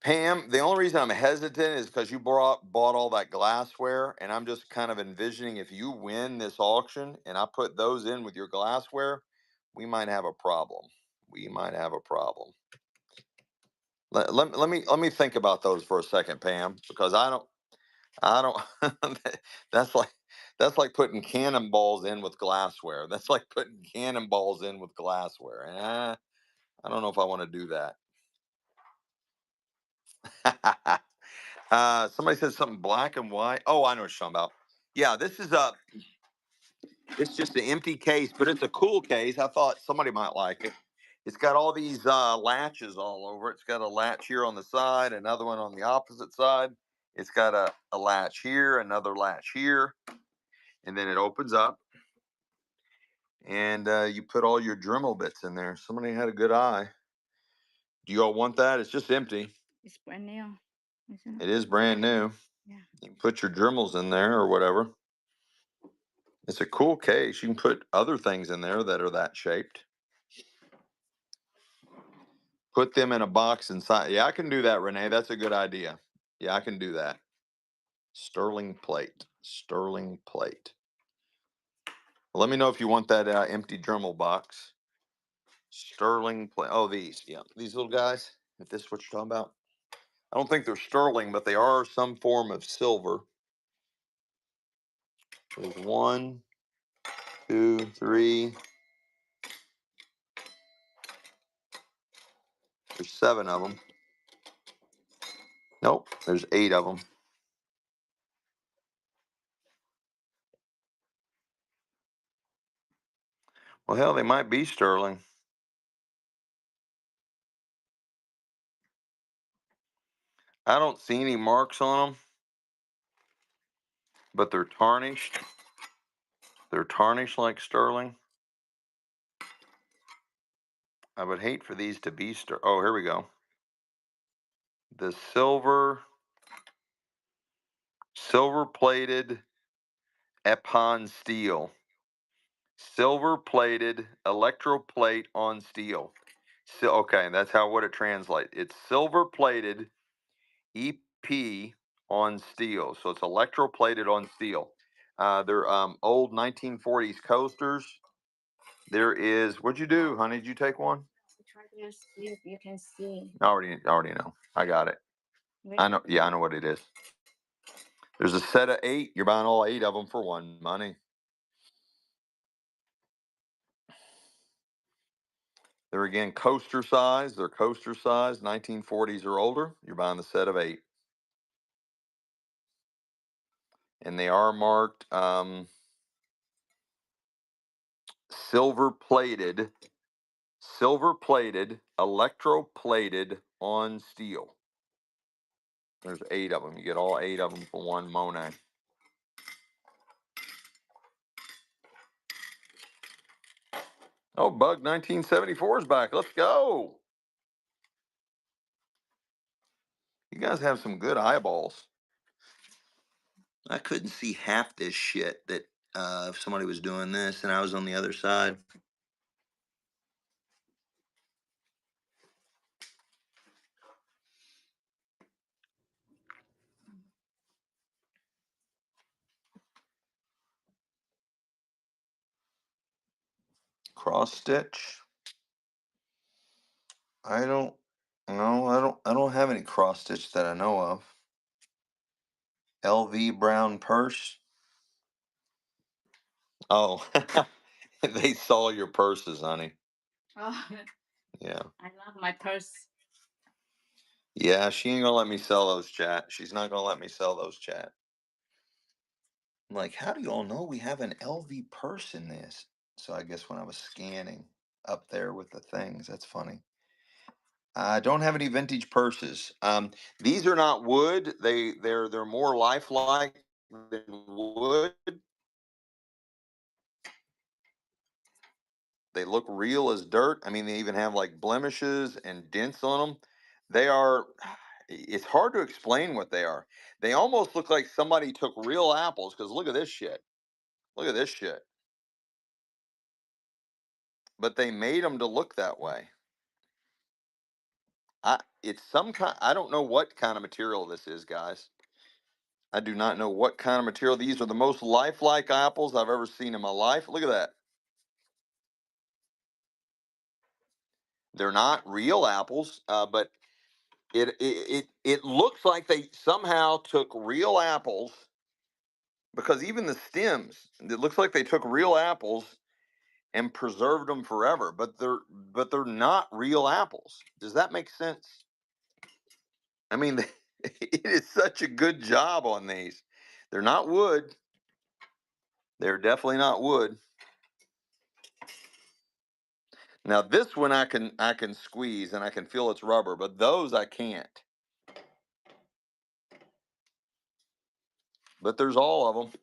Pam, the only reason I'm hesitant is because you bought all that glassware, and I'm just kind of envisioning if you win this auction and I put those in with your glassware, we might have a problem. Let me think about those for a second, Pam, because I don't that's like putting cannonballs in with glassware. That's like putting cannonballs in with glassware. I don't know if I want to do that. Somebody said something black and white. Oh, I know what you're talking about. Yeah, it's just an empty case, but it's a cool case. I thought somebody might like it. It's got all these latches all over it. It's got a latch here on the side, another one on the opposite side. It's got a latch here, another latch here, and then it opens up, and you put all your Dremel bits in there. Somebody had a good eye. Do you all want that? It's just empty. It's brand new, isn't it? It is brand new. Yeah. You can put your Dremels in there or whatever. It's a cool case. You can put other things in there that are that shaped. Put them in a box inside. Yeah, I can do that, Renee. That's a good idea. Yeah, I can do that. Sterling plate. Let me know if you want that empty Dremel box. Sterling plate. Oh, these. Yeah, these little guys. If this is what you're talking about. I don't think they're sterling, but they are some form of silver. There's 1, 2, 3. There's 7 of them. Nope, there's 8 of them. Well, hell, they might be sterling. I don't see any marks on them, but they're tarnished. They're tarnished like sterling. I would hate for these to be Oh, here we go. The silver plated Epon steel. Silver plated electroplate on steel. So, okay, that's what it translates. It's silver plated EP on steel. So it's electroplated on steel. They're old 1940s coasters. There is, what'd you do, honey? Did you take one? Try to see if you can see. I already know. I got it. I know. Yeah, I know what it is. There's a set of 8. You're buying all 8 of them for one money. They're again coaster size. They're coaster size, 1940s or older. You're buying the set of 8. And they are marked silver plated, electroplated on steel. There's 8 of them. You get all 8 of them for one Monet. Oh, Bug 1974 is back. Let's go. You guys have some good eyeballs. I couldn't see half this shit that if somebody was doing this and I was on the other side. Cross stitch. I don't have any cross stitch that I know of. LV brown purse. Oh, they saw your purses, honey. Oh, Yeah. I love my purse. Yeah, she ain't gonna let me sell those, chat. She's not gonna let me sell those, chat. I'm like, how do you all know we have an LV purse in this? So I guess when I was scanning up there with the things, that's funny. I don't have any vintage purses. These are not wood. They're more lifelike than wood. They look real as dirt. I mean, they even have like blemishes and dents on them. They are. It's hard to explain what they are. They almost look like somebody took real apples. Because look at this shit. Look at this shit. But they made them to look that way. It's some kind. I don't know what kind of material this is, guys. I do not know what kind of material. These are the most lifelike apples I've ever seen in my life. Look at that. They're not real apples, but it looks like they somehow took real apples, because even the stems, it looks like they took real apples and preserved them forever. But they're not real apples. Does that make sense? I mean, it is such a good job on these. They're not wood. They're definitely not wood. Now this one I can squeeze and I can feel it's rubber, but those I can't. But there's all of them.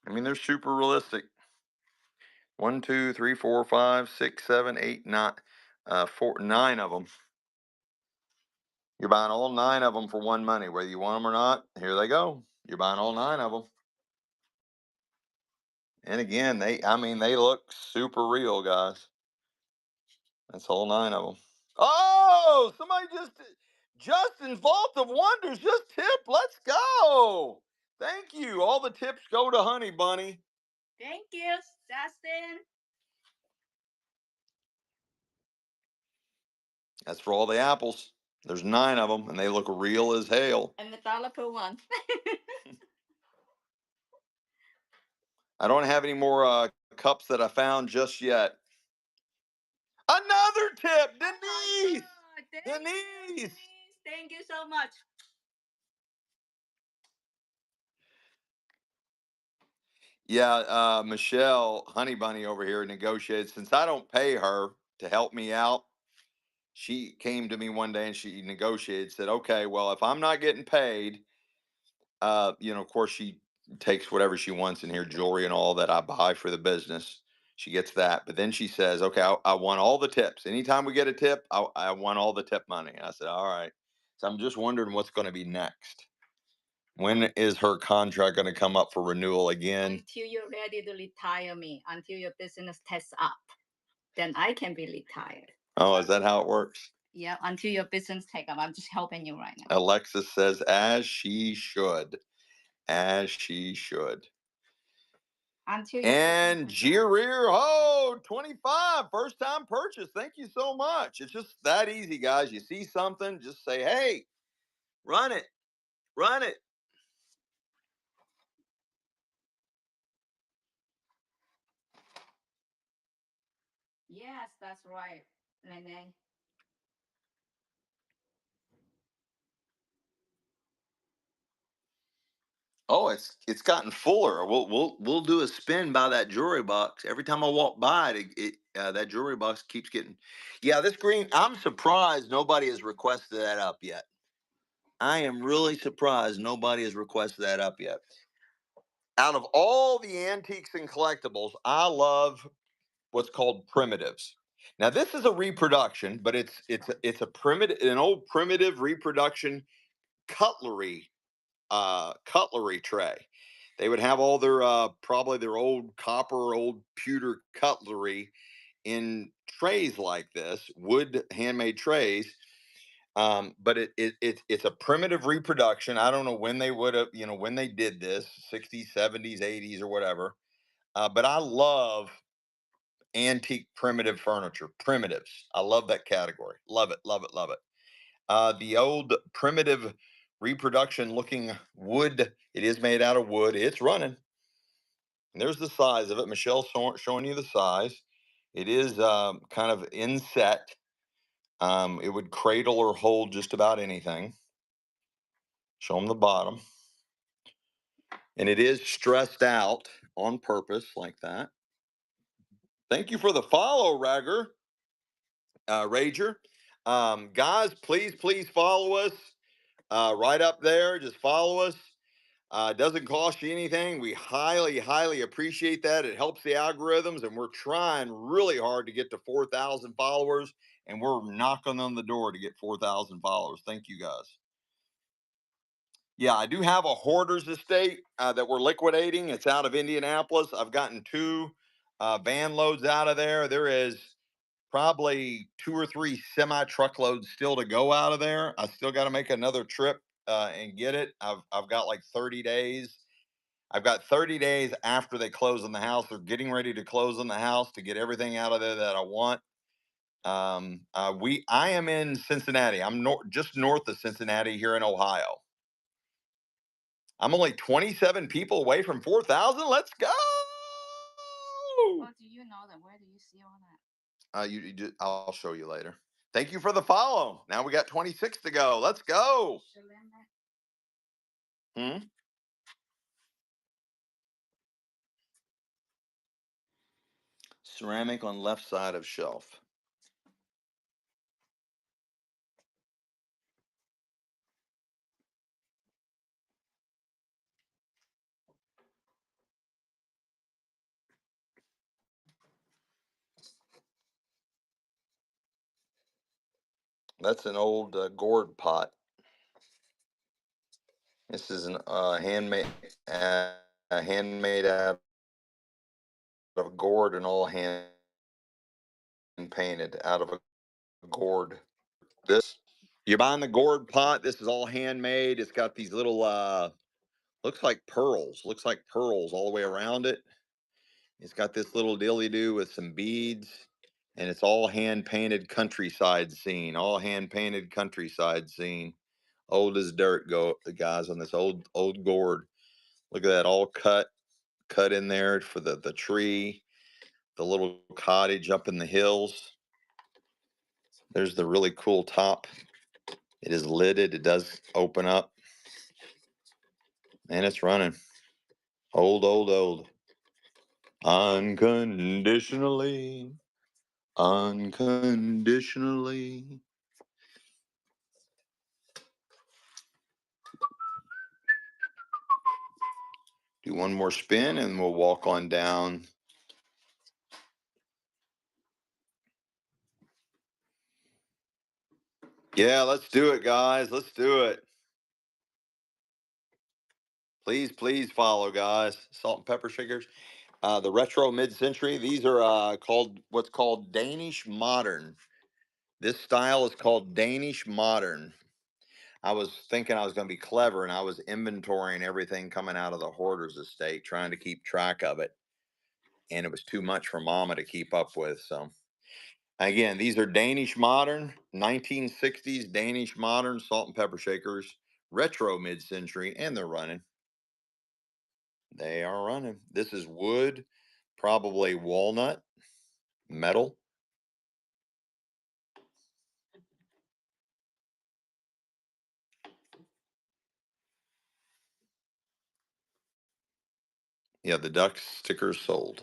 I mean, they're super realistic. 1, 2, 3, 4, 5, 6, 7, 8, 9, 9 of them. You're buying all 9 of them for one money, whether you want them or not. Here they go. You're buying all 9 of them. And again, they look super real, guys. That's all 9 of them. Oh, somebody Justin's Vault of Wonders just tipped. Let's go. Thank you. All the tips go to Honey Bunny. Thank you, Justin. That's for all the apples. There's 9 of them, and they look real as hell. And $1 per one. I don't have any more cups that I found just yet. Another tip, Denise. Denise. Thank you so much. Yeah, Michelle Honey Bunny over here negotiated. Since I don't pay her to help me out, she came to me one day and she negotiated. Said, "Okay, well, if I'm not getting paid, of course she takes whatever she wants in here, jewelry and all that I buy for the business. She gets that, but then she says, "Okay, I want all the tips. Anytime we get a tip, I want all the tip money." And I said, "All right." So I'm just wondering what's going to be next. When is her contract going to come up for renewal again? Until you're ready to retire me, until your business tests up, then I can be retired. Oh, is that how it works? Yeah, until your business take up. I'm just helping you right now. Alexis says, as she should. As she should. Until And Jirir, 25, first time purchase. Thank you so much. It's just that easy, guys. You see something, just say, hey, run it. Run it. Yes, that's right, Renee. Oh, it's gotten fuller. We'll do a spin by that jewelry box. Every time I walk by it, that jewelry box keeps getting. Yeah, this green. I'm surprised nobody has requested that up yet. I am really surprised nobody has requested that up yet. Out of all the antiques and collectibles, I love what's called primitives. Now, this is a reproduction, but it's a primitive, an old primitive reproduction cutlery cutlery tray. They would have all their probably their old copper, old pewter cutlery in trays like this, wood handmade trays. But it's a primitive reproduction. I don't know when they would have, when they did this, 60s, 70s, 80s, or whatever. But I love antique primitive furniture, primitives. I love that category. Love it, love it, love it. The old primitive reproduction looking wood. It is made out of wood. It's running. And there's the size of it. Michelle's showing you the size. It is kind of inset. It would cradle or hold just about anything. Show them the bottom. And it is stressed out on purpose like that. Thank you for the follow, Rager. Guys, please follow us right up there. Just follow us. It doesn't cost you anything. We highly appreciate that. It helps the algorithms, and we're trying really hard to get to 4,000 followers, and we're knocking on the door to get 4,000 followers. Thank you, guys. Yeah, I do have a hoarder's estate that we're liquidating. It's out of Indianapolis. I've gotten 2 van loads out of there. There is probably 2 or 3 semi truckloads still to go out of there. I still got to make another trip and get it. I've got like 30 days. I've got 30 days after they close on the house. They're getting ready to close on the house to get everything out of there that I want. I am in Cincinnati. I'm just north of Cincinnati here in Ohio. I'm only 27 people away from 4,000. Let's go. Oh, do you know that? Where do you see all that? I'll show you later. Thank you for the follow. Now we got 26 to go. Let's go. Hmm? Ceramic on left side of shelf. That's an old gourd pot. This is an handmade out of gourd and all hand painted out of a gourd. This you're buying the gourd pot. This is all handmade. It's got these little looks like pearls all the way around it. It's got this little dilly do with some beads, and it's all hand painted countryside scene. All hand painted countryside scene. Old as dirt. Go the guys on this old gourd. Look at that, all cut cut in there for the tree, the little cottage up in the hills. There's the really cool top. It is lidded. It does open up. And it's running. Old, old, old. Unconditionally. Unconditionally. Do one more spin and we'll walk on down. Yeah, let's do it, guys. Let's do it. Please, please follow, guys. Salt and pepper shakers. The retro mid-century. These are called what's called Danish modern. This style is called Danish modern. I was thinking I was going to be clever, and I was inventorying everything coming out of the hoarder's estate, trying to keep track of it. And it was too much for Mama to keep up with. So, again, these are Danish modern, 1960s Danish modern salt and pepper shakers, retro mid-century, and they're running. They are running. This is wood, probably walnut, metal. Yeah, the duck stickers sold.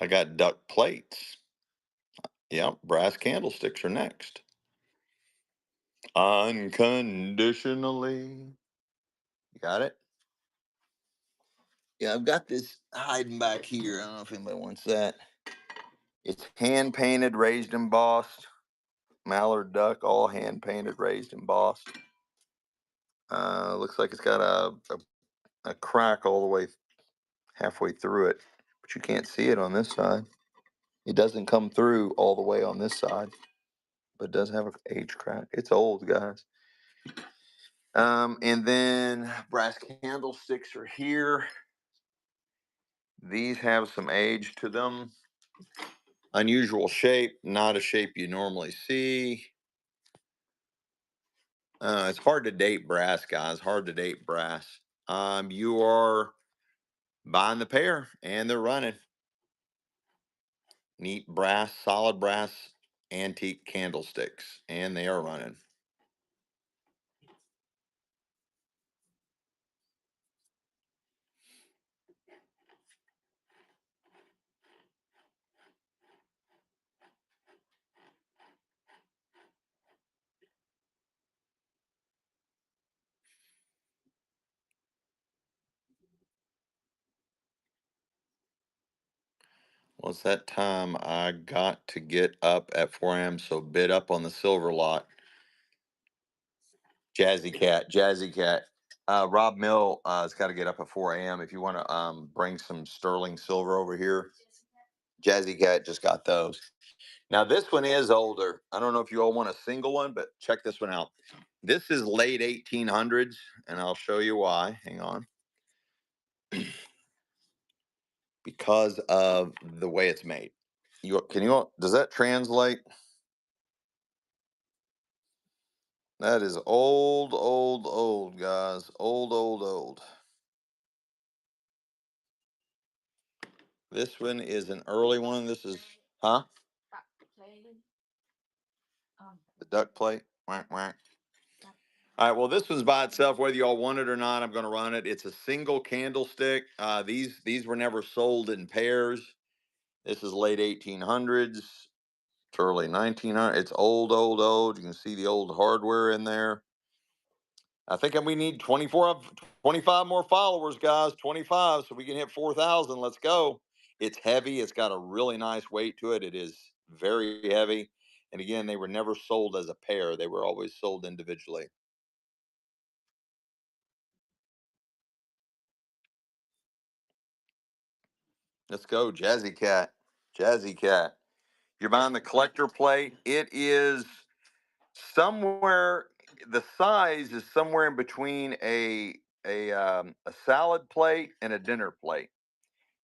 I got duck plates. Yep, brass candlesticks are next. Unconditionally. You got it? Yeah, I've got this hiding back here. I don't know if anybody wants that. It's hand painted, raised, embossed. Mallard duck, all hand painted, raised, embossed. Looks like it's got a crack all the way halfway through it, but you can't see it on this side. It doesn't come through all the way on this side, but it does have an age crack. It's old, guys. And then brass candlesticks are here. These have some age to them. Unusual shape, not a shape you normally see. It's hard to date brass, guys. Hard to date brass. You are buying the pair, and they're running. Neat brass, solid brass, antique candlesticks, and they are running. Well, it's that time I got to get up at 4 a.m. So bid up on the silver lot. Jazzy Cat. Rob Mill has got to get up at 4 a.m. If you want to bring some sterling silver over here. Jazzy Cat just got those. Now, this one is older. I don't know if you all want a single one, but check this one out. This is late 1800s, and I'll show you why. Hang on. Because of the way it's made. Does that translate? That is old, old, old, guys. Old, old, old. This one is an early one. This is, huh? The duck plate. Whack, whack. All right. Well, this one's by itself, whether y'all want it or not. I'm going to run it. It's a single candlestick. These were never sold in pairs. This is late 1800s to early 1900s. It's old, old, old. You can see the old hardware in there. I think we need 25 more followers, guys. 25, so we can hit 4,000. Let's go. It's heavy. It's got a really nice weight to it. It is very heavy. And again, they were never sold as a pair. They were always sold individually. Let's go, Jazzy Cat. Jazzy Cat. You're buying the collector plate. It is somewhere. The size is somewhere in between a salad plate and a dinner plate.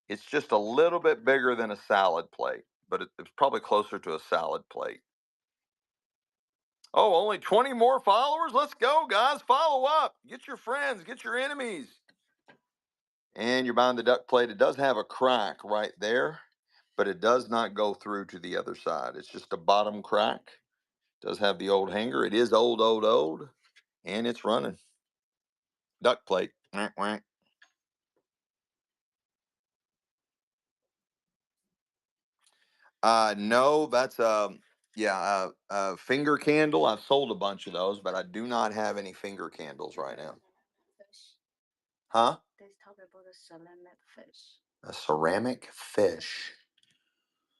It's just a little bit bigger than a salad plate, but it's probably closer to a salad plate. Oh, only 20 more followers? Let's go, guys. Follow up. Get your friends, get your enemies. And you're buying the duck plate. It does have a crack right there, but it does not go through to the other side. It's just a bottom crack. It does have the old hanger. It is old, and it's running. Duck plate. Whack, whack. No, that's a finger candle. I've sold a bunch of those, but I do not have any finger candles right now. Fish. Huh? They talk about a ceramic fish. A ceramic fish.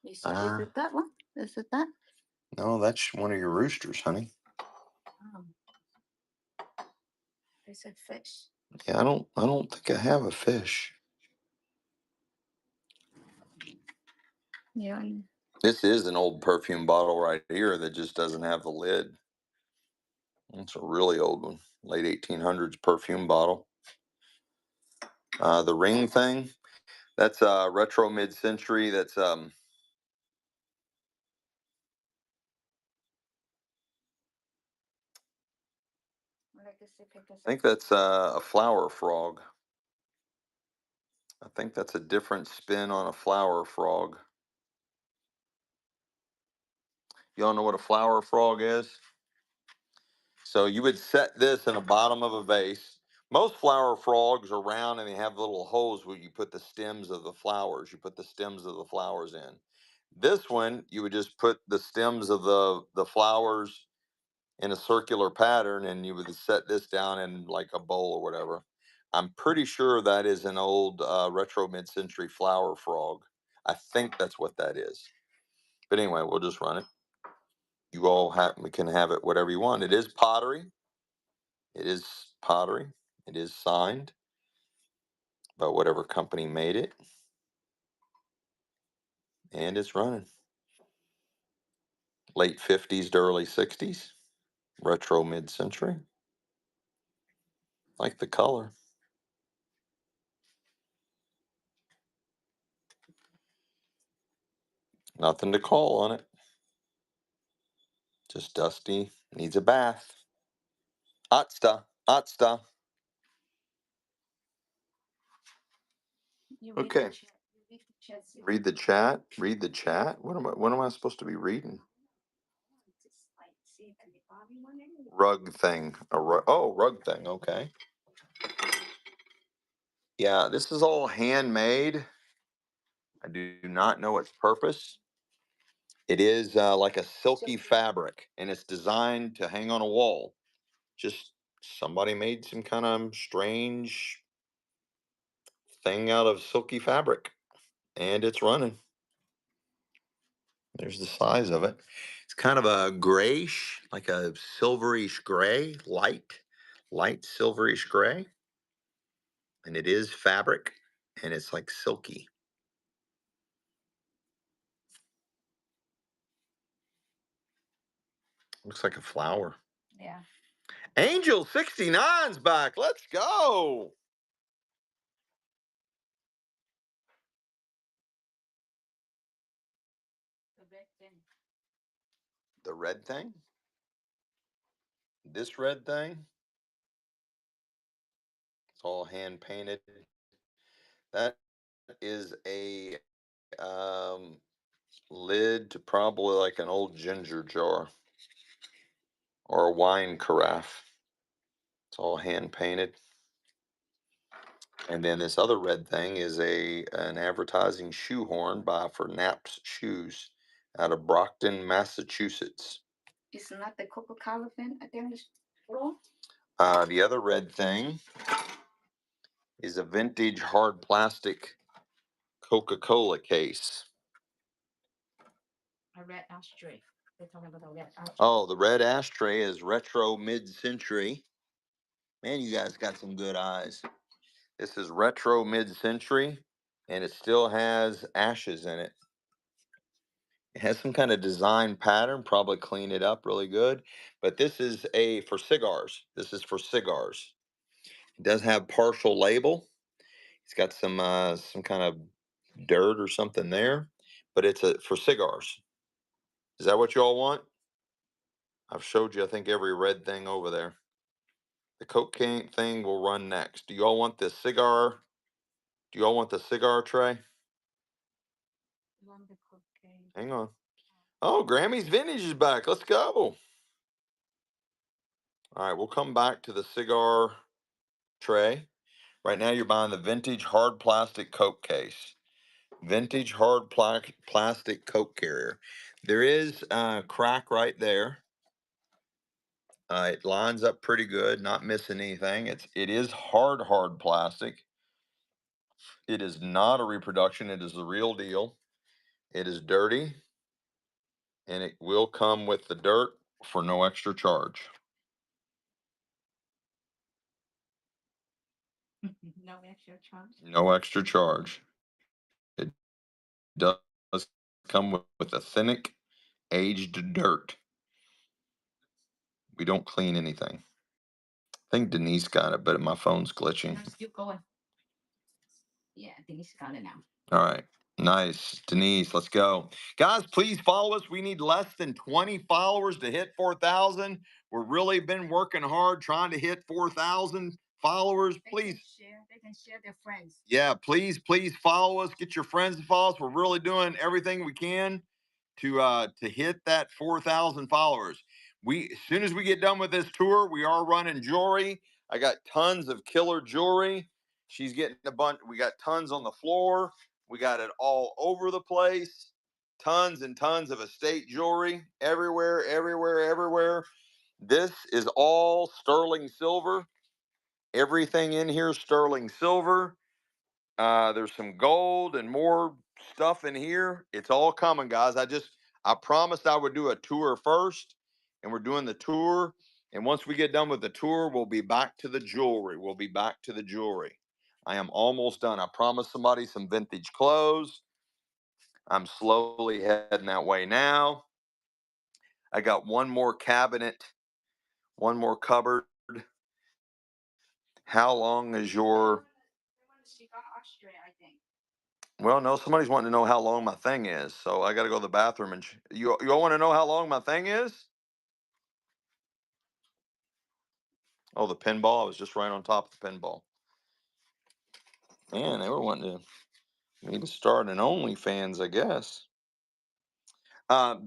Is it that one? Is it that? No, that's one of your roosters, honey. Oh. They said fish. Yeah, I don't think I have a fish. Yeah. This is an old perfume bottle right here that just doesn't have the lid. It's a really old one, late 1800s perfume bottle. The ring thing, that's retro mid-century. That's I think that's a flower frog. I think that's a different spin on a flower frog. You don't know what a flower frog is? So you would set this in the bottom of a vase. Most flower frogs are round and they have little holes where you put the stems of the flowers. You put the stems of the flowers in. This one, you would just put the stems of the flowers in a circular pattern, and you would set this down in like a bowl or whatever. I'm pretty sure that is an old retro mid-century flower frog. I think that's what that is. But anyway, we'll just run it. You all can have it whatever you want. It is pottery. It is pottery. It is signed by whatever company made it. And it's running. Late 50s to early 60s. Retro mid-century. Like the color. Nothing to call on it. Just dusty. Needs a bath. Hot stuff. Hot stuff. You read Okay. the chat. You read the chat. Read the chat. Read the chat. What am I supposed to be reading? Just like see if anybody want it. Rug thing. Rug thing. Okay. Yeah, this is all handmade. I do not know its purpose. It is like a silky fabric, and it's designed to hang on a wall. Just somebody made some kind of strange thing out of silky fabric, and it's running. There's the size of it. It's kind of a grayish, like a silverish gray, light silverish gray. And it is fabric, and it's like silky. Looks like a flower. Yeah. Angel 69's back. Let's go. The red thing. The red thing? This red thing? It's all hand painted. That is a lid to probably like an old ginger jar or a wine carafe. It's all hand painted. And then this other red thing is an advertising shoehorn for Knapp's Shoes out of Brockton, Massachusetts. It's not the Coca-Cola thing at the floor. The other red thing is a vintage hard plastic Coca-Cola case. A red ashtray. They're talking about a red ashtray. Oh, the red ashtray is retro mid-century. Man, you guys got some good eyes. This is retro mid-century, and it still has ashes in it. It has some kind of design pattern, probably clean it up really good. But this is for cigars. This is for cigars. It does have partial label. It's got some kind of dirt or something there, but it's for cigars. Is that what you all want? I've showed you, I think, every red thing over there. The cocaine thing will run next. Do you all want this cigar? Do you all want the cigar tray? Hang on. Oh, Grammy's Vintage is back. Let's go. All right, we'll come back to the cigar tray. Right now, you're buying the vintage hard plastic Coke case. Vintage hard plastic Coke carrier. There is a crack right there. It lines up pretty good, not missing anything. It is hard plastic. It is not a reproduction. It is the real deal. It is dirty, and it will come with the dirt for no extra charge. No extra charge. No extra charge. It does come with authentic aged dirt. We don't clean anything. I think Denise got it, but my phone's glitching. No, still going. Yeah, Denise got it now. All right. Nice. Denise, let's go. Guys, please follow us. We need less than 20 followers to hit 4,000. We've really been working hard trying to hit 4,000 followers. Please. They can share their friends. Yeah, please follow us. Get your friends to follow us. We're really doing everything we can to hit that 4,000 followers. As soon as we get done with this tour, we are running jewelry. I got tons of killer jewelry. She's getting a bunch. We got tons on the floor. We got it all over the place. Tons and tons of estate jewelry everywhere, everywhere, everywhere. This is all sterling silver. Everything in here is sterling silver. There's some gold and more stuff in here. It's all coming, guys. I promised I would do a tour first, and we're doing the tour. And once we get done with the tour, we'll be back to the jewelry. We'll be back to the jewelry. I am almost done. I promised somebody some vintage clothes. I'm slowly heading that way now. I got one more cabinet, one more cupboard. How long is your... I think. Well, no, somebody's wanting to know how long my thing is, so I got to go to the bathroom and you all want to know how long my thing is? Oh, the pinball. I was just right on top of the pinball. Man, they were wanting me to start an OnlyFans, I guess.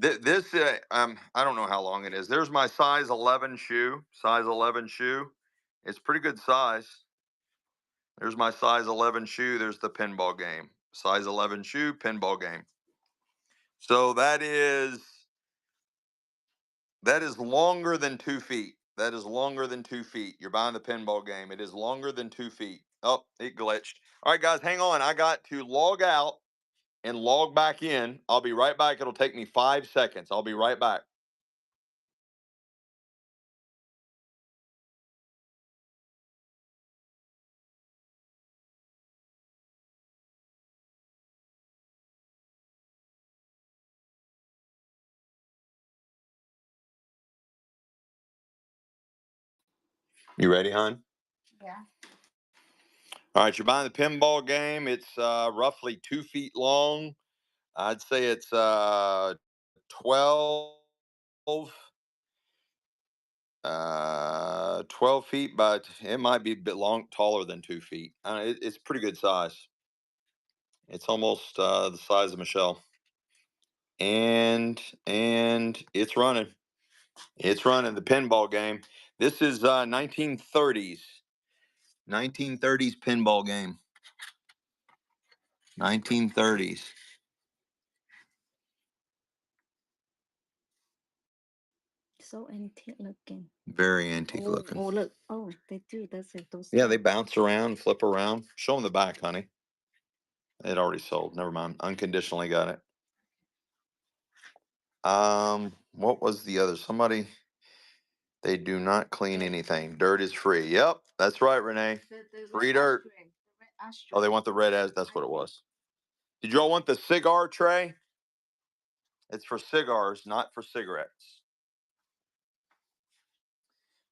This I don't know how long it is. There's my size 11 shoe. Size 11 shoe. It's pretty good size. There's my size 11 shoe. There's the pinball game. Size 11 shoe, pinball game. So that is longer than 2 feet. That is longer than 2 feet. You're buying the pinball game. It is longer than 2 feet. Oh, it glitched. All right, guys, hang on. I got to log out and log back in. I'll be right back. It'll take me 5 seconds. I'll be right back. You ready, hon? Yeah. All right, you're buying the pinball game. It's roughly 2 feet long. I'd say it's 12 12 feet, but it might be a bit taller than 2 feet. It's pretty good size. It's almost the size of Michelle. And it's running. It's running the pinball game. This is 1930s. 1930s pinball game. 1930s. So antique looking. Very antique looking. Oh, look. Oh, they do. That's it. Those. Yeah, they bounce around, flip around. Show them the back, honey. It already sold. Never mind. Unconditionally got it. What was the other? Somebody. They do not clean anything. Dirt is free. Yep, that's right, Renee. Free dirt. Oh, they want the red as. That's what it was. Did you all want the cigar tray? It's for cigars, not for cigarettes.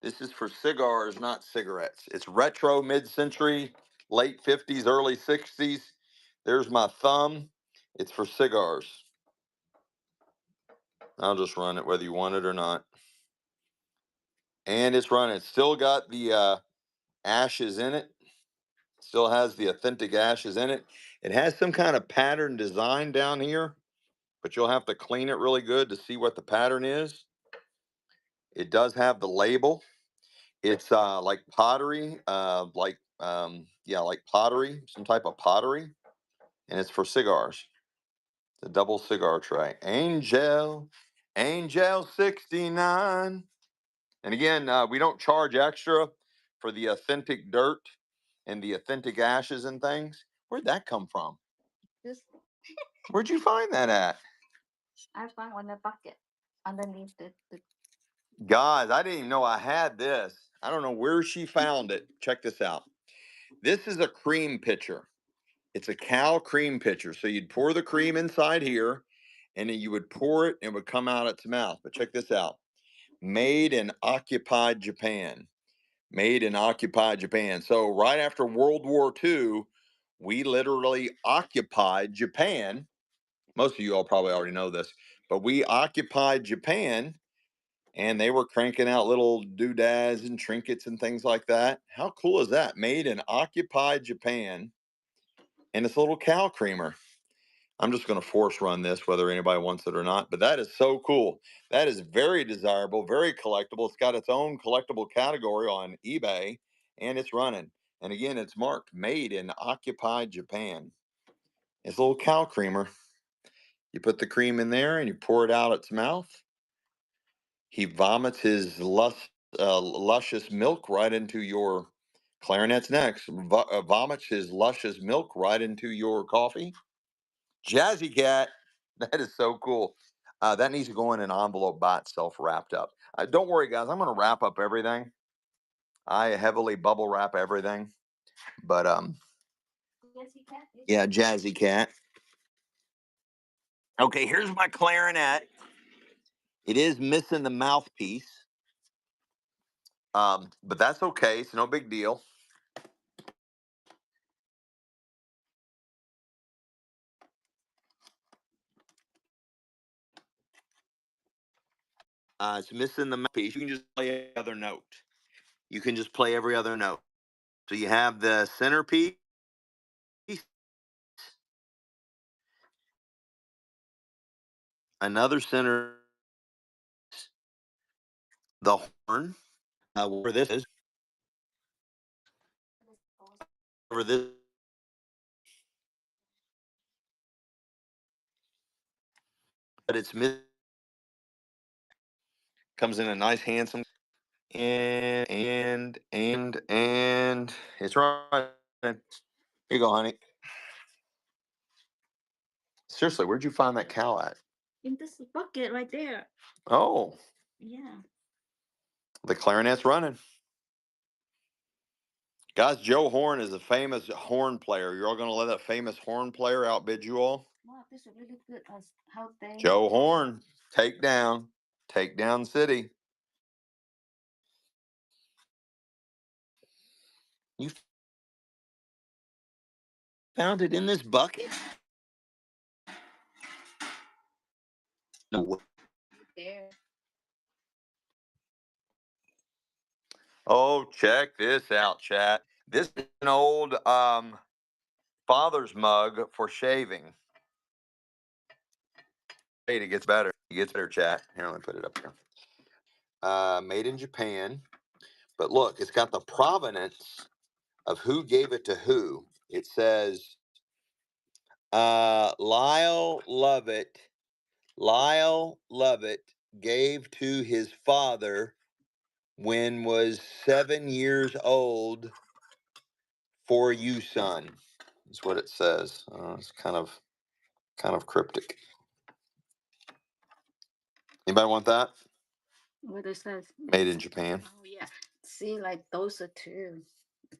This is for cigars, not cigarettes. It's retro, mid-century, late 50s, early 60s. There's my thumb. It's for cigars. I'll just run it whether you want it or not. and it's running. It's still got the ashes in it. Still has the authentic ashes in it. It has some kind of pattern design down here, but you'll have to clean it really good to see what the pattern is. It does have the label. It's like pottery, like pottery, some type of pottery, and it's for cigars. The double cigar tray. Angel 69. And again, we don't charge extra for the authentic dirt and the authentic ashes and things. Where'd that come from? This Where'd you find that at? I found on the bucket underneath the Guys, I didn't even know I had this. I don't know where she found it. Check this out. This is a cream pitcher. It's a cow cream pitcher. So you'd pour the cream inside here, and then you would pour it and it would come out its mouth. But check this out. Made in occupied Japan. Made in occupied Japan. So right after World War II, we literally occupied Japan. Most of you all probably already know this, but we occupied Japan, and they were cranking out little doodads and trinkets and things like that. How cool is that? Made in occupied Japan, and it's a little cow creamer. I'm just going to force run this, whether anybody wants it or not. But that is so cool. That is very desirable, very collectible. It's got its own collectible category on eBay, and it's running. And again, it's marked made in occupied Japan. It's a little cow creamer. You put the cream in there and you pour it out its mouth. He vomits his luscious milk right into your clarinet's next. Vomits his luscious milk right into your coffee. Jazzy Cat. That is so cool. That needs to go in an envelope by itself, wrapped up. Don't worry, guys. I'm going to wrap up everything. I heavily bubble wrap everything. But Jazzy Cat. yeah, Jazzy Cat. Okay, here's my clarinet. It is missing the mouthpiece, but that's okay. It's no big deal. It's missing the mouthpiece. You can just play every other note. You can just play every other note. So you have the centerpiece, another center, the horn, where this is, where this, but it's comes in a nice, handsome, and it's right. Here you go, honey. Seriously, where'd you find that cow at? In this bucket right there. Oh, Yeah. the clarinet's running. Guys, Joe Horn is a famous horn player. You're all going to let that famous horn player outbid you all? Wow, this is really good. How they Joe Horn, Takedown City. You found it in this bucket? No way. there. Oh, check this out, chat. This is an old father's mug for shaving. It gets better. It gets better, chat. Here, let me put it up here. Made in Japan. But look, it's got the provenance of who gave it to who. It says Lyle Lovett gave to his father when was 7 years old for you, son. Is what it says. It's kind of cryptic. Anybody want that? What it says? Made in Japan. Oh yeah. See, like those are two.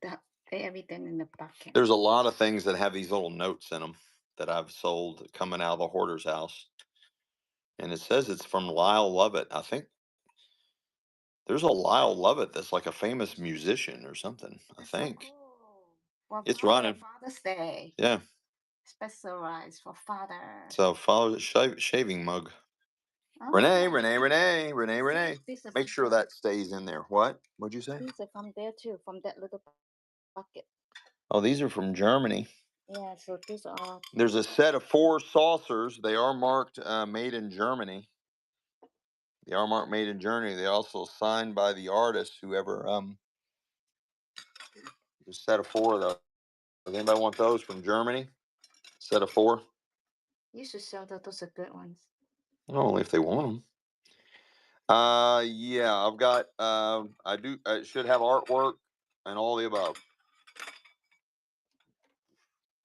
That everything in the bucket. There's a lot of things that have these little notes in them that I've sold coming out of the hoarder's house. And it says it's from Lyle Lovett. I think there's a Lyle Lovett that's like a famous musician or something. I That's so think. cool. Well, It's running. Father's Day. Yeah. Specialized for father. So father shaving mug. Oh, Renee. these are Make from sure there. that stays in there. What? What'd you say? These are from there too, from that little bucket. Oh, these are from Germany. Yeah, so these are. There's a set of 4 saucers. They are marked made in Germany. They are marked made in Germany. They also signed by the artist, whoever. A set of 4 of those. Does anybody want those from Germany? Set of 4. You should sell those. Those are good ones. Only if they want them. Yeah, I've got. I do. I should have artwork and all the above.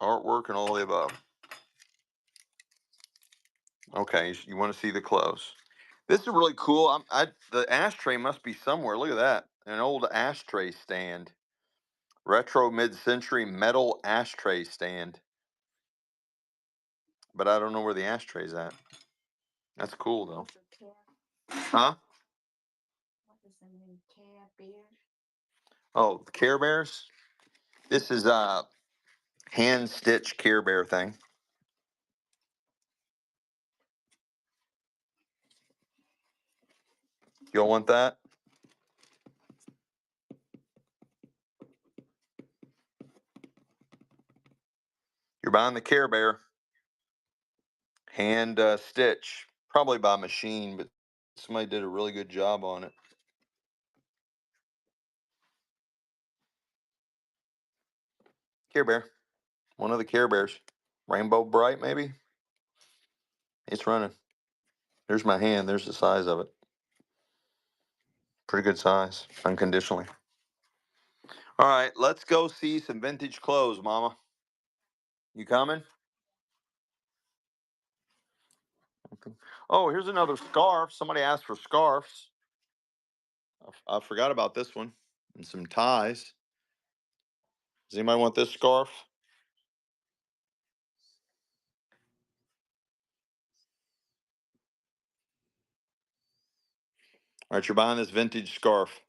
Artwork and all the above. Okay, you want to see the clothes. This is really cool. The ashtray must be somewhere. Look at that. An old ashtray stand. Retro mid-century metal ashtray stand. But I don't know where the ashtray's at. That's cool though. Huh? What is the name? Care Bear. Oh, the Care Bears? This is a hand stitched Care Bear thing. You'll want that? You're buying the Care Bear. Hand stitch. Probably by machine, but somebody did a really good job on it. Care Bear. One of the Care Bears. Rainbow Bright, maybe? It's running. There's my hand. There's the size of it. Pretty good size, unconditionally. All right, let's go see some vintage clothes, Mama. You coming? Oh, here's another scarf. Somebody asked for scarves. I forgot about this one. And some ties. Does anybody want this scarf? All right, you're buying this vintage scarf.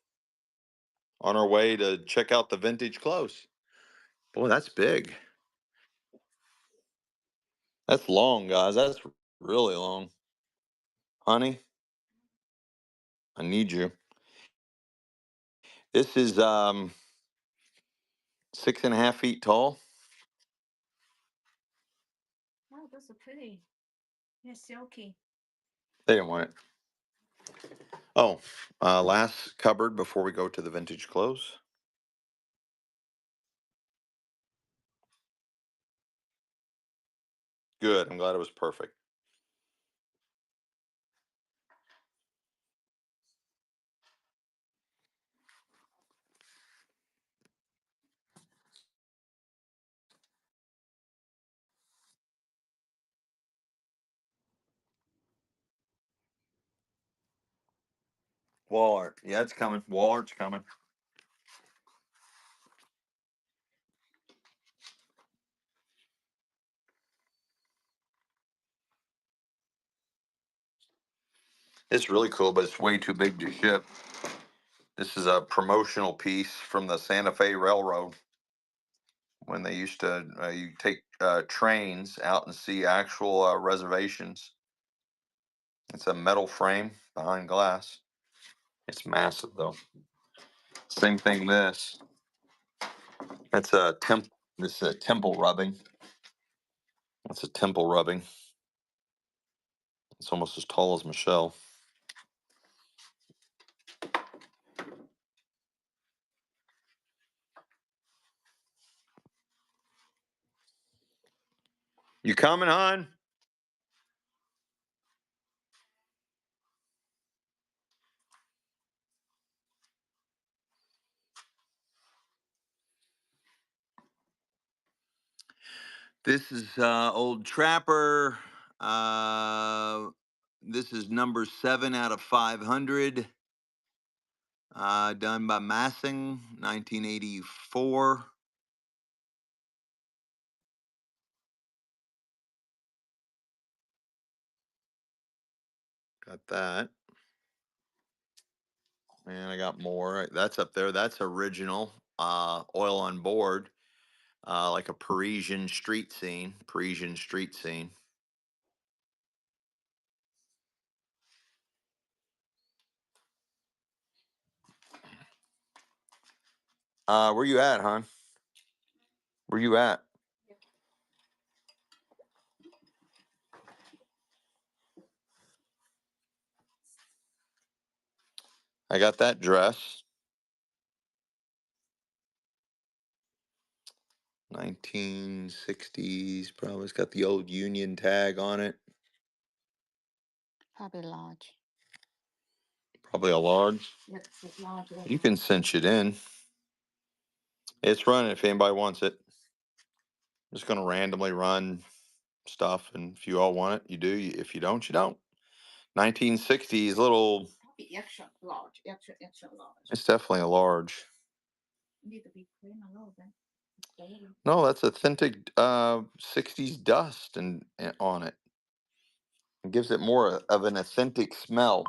On our way to check out the vintage clothes. Boy, that's big. That's long, guys. That's really long. Honey, I need you. This is 6.5 feet tall. Wow, those are pretty. Yeah, silky. They didn't want it. Oh, last cupboard before we go to the vintage clothes. Good. I'm glad it was perfect. Wall art. Yeah, it's coming. Wall art's coming. It's really cool, but it's way too big to ship. This is a promotional piece from the Santa Fe Railroad when they used to you take trains out and see actual reservations. It's a metal frame behind glass. It's massive though. Same thing. This. That's a temp. This is a temple rubbing. That's a temple rubbing. It's almost as tall as Michelle. You coming, hon? This is old Trapper. This is number 7 out of 500. Done by Massing, 1984. Got that. And I got more. That's up there. That's original. Oil on board. Like a Parisian street scene. Parisian street scene. Where you at, hon? Where you at? I got that dress. 1960s, probably. It's got the old Union tag on it. Probably large. Probably a large. Yep, it's large. You can cinch it in. It's running if anybody wants it. I'm just going to randomly run stuff, and if you all want it, you do. If you don't, you don't. 1960s, little. Probably extra large. Extra large. It's definitely a large. Need to be clean a little bit. No, that's authentic 60s dust and on it. It gives it more of an authentic smell.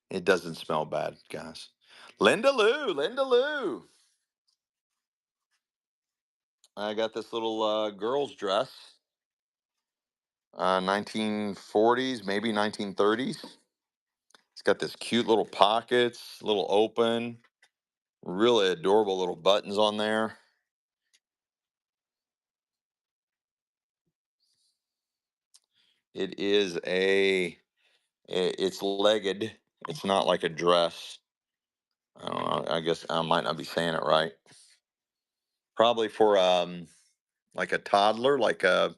It doesn't smell bad, guys. Linda Lou. I got this little girl's dress. 1940s, maybe 1930s. It's got this cute little pockets, little open, really adorable little buttons on there. It is it's legged. It's not like a dress. I don't know. I guess I might not be saying it right. Probably for like a toddler, like a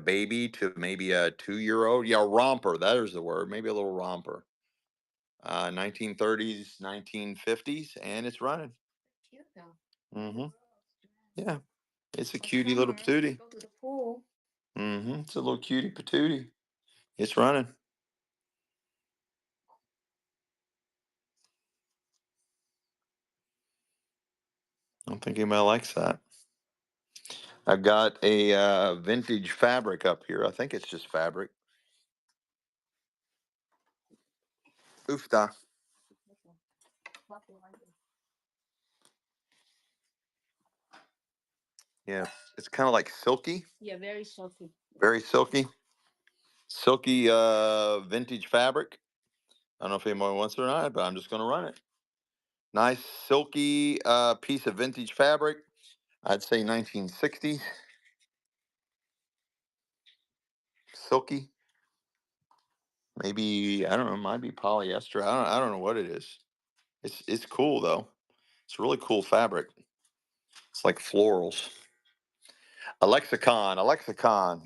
baby to maybe a 2-year-old. Yeah, romper. That is the word. Maybe a little romper. 1930s, 1950s, and it's running. Cute though. Mm-hmm. Yeah, it's a cutie little patootie. Go to the pool. Mm-hmm. It's a little cutie patootie. It's running. I don't think anybody likes that. I've got a vintage fabric up here. I think it's just fabric. Oofda. Yeah, it's kind of like silky. Yeah, very silky. Very silky. Silky vintage fabric. I don't know if anyone wants it or not, but I'm just going to run it. Nice silky piece of vintage fabric. I'd say 1960s. Silky. Maybe, I don't know, it might be polyester. I don't know what it is. It's cool though. It's really cool fabric. It's like florals. Alexicon.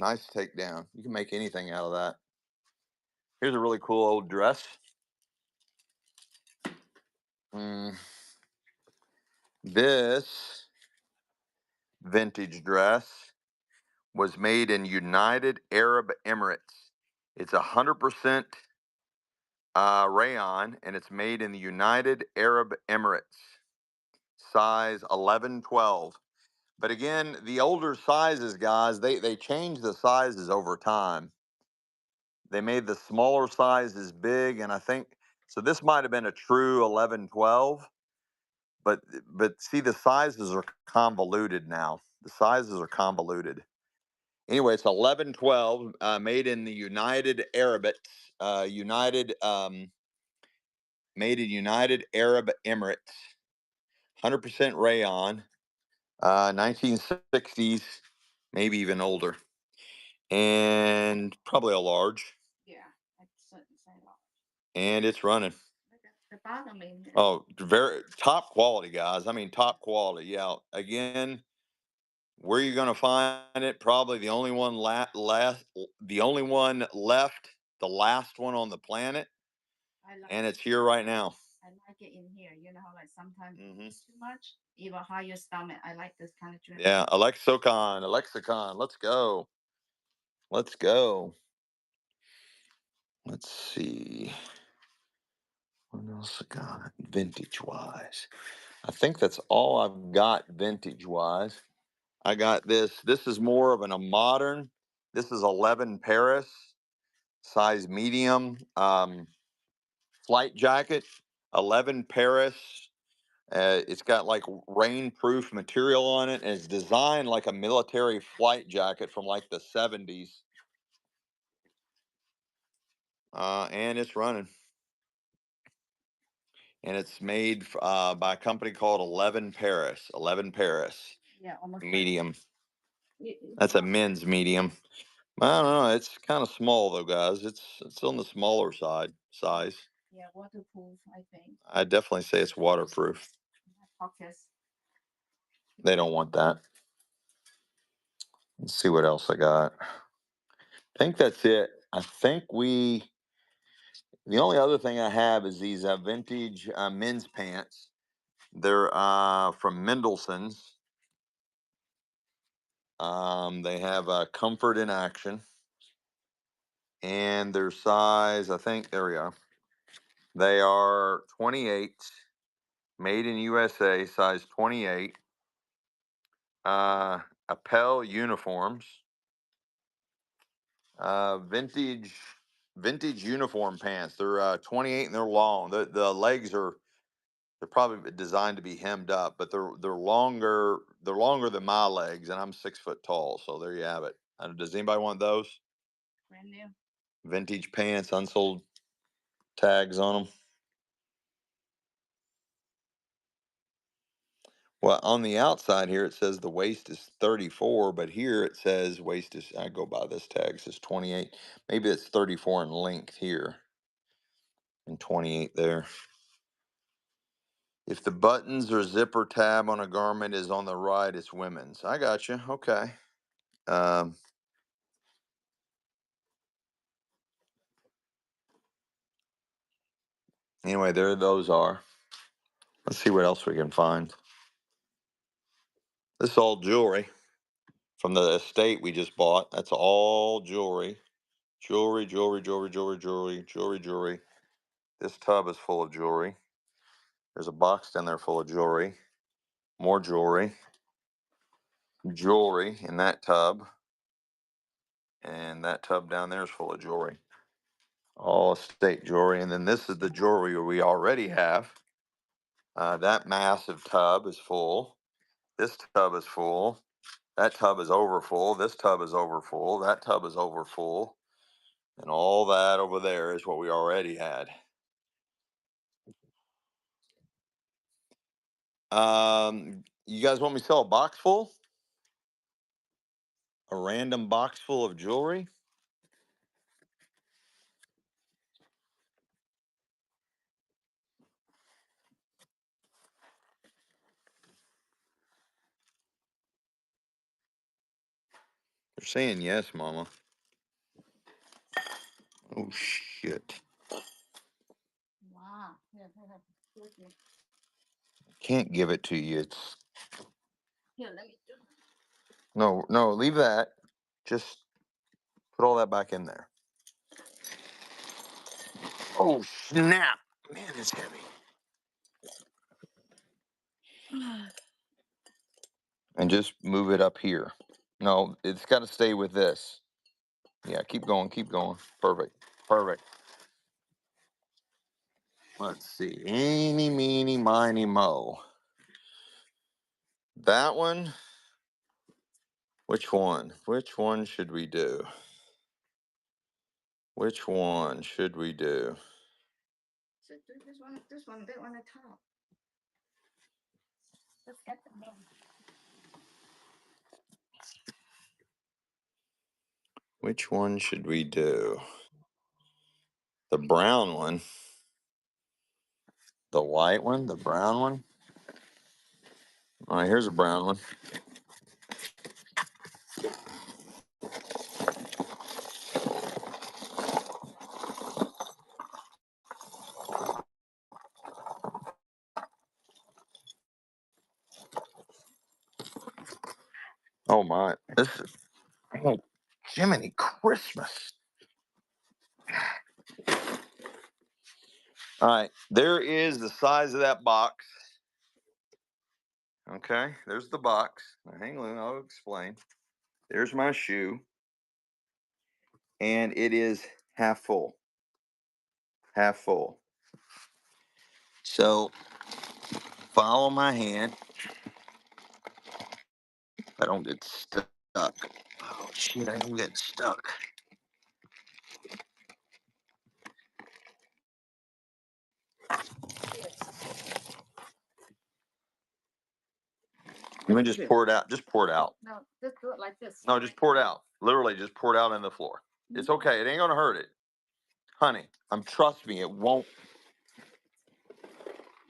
Nice takedown. You can make anything out of that. Here's a really cool old dress. This vintage dress was made in United Arab Emirates. It's 100% rayon, and it's made in the United Arab Emirates. Size 11-12. But again, the older sizes, guys, they changed the sizes over time. They made the smaller sizes big, and I think so. This might have been a true 11-12, but see, the sizes are convoluted now. The sizes are convoluted. Anyway, it's 11-12, made in the United Arab, made in United Arab Emirates, 100% rayon, 1960s, maybe even older, and probably a large. Yeah, I'd certainly say large. And it's running. The bottom in there. Oh, very top quality, guys. I mean, top quality. Yeah. Again, where you're going to find it? Probably the only one the only one left, the last one on the planet, and it's here right now. I like it in here. You know how like sometimes it's too much, even higher stomach. I like this kind of dress. Yeah, Alexicon. Let's go. Let's go. Let's see. What else I got vintage wise? I think that's all I've got vintage wise. I got this. This is more of a modern. This is 11 Paris, size medium, flight jacket. 11 Paris. It's got like rainproof material on it, and it's designed like a military flight jacket from like the 70s. And it's running. and it's made by a company called 11 Paris. 11 Paris. Yeah, almost. Medium. It's That's a men's medium. I don't know. It's kind of small though, guys. It's on the smaller size. Yeah, waterproof, I think. I definitely say it's waterproof. Pockets. They don't want that. Let's see what else I got. I think that's it. I think the only other thing I have is these vintage men's pants. They're from Mendelssohn's. They have comfort in action. And their size, I think, there we are. They are 28, made in USA, size 28. Appel uniforms. Vintage uniform pants. They're 28 and they're long. The legs they're probably designed to be hemmed up, but they're longer. They're longer than my legs, and I'm 6 foot tall. So there you have it. Does anybody want those? Brand new. Vintage pants, unsold tags on them. Well, on the outside here it says the waist is 34, but here it says waist is. I go by this tag. It says 28. Maybe it's 34 in length here, and 28 there. If the buttons or zipper tab on a garment is on the right, it's women's. I got you. Okay. Anyway, there those are. Let's see what else we can find. This is all jewelry from the estate we just bought. That's all jewelry. Jewelry. This tub is full of jewelry. There's a box down there full of jewelry. More jewelry. Jewelry in that tub. And that tub down there is full of jewelry. All estate jewelry. And then this is the jewelry we already have. That massive tub is full. This tub is full. That tub is over full. This tub is over full. That tub is over full. And all that over there is what we already had. You guys want me to sell a box full? A random box full of jewelry? They're saying yes, Mama. Oh, shit. Wow. Yeah, good. Can't give it to you. It's Here, let me do. no, leave that. Just put all that back in there. Oh, snap. Man, it's heavy. And just move it up here. No, it's got to stay with this. Yeah, keep going. Perfect. Let's see. Eeny, meeny, miny, mo. That one. Which one? Which one should we do? Which one should we do? So do this one, that one, the top. Let's get them done. Which one should we do? The brown one? The white one? The brown one? All right, here's a brown one. Oh my! This is oh Jiminy Christmas! All right, there is the size of that box. Okay, there's the box. Now, hang on, I'll explain. There's my shoe, and it is half full. Half full. So follow my hand. I don't get stuck. Oh shit! I don't get stuck. You can just pour it out. Just pour it out. No, just do it like this. No, just pour it out. Literally, just pour it out on the floor. It's okay. It ain't gonna hurt it, honey. Trust me, it won't.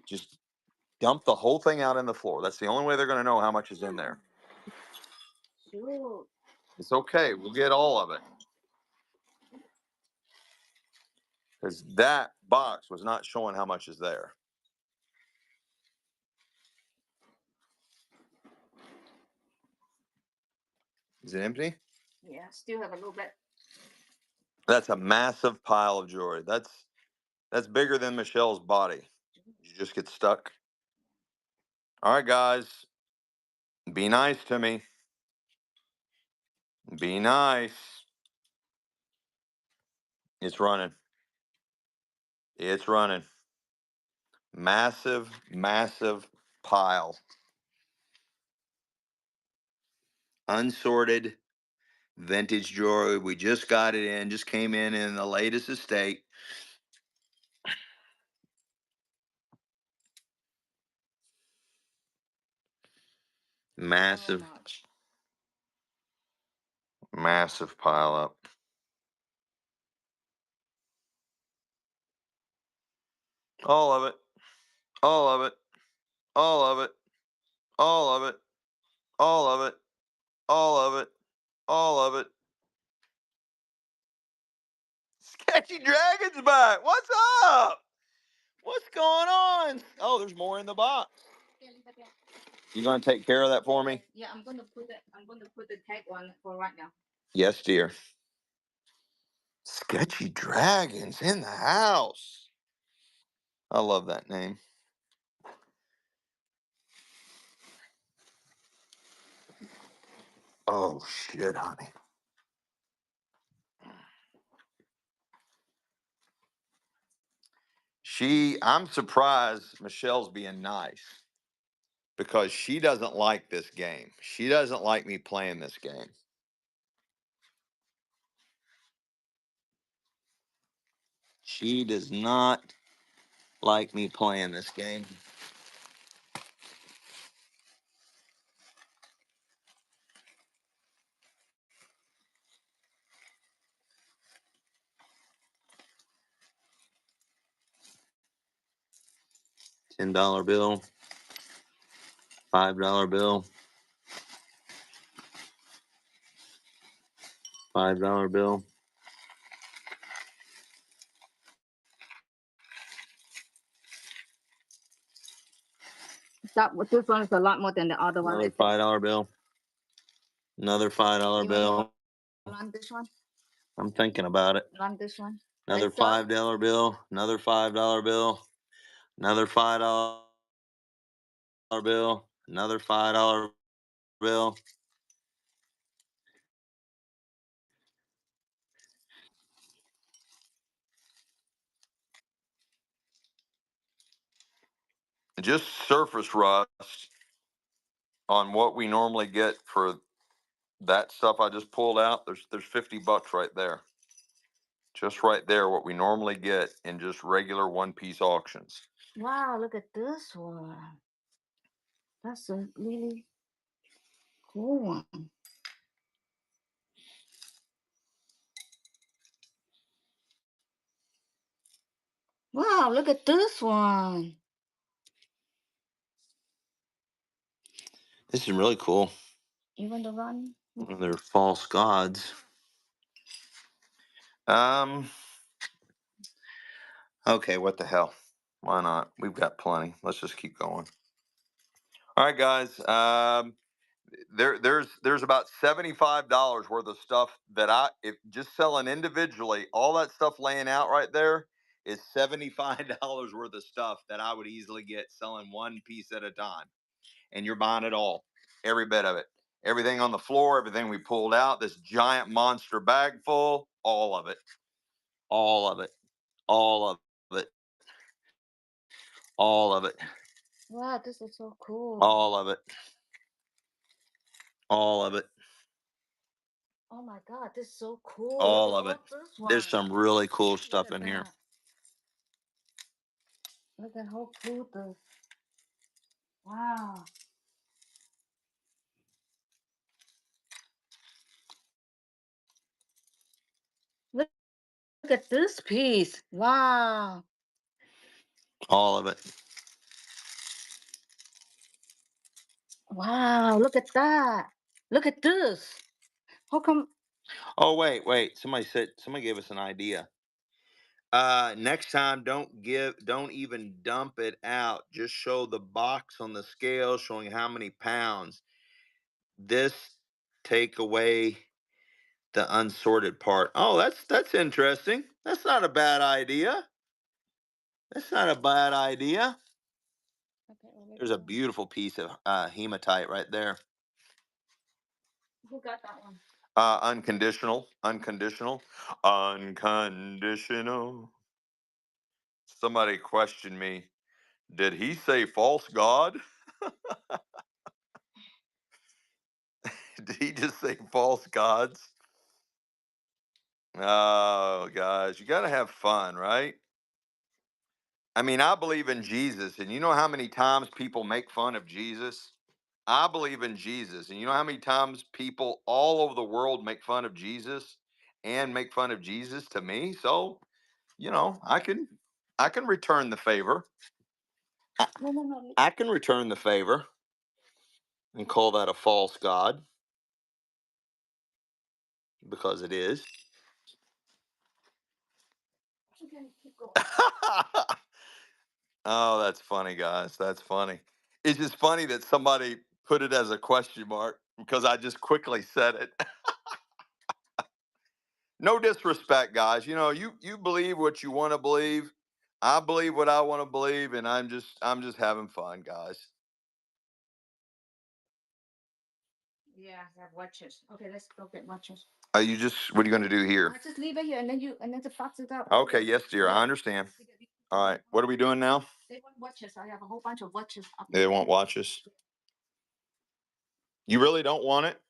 Just dump the whole thing out on the floor. That's the only way they're gonna know how much is in there. Sure. It's okay. We'll get all of it. Because that box was not showing how much is there. Is it empty? Yeah, still have a little bit. That's a massive pile of jewelry. That's bigger than Michelle's body. You just get stuck. All right, guys. Be nice to me. Be nice. It's running. It's running. Massive, massive pile. Unsorted vintage jewelry. We just got it in. Just came in the latest estate. Massive, massive pile up. All of it. All of it. All of it. All of it. All of it. All of it. All of it. Sketchy Dragon's back. What's up? What's going on? Oh, there's more in the box. You gonna take care of that for me? Yeah, I'm gonna put the tag one for right now. Yes, dear. Sketchy Dragons in the house. I love that name. Oh shit, honey. I'm surprised Michelle's being nice because she doesn't like this game. She doesn't like me playing this game. She does not like me playing this game. $10 bill, $5 bill, $5 bill. This one is a lot more than the other one. Another $5 bill. Another $5 bill. On this one. I'm thinking about it. On this one. Another $5 bill. Another $5 bill. Another $5 bill. Another $5 bill. Just surface rust on what we normally get for that stuff I just pulled out. There's $50 right there. Just right there, what we normally get in just regular one-piece auctions. Wow, look at this one. That's a really cool one. Wow, look at this one. This is really cool. Even the run. They're false gods. Okay, what the hell? Why not? We've got plenty. Let's just keep going. All right, guys. There's about $75 worth of stuff that if just selling individually, all that stuff laying out right there is $75 worth of stuff that I would easily get selling one piece at a time. And you're buying it all, every bit of it. Everything on the floor, everything we pulled out, this giant monster bag full, all of it. All of it. All of it. All of it. Wow, this is so cool. All of it. All of it. Oh my God, this is so cool. All of it. There's some really cool stuff in here. Look at how cool this. Wow. look at this piece. Wow. All of it. Wow, look at that. Look at this. How come? Oh, wait. Somebody gave us an idea. Next time, don't even dump it out. Just show the box on the scale showing how many pounds. This take away the unsorted part. Oh, that's interesting. That's not a bad idea. That's not a bad idea. Okay, well, There's a beautiful piece of hematite right there. who got that one? Unconditional. Somebody questioned me. Did he say false god? Did he just say false gods? Oh, guys, you got to have fun, right? I mean, I believe in Jesus, and you know how many times people make fun of Jesus? I believe in Jesus, and you know how many times people all over the world make fun of Jesus and make fun of Jesus to me? So, I can return the favor. No. I can return the favor and call that a false god because it is. Okay, keep going. Oh, that's funny, guys. That's funny. It's just funny that somebody put it as a question mark because I just quickly said it. No disrespect, guys. You believe what you want to believe. I believe what I want to believe, and I'm just having fun, guys. Yeah, I have watches. Okay, let's go get watches. Are you just what are you going to do here? I just leave it here and then just box it up. Okay, yes, dear. I understand. All right. What are we doing now? They want watches. I have a whole bunch of watches up They want watches. You really don't want it?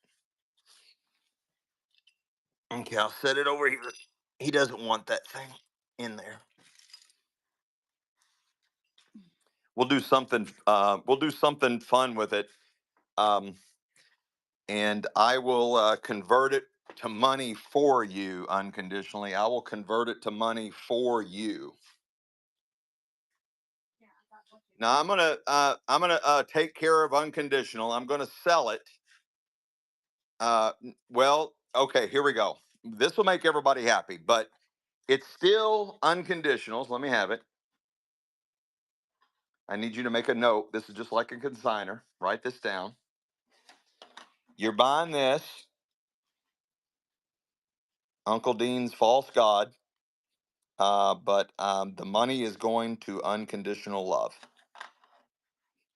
Okay, I'll set it over here. He doesn't want that thing in there. We'll do something. We'll do something fun with it, and I will convert it to money for you unconditionally. I will convert it to money for you. Yeah, I got watches. Now I'm gonna take care of unconditional. I'm gonna sell it. Well, okay, here we go. This will make everybody happy, but it's still unconditional. So let me have it. I need you to make a note. This is just like a consigner. Write this down. You're buying this, Uncle Dean's false god, but the money is going to unconditional love.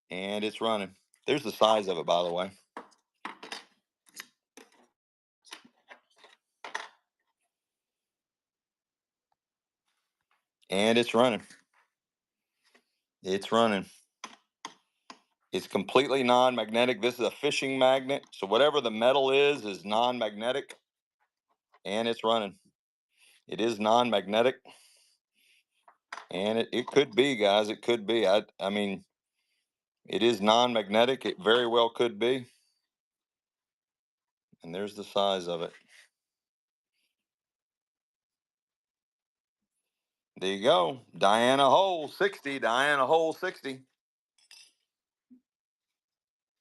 And it's running. There's the size of it, by the way. And it's running. It's running. It's completely non-magnetic. This is a fishing magnet. So whatever the metal is non-magnetic. And it's running. It is non-magnetic. And it could be, guys. It could be. I mean, it is non-magnetic. It very well could be. And there's the size of it. There you go. Diana Hole 60. Diana Hole 60.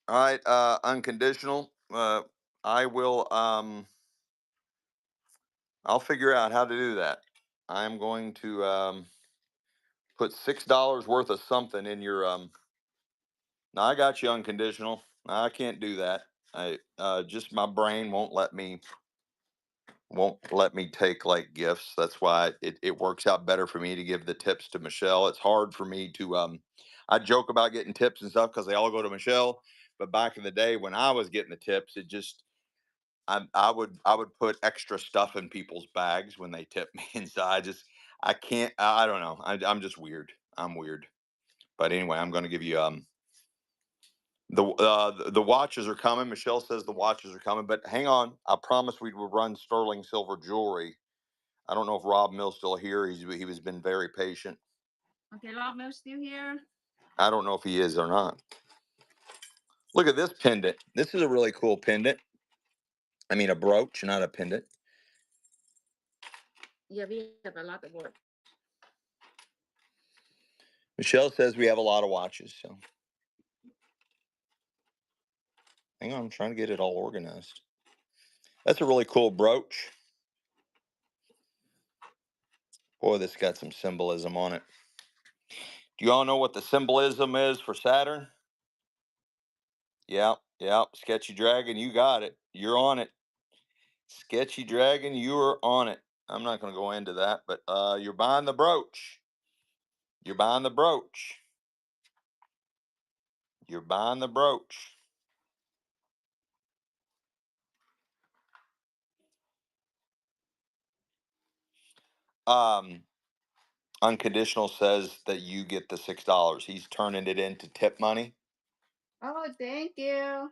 All right. Unconditional. I will I'll figure out how to do that. I'm going to put $6 worth of something in your now I got you unconditional. I can't do that. I just my brain won't let me take like gifts. That's why it works out better for me to give the tips to Michelle. It's hard for me to I joke about getting tips and stuff because they all go to Michelle. But back in the day when I was getting the tips, it just I would put extra stuff in people's bags when they tip me, and so I can't. I don't know. I'm just weird. I'm weird. But anyway, I'm going to give you the watches are coming. Michelle says the watches are coming, but hang on. I promised we would run sterling silver jewelry. I don't know if Rob Mill's still here. He was been very patient. Okay, Rob Mill's still here. I don't know if he is or not. Look at this pendant. This is a really cool pendant. I mean, a brooch, not a pendant. Yeah, we have a lot of work. Michelle says we have a lot of watches. So hang on, I'm trying to get it all organized. That's a really cool brooch. Boy, this got some symbolism on it. Do you all know what the symbolism is for Saturn? Yep, yep. Sketchy Dragon, you got it. You're on it. Sketchy Dragon, you are on it. I'm not going to go into that, but you're buying the brooch. You're buying the brooch. You're buying the brooch. Unconditional says that you get the $6. He's turning it into tip money. Oh, thank you.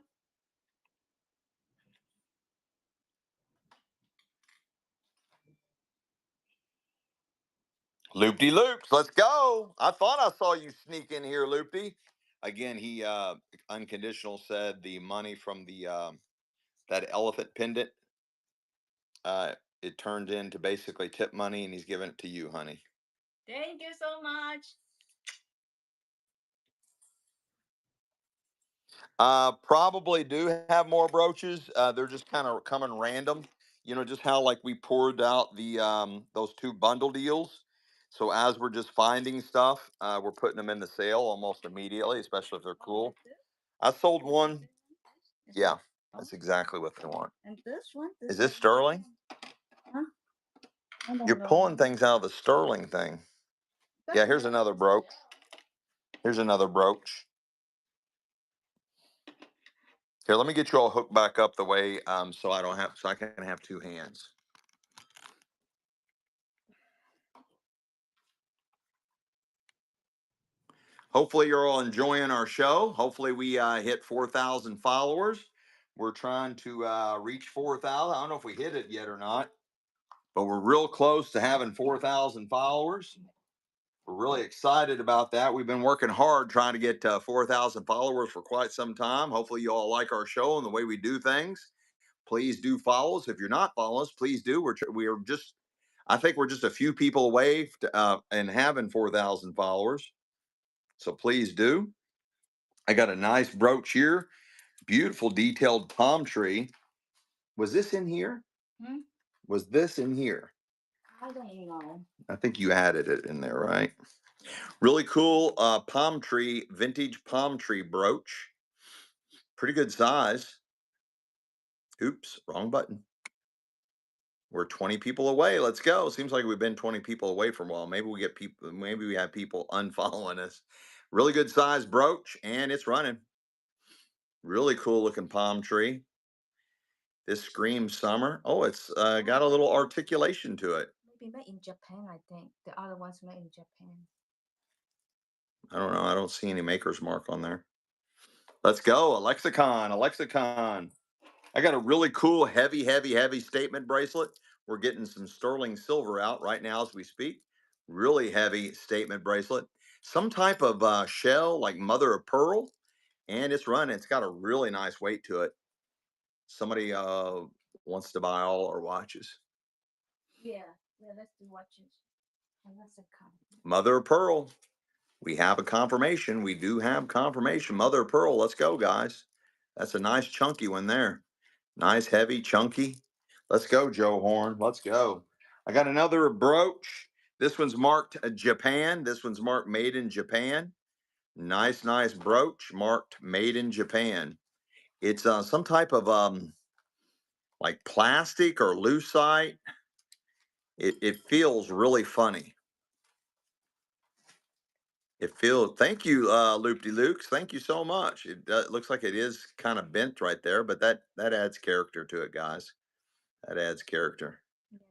Loopy loops, let's go. I thought I saw you sneak in here, Loopy. Again, he unconditional said the money from the that elephant pendant, it turned into basically tip money, and he's giving it to you, honey. Thank you so much. Probably do have more brooches. They're just kind of coming random. You know, just how like we poured out the those 2 bundle deals. So as we're just finding stuff, we're putting them in the sale almost immediately, especially if they're cool. I sold one. Yeah, that's exactly what they want. And this one? Is this sterling? Huh? You're pulling things out of the sterling thing. Yeah, here's another brooch. Here's another brooch. Here, let me get you all hooked back up the way so I can have 2 hands. Hopefully you're all enjoying our show. Hopefully we hit 4,000 followers. We're trying to reach 4,000. I don't know if we hit it yet or not, but we're real close to having 4,000 followers. We're really excited about that. We've been working hard trying to get 4,000 followers for quite some time. Hopefully you all like our show and the way we do things. Please do follow us. If you're not following us, please do. I think we're just a few people away and having 4,000 followers. So please do. I got a nice brooch here. Beautiful detailed palm tree. Was this in here? Hmm? Was this in here? I don't know. I think you added it in there, right? Really cool palm tree, vintage palm tree brooch. Pretty good size. Oops, wrong button. We're 20 people away. Let's go. Seems like we've been 20 people away for a while. Maybe we get people, maybe we have people unfollowing us. Really good size brooch, and it's running. Really cool looking palm tree. This screams summer. Oh, it's got a little articulation to it. Maybe made in Japan, I think. The other one's made in Japan. I don't know. I don't see any maker's mark on there. Let's go. Alexicon. Alexicon. I got a really cool, heavy, heavy, heavy statement bracelet. We're getting some sterling silver out right now as we speak. Really heavy statement bracelet. Some type of shell like mother of pearl. And it's running. It's got a really nice weight to it. Somebody wants to buy all our watches. Yeah, let's do watches. Mother of pearl. We have a confirmation. We do have confirmation. Mother of pearl. Let's go, guys. That's a nice chunky one there. Nice, heavy, chunky. Let's go, Joe Horn. Let's go. I got another brooch. This one's marked Japan. This one's marked made in Japan. Nice, nice brooch marked made in Japan. It's some type of like plastic or lucite. It feels really funny. Thank you, Loop De Lukes. Thank you so much. It looks like it is kind of bent right there, but that adds character to it, guys. That adds character.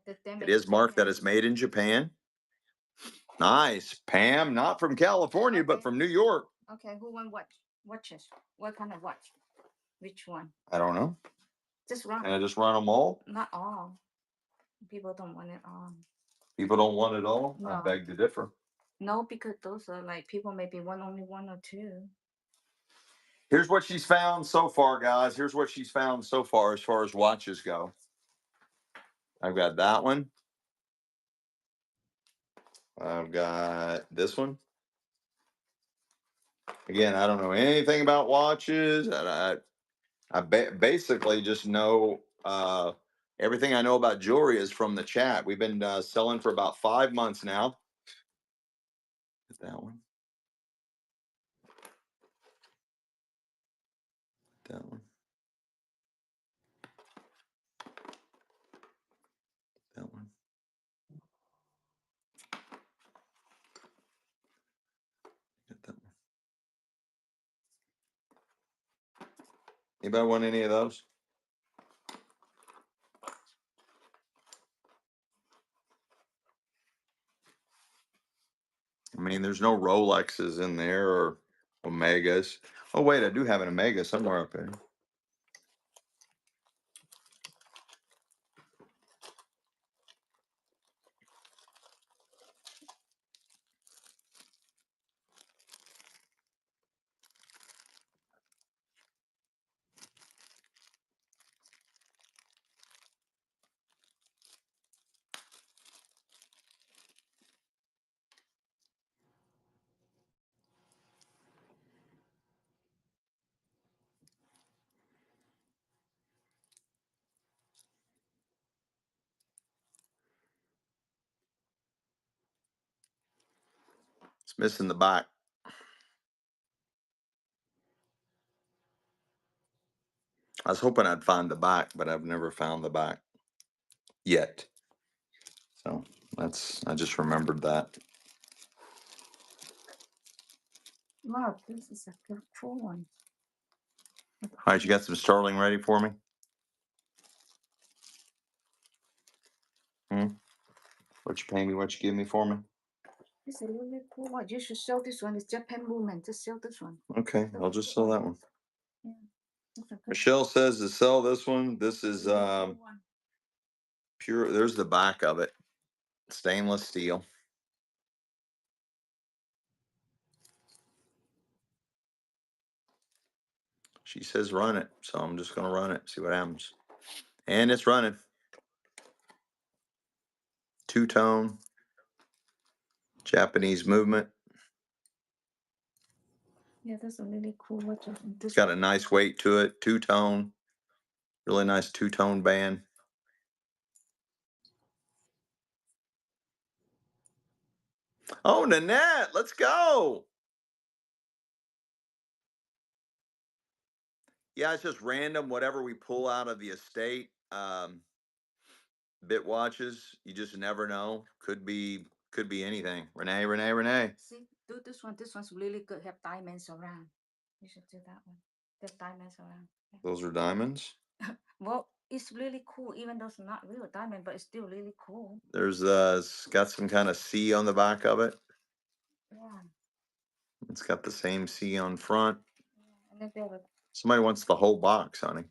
It is marked that it's made in Japan. Nice. Pam, not from California, but from New York. Okay, who won watches? What kind of watch? Which one? I don't know. Just run. Can I just run them all? Not all. People don't want it all. People don't want it all? No. I beg to differ. No, because those are like people maybe want only 1 or 2. Here's what she's found so far, guys. Here's what she's found so far as watches go. I've got that one. I've got this one. Again, I don't know anything about watches. Basically just know everything I know about jewelry is from the chat. We've been selling for about 5 months now. Get that one. That one. That one. Get that one. Anybody want any of those? I mean, there's no Rolexes in there or Omegas. Oh, wait, I do have an Omega somewhere up there. It's missing the back. I was hoping I'd find the back, but I've never found the back yet. So I just remembered that. Wow, this is a good cool one. All right, you got some sterling ready for me? What you pay me? What you give me for me? It's a really cool one. You should sell this one. It's Japan woman. Just sell this one. Okay, I'll just sell that one. Yeah. That's a good Michelle says to sell this one. This is really cool one. pure. There's the back of it. Stainless steel. She says run it, so I'm just gonna run it, see what happens. And it's running. Two-tone. Japanese movement. Yeah, that's a really cool watch. It's got a nice weight to it. Two-tone. Really nice two-tone band. Oh, Nanette, let's go. Yeah, it's just random, whatever we pull out of the estate. Bit watches, you just never know. Could be anything. Renee. See, do this one. This one's really good. Have diamonds around. You should do that one. There's diamonds around. Yeah. Those are diamonds. Well, it's really cool, even though it's not real diamond, but it's still really cool. There's it's got some kind of C on the back of it. Yeah. It's got the same C on front. Yeah. And then there were Somebody wants the whole box, honey.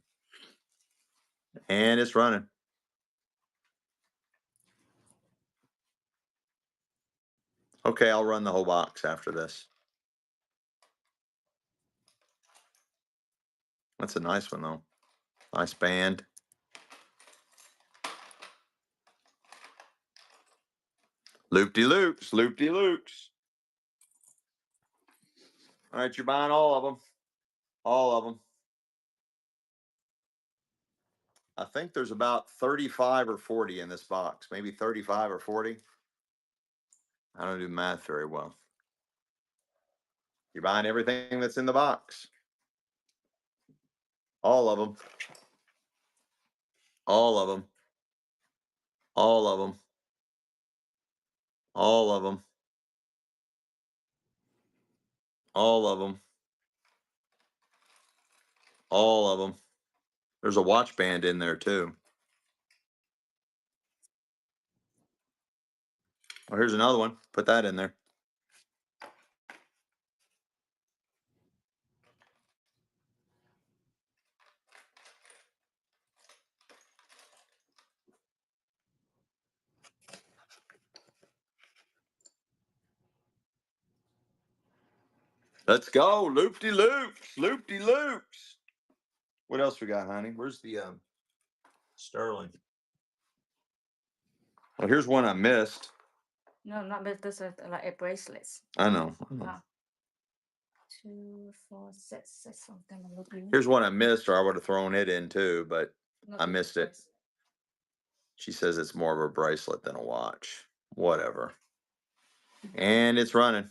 And it's running. Okay, I'll run the whole box after this. That's a nice one, though. Nice band. Loop-de-loops, loop-de-loops. All right, you're buying all of them. All of them. I think there's about 35 or 40 in this box. Maybe 35 or 40. I don't do math very well. You're buying everything that's in the box. All of them. All of them. All of them. All of them. All of them. All of them. There's a watch band in there too. Oh, here's another one. Put that in there. Let's go. Loop-de-loops. Loop-de-loops. What else we got, honey? Where's the sterling? Well, here's one I missed. No, not but this is like a bracelet. I know. Ah. 2, 4, 6, 6 of them are looking. Here's one I missed, or I would have thrown it in too, but Not I the missed it. bracelet. She says it's more of a bracelet than a watch. Whatever. And it's running.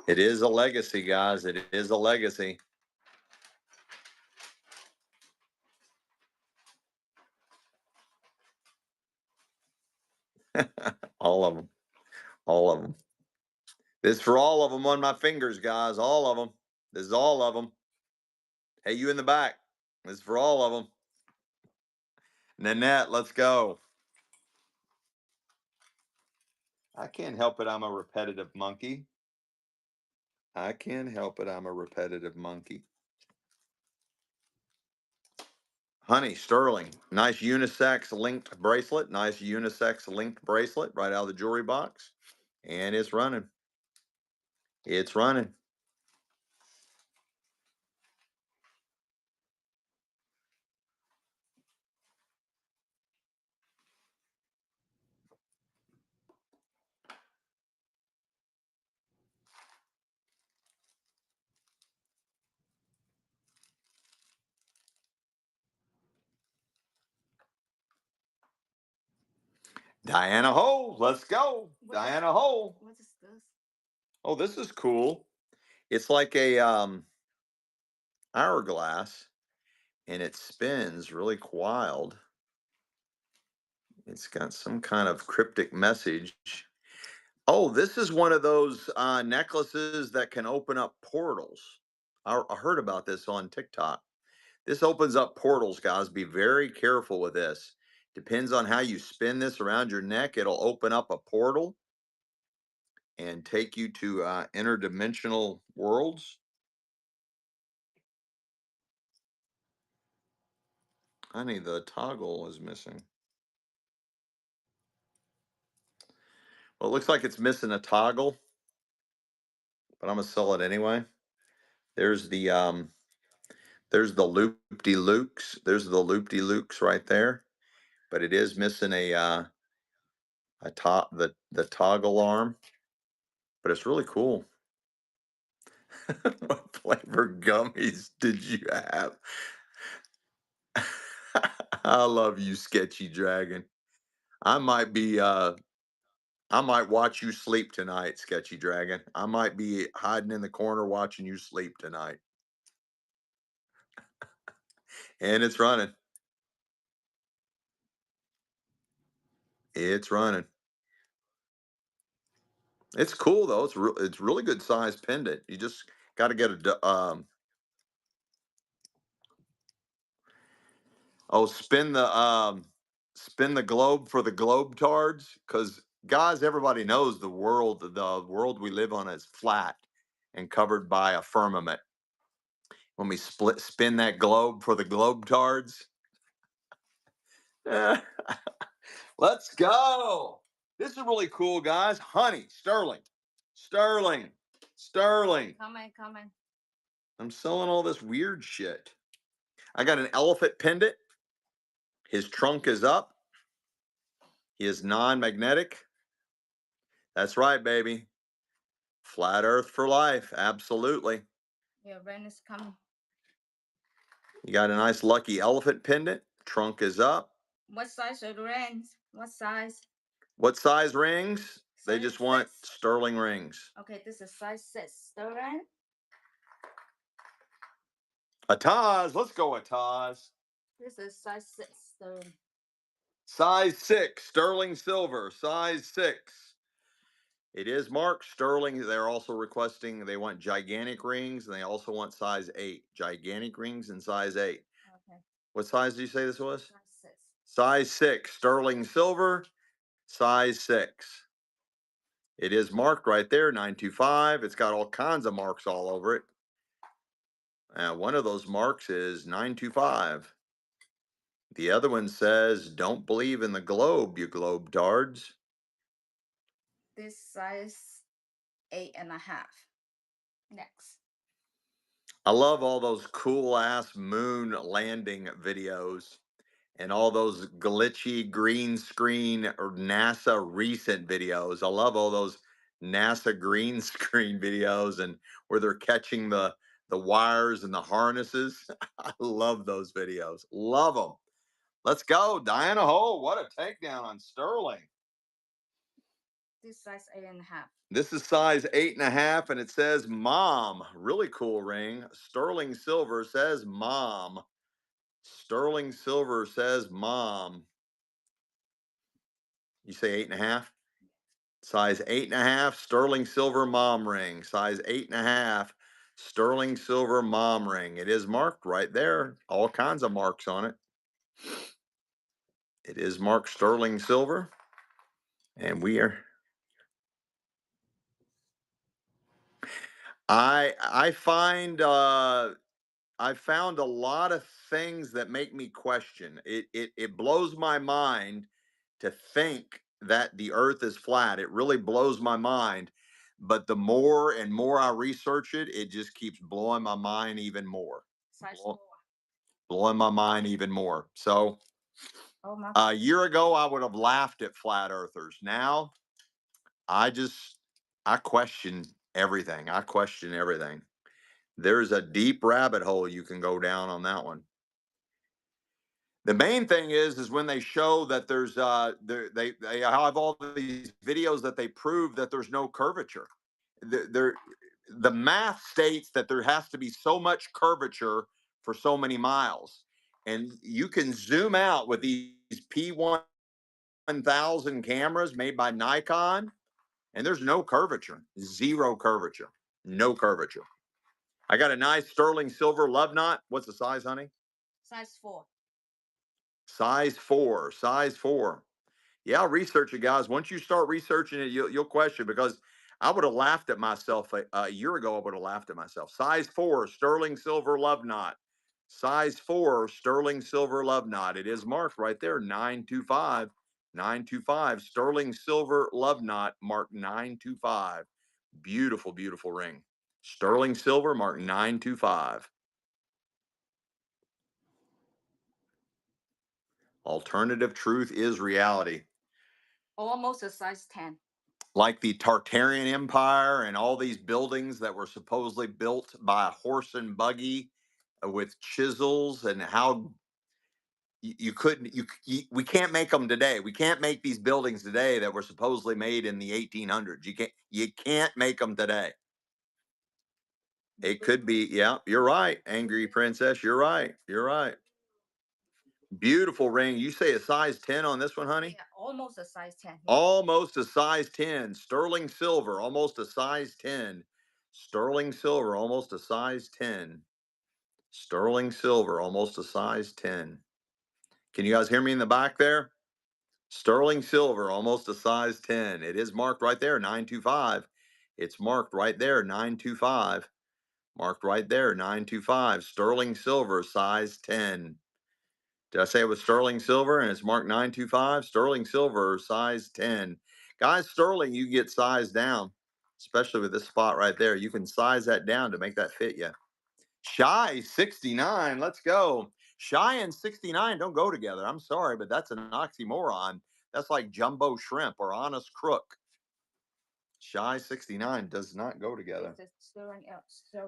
It is a legacy, guys. It is a legacy. All of them. All of them. This is for all of them on my fingers, guys. All of them. This is all of them. Hey, you in the back. This is for all of them. Nanette, let's go. I can't help it. I'm a repetitive monkey. I can't help it. I'm a repetitive monkey. Honey, Sterling. Nice unisex linked bracelet. Nice unisex linked bracelet right out of the jewelry box. And it's running. It's running. Diana Ho, let's go. Diana Ho. What is this? Oh, this is cool. It's like a hourglass, and it spins really wild. It's got some kind of cryptic message. Oh, this is one of those necklaces that can open up portals. I heard about this on TikTok. This opens up portals, guys. Be very careful with this. Depends on how you spin this around your neck. It'll open up a portal and take you to interdimensional worlds. Honey, the toggle is missing. Well, it looks like it's missing a toggle, but I'm gonna sell it anyway. There's the loop-de-looks. There's the loop-de-looks right there, but it is missing the toggle arm. But it's really cool. What flavor gummies did you have? I love you, Sketchy Dragon. I might be I might watch you sleep tonight, Sketchy Dragon. I might be hiding in the corner watching you sleep tonight. And it's running. It's running. It's cool though. It's really good size pendant. You just got to get spin the globe for the globe tards, because guys, everybody knows the world we live on is flat and covered by a firmament. When we spin that globe for the globe tards. Let's go. This is really cool, guys. Honey, Sterling. Sterling. Sterling. Coming. I'm selling all this weird shit. I got an elephant pendant. His trunk is up. He is non-magnetic. That's right, baby. Flat Earth for life. Absolutely. Yeah, rain is coming. You got a nice lucky elephant pendant. Trunk is up. What size are the rings? What size? What size rings? They just want 6. sterling rings. Okay, this is size 6. Sterling. Ataz. Let's go, Ataz. This is size 6. Sterling. Size 6. Sterling silver. Size 6. It is marked sterling. They're also requesting, they want gigantic rings, and they also want size 8. Gigantic rings and size 8. Okay. What size do you say this was? Size 6. Size 6. Sterling silver. Size 6. It is marked right there, 925. It's got all kinds of marks all over it. One of those marks is 925. The other one says, "Don't believe in the globe, you globe tards." This size 8.5. Next. I love all those cool ass moon landing videos and all those glitchy green screen or NASA recent videos. I love all those NASA green screen videos and where they're catching the wires and the harnesses. I love those videos. Love them. Let's go, Diana Ho. What a takedown on Sterling. This size 8.5. This is size 8.5, and it says mom. Really cool ring. Sterling Silver says mom. Sterling Silver says mom. You say 8.5? Size 8.5, sterling silver mom ring. Size 8.5, sterling silver mom ring. It is marked right there. All kinds of marks on it. It is marked sterling silver. And we are. I find I found a lot of things that make me question. It blows my mind to think that the earth is flat. It really blows my mind. But the more and more I research it, it just keeps blowing my mind even more. Size Blow- 4. Blowing my mind even more. So Oh my. a year ago, I would have laughed at flat earthers. Now I just I question everything. I question everything. There's a deep rabbit hole you can go down on that one. The main thing is when they show that there's they have all these videos that they prove that there's no curvature. The math states that there has to be so much curvature for so many miles, and you can zoom out with these P1000 cameras made by Nikon, and there's no curvature, zero curvature, no curvature. I got a nice sterling silver love knot. What's the size, honey? Size 4. Size 4. Size 4. Yeah, research it, guys. Once you start researching it, you'll question because I would have laughed at myself a year ago. I would have laughed at myself. Size 4, sterling silver love knot. Size 4, sterling silver love knot. It is marked right there, 925. 925, sterling silver love knot, marked 925. Beautiful, beautiful ring. Sterling silver, marked 925. Alternative truth is reality. Almost a size 10. Like the Tartarian Empire and all these buildings that were supposedly built by a horse and buggy with chisels, and how you couldn't we can't make them today. We can't make these buildings today that were supposedly made in the 1800s. You can't make them today. It could be, yeah, you're right, Angry Princess. You're right. You're right. Beautiful ring. You say a size 10 on this one, honey? Yeah, almost a size 10. Yeah. Almost a size 10. Sterling silver, almost a size 10. Sterling silver, almost a size 10. Sterling silver, almost a size 10. Can you guys hear me in the back there? Sterling silver, almost a size 10. It is marked right there, 925. It's marked right there, 925. Marked right there, 925. Sterling silver, size 10. Did I say it was sterling silver and it's marked 925? Sterling silver, size 10. Guys, sterling, you get sized down, especially with this spot right there. You can size that down to make that fit you. Shy 69, let's go. Shy and 69 don't go together. I'm sorry, but that's an oxymoron. That's like jumbo shrimp or honest crook. Shy 69 does not go together.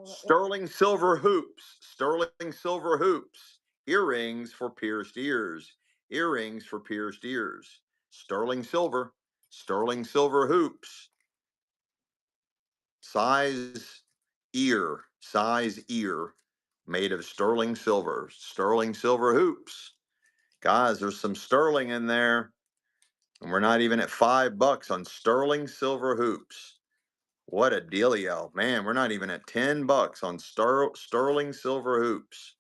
Sterling silver hoops. Sterling silver hoops. Earrings for pierced ears. Earrings for pierced ears. Sterling silver. Sterling silver hoops. Size ear. Size ear. Made of sterling silver. Sterling silver hoops. Guys, there's some sterling in there. And we're not even at $5 on sterling silver hoops. What a dealio. Man, we're not even at $10 on sterling silver hoops.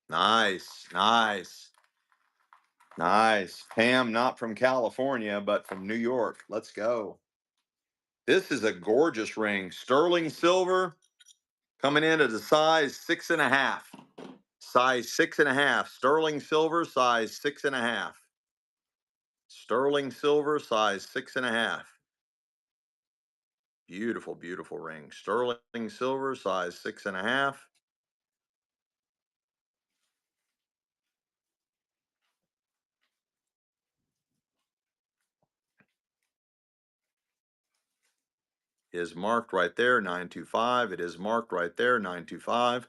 Nice, nice, nice. Pam, not from California, but from New York. Let's go. This is a gorgeous ring. Sterling silver coming in at a size 6.5. size 6.5. Sterling silver, size 6.5. Sterling silver, size 6.5. Beautiful, beautiful ring. Sterling silver, size 6.5. Is marked right there, 925. It is marked right there, 925.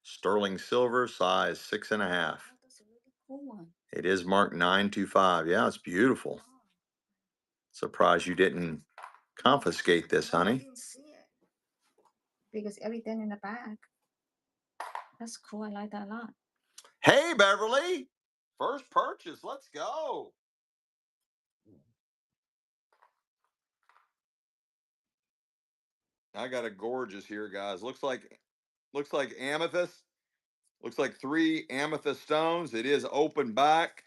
Sterling silver, size 6.5. Oh, that's a really cool one. It is marked 925. Yeah, it's beautiful. Wow. Surprised you didn't confiscate this, No, I honey. didn't see it because everything in the bag. That's cool. I like that a lot. Hey, Beverly. First purchase. Let's go. I got a gorgeous here, guys. Looks like amethyst. Looks like 3 amethyst stones. It is open back.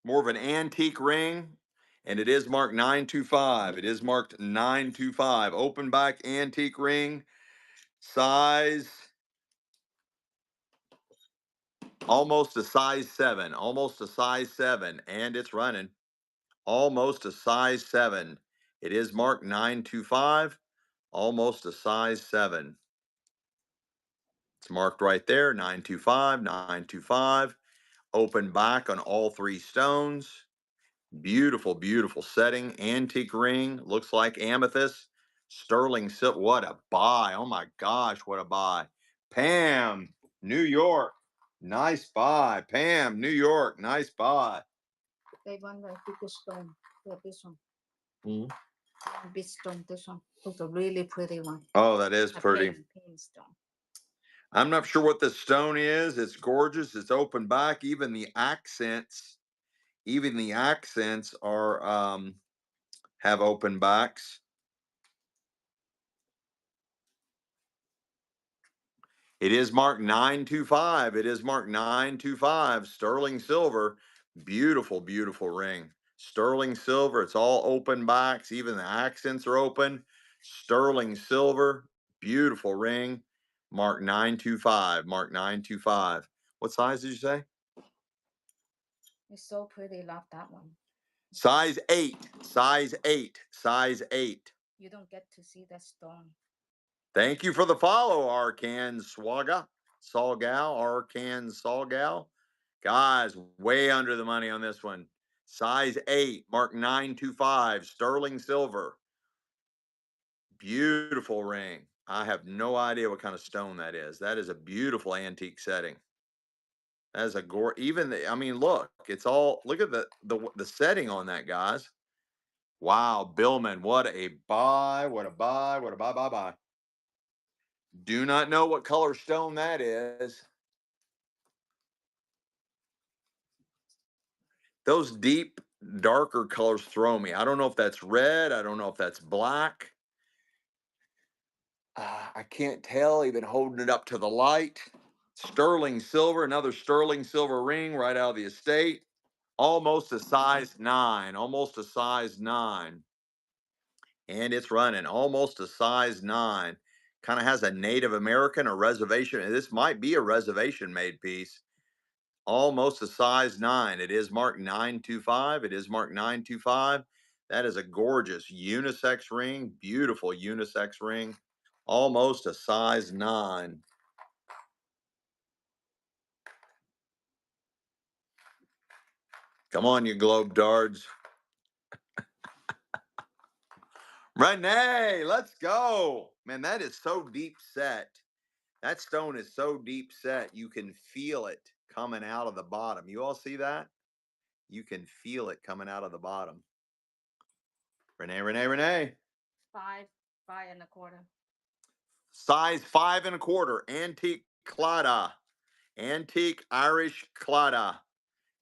More of an antique ring. And it is marked 925. It is marked 925. Open back antique ring. Size almost a size 7. Almost a size 7. And it's running. Almost a size 7. It is marked 925. Almost a size 7. It's marked right there, 925, 925. Open back on all 3 stones. Beautiful, beautiful setting. Antique ring. Looks like amethyst. Sterling silver. What a buy. Oh my gosh, what a buy. Pam, New York. Nice buy. Pam, New York. Nice buy. They want the biggest stone. Yeah, this one. Mhm. Big stone. This one. It's a really pretty one. Oh, that is A pretty. pink stone. I'm not sure what this stone is. It's gorgeous. It's open back. Even the accents are have open backs. It is marked 925. It is marked 925. Sterling silver. Beautiful, beautiful ring. Sterling silver. It's all open backs. Even the accents are open. Sterling silver. Beautiful ring. Mark 925. Mark 925. What size did you say? It's so pretty. Love that one. Size 8. Size 8. Size 8. You don't get to see that stone. Thank you for the follow, Arkan Swaga. Salgal. Arkan Salgal. Guys, way under the money on this one. Size 8. Mark 925. Sterling silver. Beautiful ring. I have no idea what kind of stone that is. That is a beautiful antique setting. That is a gore. Even I mean, look, it's all. Look at the setting on that, guys. Wow, Billman, what a buy! What a buy! What a buy! Buy! Buy! Do not know what color stone that is. Those deep, darker colors throw me. I don't know if that's red. I don't know if that's black. I can't tell, even holding it up to the light. Sterling silver, another sterling silver ring right out of the estate. Almost a size 9. Almost a size 9. And it's running almost a size 9. Kind of has a Native American or reservation. And this might be a reservation made piece. Almost a size 9. It is marked 925. It is marked 925. That is a gorgeous unisex ring. Beautiful unisex ring. Almost a size 9. Come on, you globe dards. Renee, let's go. Man, that is so deep set. That stone is so deep set. You can feel it coming out of the bottom. You all see that? You can feel it coming out of the bottom. Renee, Renee, Renee. 5, 5 1/4. Size 5 1/4. Antique clada. Antique Irish clada.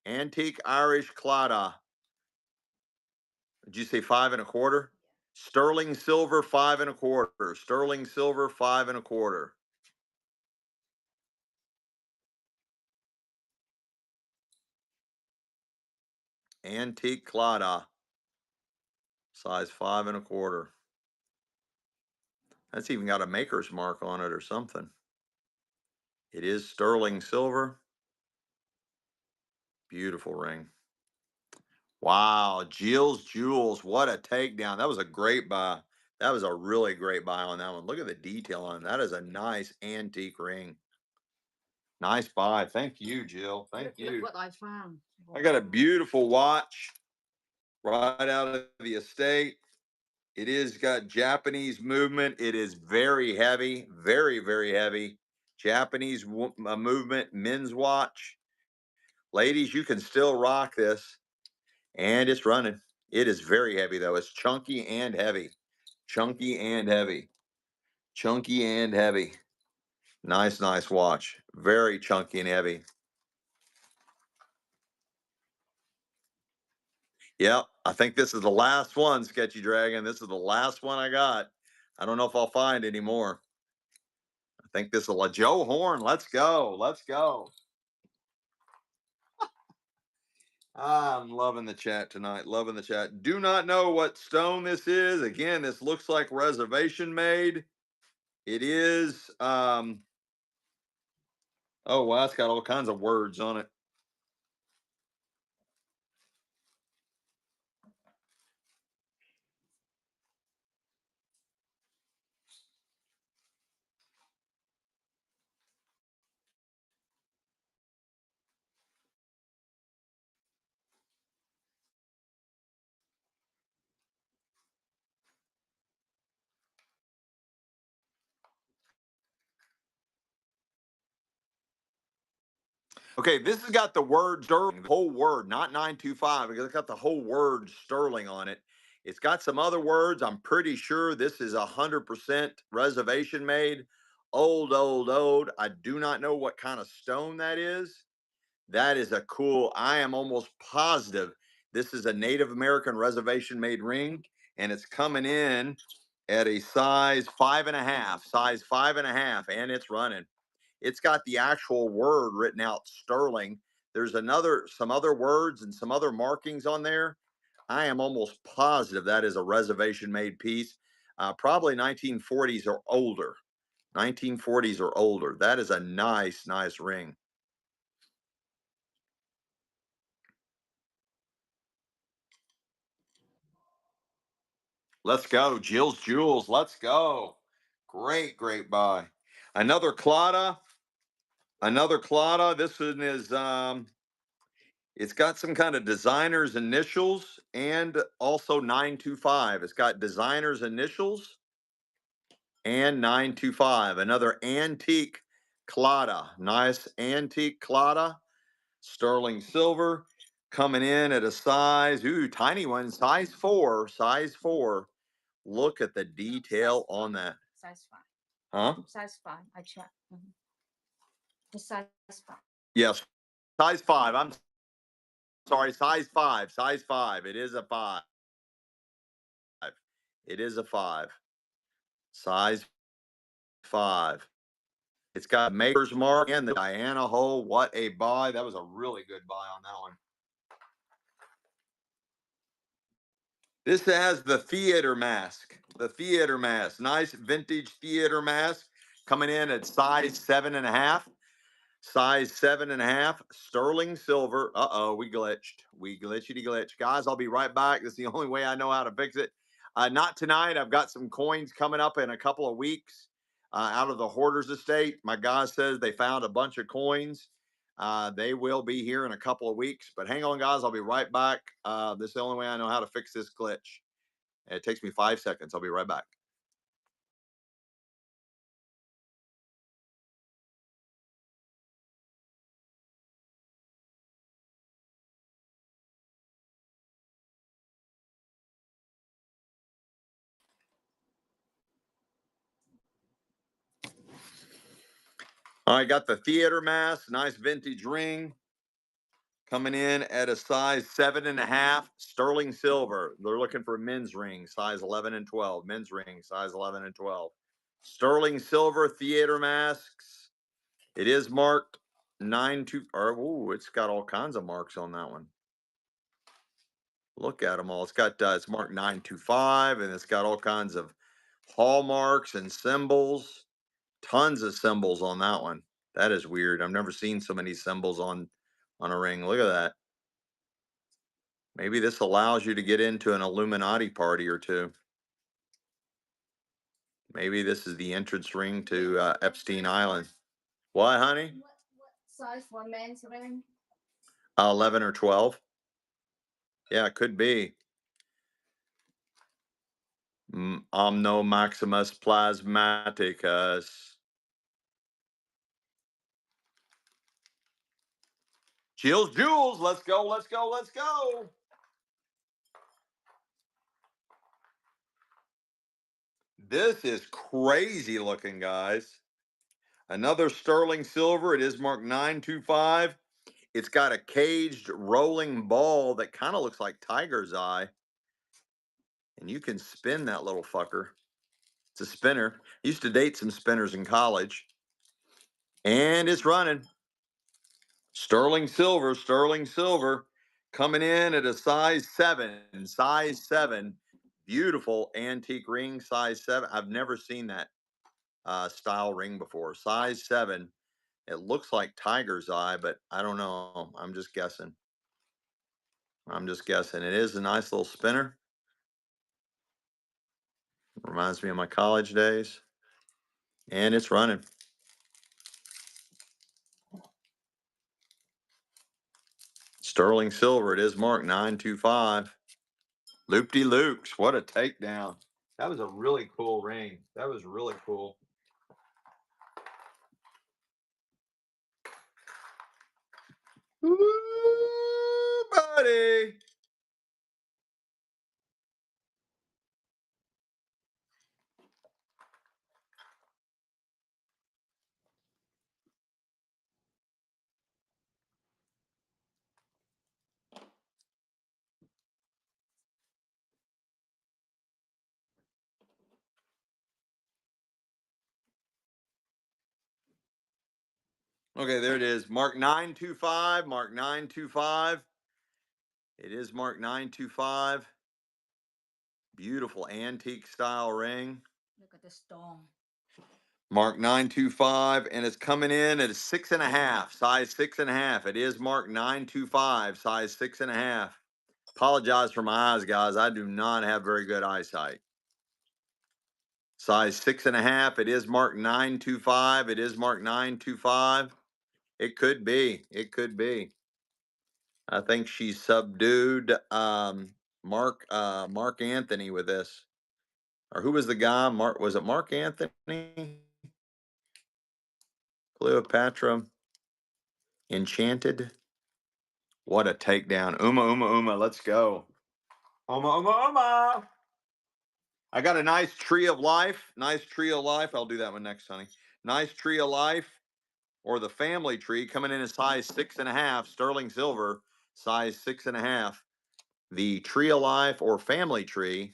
Antique Irish clada. Did you say 5 1/4? Sterling silver 5 1/4. Sterling silver 5 1/4. Antique clada. Size 5 1/4. That's even got a maker's mark on it or something. It is sterling silver. Beautiful ring. Wow, Jill's Jewels. What a takedown. That was a great buy. That was a really great buy on that one. Look at the detail on it. That is a nice antique ring. Nice buy. Thank you, Jill. Thank Look you. what I found. I got a Wow. beautiful watch right out of the estate. It is got Japanese movement. It is very heavy, very, very heavy. Japanese movement, men's watch. Ladies, you can still rock this, and it's running. It is very heavy, though. It's chunky and heavy. Chunky and heavy. Chunky and heavy. Nice, nice watch. Very chunky and heavy. Yep, I think this is the last one, Sketchy Dragon. This is the last one I got. I don't know if I'll find any more. I think this is a Joe Horn. Let's go. Let's go. I'm loving the chat tonight. Loving the chat. Do not know what stone this is. Again, this looks like reservation made. It is oh wow, it's got all kinds of words on it. Okay, this has got the word sterling, the whole word, not 925, because it's got the whole word sterling on it. It's got some other words. I'm pretty sure this is 100% reservation made. Old, old, old. I do not know what kind of stone that is. That is a cool, I am almost positive this is a Native American reservation made ring, and it's coming in at a size 5.5, size 5.5, and it's running. It's got the actual word written out sterling. There's some other words and some other markings on there. I am almost positive that is a reservation made piece, probably 1940s or older. 1940s or older. That is a nice, nice ring. Let's go. Jill's Jewels. Let's go. Great, great buy. Another Clada. Another Clada. This one is it's got some kind of designer's initials and also 925. It's got designer's initials and 925. Another antique Clada. Nice antique Clada. Sterling silver. Coming in at a size, ooh, tiny one, size 4. Size 4. Look at the detail on that. Size 5. Huh? Size 5. I checked. The size 5. Yes. Size 5. I'm sorry. Size 5. Size 5. It is a 5. It is a 5. Size 5. It's got maker's mark and the Diana hole. What a buy. That was a really good buy on that one. This has the theater mask. The theater mask. Nice vintage theater mask coming in at size 7.5. Size 7.5, sterling silver. Uh-oh, we glitched. We glitchity glitch. Guys, I'll be right back. This is the only way I know how to fix it. Not tonight. I've got some coins coming up in a couple of weeks out of the hoarder's estate. My guy says they found a bunch of coins. They will be here in a couple of weeks. But hang on, guys. I'll be right back. This is the only way I know how to fix this glitch. It takes me 5 seconds. I'll be right back. All right, got the theater mask. Nice vintage ring. Coming in at a size 7.5, sterling silver. They're looking for men's ring, size 11 and 12. Men's ring, size 11 and 12. Sterling silver theater masks. It is marked 92. Or it's got all kinds of marks on that one. Look at them all. It's marked 925, and it's got all kinds of hallmarks and symbols. Tons of symbols on that one. That is weird. I've never seen so many symbols on a ring. Look at that. Maybe this allows you to get into an Illuminati party or two. Maybe this is the entrance ring to Epstein Island. What, honey? What size for men's ring? 11 or 12. Yeah, it could be. Omno Maximus Plasmaticus. Jill's Jewels. Let's go, let's go, let's go. This is crazy looking, guys. Another sterling silver. It is marked 925. It's got a caged rolling ball that kind of looks like tiger's eye. And you can spin that little fucker. It's a spinner. I used to date some spinners in college. And it's running. Sterling silver, sterling silver. Coming in at a size 7. Size 7. Beautiful antique ring, size 7. I've never seen that style ring before. Size 7. It looks like tiger's eye, but I don't know. I'm just guessing. I'm just guessing. It is a nice little spinner. Reminds me of my college days. And it's running. Sterling silver. It is marked 925. Loop-de-loops. What a takedown. That was a really cool ring. That was really cool. Ooh, buddy. Okay, there it is. Mark 925. Mark 925. It is marked 925. Beautiful antique style ring. Look at the stone. Mark 925, and it's coming in at a 6.5, size 6.5. It is marked 925, size 6.5. Apologize for my eyes, guys. I do not have very good eyesight. Size 6.5. It is marked 925. It is marked 925. It could be. It could be. I think she subdued Mark Anthony with this. Or who was the guy? Was it Mark Anthony? Cleopatra Enchanted. What a takedown. Uma. Let's go. Uma. I got a nice tree of life. Nice tree of life. I'll do that one next, honey. Nice tree of life, or the family tree, coming in a size 6.5, sterling silver, size 6.5. The tree of life or family tree,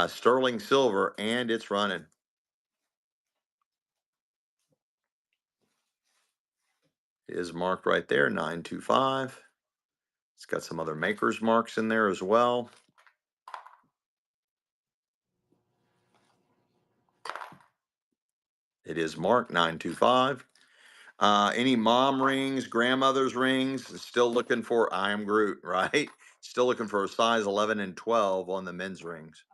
sterling silver, and it's running. It is marked right there, 925. It's got some other maker's marks in there as well. It is marked 925. Any mom rings, grandmother's rings, still looking for I am Groot, right? Still looking for a size 11 and 12 on the men's rings.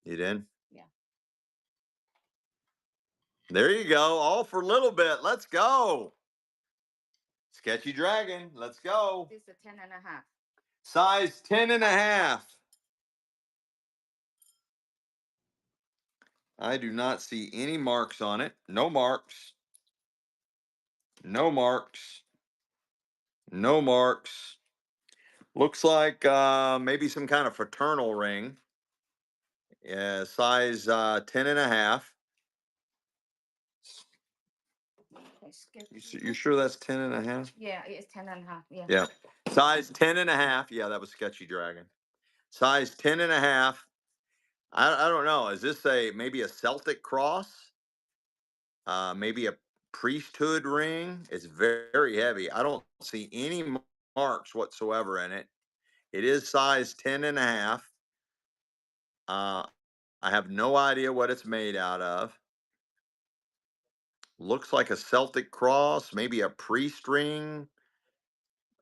You did? Yeah. There you go. All for a little bit. Let's go. Sketchy Dragon. Let's go. This is a 10.5. Size 10.5. I do not see any marks on it. No marks. No marks. No marks. Looks like maybe some kind of fraternal ring. Size 10.5. You sure that's 10.5? Yeah, it's 10.5. Yeah. Yeah. Size 10.5. Yeah, that was Sketchy Dragon. Size 10.5. I don't know. Is this maybe a Celtic cross? Maybe a priesthood ring? It's very heavy. I don't see any marks whatsoever in it. It is size 10.5. I have no idea what it's made out of. Looks like a Celtic cross, maybe a priest ring.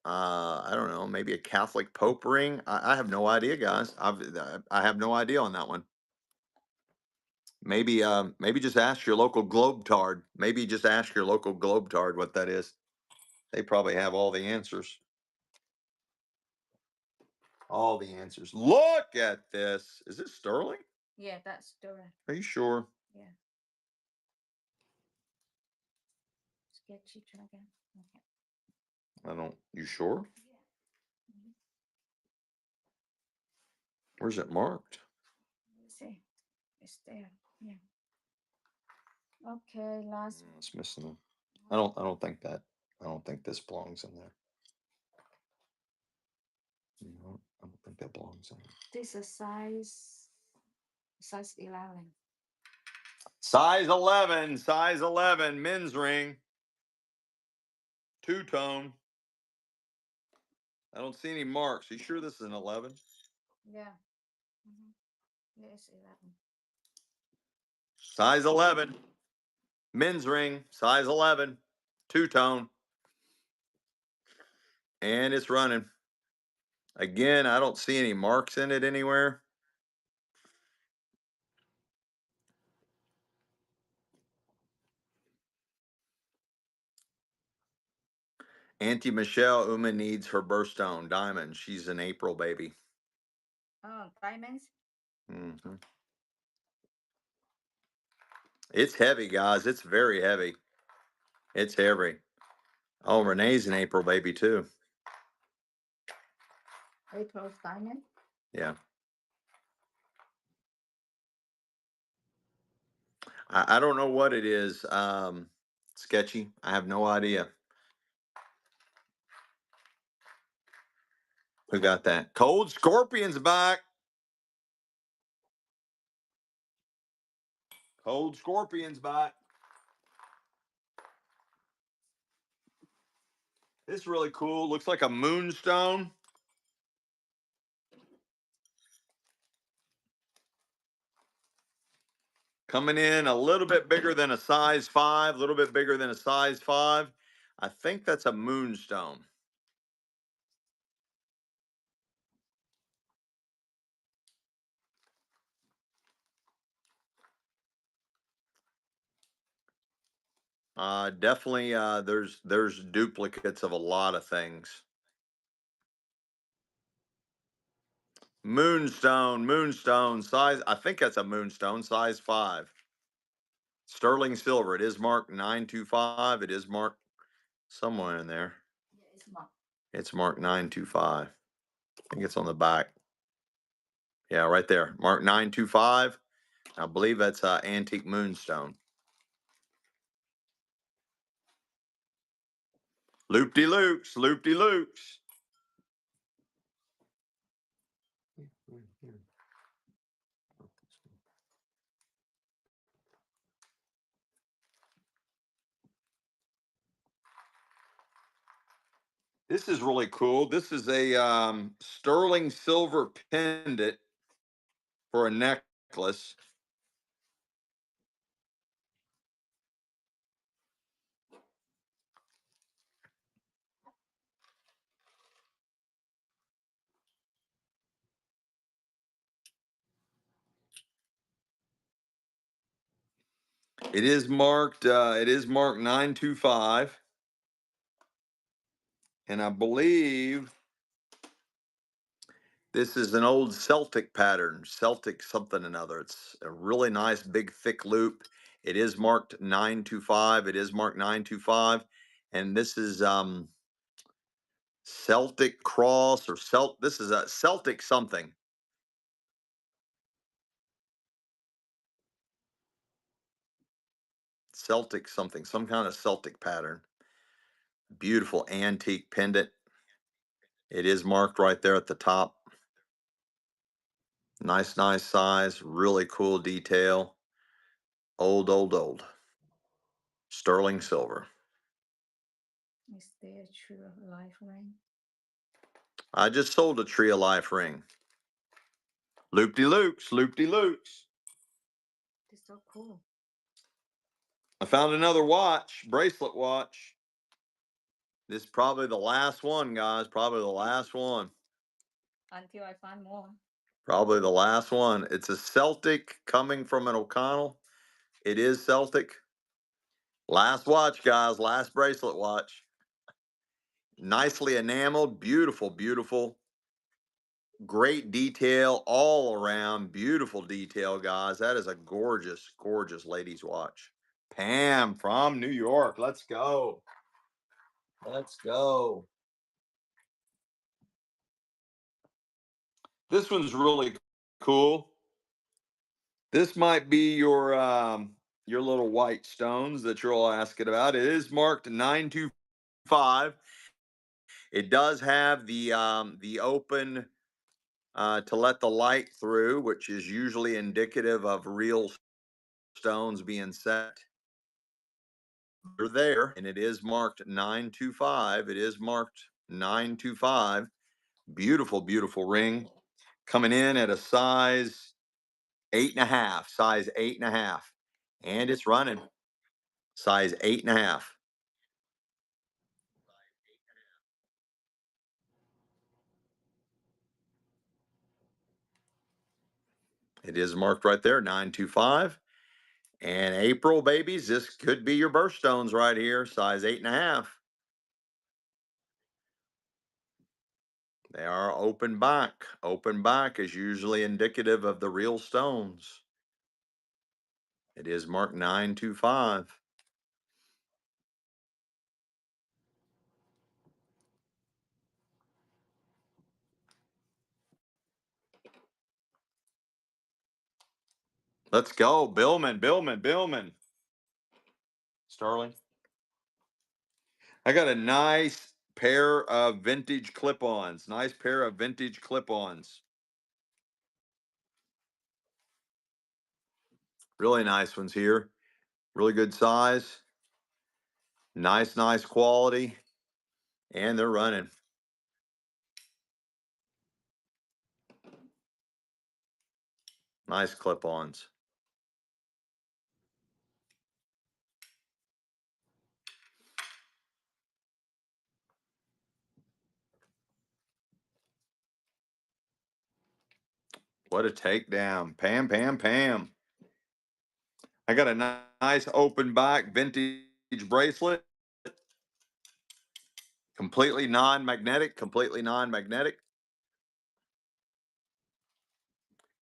I don't know, maybe a Catholic Pope ring. I have no idea, guys. I have no idea on that one. Maybe just ask your local globetard. Maybe just ask your local globetard what that is. They probably have all the answers. All the answers. Look at this. Is this sterling? Yeah, that's sterling. Are you sure? Yeah. Sketchy dragon. Okay. I don't. You sure? Yeah. Where's it marked? Let's see. It's there. Yeah. Okay, last. It's missing them. I don't think that. I don't think this belongs in there. No, I don't think that belongs in there. This is size 11. Size 11. Size 11. Men's ring. Two-tone. I don't see any marks. Are you sure this is an 11? Yeah. Yeah, it's 11. Size 11. Men's ring. Size 11. Two-tone. And it's running. Again, I don't see any marks in it anywhere. Auntie Michelle Uma needs her birthstone diamond. She's an April baby. Oh, diamonds? Mm-hmm. It's heavy, guys. It's very heavy. It's heavy. Oh, Renee's an April baby too. April's diamond? Yeah. I don't know what it is. Sketchy. I have no idea. Who got that? Cold Scorpion's back. Cold Scorpion's back. This is really cool. Looks like a moonstone. Coming in a little bit bigger than a size 5, a little bit bigger than a size 5. I think that's a moonstone. Definitely, there's duplicates of a lot of things. Moonstone, size. I think that's a moonstone, size 5. Sterling silver. It is marked 925. It is marked somewhere in there. Yeah, it's marked. It's marked 925. I think it's on the back. Yeah, right there. Mark 925. I believe that's antique moonstone. Loop-de-loops, loop-de-loops. This is really cool. This is a sterling silver pendant for a necklace. It is marked 925. And I believe this is an old Celtic pattern, Celtic something or another. It's a really nice big thick loop. It is marked 925. It is marked 925. And this is Celtic cross or this is a Celtic something. Celtic something, some kind of Celtic pattern. Beautiful antique pendant. It is marked right there at the top. Nice size, really cool detail. Old. Sterling silver. Is there a true life ring? I just sold a tree of life ring. Loop-de-loops, loop-de-loops. so cool. I found another watch, bracelet watch. This is probably the last one, guys. Probably the last one. Until I find more. Probably the last one. It's a Celtic coming from an O'Connell. It is Celtic. Last watch, guys. Last bracelet watch. Nicely enameled. Beautiful, beautiful. Great detail all around. Beautiful detail, guys. That is a gorgeous, gorgeous ladies' watch. Pam from New York. Let's go. Let's go. This one's really cool. This might be your little white stones that you're all asking about. It is marked 925. It does have the open to let the light through, which is usually indicative of real stones being set. They're there, and it is marked 925. It is marked 925. Beautiful, beautiful ring. Coming in at a size 8.5, size 8.5. And it's running. Size 8.5. It is marked right there, 925. And April, babies, this could be your birthstones right here, size 8.5. They are open back. Open back is usually indicative of the real stones. It is marked 925. Let's go. Billman, Billman, Billman. Starling. I got a nice pair of vintage clip-ons. Nice pair of vintage clip-ons. Really nice ones here. Really good size. Nice, nice quality. And they're running. Nice clip-ons. What a takedown. Pam, Pam, Pam. I got a nice open back vintage bracelet. Completely non-magnetic, completely non-magnetic.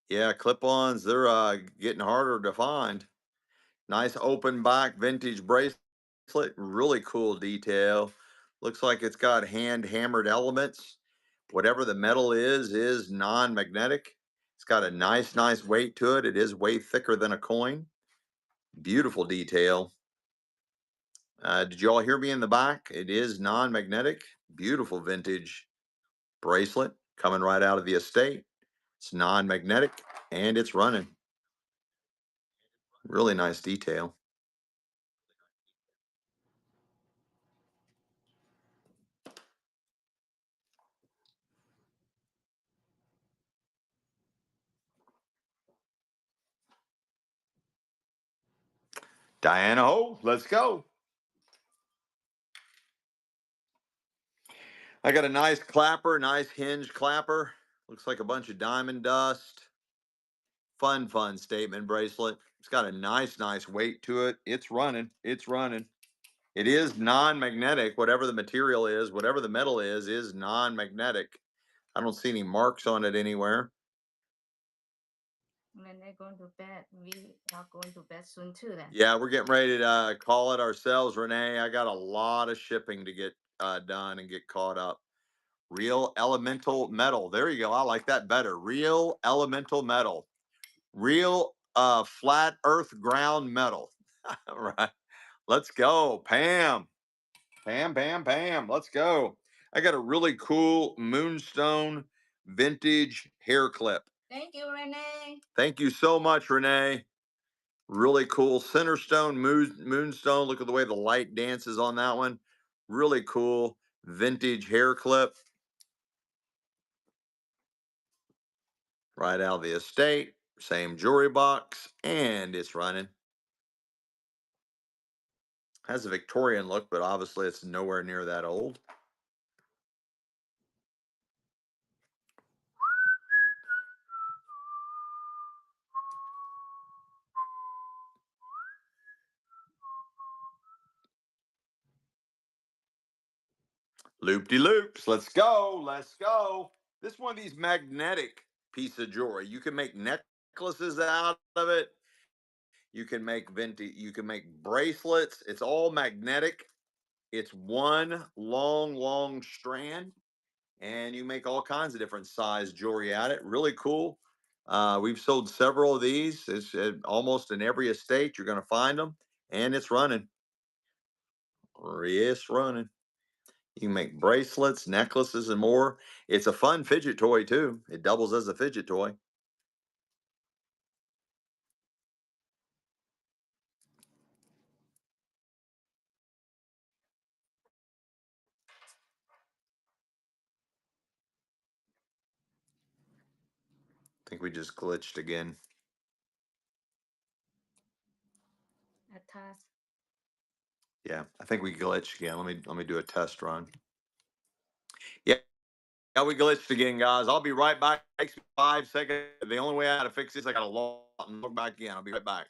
Yeah, clip-ons, they're getting harder to find. Nice open back vintage bracelet. Really cool detail. Looks like it's got hand hammered elements. Whatever the metal is non-magnetic. It's got a nice, nice weight to it. It is way thicker than a coin. Beautiful detail. Did you all hear me in the back? It is non-magnetic. Beautiful vintage bracelet coming right out of the estate. It's non-magnetic and it's running. Really nice detail. Diana Ho, let's go. I got a nice clapper, nice hinge clapper. Looks like a bunch of diamond dust. Fun, fun statement bracelet. It's got a nice, nice weight to it. It's running. It's running. It is non-magnetic. Whatever the material is, whatever the metal is non-magnetic. I don't see any marks on it anywhere. When they're going to bed, we are going to bed soon too then. Yeah, we're getting ready to call it ourselves, Renee. I got a lot of shipping to get done and get caught up. Real elemental metal. There you go. I like that better. Real elemental metal. Real flat earth ground metal. All right. Let's go. Pam. Pam, Pam, Pam. Let's go. I got a really cool moonstone vintage hair clip. Thank you, Renee. Thank you so much, Renee. Really cool center stone, moonstone. Look at the way the light dances on that one. Really cool vintage hair clip. Right out of the estate. same jewelry box, and it's running. Has a Victorian look, but obviously it's nowhere near that old. Loop-de-loops. Let's go. Let's go. This is one of these magnetic piece of jewelry. You can make necklaces out of it. You can make vintage, you can make bracelets. It's all magnetic. It's one long strand, and you make all kinds of different size jewelry at it. Really cool. We've sold several of these. It's almost in every estate. You're going to find them, and it's running. Yes, running. You can make bracelets, necklaces, and more. It's a fun fidget toy too. It doubles as a fidget toy. I think we just glitched again. A task. Yeah, I think we glitched again. Let me do a test run. Yeah, yeah, we glitched again, guys. I'll be right back. Takes me 5 seconds. The only way I got to fix this, I got to log out and log back in. I'll be right back.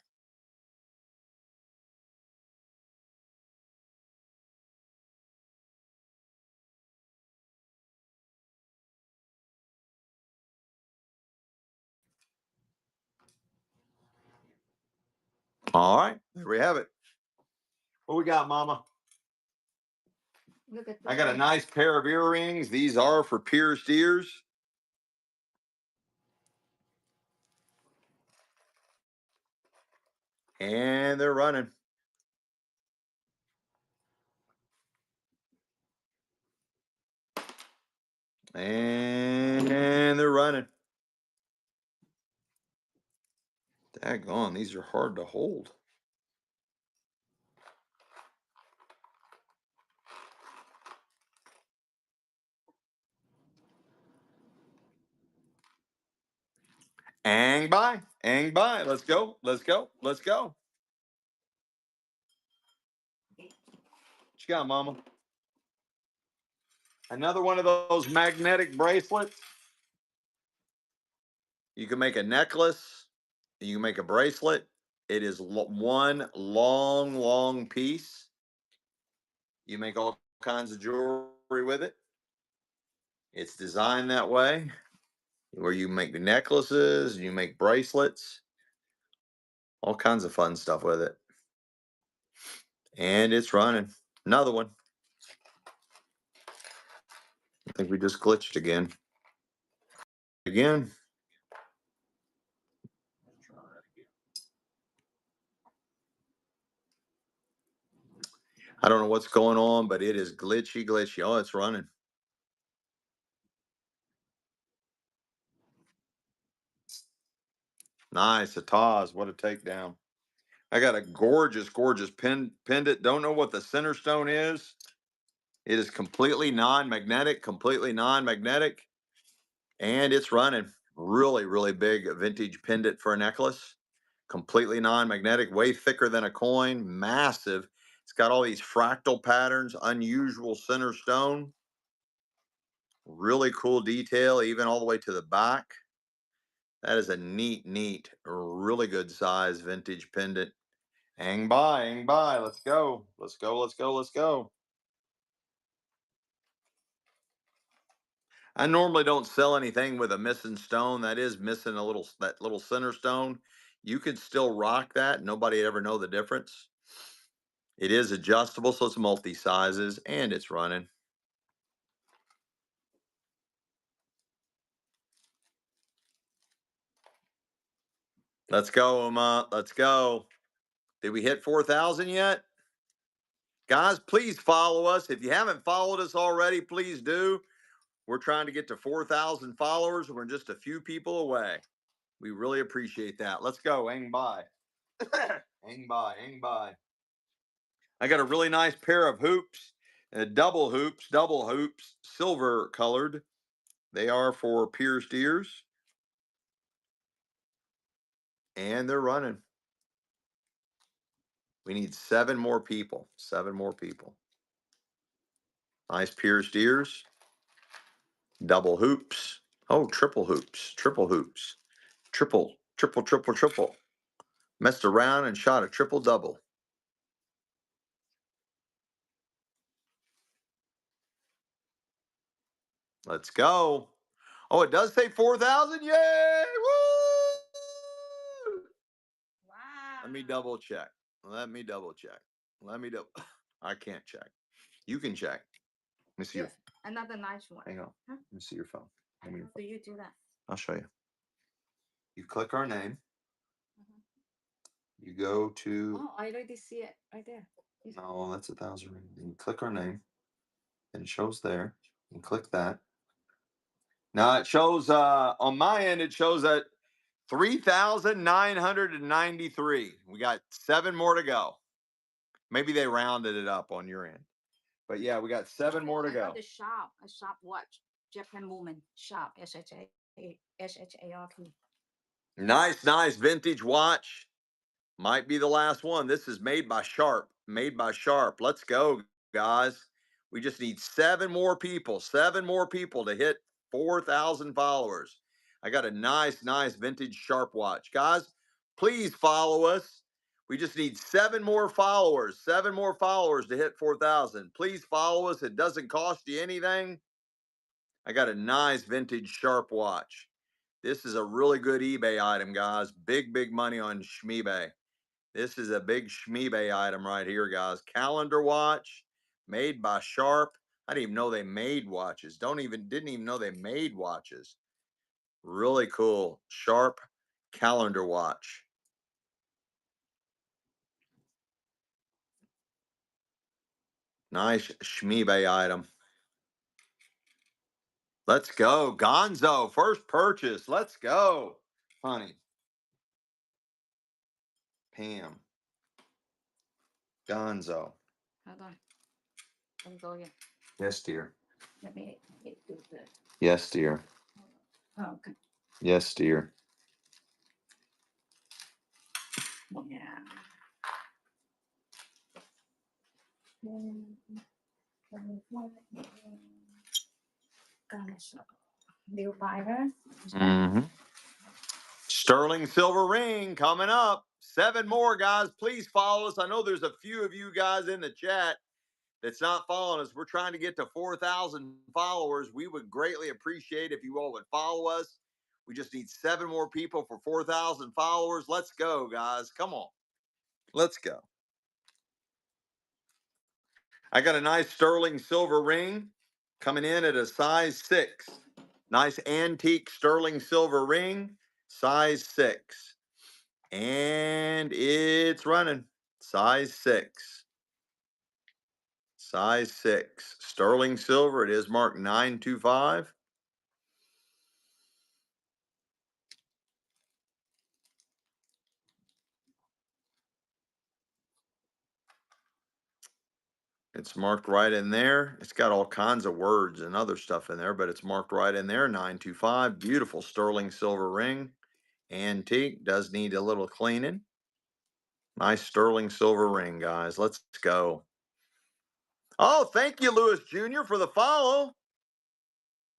All right, there we have it. What we got, Mama? Look at I got a that. nice pair of earrings. These are for pierced ears. And they're running. And they're running. Daggone, these are hard to hold. Hang by. Hang by. Let's go. Let's go. Let's go. What you got, Mama? Another one of those magnetic bracelets. You can make a necklace. You can make a bracelet. It is one long piece. You make all kinds of jewelry with it. It's designed that way, where you make the necklaces, you make bracelets, all kinds of fun stuff with it. And it's running. Another one. I think we just glitched again. Again. I don't know what's going on, but it is glitchy. Oh, it's running. Nice. A Taz. What a takedown. I got a gorgeous pendant. Don't know what the center stone is. It is completely non-magnetic, and it's running. Really big vintage pendant for a necklace. Completely non-magnetic, way thicker than a coin, massive. It's got all these fractal patterns, unusual center stone. Really cool detail, even all the way to the back. That is a neat, really good size vintage pendant. Hang by. Let's go. Let's go. I normally don't sell anything with a missing stone. That is missing that little center stone. You could still rock that. Nobody ever know the difference. It is adjustable, so it's multi sizes, and it's running. Let's go, Uma. Let's go. Did we hit 4,000 yet? Guys, please follow us. If you haven't followed us already, please do. We're trying to get to 4,000 followers. We're just a few people away. We really appreciate that. Let's go. Hang by. Hang by. I got a really nice pair of hoops, double hoops, silver colored. They are for pierced ears. And they're running. We need 7 more people. 7 more people. Nice pierced ears. Double hoops. Oh, triple hoops. Triple hoops. Triple, triple, triple, triple. Messed around and shot a triple double. Let's go. Oh, it does say 4,000. Yay! Woo! Wow. Let me double check. Let me double check. Let me double. I can't check. You can check. Let me see Yes, another nice one. Hang on. Huh? Let me see your phone. How do you do that? I'll show you. You click our name. Mhm. You go to. Oh, I already see it right there. No, that's 1,000. You click our name, and it shows there. You click that. Now it shows on my end. It shows that 3,993. We got 7 more to go. Maybe they rounded it up on your end, but yeah, we got 7 more to go. The sharp, a sharp watch, Japan woman, sharp, SHARP. Nice, nice vintage watch. Might be the last one. This is made by Sharp. Made by Sharp. Let's go, guys. We just need 7 more people. 7 more people to hit 4,000 followers. I got a nice, nice vintage Sharp watch. Guys, please follow us. We just need 7 more followers. 7 more followers to hit 4,000. Please follow us. It doesn't cost you anything. I got a nice vintage Sharp watch. This is a really good eBay item, guys. Big, big money on Schmeebay. This is a big Schmeebay item right here, guys. Calendar watch made by Sharp. I didn't even know they made watches. Didn't even know they made watches. Really cool. Sharp calendar watch. Nice Schmeebay item. Let's go. Gonzo, first purchase. Let's go, honey. Pam. Gonzo. Hold on. Don't go yet. Yes, dear. Let me do the. Yes, dear. Oh, okay. Yes, dear. Yeah. New fiber. Mm-hmm. Sterling silver ring coming up. 7 more, guys. Please follow us. I know there's a few of you guys in the chat that's not following us. We're trying to get to 4,000 followers. We would greatly appreciate if you all would follow us. We just need 7 more people for 4,000 followers. Let's go, guys. Come on. Let's go. I got a nice sterling silver ring coming in at a size 6. Nice antique sterling silver ring, size 6. And it's running. Size 6. Size 6. Sterling silver. It is marked 925. It's marked right in there. It's got all kinds of words and other stuff in there, but it's marked right in there. 925. Beautiful sterling silver ring. Antique. Does need a little cleaning. Nice sterling silver ring, guys. Let's go. Oh, thank you, Lewis Jr., for the follow.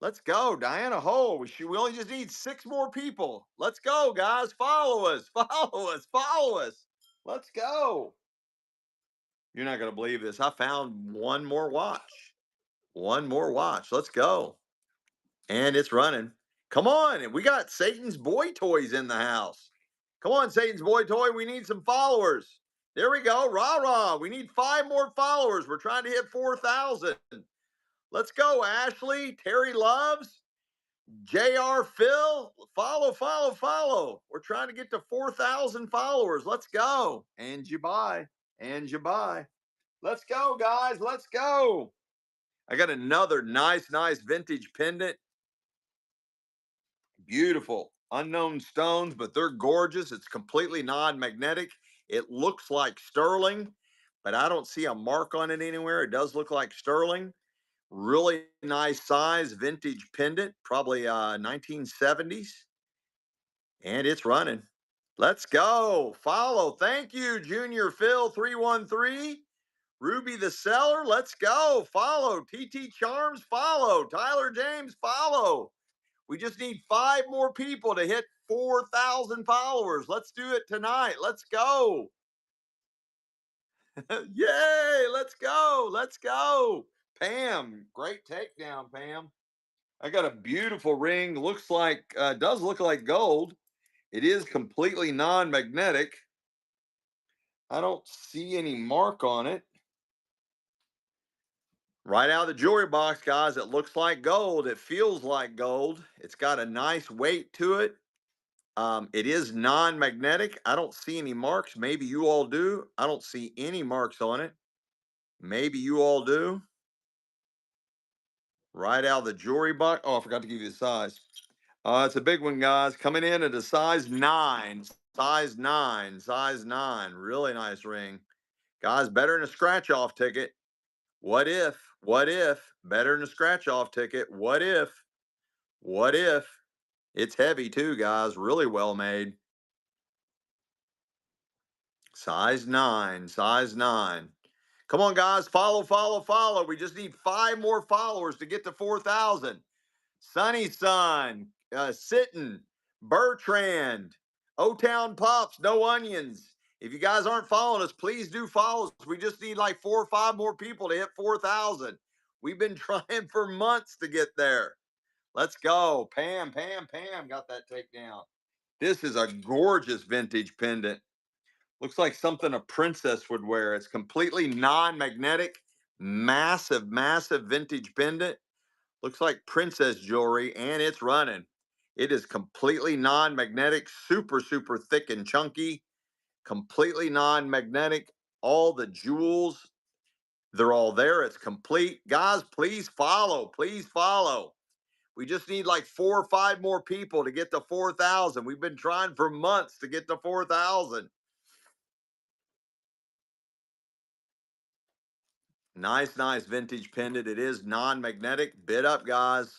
Let's go. Diana Ho. We only just need 6 more people. Let's go, guys. Follow us. Follow us. Follow us. Let's go. You're not going to believe this. I found one more watch. One more watch. Let's go. And it's running. Come on. We got Satan's Boy Toys in the house. Come on, Satan's Boy Toy. We need some followers. There we go. Rah, rah. We need 5 more followers. We're trying to hit 4,000. Let's go, Ashley. Terry Loves. JR Phil, follow, follow, follow. We're trying to get to 4,000 followers. Let's go. And you buy. And you buy. Let's go, guys. Let's go. I got another nice, nice vintage pendant. Beautiful. Unknown stones, but they're gorgeous. It's completely non-magnetic. It looks like sterling, but I don't see a mark on it anywhere. It does look like sterling. Really nice size vintage pendant, probably 1970s. And it's running. Let's go. Follow. Thank you, Junior Phil 313. Ruby the Seller. Let's go. Follow. TT Charms. Follow. Tyler James. Follow. We just need 5 more people to hit 4,000 followers. Let's do it tonight. Let's go. Yay. Let's go. Let's go. Pam. Great takedown, Pam. I got a beautiful ring. Looks like, does look like gold. It is completely non-magnetic. I don't see any mark on it. Right out of the jewelry box, guys, it looks like gold. It feels like gold. It's got a nice weight to it. It is non-magnetic. I don't see any marks. Maybe you all do. I don't see any marks on it. Maybe you all do. Right out of the jewelry box. Oh, I forgot to give you the size. It's a big one, guys. Coming in at a size 9. Size 9. Size 9. Really nice ring. Guys, better than a scratch-off ticket. What if? What if? Better than a scratch-off ticket. What if? What if? It's heavy too, guys. Really well made. Size 9. Size 9. Come on, guys. Follow, follow, follow. We just need 5 more followers to get to 4,000. Sunny Sun, Sittin, Bertrand, O-Town Pops, No Onions. If you guys aren't following us, please do follow us. We just need like 4 or 5 more people to hit 4,000. We've been trying for months to get there. Let's go. Pam, Pam, Pam got that takedown. This is a gorgeous vintage pendant. Looks like something a princess would wear. It's completely non-magnetic, massive, massive vintage pendant. Looks like princess jewelry, and it's running. It is completely non-magnetic, super, super thick and chunky, completely non-magnetic. All the jewels, they're all there. It's complete. Guys, please follow. Please follow. We just need like 4 or 5 more people to get to 4,000. We've been trying for months to get to 4,000. Nice, nice vintage pendant. It is non-magnetic. Bid up, guys.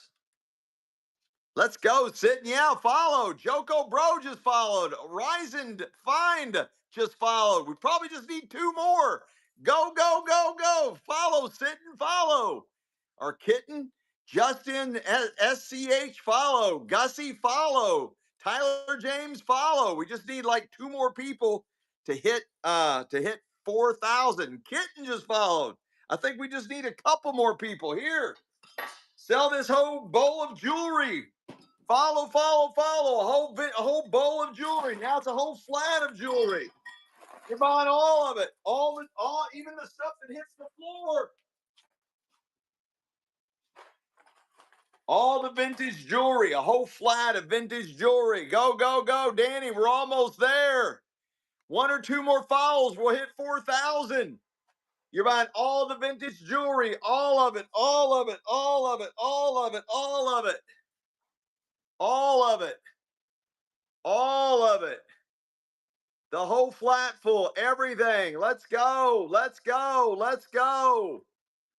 Let's go. Sit and yeah, follow. Joko Bro just followed. Ryzen Find just followed. We probably just need 2 more. Go, go, go, go. Follow, sit and follow. Our kitten, Justin SCH, follow. Gussie, follow. Tyler James, follow. We just need like 2 more people to hit 4,000. Kitten just followed. I think we just need a couple more people here. Sell this whole bowl of jewelry. Follow, follow, follow. A whole bowl of jewelry. Now it's a whole flat of jewelry. You're buying all of it. All, even the stuff that hits the floor. All the vintage jewelry. A whole flat of vintage jewelry. Go, go, go. Danny, we're almost there. 1 or 2 more follows. We'll hit 4,000. You're buying all the vintage jewelry. All of it. All of it. All of it. All of it. All of it. All of it. All of it. The whole flat full, everything. Let's go. Let's go. Let's go.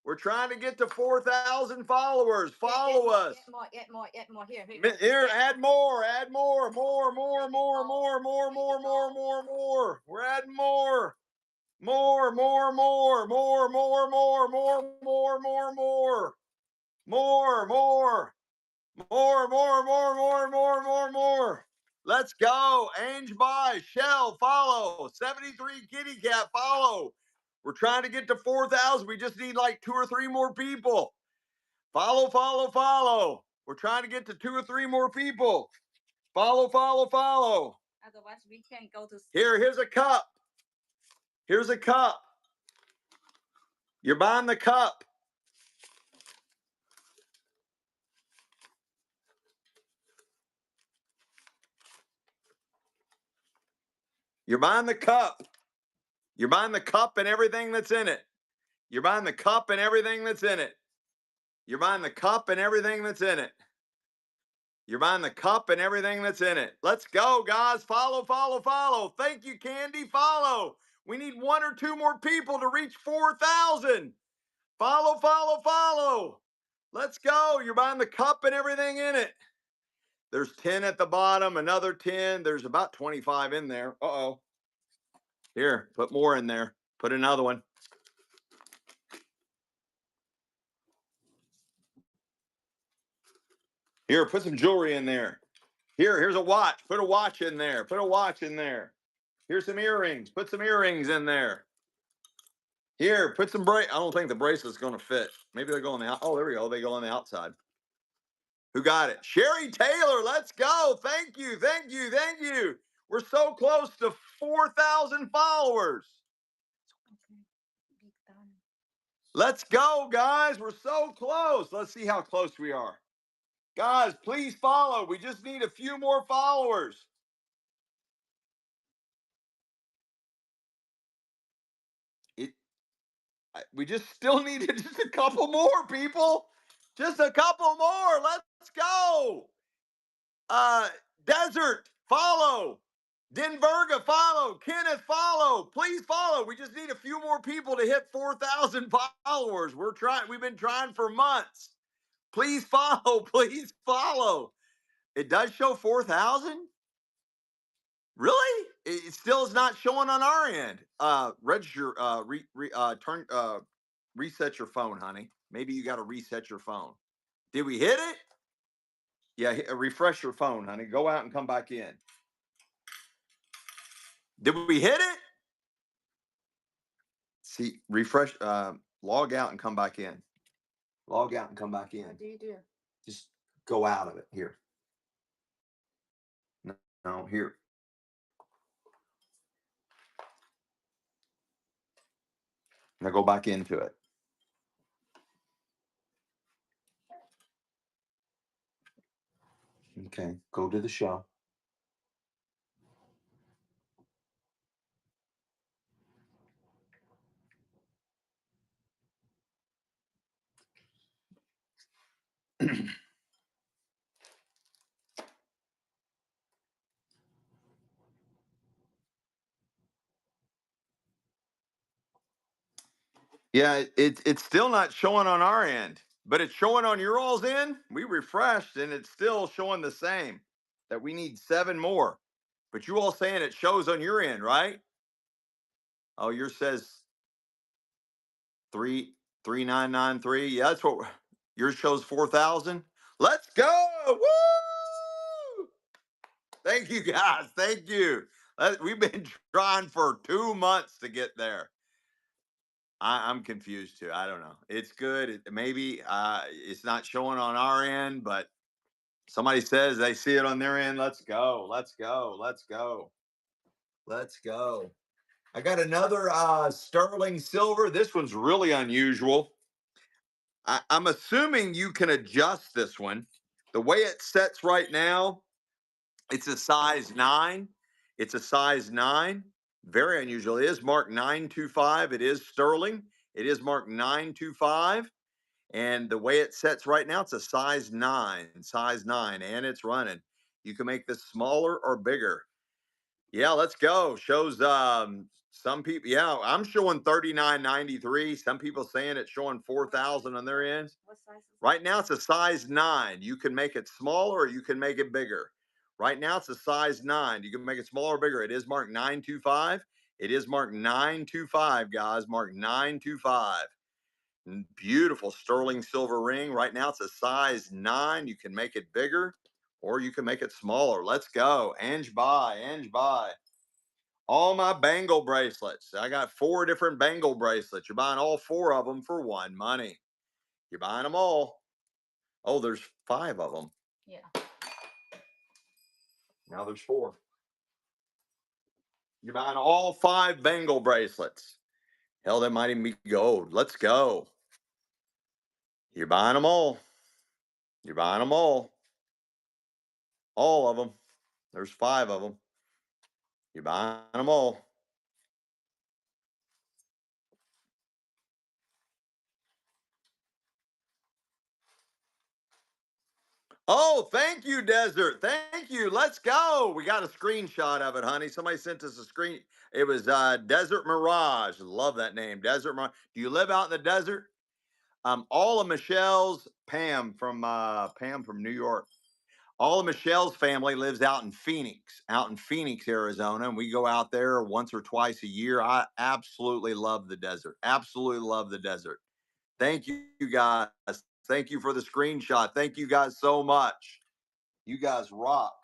We're trying to get to 4,000 followers. Follow us. Add more. Here. Here, add more. More. We're adding more. More. More. Let's go. Ange by Shell, follow. 73 Kitty Cat, follow. We're trying to get to 4,000. We just need like 2 or 3 more people. Follow, follow, follow. We're trying to get to 2 or 3 more people. Follow, follow, follow. Otherwise, we can't go to. Here's a cup. Here's a cup. You're buying the cup. You're buying the cup. You're buying the cup and everything that's in it. You're buying the cup and everything that's in it. You're buying the cup and everything that's in it. You're buying the cup and everything that's in it. Let's go, guys. Follow, follow, follow. Thank you, Candy. Follow. We need 1 or 2 more people to reach 4,000. Follow, follow, follow. Let's go. You're buying the cup and everything in it. There's 10 at the bottom, another 10. There's about 25 in there. Uh-oh. Here, put more in there. Put another one. Here, put some jewelry in there. Here's a watch. Put a watch in there. Put a watch in there. Here's some earrings. Put some earrings in there. Here, put some I don't think the bracelet's going to fit. Maybe they go on the oh, there we go. They go on the outside. Who got it? Sherry Taylor, let's go. Thank you. Thank you. Thank you. We're so close to 4,000 followers. Let's go, guys. We're so close. Let's see how close we are. Guys, please follow. We just need a few more followers. We just still need just a couple more, people. Just a couple more. Let's go. Desert, follow. Denverga, follow. Kenneth, follow. Please follow. We just need a few more people to hit 4,000 followers. We've been trying for months. Please follow. Please follow. It does show 4,000? Really? It still is not showing on our end. Register, reset your phone, honey. Maybe you got to reset your phone. Did we hit it? Yeah, refresh your phone, honey. Go out and come back in. Did we hit it? See, refresh, log out and come back in. Log out and come back in. What do you do? Just go out of it. Here. No, here. Now go back into it. Okay, go to the show. Yeah, it's still not showing on our end, but it's showing on your all's end. We refreshed and it's still showing the same, that we need 7 more. But you all saying it shows on your end, right? Oh, yours says 3993. Yeah, that's what yours shows 4,000. Let's go. Woo! Thank you guys. Thank you. We've been trying for 2 months to get there. I'm confused too. I don't know. It's good. Maybe it's not showing on our end, but somebody says they see it on their end. Let's go. Let's go. Let's go. Let's go. I got another sterling silver. This one's really unusual. I'm assuming you can adjust this one. The way it sets right now, it's a size 9. It's a size 9. Very unusual. It is marked 925. It is sterling. It is marked 925. And the way it sets right now, it's a size 9, and it's running. You can make this smaller or bigger. Yeah, let's go. Shows some people. Yeah, I'm showing 39.93. Some people saying it's showing 4,000 on their ends. What size is it? Right now, it's a size 9. You can make it smaller or you can make it bigger. Right now, it's a size 9. You can make it smaller or bigger. It is marked 925. It is marked 925, guys. Marked 925. Beautiful sterling silver ring. Right now, it's a size 9. You can make it bigger or you can make it smaller. Let's go. Ange buy. All my bangle bracelets. I got 4 different bangle bracelets. You're buying all 4 of them for one money. You're buying them all. Oh, there's 5 of them. Yeah. Now there's 4. You're buying all 5 bangle bracelets. Hell, that might even be gold. Let's go. You're buying them all. You're buying them all. All of them. There's 5 of them. You're buying them all. Oh, thank you, Desert. Thank you. Let's go. We got a screenshot of it, honey. Somebody sent us a screen. It was Desert Mirage. Love that name, Desert Mirage. Do you live out in the desert? All of Michelle's Pam from New York. All of Michelle's family lives out in Phoenix, Arizona, and we go out there once or twice a year. I absolutely love the desert. Absolutely love the desert. Thank you guys. Thank you for the screenshot. Thank you guys so much. You guys rock.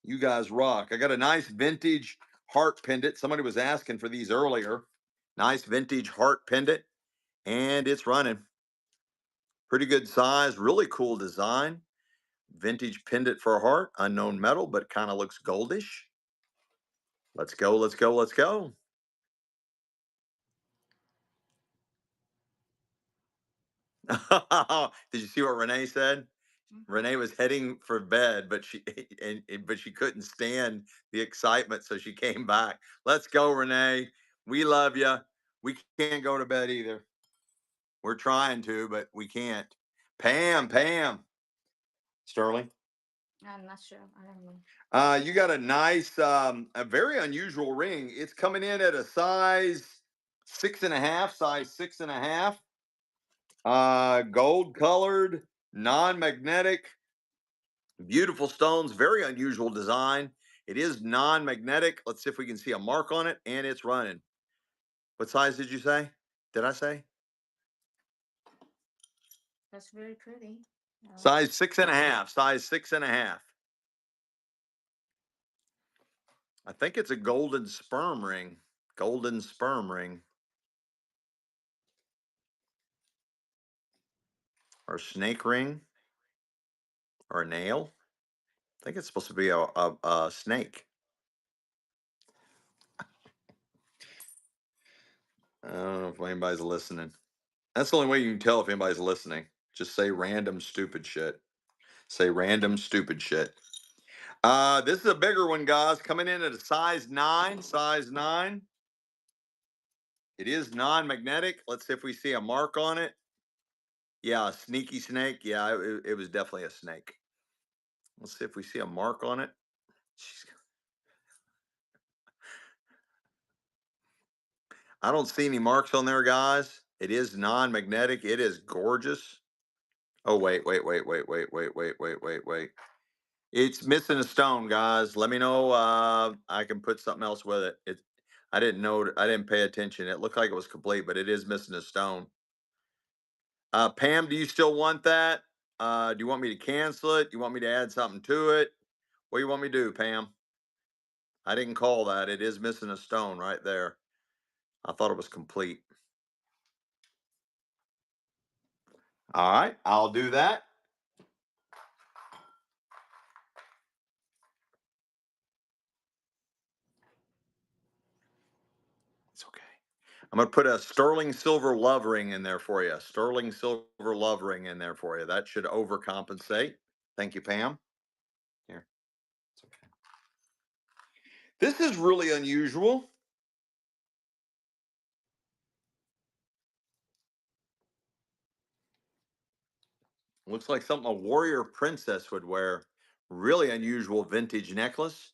You guys rock. I got a nice vintage heart pendant. Somebody was asking for these earlier. Nice vintage heart pendant, and it's running. Pretty good size, really cool design. Vintage pendant for a heart, unknown metal, but kind of looks goldish. Let's go, let's go, let's go. Did you see what Renee said? Renee was heading for bed, but she couldn't stand the excitement, so she came back. Let's go, Renee. We love you. We can't go to bed either. We're trying to, but we can't. Pam, Sterling. I'm not sure. I don't know. You got a nice, a very unusual ring. It's coming in at a size 6.5, size 6.5. Gold colored, non-magnetic, beautiful stones, very unusual design. It is non-magnetic. Let's see if we can see a mark on it, and it's running. What size did you say? Did I say? That's very pretty. Size 6.5, size 6.5. I think it's a golden sperm ring. Golden sperm ring. Or snake ring. Or a nail. I think it's supposed to be a snake. I don't know if anybody's listening. That's the only way you can tell if anybody's listening. Just say random stupid shit. Say random stupid shit. This is a bigger one, guys. Coming in at a size 9. Size 9. It is non-magnetic. Let's see if we see a mark on it. Yeah, a sneaky snake. Yeah, it was definitely a snake. Let's see if we see a mark on it. I don't see any marks on there, guys. It is non-magnetic. It is gorgeous. Oh, wait. It's missing a stone, guys. Let me know. I can put something else with it. I didn't know. I didn't pay attention. It looked like it was complete, but it is missing a stone. Pam, do you still want that? Do you want me to cancel it? Do you want me to add something to it? What do you want me to do, Pam? I didn't call that. It is missing a stone right there. I thought it was complete. All right, I'll do that. It's okay. I'm going to put a sterling silver love ring in there for you. Sterling silver love ring in there for you. That should overcompensate. Thank you, Pam. Here. It's okay. This is really unusual. Looks like something a warrior princess would wear. Really unusual vintage necklace.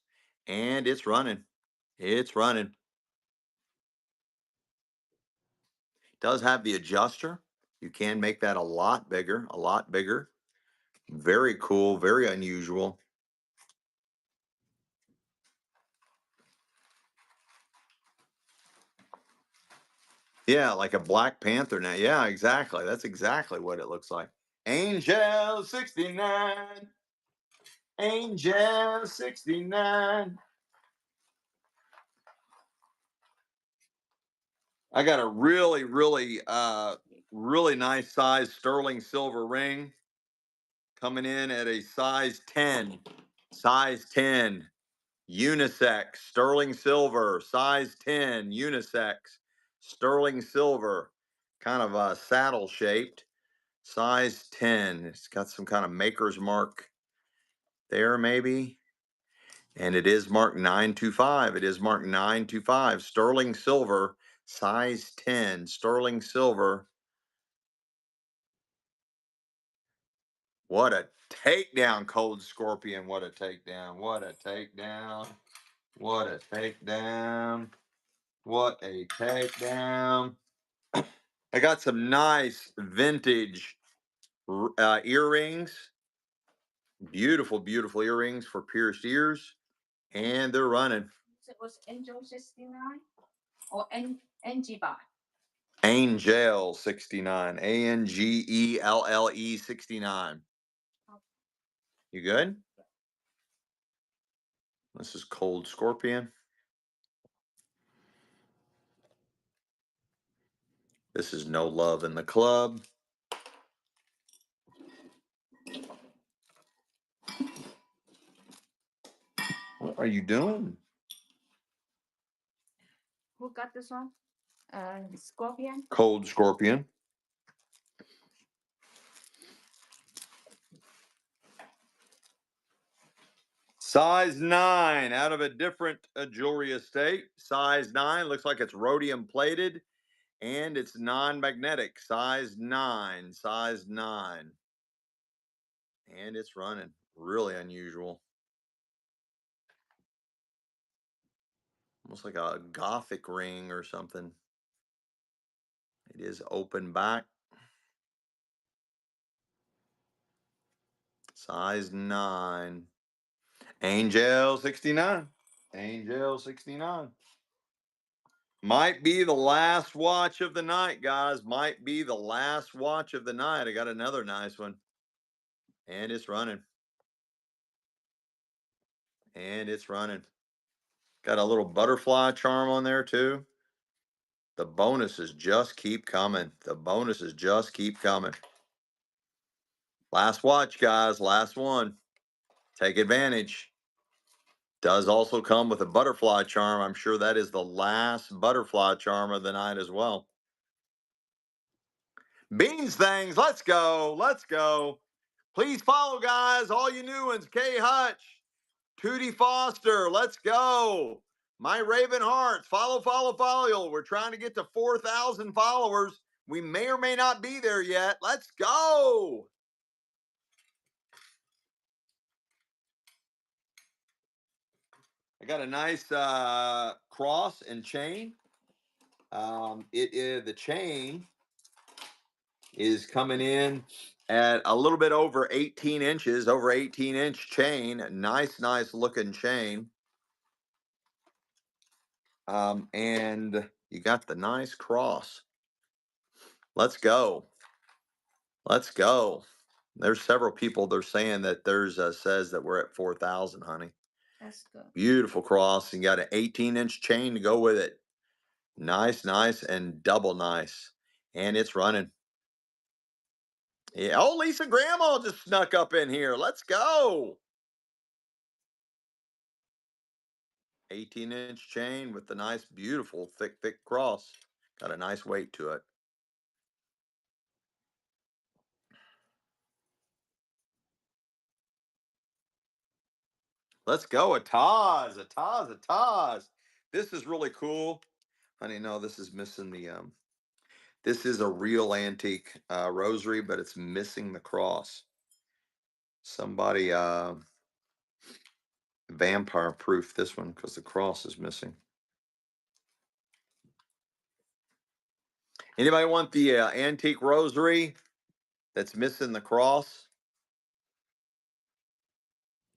And it's running. It's running. Does have the adjuster. You can make that a lot bigger, a lot bigger. Very cool, very unusual. Yeah, like a Black Panther now. Yeah, exactly. That's exactly what it looks like. Angel 69. Angel 69. I got a really nice size sterling silver ring coming in at a size 10. Size 10. Unisex. Sterling silver. Size 10. Unisex. Sterling silver. Kind of saddle shaped. Size 10. It's got some kind of maker's mark there, maybe. And it is marked 925. It is marked 925. Sterling silver, size 10. Sterling silver. What a takedown, Cold Scorpion. What a takedown. What a takedown. What a takedown. What a takedown. I got some nice vintage earrings. Beautiful, beautiful earrings for pierced ears. And they're running. It was Angel 69 or NG bar. Angel 69. ANGELLE 69. You good? This is Cold Scorpion. This is No Love in the Club. What are you doing? Who got this one? Scorpion. Cold Scorpion. Size 9 out of a different jewelry estate. Size 9 looks like it's rhodium plated and it's non-magnetic. Size 9, size 9. And it's running. Really unusual. Almost like a gothic ring or something. It is open back. Size 9. Angel 69. Angel 69. Might be the last watch of the night, guys. Might be the last watch of the night. I got another nice one. And it's running. And it's running. Got a little butterfly charm on there, too. The bonuses just keep coming. The bonuses just keep coming. Last watch, guys. Last one. Take advantage. Does also come with a butterfly charm. I'm sure that is the last butterfly charm of the night as well. Beans things. Let's go. Let's go. Please follow, guys. All you new ones. K Hutch, Tootie Foster. Let's go. My Raven Hearts. Follow, follow, follow. We're trying to get to 4,000 followers. We may or may not be there yet. Let's go. I got a nice cross and chain. It is the chain is coming in at a little bit over 18 inches, over 18-inch chain. Nice, nice looking chain. And you got the nice cross. Let's go. Let's go. There's several people they're saying that theirs says that we're at 4,000, honey. That's good. Beautiful cross. You got an 18-inch chain to go with it. Nice, nice, and double nice. And it's running. Yeah. Oh, Lisa Grandma just snuck up in here. Let's go. 18-inch chain with the nice, beautiful, thick, thick cross. Got a nice weight to it. Let's go. A Taz, a Taz, a Taz. This is really cool. Honey, no, this is missing the this is a real antique rosary, but it's missing the cross. Somebody vampire proof this one because the cross is missing. Anybody want the antique rosary that's missing the cross?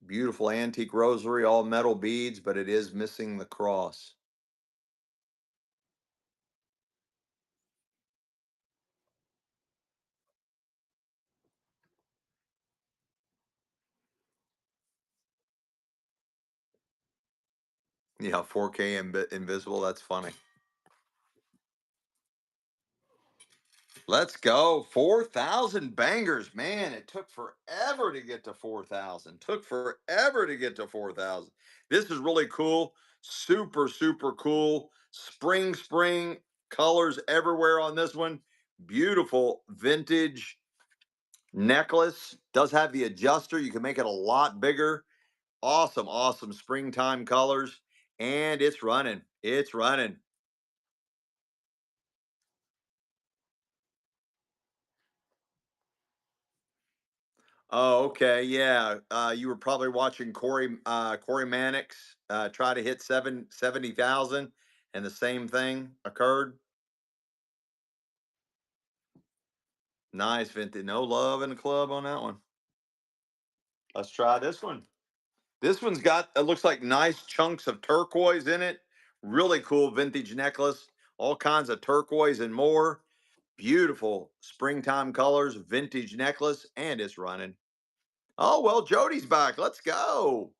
Beautiful antique rosary, all metal beads, but it is missing the cross. Yeah, 4K invisible. That's funny. Let's go. 4,000 bangers. Man, it took forever to get to 4,000. Took forever to get to 4,000. This is really cool. Super, super cool. Spring, spring colors everywhere on this one. Beautiful vintage necklace. Does have the adjuster. You can make it a lot bigger. Awesome, awesome springtime colors. And it's running. It's running. Oh, okay. Yeah. You were probably watching Corey Mannix try to hit 70,000 and the same thing occurred. Nice, Vintage. No love in the club on that one. Let's try this one. This one's got, it looks like nice chunks of turquoise in it. Really cool vintage necklace. All kinds of turquoise and more. Beautiful springtime colors, vintage necklace, and it's running. Oh, well, Jody's back. Let's go.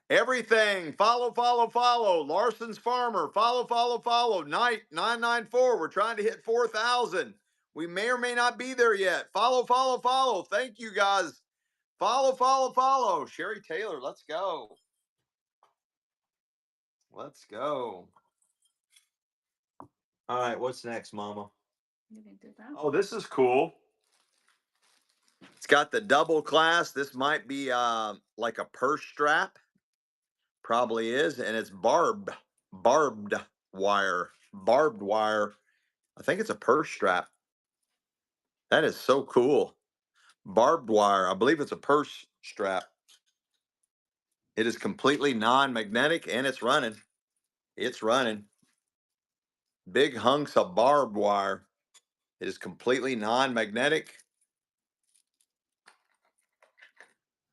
Everything. Follow, follow, follow. Larson's Farmer. Follow, follow, follow. Night 994. We're trying to hit 4,000. We may or may not be there yet. Follow, follow, follow. Thank you, guys. Follow, follow, follow. Sherry Taylor, let's go. Let's go. All right, what's next, Mama? You can do that. Oh, this is cool. It's got the double clasp. This might be like a purse strap. Probably is, and it's barbed wire. Barbed wire. I think it's a purse strap. That is so cool. Barbed wire. I believe it's a purse strap. It is completely non-magnetic and it's running. It's running. Big hunks of barbed wire. It is completely non-magnetic. I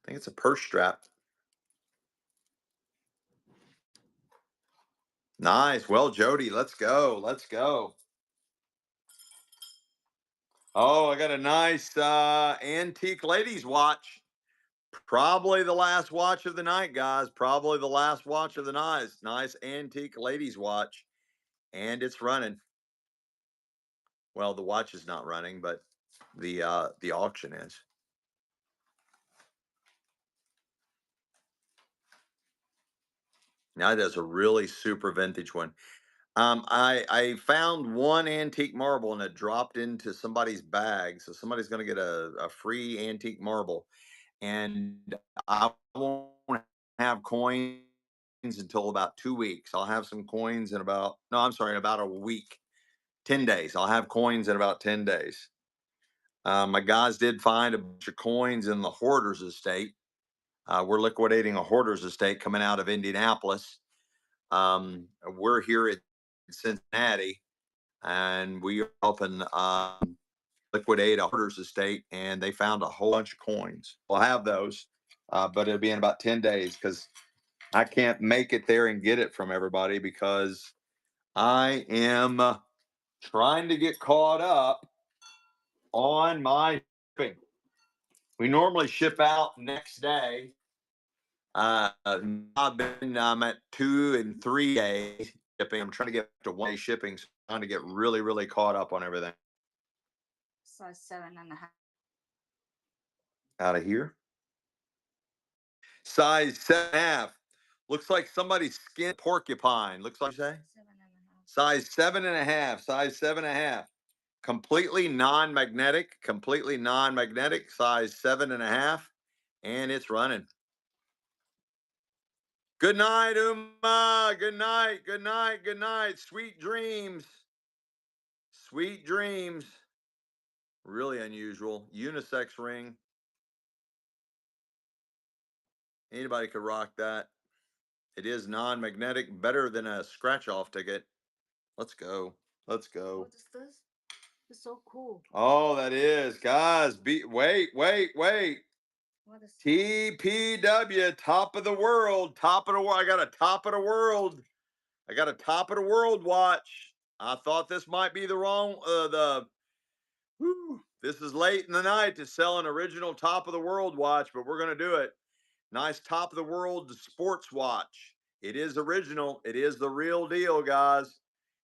think it's a purse strap. Nice. Well, Jody, let's go. Let's go. Oh, I got a nice antique ladies watch. Probably the last watch of the night, guys. Probably the last watch of the night. Nice antique ladies watch. And it's running. Well, the watch is not running, but the auction is. Now that's a really super vintage one. I found one antique marble and it dropped into somebody's bag. So somebody's going to get a free antique marble. And I won't have coins until about 2 weeks. I'll have some coins in about, no, I'm sorry, about a week, 10 days. I'll have coins in about 10 days. My guys did find a bunch of coins in the hoarder's estate. We're liquidating a hoarder's estate coming out of Indianapolis. We're here at Cincinnati, and we are helping liquidate a hoarder's estate, and they found a whole bunch of coins. We'll have those, but it'll be in about 10 days because I can't make it there and get it from everybody because I am trying to get caught up on my shipping. We normally ship out next day. I've been at 2 and 3 days shipping. I'm trying to get to 1 day shipping, so I'm trying to get really, really caught up on everything. Size 7.5. Out of here. Size 7.5. Looks like somebody skinned porcupine. Looks like, say? 7.5. Size 7.5. Size 7.5. Completely non-magnetic. Completely non-magnetic. Size 7.5. And it's running. Good night, Uma. Good night. Good night. Good night. Sweet dreams. Sweet dreams. Really unusual. Unisex ring. Anybody could rock that. It is non-magnetic. Better than a scratch-off ticket. Let's go. Let's go. What is this? It's so cool. Oh, that is. Guys, wait. What is TPW, top of the world. Top of the world. I got a top of the world. I got a top of the world watch. I thought this might be the wrong, this is late in the night to sell an original top of the world watch, but we're going to do it. Nice top of the world sports watch. It is original. It is the real deal, guys.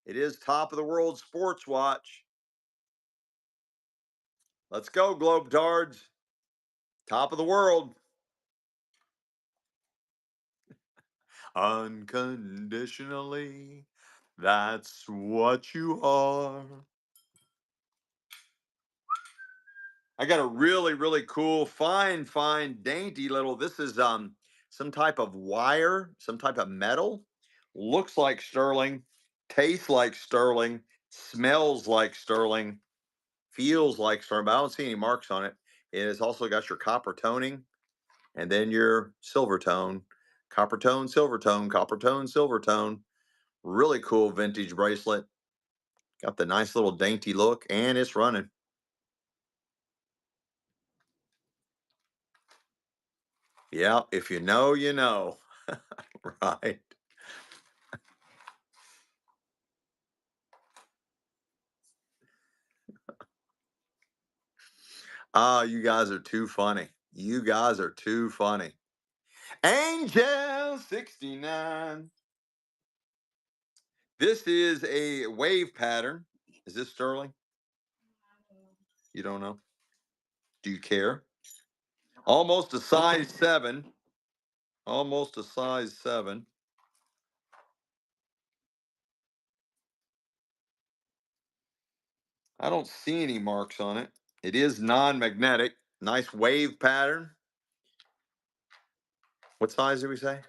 It is top of the world sports watch. Let's go, Globetards. Top of the world. Unconditionally, that's what you are. I got a really, really cool, fine, dainty little, this is some type of wire, some type of metal. Looks like sterling, tastes like sterling, smells like sterling, feels like sterling, but I don't see any marks on it. It has also got your copper toning and then your silver tone. Copper tone, silver tone, copper tone, silver tone. Really cool vintage bracelet. Got the nice little dainty look and it's running. Yeah, if you know, you know. Right. Ah, you guys are too funny. You guys are too funny. Angel 69. This is a wave pattern. Is this Sterling? You don't know? Do you care? Almost a size 7. Almost a size 7. I don't see any marks on it. It is non-magnetic. Nice wave pattern. What size did we say?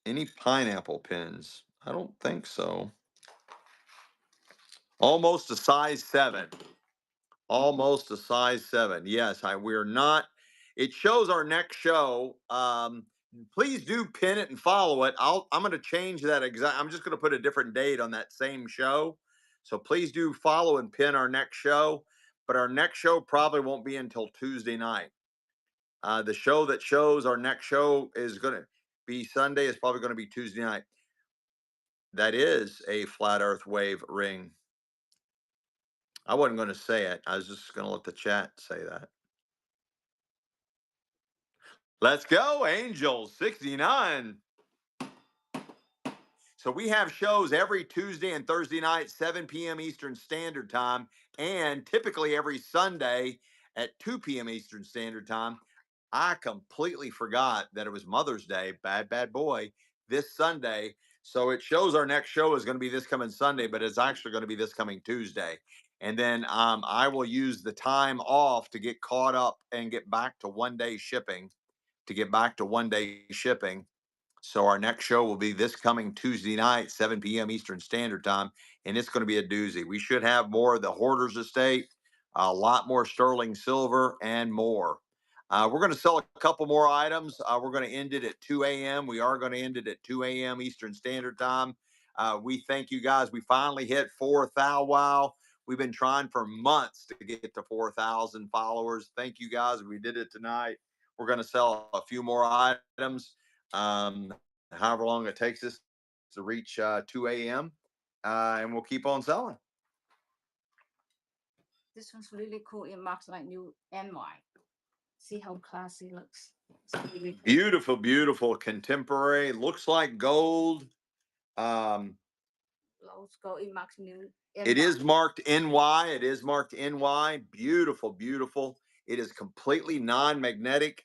Any pineapple pins? I don't think so. Almost a size 7. Almost a size 7. Yes, we're not. It shows our next show. Please do pin it and follow it. I'm going to change that exact. I'm just going to put a different date on that same show. So please do follow and pin our next show. But our next show probably won't be until Tuesday night. The show that shows our next show is going to be Sunday. Is probably going to be Tuesday night. That is a flat Earth wave ring. I wasn't going to say it. I was just going to let the chat say that. Let's go, Angels 69. So we have shows every Tuesday and Thursday night, 7 p.m. Eastern Standard Time, and typically every Sunday at 2 p.m. Eastern Standard Time. I completely forgot that it was Mother's Day, bad boy, this Sunday. So it shows our next show is going to be this coming Sunday, but it's actually going to be this coming Tuesday. And then I will use the time off to get caught up and get back to 1 day shipping. So our next show will be this coming Tuesday night, 7 p.m. Eastern Standard Time, and it's going to be a doozy. We should have more of the Hoarders Estate, a lot more sterling silver, and more. We're going to sell a couple more items. We're going to end it at 2 a.m. We are going to end it at 2 a.m. Eastern Standard Time. We thank you guys. We finally hit 4,000. Wow. We've been trying for months to get to 4,000 followers. Thank you guys. We did it tonight. We're going to sell a few more items. However long it takes us to reach 2 a.m. And we'll keep on selling. This one's really cool. It marks like new NY. See how classy looks. Really cool. Beautiful, beautiful contemporary. Looks like gold. Let's go. It marks new NY. It is marked NY. It is marked NY. Beautiful, beautiful. It is completely non-magnetic.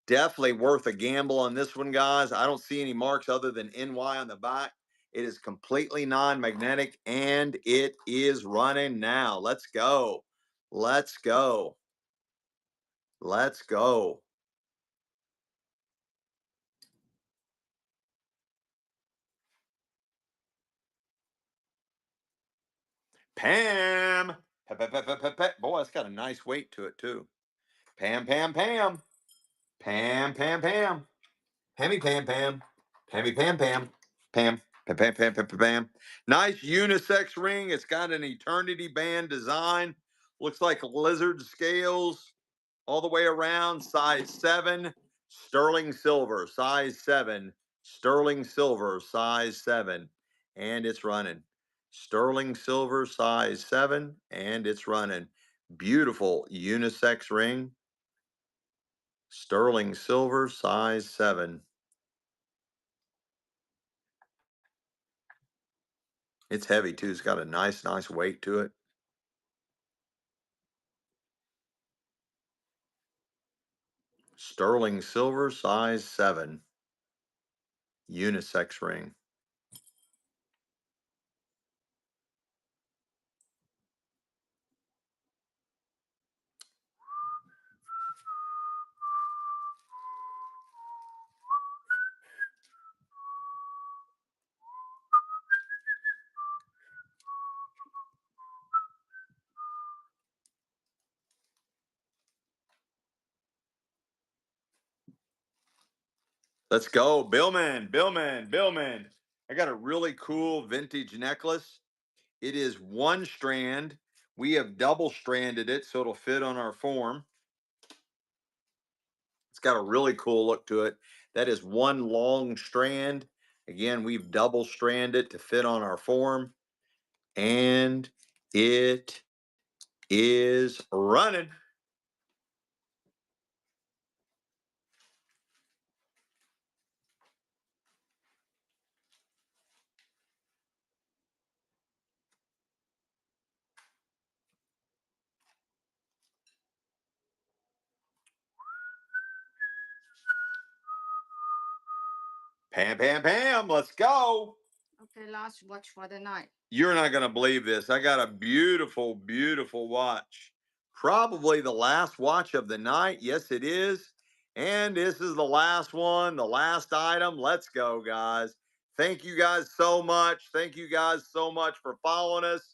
Definitely worth a gamble on this one, guys. I don't see any marks other than NY on the back. It is completely non-magnetic and it is running now. Let's go. Let's go. Let's go. Pam. Boy, it's got a nice weight to it, too. Pam, Pam, Pam. Pam, Pam, Pam. Pammy, Pam, Pam. Pammy, Pam, Pam. Pam. Pam, Pam, Pam, Pam, Pam, Pam. Nice unisex ring. It's got an eternity band design. Looks like lizard scales all the way around. Size 7. Sterling silver. Size 7. Sterling silver. Size 7. And it's running. Sterling silver. Size 7. And it's running. Beautiful unisex ring. Sterling silver. Size 7. It's heavy too. It's got a nice weight to it. Sterling silver, size 7. Unisex ring. Let's go. Billman, Billman, Billman. I got a really cool vintage necklace. It is 1 strand. We have double stranded it so it'll fit on our form. got a really cool look to it. That is one long strand. Again, we've double stranded to fit on our form, and it is running. Pam, pam, pam. Let's go. Okay, last watch for the night. You're not going to believe this. I got a beautiful, beautiful watch. Probably the last watch of the night. Yes, it is. And this is the last one, the last item. Let's go, guys. Thank you guys so much. Thank you guys so much for following us.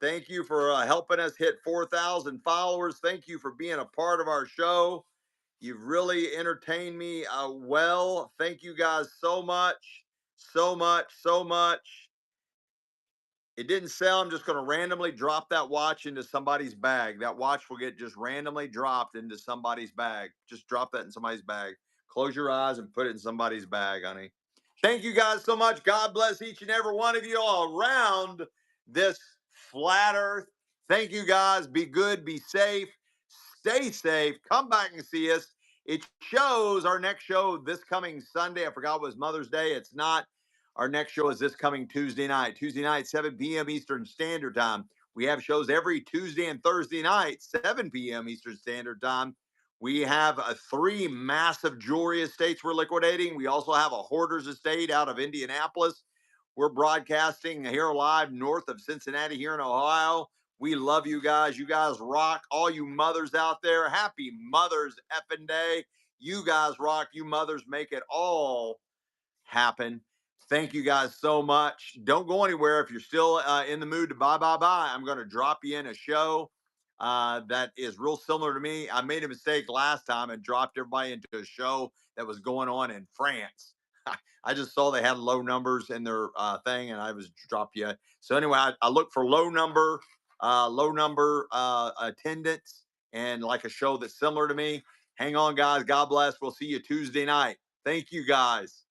Thank you for helping us hit 4,000 followers. Thank you for being a part of our show. You've really entertained me well. Thank you guys so much, so much, so much. It didn't sell. I'm just going to randomly drop that watch into somebody's bag. That watch will get just randomly dropped into somebody's bag. Just drop that in somebody's bag. Close your eyes and put it in somebody's bag, honey. Thank you guys so much. God bless each and every one of you all around this flat earth. Thank you guys. Be good. Be safe. Stay safe. Come back and see us. It shows our next show this coming Sunday. I forgot it was Mother's Day. It's not. Our next show is this coming Tuesday night, 7 p.m. Eastern Standard Time. We have shows every Tuesday and Thursday night, 7 p.m. Eastern Standard Time. We have 3 massive jewelry estates we're liquidating. We also have a hoarder's estate out of Indianapolis. We're broadcasting here live north of Cincinnati here in Ohio. We love you guys. You guys rock. All you mothers out there, happy Mother's effing Day. You guys rock. You mothers make it all happen. Thank you guys so much. Don't go anywhere. If you're still in the mood to bye. I'm going to drop you in a show that is real similar to me. I made a mistake last time and dropped everybody into a show that was going on in France. I just saw they had low numbers in their thing, and I was dropped you. So anyway, I look for low number attendance and like a show that's similar to me. Hang on, guys. God bless. We'll see you Tuesday night. Thank you, guys.